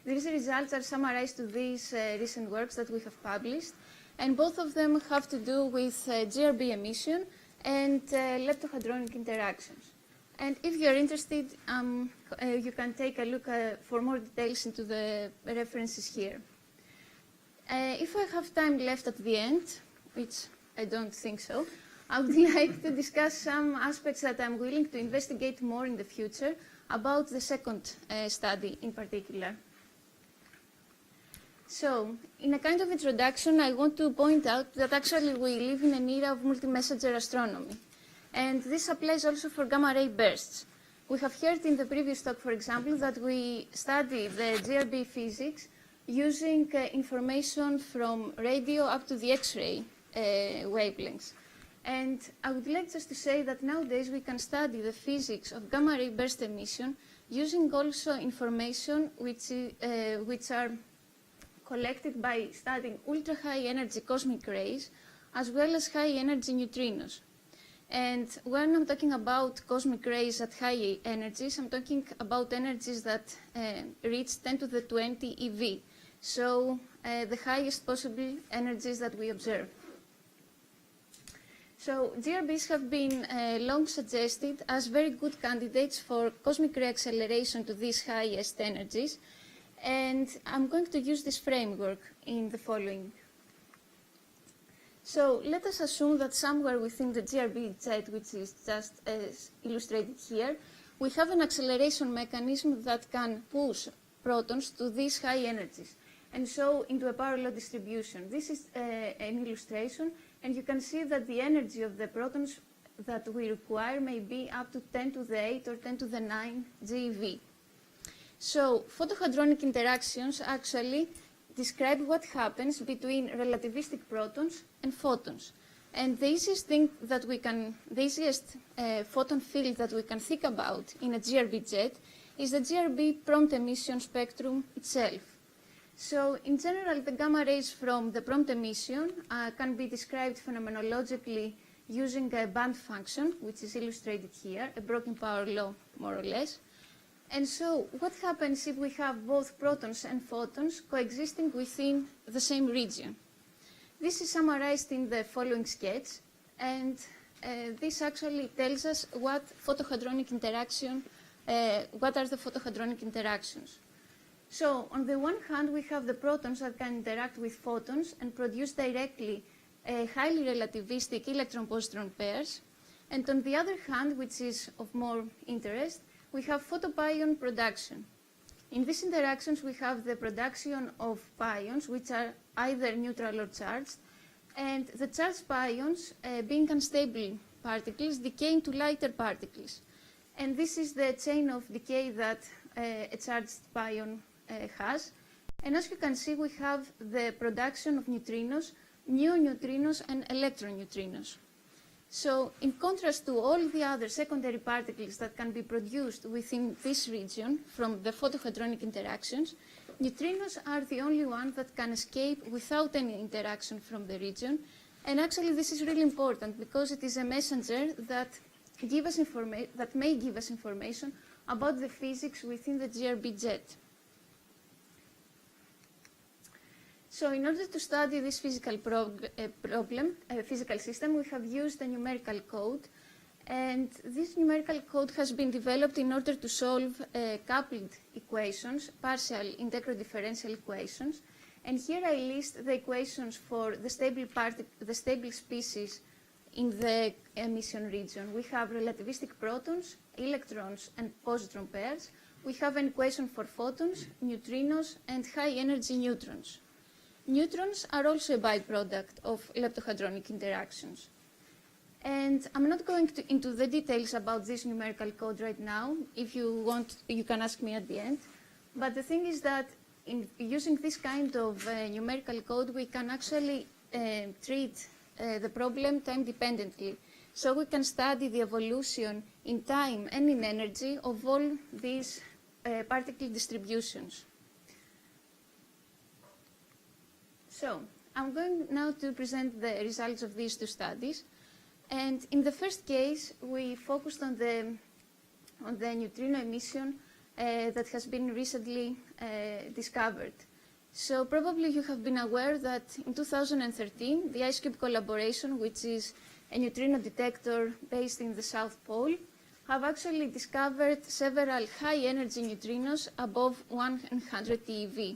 [SPEAKER 14] These results are summarized to these recent works that we have published, and both of them have to do with GRB emission and leptohadronic interactions. And if you're interested, you can take a look for more details into the references here. If I have time left at the end, which I don't think so, I would like to discuss some aspects that I'm willing to investigate more in the future about the second study in particular. So, in a kind of introduction, I want to point out that actually we live in an era of multi-messenger astronomy. And this applies also for gamma-ray bursts. We have heard in the previous talk, for example, that we study the GRB physics using information from radio up to the X-ray wavelengths. And I would like just to say that nowadays we can study the physics of gamma-ray burst emission using also information which are collected by studying ultra-high energy cosmic rays as well as high-energy neutrinos. And when I'm talking about cosmic rays at high energies, I'm talking about energies that reach 10 to the 20 eV. So the highest possible energies that we observe. So GRBs have been long suggested as very good candidates for cosmic ray acceleration to these highest energies. And I'm going to use this framework in the following. So let us assume that somewhere within the GRB jet, which is just illustrated here, we have an acceleration mechanism that can push protons to these high energies, and so into a power law distribution. This is an illustration, and you can see that the energy of the protons that we require may be up to 10 to the 8 or 10 to the 9 GeV. So photohadronic interactions actually describe what happens between relativistic protons and photons. And the easiest thing that we can, the easiest photon field that we can think about in a GRB jet is the GRB prompt emission spectrum itself. So in general, the gamma rays from the prompt emission can be described phenomenologically using a band function, which is illustrated here, a broken power law, more or less. And so what happens if we have both protons and photons coexisting within the same region? This is summarized in the following sketch, and this actually tells us what photohadronic interaction what are the photohadronic interactions. So on the one hand, we have the protons that can interact with photons and produce directly highly relativistic electron-positron pairs. And on the other hand, which is of more interest, we have photopion production. In these interactions, we have the production of pions, which are either neutral or charged, and the charged pions, being unstable particles, decaying to lighter particles. And this is the chain of decay that a charged pion has. And as you can see, we have the production of neutrinos, new neutrinos, and electron neutrinos. So in contrast to all the other secondary particles that can be produced within this region from the photohadronic interactions, neutrinos are the only ones that can escape without any interaction from the region. And actually this is really important because it is a messenger that may give us information about the physics within the GRB jet. So in order to study this physical physical system, we have used a numerical code. And this numerical code has been developed in order to solve coupled equations, partial integral differential equations. And here I list the equations for the stable species in the emission region. We have relativistic protons, electrons, and positron pairs. We have an equation for photons, neutrinos, and high-energy neutrons. Neutrons are also a byproduct of leptohadronic interactions. And I'm not going into the details about this numerical code right now. If you want, you can ask me at the end. But the thing is that in using this kind of numerical code, we can actually treat the problem time-dependently. So we can study the evolution in time and in energy of all these particle distributions. So I'm going now to present the results of these two studies. And in the first case, we focused on the neutrino emission that has been recently discovered. So probably you have been aware that in 2013, the IceCube collaboration, which is a neutrino detector based in the South Pole, have actually discovered several high-energy neutrinos above 100 TeV.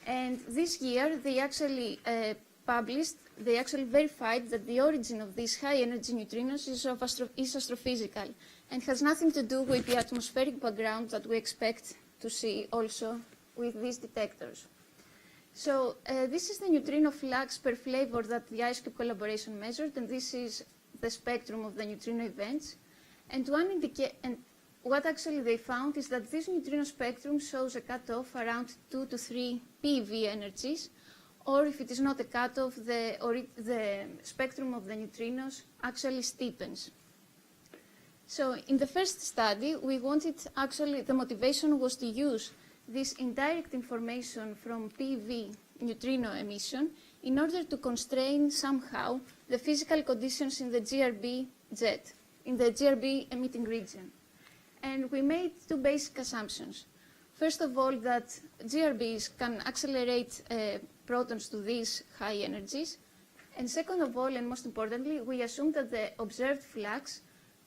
[SPEAKER 14] And this year, they actually verified that the origin of these high-energy neutrinos is astrophysical and has nothing to do with the atmospheric background that we expect to see also with these detectors. So this is the neutrino flux per flavor that the IceCube collaboration measured, and this is the spectrum of the neutrino events. And what actually they found is that this neutrino spectrum shows a cutoff around 2 to 3 PeV energies, or if it is not a cutoff, the spectrum of the neutrinos actually steepens. So in the first study, we wanted the motivation was to use this indirect information from PeV neutrino emission in order to constrain somehow the physical conditions in the GRB jet, in the GRB emitting region. And we made two basic assumptions. First of all, that GRBs can accelerate protons to these high energies. And second of all, and most importantly, we assume that the observed flux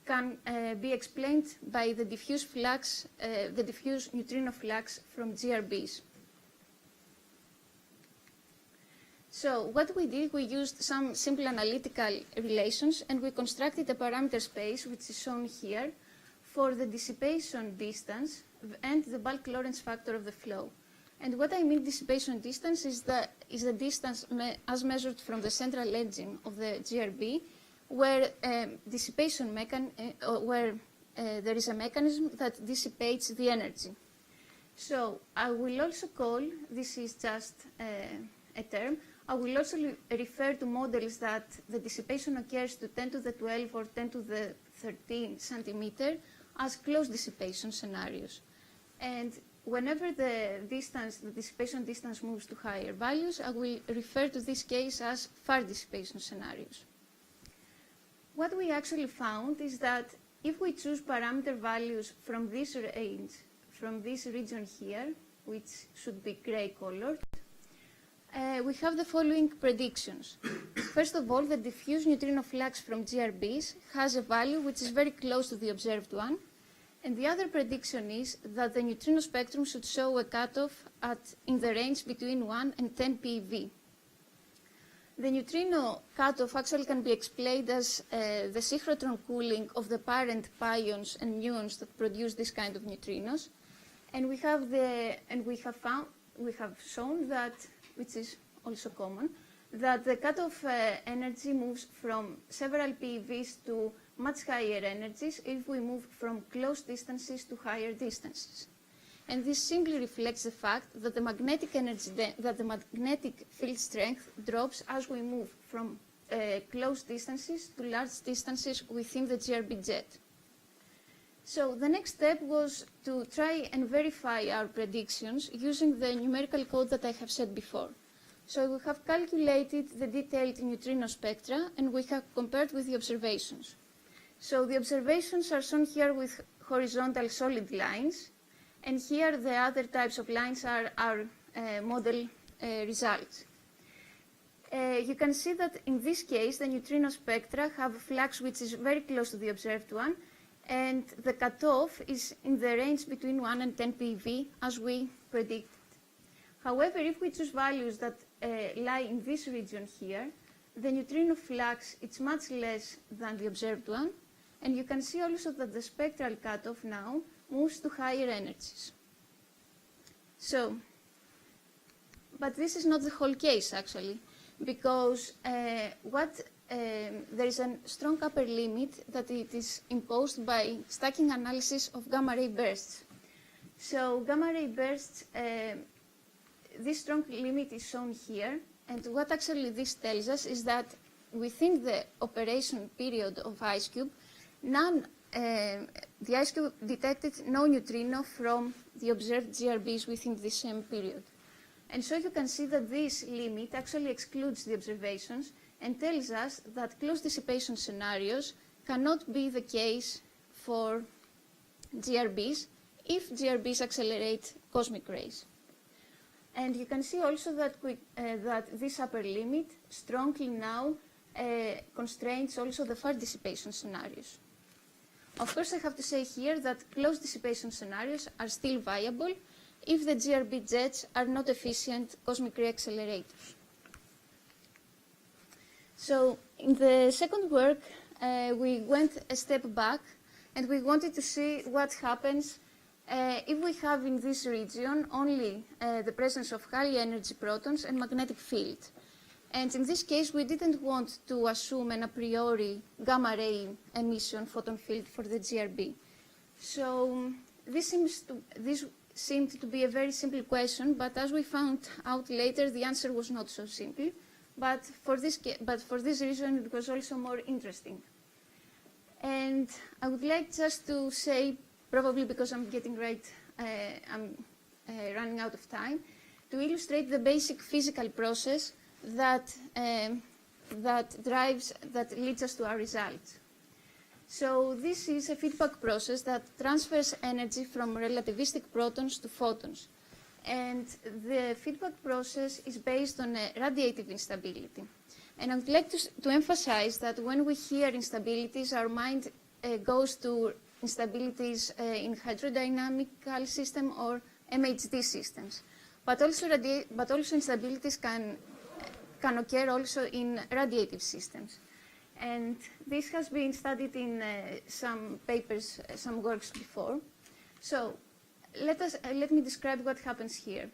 [SPEAKER 14] can be explained by the diffuse flux, the diffuse neutrino flux from GRBs. So what we did, we used some simple analytical relations, and we constructed a parameter space, which is shown here, for the dissipation distance and the bulk Lorentz factor of the flow. And what I mean dissipation distance is the distance as measured from the central engine of the GRB, where there is a mechanism that dissipates the energy. So I will also call, this is just a term, I will also refer to models that the dissipation occurs to 10 to the 12 or 10 to the 13 centimeter as close dissipation scenarios. And whenever the dissipation distance moves to higher values, I will refer to this case as far dissipation scenarios. What we actually found is that if we choose parameter values from this range, from this region here, which should be gray colored, we have the following predictions. First of all, the diffuse neutrino flux from GRBs has a value which is very close to the observed one. And the other prediction is that the neutrino spectrum should show a cutoff in the range between 1 and 10 PeV. The neutrino cutoff actually can be explained as the synchrotron cooling of the parent pions and muons that produce this kind of neutrinos. And we have shown that, which is also common, that the cutoff energy moves from several PeVs to much higher energies if we move from close distances to higher distances. And this simply reflects the fact that the magnetic field strength drops as we move from close distances to large distances within the GRB jet. So the next step was to try and verify our predictions using the numerical code that I have said before. So we have calculated the detailed neutrino spectra and we have compared with the observations. So the observations are shown here with horizontal solid lines, and here the other types of lines are our model results. You can see that in this case the neutrino spectra have a flux which is very close to the observed one, and the cutoff is in the range between 1 and 10 PeV as we predicted. However, if we choose values that lie in this region here, the neutrino flux is much less than the observed one, and you can see also that the spectral cutoff now moves to higher energies. So, but this is not the whole case actually, because there is a strong upper limit that it is imposed by stacking analysis of gamma ray bursts. So gamma ray bursts, this strong limit is shown here, and what actually this tells us is that within the operation period of IceCube, the IceCube detected no neutrino from the observed GRBs within the same period. And so you can see that this limit actually excludes the observations and tells us that close dissipation scenarios cannot be the case for GRBs if GRBs accelerate cosmic rays. And you can see also that, that this upper limit strongly now constrains also the far dissipation scenarios. Of course, I have to say here that close dissipation scenarios are still viable if the GRB jets are not efficient cosmic ray accelerators. So in the second work, we went a step back and we wanted to see what happens if we have in this region only the presence of high energy protons and magnetic field. And in this case, we didn't want to assume an a priori gamma ray emission photon field for the GRB. So this seemed to be a very simple question, but as we found out later, the answer was not so simple. But for this reason, it was also more interesting. And I would like just to say, probably because I'm running out of time, to illustrate the basic physical process that leads us to our results. So this is a feedback process that transfers energy from relativistic protons to photons. And the feedback process is based on a radiative instability. And I would like to emphasize that when we hear instabilities, our mind goes to instabilities in hydrodynamical system or MHD systems. But also instabilities can occur also in radiative systems. And this has been studied in some papers, some works before. So let me describe what happens here.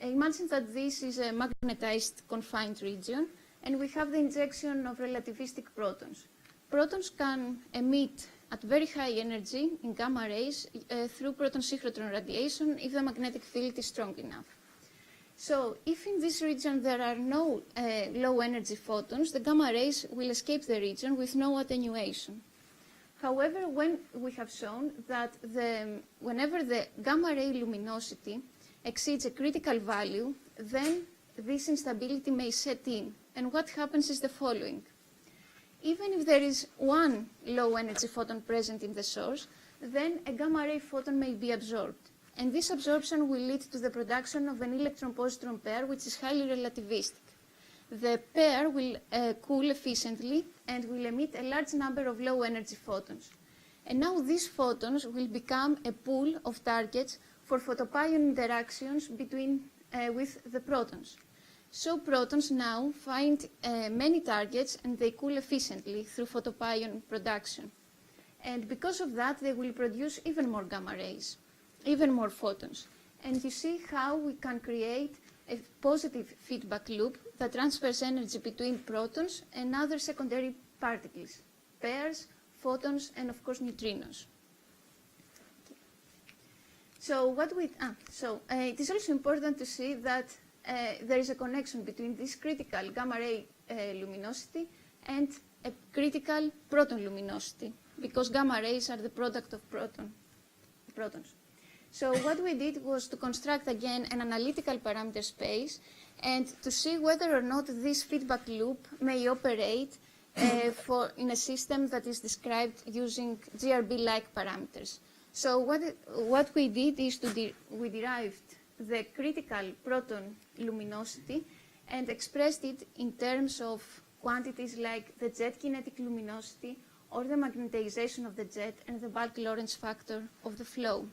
[SPEAKER 14] Imagine that this is a magnetized confined region, and we have the injection of relativistic protons. Protons can emit at very high energy in gamma rays through proton synchrotron radiation if the magnetic field is strong enough. So if in this region there are no low energy photons, the gamma rays will escape the region with no attenuation. However, when we have shown that whenever the gamma ray luminosity exceeds a critical value, then this instability may set in. And what happens is the following. Even if there is one low energy photon present in the source, then a gamma ray photon may be absorbed. And this absorption will lead to the production of an electron-positron pair, which is highly relativistic. The pair will cool efficiently and will emit a large number of low-energy photons. And now these photons will become a pool of targets for photopion interactions with the protons. So protons now find many targets and they cool efficiently through photopion production. And because of that, they will produce even more gamma rays, even more photons. And you see how we can create a positive feedback loop that transfers energy between protons and other secondary particles, pairs, photons, and of course neutrinos. So it is also important to see that there is a connection between this critical gamma ray luminosity and a critical proton luminosity, because gamma rays are the product of protons. So what we did was to construct again an analytical parameter space and to see whether or not this feedback loop may operate in a system that is described using GRB-like parameters. So what we did is we derived the critical proton luminosity and expressed it in terms of quantities like the jet kinetic luminosity or the magnetization of the jet and the bulk Lorentz factor of the flow.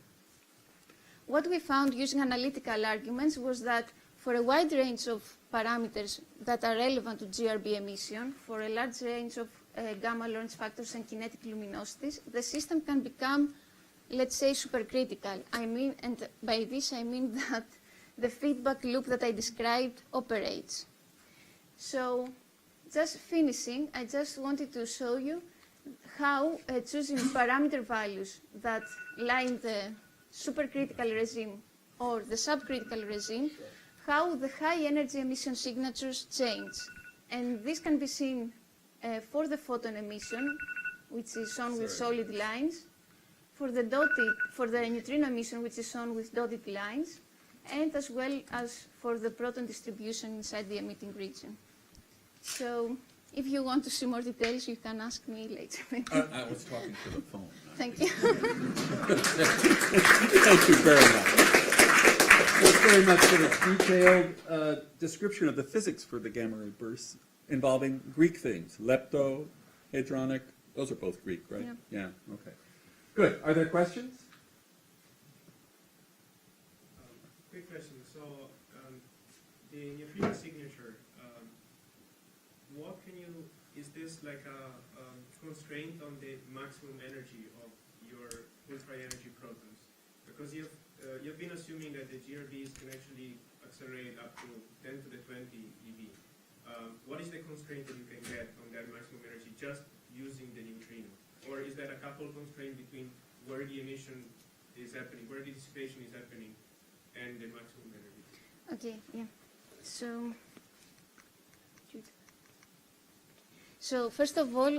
[SPEAKER 14] What we found using analytical arguments was that for a wide range of parameters that are relevant to GRB emission, for a large range of gamma Lorentz factors and kinetic luminosities, the system can become, let's say, supercritical. And by this I mean that the feedback loop that I described operates. So just finishing, I just wanted to show you how choosing parameter values that lie in the supercritical regime or the subcritical regime, how the high energy emission signatures change. And this can be seen for the photon emission, which is shown with solid lines, for the neutrino emission, which is shown with dotted lines, and as well as for the proton distribution inside the emitting region. So if you want to see more details, you can ask me later.
[SPEAKER 11] I was talking to the phone.
[SPEAKER 14] Thank you.
[SPEAKER 11] Thank you very much. Thanks very much for the detailed description of the physics for the gamma ray bursts involving Greek things, lepto, hadronic. Those are both Greek, right?
[SPEAKER 14] Yeah.
[SPEAKER 11] Yeah, okay. Good. Are there questions?
[SPEAKER 10] Quick question. So the neutrino signature, is this like a constraint on the maximum energy of your ultra-energy protons? Because you've been assuming that the GRBs can actually accelerate up to 10 to the 20 eV. What is the constraint that you can get on that maximum energy just using the neutrino? Or is that a couple constraint between where the emission is happening, where the dissipation is happening, and the maximum energy?
[SPEAKER 14] Okay, yeah. So first of all,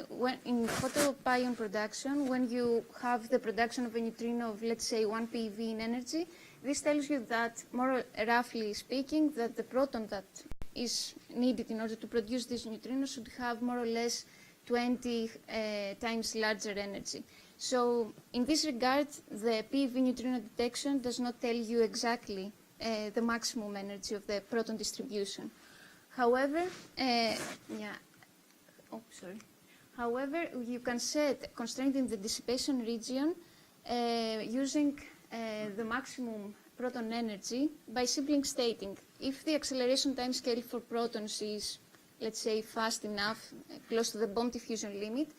[SPEAKER 14] when in photopion production, when you have the production of a neutrino of, let's say, 1 PeV in energy, this tells you that, more roughly speaking, that the proton that is needed in order to produce this neutrino should have more or less 20 times larger energy. So in this regard, the PeV neutrino detection does not tell you exactly the maximum energy of the proton distribution. However, However, you can set a constraint in the dissipation region using the maximum proton energy by simply stating if the acceleration time scale for protons is, let's say, fast enough, close to the bomb diffusion limit,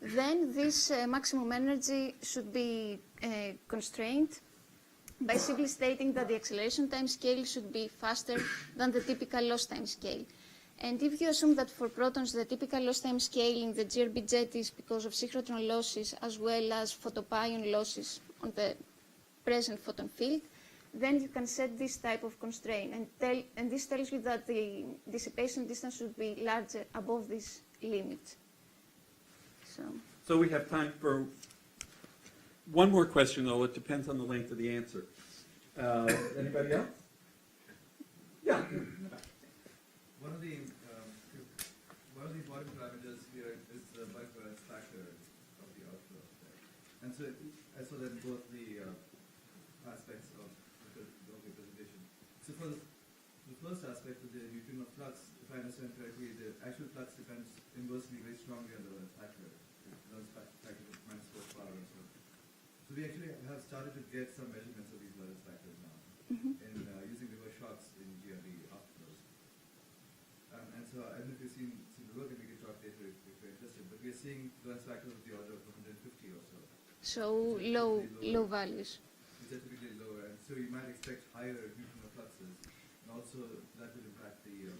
[SPEAKER 14] then this maximum energy should be constrained by simply stating that the acceleration time scale should be faster than the typical loss time scale. And if you assume that for protons the typical loss time scale in the GRB jet is because of synchrotron losses as well as photopion losses on the present photon field, then you can set this type of constraint. And this tells you that the dissipation distance should be larger above this limit.
[SPEAKER 11] So we have time for one more question, though. It depends on the length of the answer. Anybody else? Yeah.
[SPEAKER 3] One of the bottom parameters here is the bulk Lorentz factor of the outflow. And so I saw that in both the aspects of the presentation. So for the first aspect of the neutrino flux, if I understand correctly, the actual flux depends inversely very strongly on the Lorentz factor. The Lorentz factor is -4. we actually have started to get some measurements of these lattice factors now, in using reverse shots in GRB afterwards. And so I don't know if you've seen the work, and we can talk later if you're interested, but we're seeing lattice factors of the order of 150 or so.
[SPEAKER 14] So low values.
[SPEAKER 3] Which are typically lower, and so you might expect higher neutrino fluxes, and also that will impact the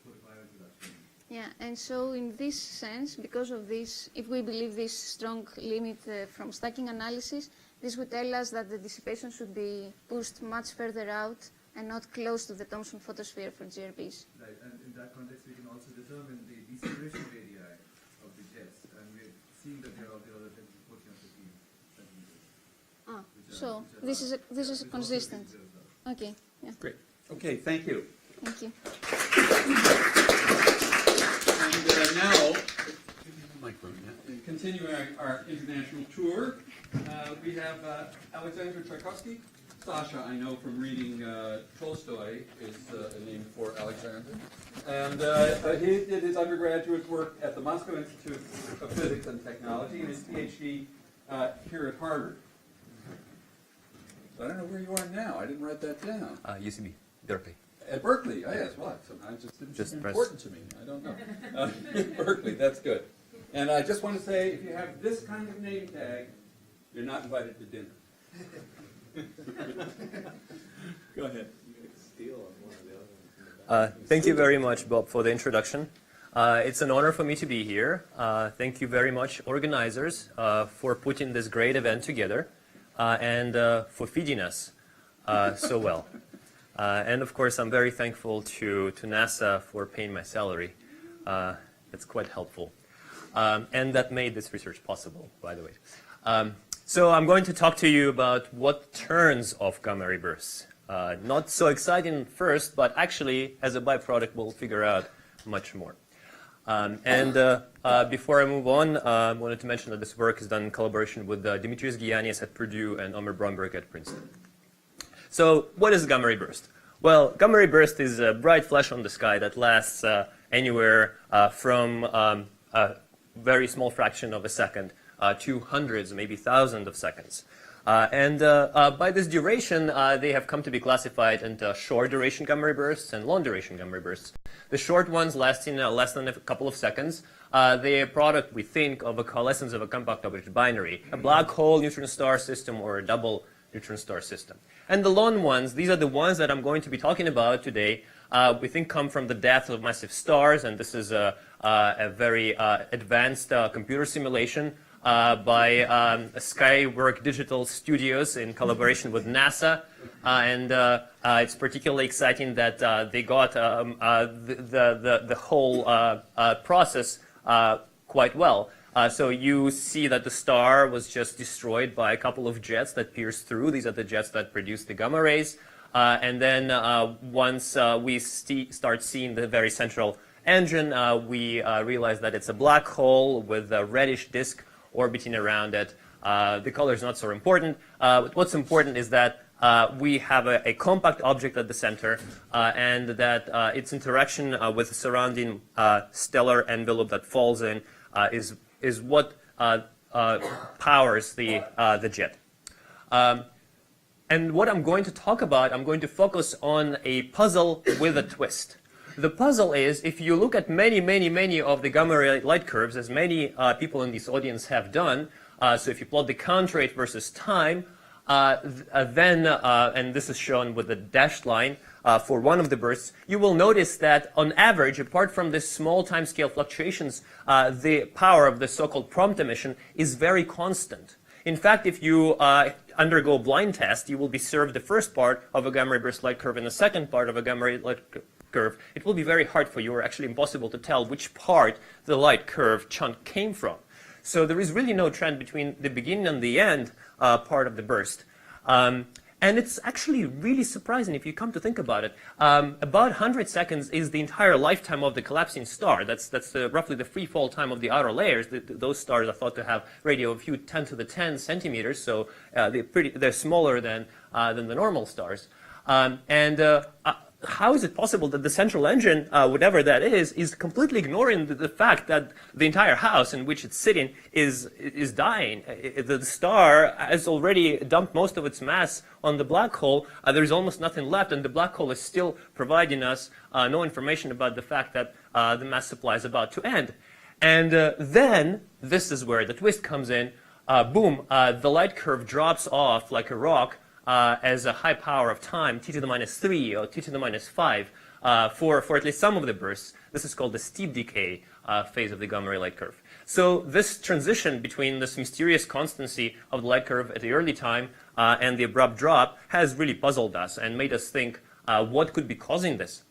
[SPEAKER 3] photoion production.
[SPEAKER 14] Yeah, and so in this sense, because of this, if we believe this strong limit from stacking analysis, this would tell us that the dissipation should be pushed much further out and not close to the Thomson photosphere for GRBs.
[SPEAKER 3] Right, and in that context, we can also determine the deceleration radii of the jets, and we're seeing that they're of the order of 10 to 14 or 15 centimeters.
[SPEAKER 14] So this is consistent. Okay. Yeah.
[SPEAKER 11] Great. Okay, thank you.
[SPEAKER 14] Thank you.
[SPEAKER 11] And now, continuing our international tour, we have Alexander Tchaikovsky. Sasha, I know from reading Tolstoy, is a name for Alexander. And he did his undergraduate work at the Moscow Institute of Physics and Technology and his PhD here at Harvard. So I don't know where you are now. I didn't write that down.
[SPEAKER 17] UCB, Berkeley.
[SPEAKER 11] At Berkeley, oh yes, well, I just didn't seem important to me. I don't know. Berkeley, that's good. And I just want to say, if you have this kind of name tag, you're not invited to dinner. Go ahead.
[SPEAKER 17] Thank you very much, Bob, for the introduction. It's an honor for me to be here. Thank you very much, organizers, for putting this great event together and for feeding us so well. And of course, I'm very thankful to NASA for paying my salary. It's quite helpful. And that made this research possible, by the way. So I'm going to talk to you about what turns off gamma ray bursts. Not so exciting first, but actually, as a byproduct, we'll figure out much more. Before I move on, I wanted to mention that this work is done in collaboration with Dimitrios Giannis at Purdue and Omer Bromberg at Princeton. So what is a gamma ray burst? Well, gamma ray burst is a bright flash on the sky that lasts anywhere from a very small fraction of a second to hundreds, maybe thousands of seconds. By this duration, they have come to be classified into short duration gamma ray bursts and long duration gamma ray bursts. The short ones lasting less than a couple of seconds. They are a product, we think, of a coalescence of a compact object binary, a black hole neutron star system or a double neutron star system. And the long ones, these are the ones that I'm going to be talking about today, we think come from the death of massive stars, and this is a very advanced computer simulation by Skywork Digital Studios in collaboration with NASA. It's particularly exciting that they got the whole process quite well. So you see that the star was just destroyed by a couple of jets that pierced through. These are the jets that produce the gamma rays. And then once we start seeing the very central engine, we realize that it's a black hole with a reddish disk orbiting around it. The color is not so important. What's important is that we have a compact object at the center, and that its interaction with the surrounding stellar envelope that falls in is what powers the jet. And what I'm going to talk about, I'm going to focus on a puzzle with a twist. The puzzle is, if you look at many of the gamma ray light curves, as many people in this audience have done, so if you plot the count rate versus time, and this is shown with the dashed line for one of the bursts, you will notice that on average, apart from the small timescale fluctuations, the power of the so-called prompt emission is very constant. In fact, if you undergo a blind test, you will be served the first part of a gamma ray burst light curve and the second part of a gamma ray light curve. It will be very hard for you, or actually impossible to tell which part the light curve chunk came from. So there is really no trend between the beginning and the end part of the burst. And it's actually really surprising if you come to think about it. About 100 seconds is the entire lifetime of the collapsing star. That's roughly the free fall time of the outer layers. Those stars are thought to have radio of a few 10 to the 10 centimeters, so they're smaller than the normal stars. how is it possible that the central engine, whatever that is completely ignoring the fact that the entire house in which it's sitting is dying? The star has already dumped most of its mass on the black hole. There's almost nothing left, and the black hole is still providing us no information about the fact that the mass supply is about to end. And then, this is where the twist comes in. Boom, the light curve drops off like a rock as a high power of time, t to the minus 3 or t to the minus 5, for at least some of the bursts. This is called the steep decay phase of the gamma ray light curve. So this transition between this mysterious constancy of the light curve at the early time and the abrupt drop has really puzzled us and made us think what could be causing this.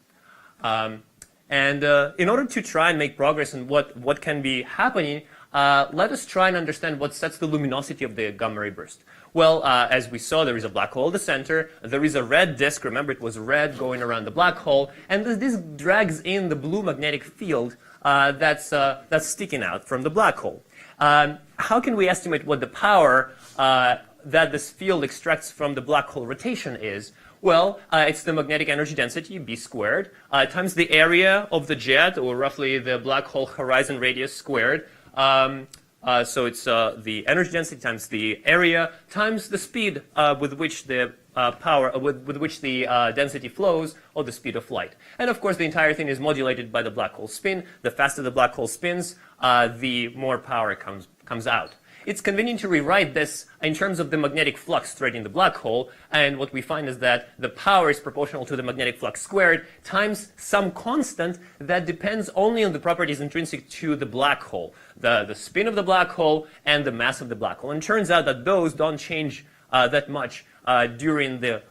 [SPEAKER 17] And in order to try and make progress in what can be happening, let us try and understand what sets the luminosity of the gamma ray burst. Well, as we saw, there is a black hole at the center. There is a red disk. Remember, it was red going around the black hole. And this disk drags in the blue magnetic field that's sticking out from the black hole. How can we estimate what the power that this field extracts from the black hole rotation is? Well, it's the magnetic energy density, b squared, times the area of the jet, or roughly the black hole horizon radius squared. So it's the energy density times the area times the speed with which the with which the density flows, or the speed of light. And of course, the entire thing is modulated by the black hole spin. The faster the black hole spins, the more power comes out. It's convenient to rewrite this in terms of the magnetic flux threading the black hole, and what we find is that the power is proportional to the magnetic flux squared times some constant that depends only on the properties intrinsic to the black hole, the spin of the black hole and the mass of the black hole. And it turns out that those don't change that much during the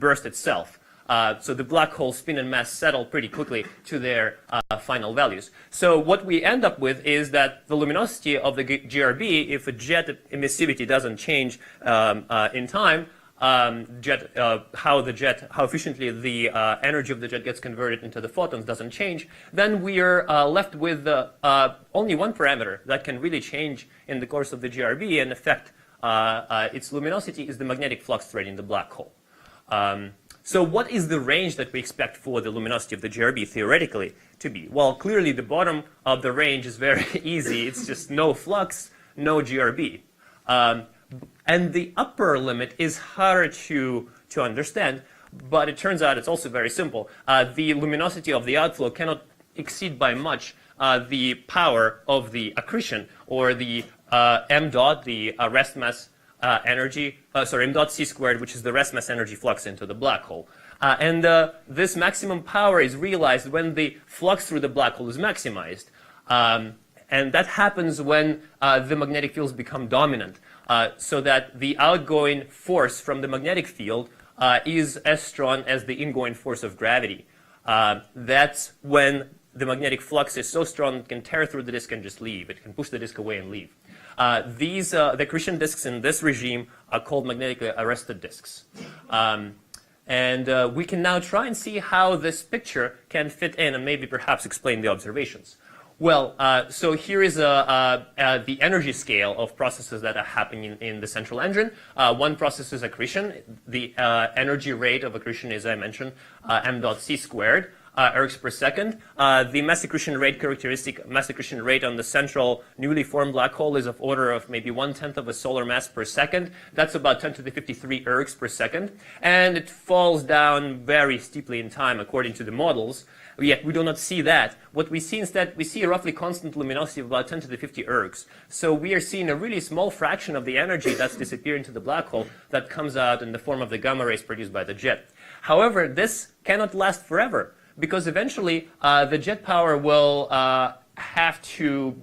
[SPEAKER 17] burst itself. So the black hole spin and mass settle pretty quickly to their final values. So what we end up with is that the luminosity of the GRB, if a jet emissivity doesn't change in time, how efficiently the energy of the jet gets converted into the photons doesn't change, then we are left with only one parameter that can really change in the course of the GRB and affect its luminosity is the magnetic flux threading the black hole. So what is the range that we expect for the luminosity of the GRB theoretically to be? Well, clearly the bottom of the range is very easy. It's just no flux, no GRB. And the upper limit is harder to understand, but it turns out it's also very simple. The luminosity of the outflow cannot exceed by much the power of the accretion, or the m dot, the rest mass energy, m dot c squared, which is the rest mass energy flux into the black hole. And this maximum power is realized when the flux through the black hole is maximized. And that happens when the magnetic fields become dominant, so that the outgoing force from the magnetic field is as strong as the ingoing force of gravity. That's when the magnetic flux is so strong it can tear through the disk and just leave. It can push the disk away and leave. The accretion disks in this regime are called magnetically arrested disks. And we can now try and see how this picture can fit in and maybe perhaps explain the observations. Well, so here is the energy scale of processes that are happening in the central engine. One process is accretion. The energy rate of accretion is, I mentioned, m dot c squared. Ergs per second. The mass accretion rate characteristic, mass accretion rate on the central newly formed black hole is of order of maybe 1/10 of a solar mass per second. That's about 10 to the 53 ergs per second. And it falls down very steeply in time according to the models. Yet we do not see that. What we see instead, we see a roughly constant luminosity of about 10 to the 50 ergs. So we are seeing a really small fraction of the energy that's disappearing to the black hole that comes out in the form of the gamma rays produced by the jet. However, this cannot last forever, because eventually the jet power will have to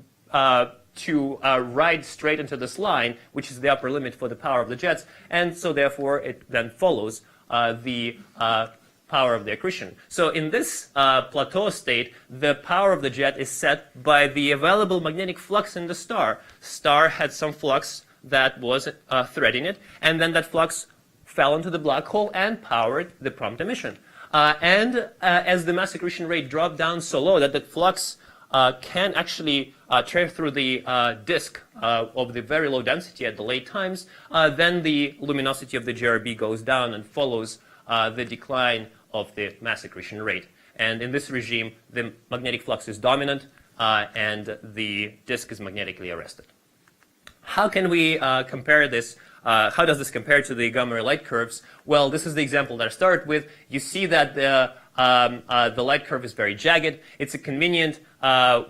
[SPEAKER 17] ride straight into this line, which is the upper limit for the power of the jets, and so therefore it then follows the power of the accretion. So in this plateau state, the power of the jet is set by the available magnetic flux in the star. Star had some flux that was threading it, and then that flux fell into the black hole and powered the prompt emission. As the mass accretion rate dropped down so low that the flux can actually tear through the disk of the very low density at the late times, then the luminosity of the GRB goes down and follows the decline of the mass accretion rate. And in this regime, the magnetic flux is dominant, and the disk is magnetically arrested. How can we compare this? How does this compare to the gamma ray light curves? Well, this is the example that I started with. You see that the light curve is very jagged. It's a convenient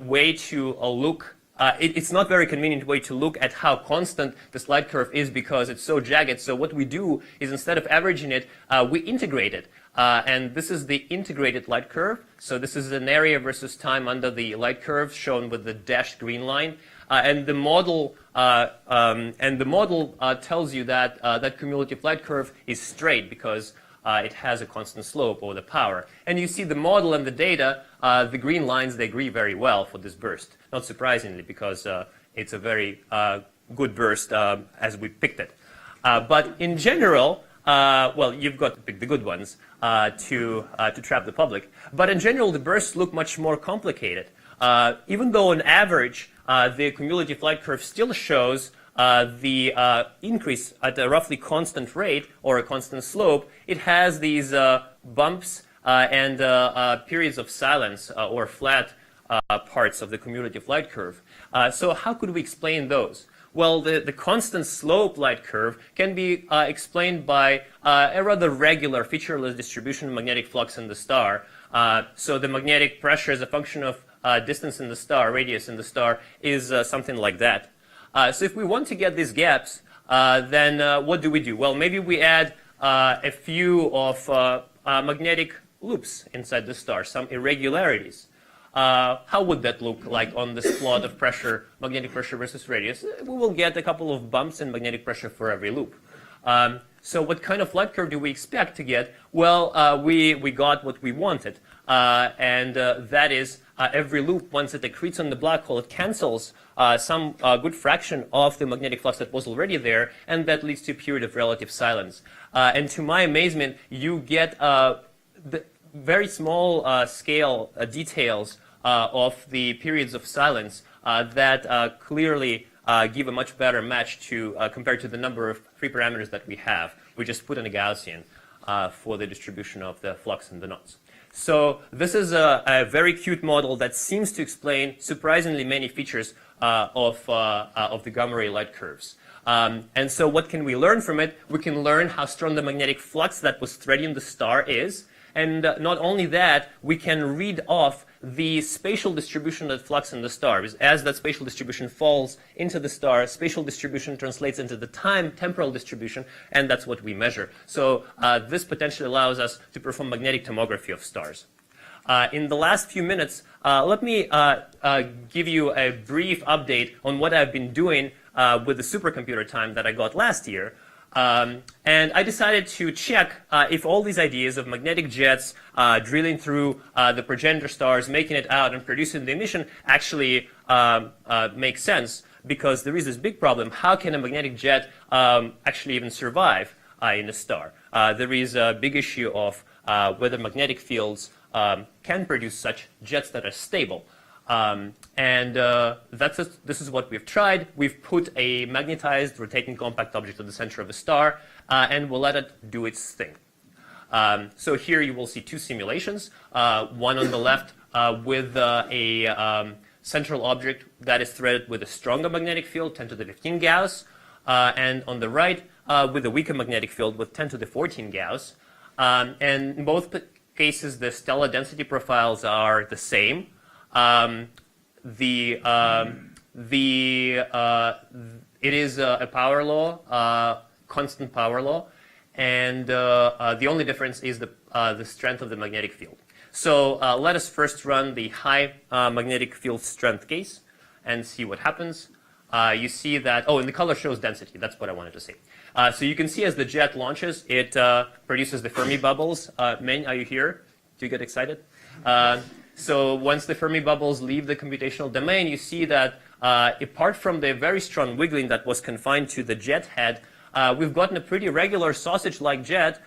[SPEAKER 17] way to look. It's not very convenient way to look at how constant this light curve is because it's so jagged. So what we do is instead of averaging it, we integrate it. And this is the integrated light curve. So this is an area versus time under the light curve shown with the dashed green line. And the model tells you that that cumulative light curve is straight because it has a constant slope over the power. And you see the model and the data, the green lines, they agree very well for this burst. Not surprisingly, because it's a very good burst as we picked it. But in general, well, you've got to pick the good ones to trap the public. But in general, the bursts look much more complicated. Even though on average, the cumulative light curve still shows the increase at a roughly constant rate or a constant slope, it has these bumps and periods of silence or flat parts of the cumulative light curve. So how could we explain those? Well, the constant slope light curve can be explained by a rather regular featureless distribution of magnetic flux in the star. So the magnetic pressure as a function of distance in the star, radius in the star, is something like that. So if we want to get these gaps, then what do we do? Well, maybe we add a few of magnetic loops inside the star, some irregularities. How would that look like on this plot of pressure, magnetic pressure versus radius? We will get a couple of bumps in magnetic pressure for every loop. So what kind of light curve do we expect to get? Well, we got what we wanted. And that is every loop, once it accretes on the black hole, it cancels some good fraction of the magnetic flux that was already there, and that leads to a period of relative silence. And to my amazement, you get the very small scale details of the periods of silence that clearly give a much better match to compared to the number of free parameters that we have. We just put in a Gaussian for the distribution of the flux and the knots. So this is a very cute model that seems to explain surprisingly many features of the gamma ray light curves. And so what can we learn from it? We can learn how strong the magnetic flux that was threading the star is. And not only that, we can read off the spatial distribution of flux in the star. As that spatial distribution falls into the star, spatial distribution translates into the temporal distribution, and that's what we measure. So this potentially allows us to perform magnetic tomography of stars. In the last few minutes, let me give you a brief update on what I've been doing with the supercomputer time that I got last year. And I decided to check if all these ideas of magnetic jets drilling through the progenitor stars, making it out, and producing the emission actually make sense, because there is this big problem. How can a magnetic jet actually even survive in a star? There is a big issue of whether magnetic fields can produce such jets that are stable. This is what we've tried. We've put a magnetized rotating compact object at the center of a star, and we'll let it do its thing. So here you will see two simulations, one on the left with a central object that is threaded with a stronger magnetic field, 10 to the 15 Gauss, and on the right with a weaker magnetic field with 10 to the 14 Gauss. And in both cases, the stellar density profiles are the same. It is a power law, constant power law, and the only difference is the strength of the magnetic field. So let us first run the high magnetic field strength case and see what happens. You see that, and the color shows density. That's what I wanted to say. So you can see as the jet launches, it produces the Fermi bubbles. Meng, are you here? Do you get excited? So once the Fermi bubbles leave the computational domain, you see that apart from the very strong wiggling that was confined to the jet head, we've gotten a pretty regular sausage-like jet,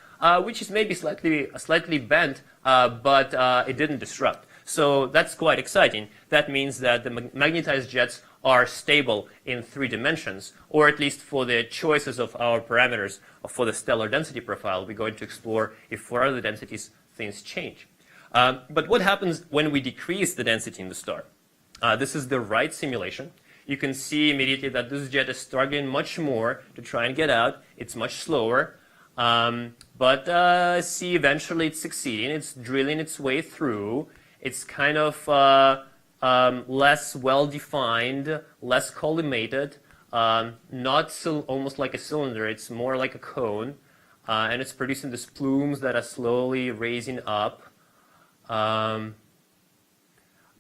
[SPEAKER 17] which is maybe slightly bent, but it didn't disrupt. So that's quite exciting. That means that the magnetized jets are stable in 3 dimensions, or at least for the choices of our parameters for the stellar density profile. We're going to explore if for other densities things change. But what happens when we decrease the density in the star? This is the right simulation. You can see immediately that this jet is struggling much more to try and get out. It's much slower. But see, eventually it's succeeding. It's drilling its way through. It's kind of less well-defined, less collimated, not so, almost like a cylinder. It's more like a cone. And it's producing these plumes that are slowly raising up.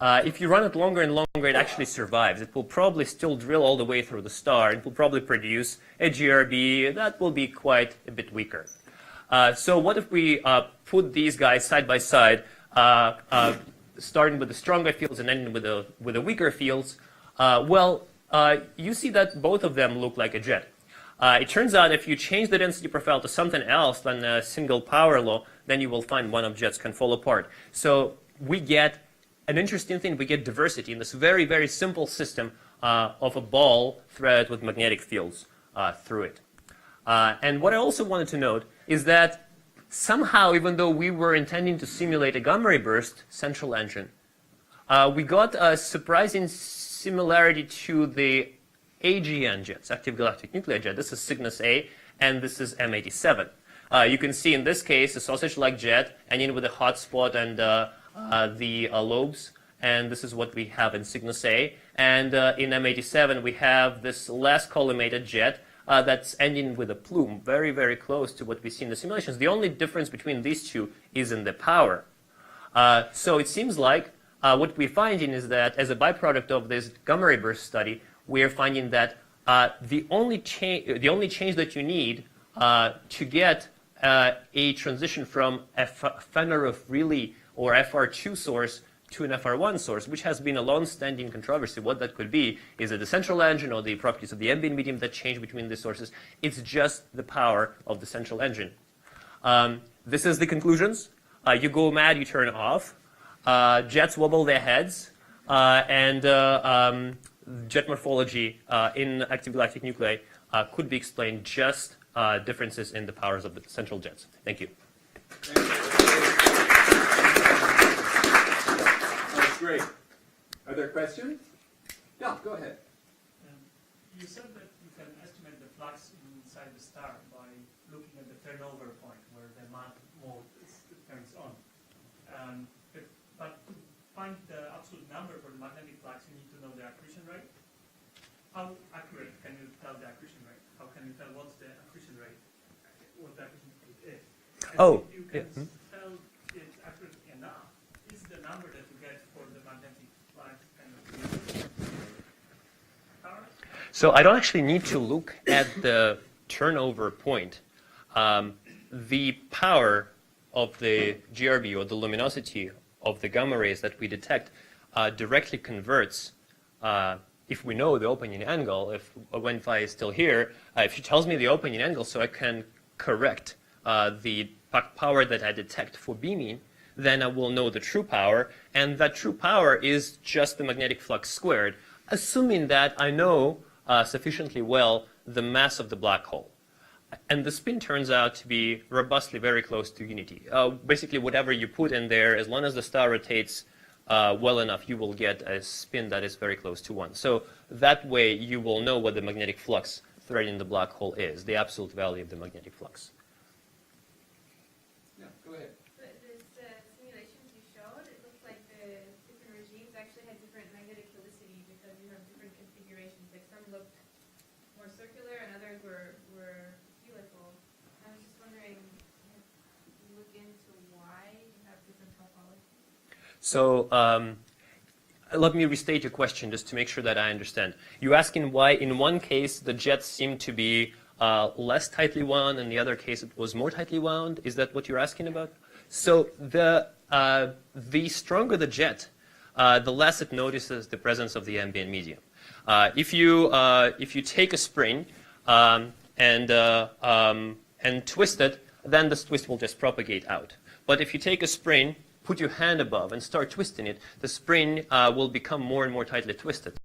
[SPEAKER 17] If you run it longer and longer, it actually survives. It will probably still drill all the way through the star. It will probably produce a GRB that will be quite a bit weaker. So what if we put these guys side by side, starting with the stronger fields and ending with the weaker fields? You see that both of them look like a jet. It turns out if you change the density profile to something else than a single power law, then you will find one of jets can fall apart. So we get an interesting thing. We get diversity in this very, very simple system of a ball threaded with magnetic fields through it. And what I also wanted to note is that somehow, even though we were intending to simulate a gamma ray burst central engine, we got a surprising similarity to the AGN jets, active galactic nuclear jet. This is Cygnus A, and this is M87. You can see in this case a sausage-like jet, ending with a hot spot and the lobes, and this is what we have in Cygnus A. And in M87 we have this less collimated jet that's ending with a plume, very, very close to what we see in the simulations. The only difference between these two is in the power. So it seems like what we're finding is that as a byproduct of this gamma ray burst study, we're finding that the only change that you need to get a transition from a Fenner of Rayleigh or FR2 source to an FR1 source, which has been a long-standing controversy. What that could be, is it the central engine or the properties of the ambient medium that change between the sources? It's just the power of the central engine. This is the conclusions. You go mad, you turn off. Jets wobble their heads, and jet morphology in active galactic nuclei could be explained just differences in the powers of the central jets. Thank you.
[SPEAKER 11] That's great. Are there questions? Yeah, go ahead.
[SPEAKER 9] You said that you can estimate the flux inside the star by looking at the turnover point where the mode turns on. But to find the absolute number for the magnetic flux, you need to know the accretion rate. How accurate can you tell the accretion rate? How can you tell what's the accretion rate? What the accretion rate is? And if you can tell it's accurate enough, is the number that you get for the magnetic flux kind of power?
[SPEAKER 17] So I don't actually need to look at the turnover point. The power of the GRB, or the luminosity of the gamma rays that we detect, directly converts, if we know the opening angle, when phi is still here, if she tells me the opening angle so I can correct the power that I detect for beaming, then I will know the true power, and that true power is just the magnetic flux squared, assuming that I know sufficiently well the mass of the black hole. And the spin turns out to be robustly very close to unity. Basically, whatever you put in there, as long as the star rotates well enough, you will get a spin that is very close to 1. So that way, you will know what the magnetic flux threading the black hole is, the absolute value of the magnetic flux.
[SPEAKER 11] Yeah, go ahead.
[SPEAKER 8] But the simulations you showed, it looks like the different regimes actually had different magnetic helicity because you have different configurations. Like some looked more circular and others were helical. I was just wondering, you look into why you have different topologies?
[SPEAKER 17] So let me restate your question just to make sure that I understand. You're asking why in one case the jets seem to be less tightly wound, and in the other case it was more tightly wound? Is that what you're asking about? So the stronger the jet, the less it notices the presence of the ambient medium. If you take a spring and twist it, then this twist will just propagate out. But if you take a spring, put your hand above and start twisting it, the spring will become more and more tightly twisted.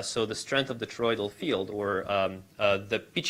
[SPEAKER 17] So the strength of the toroidal field, or the pitch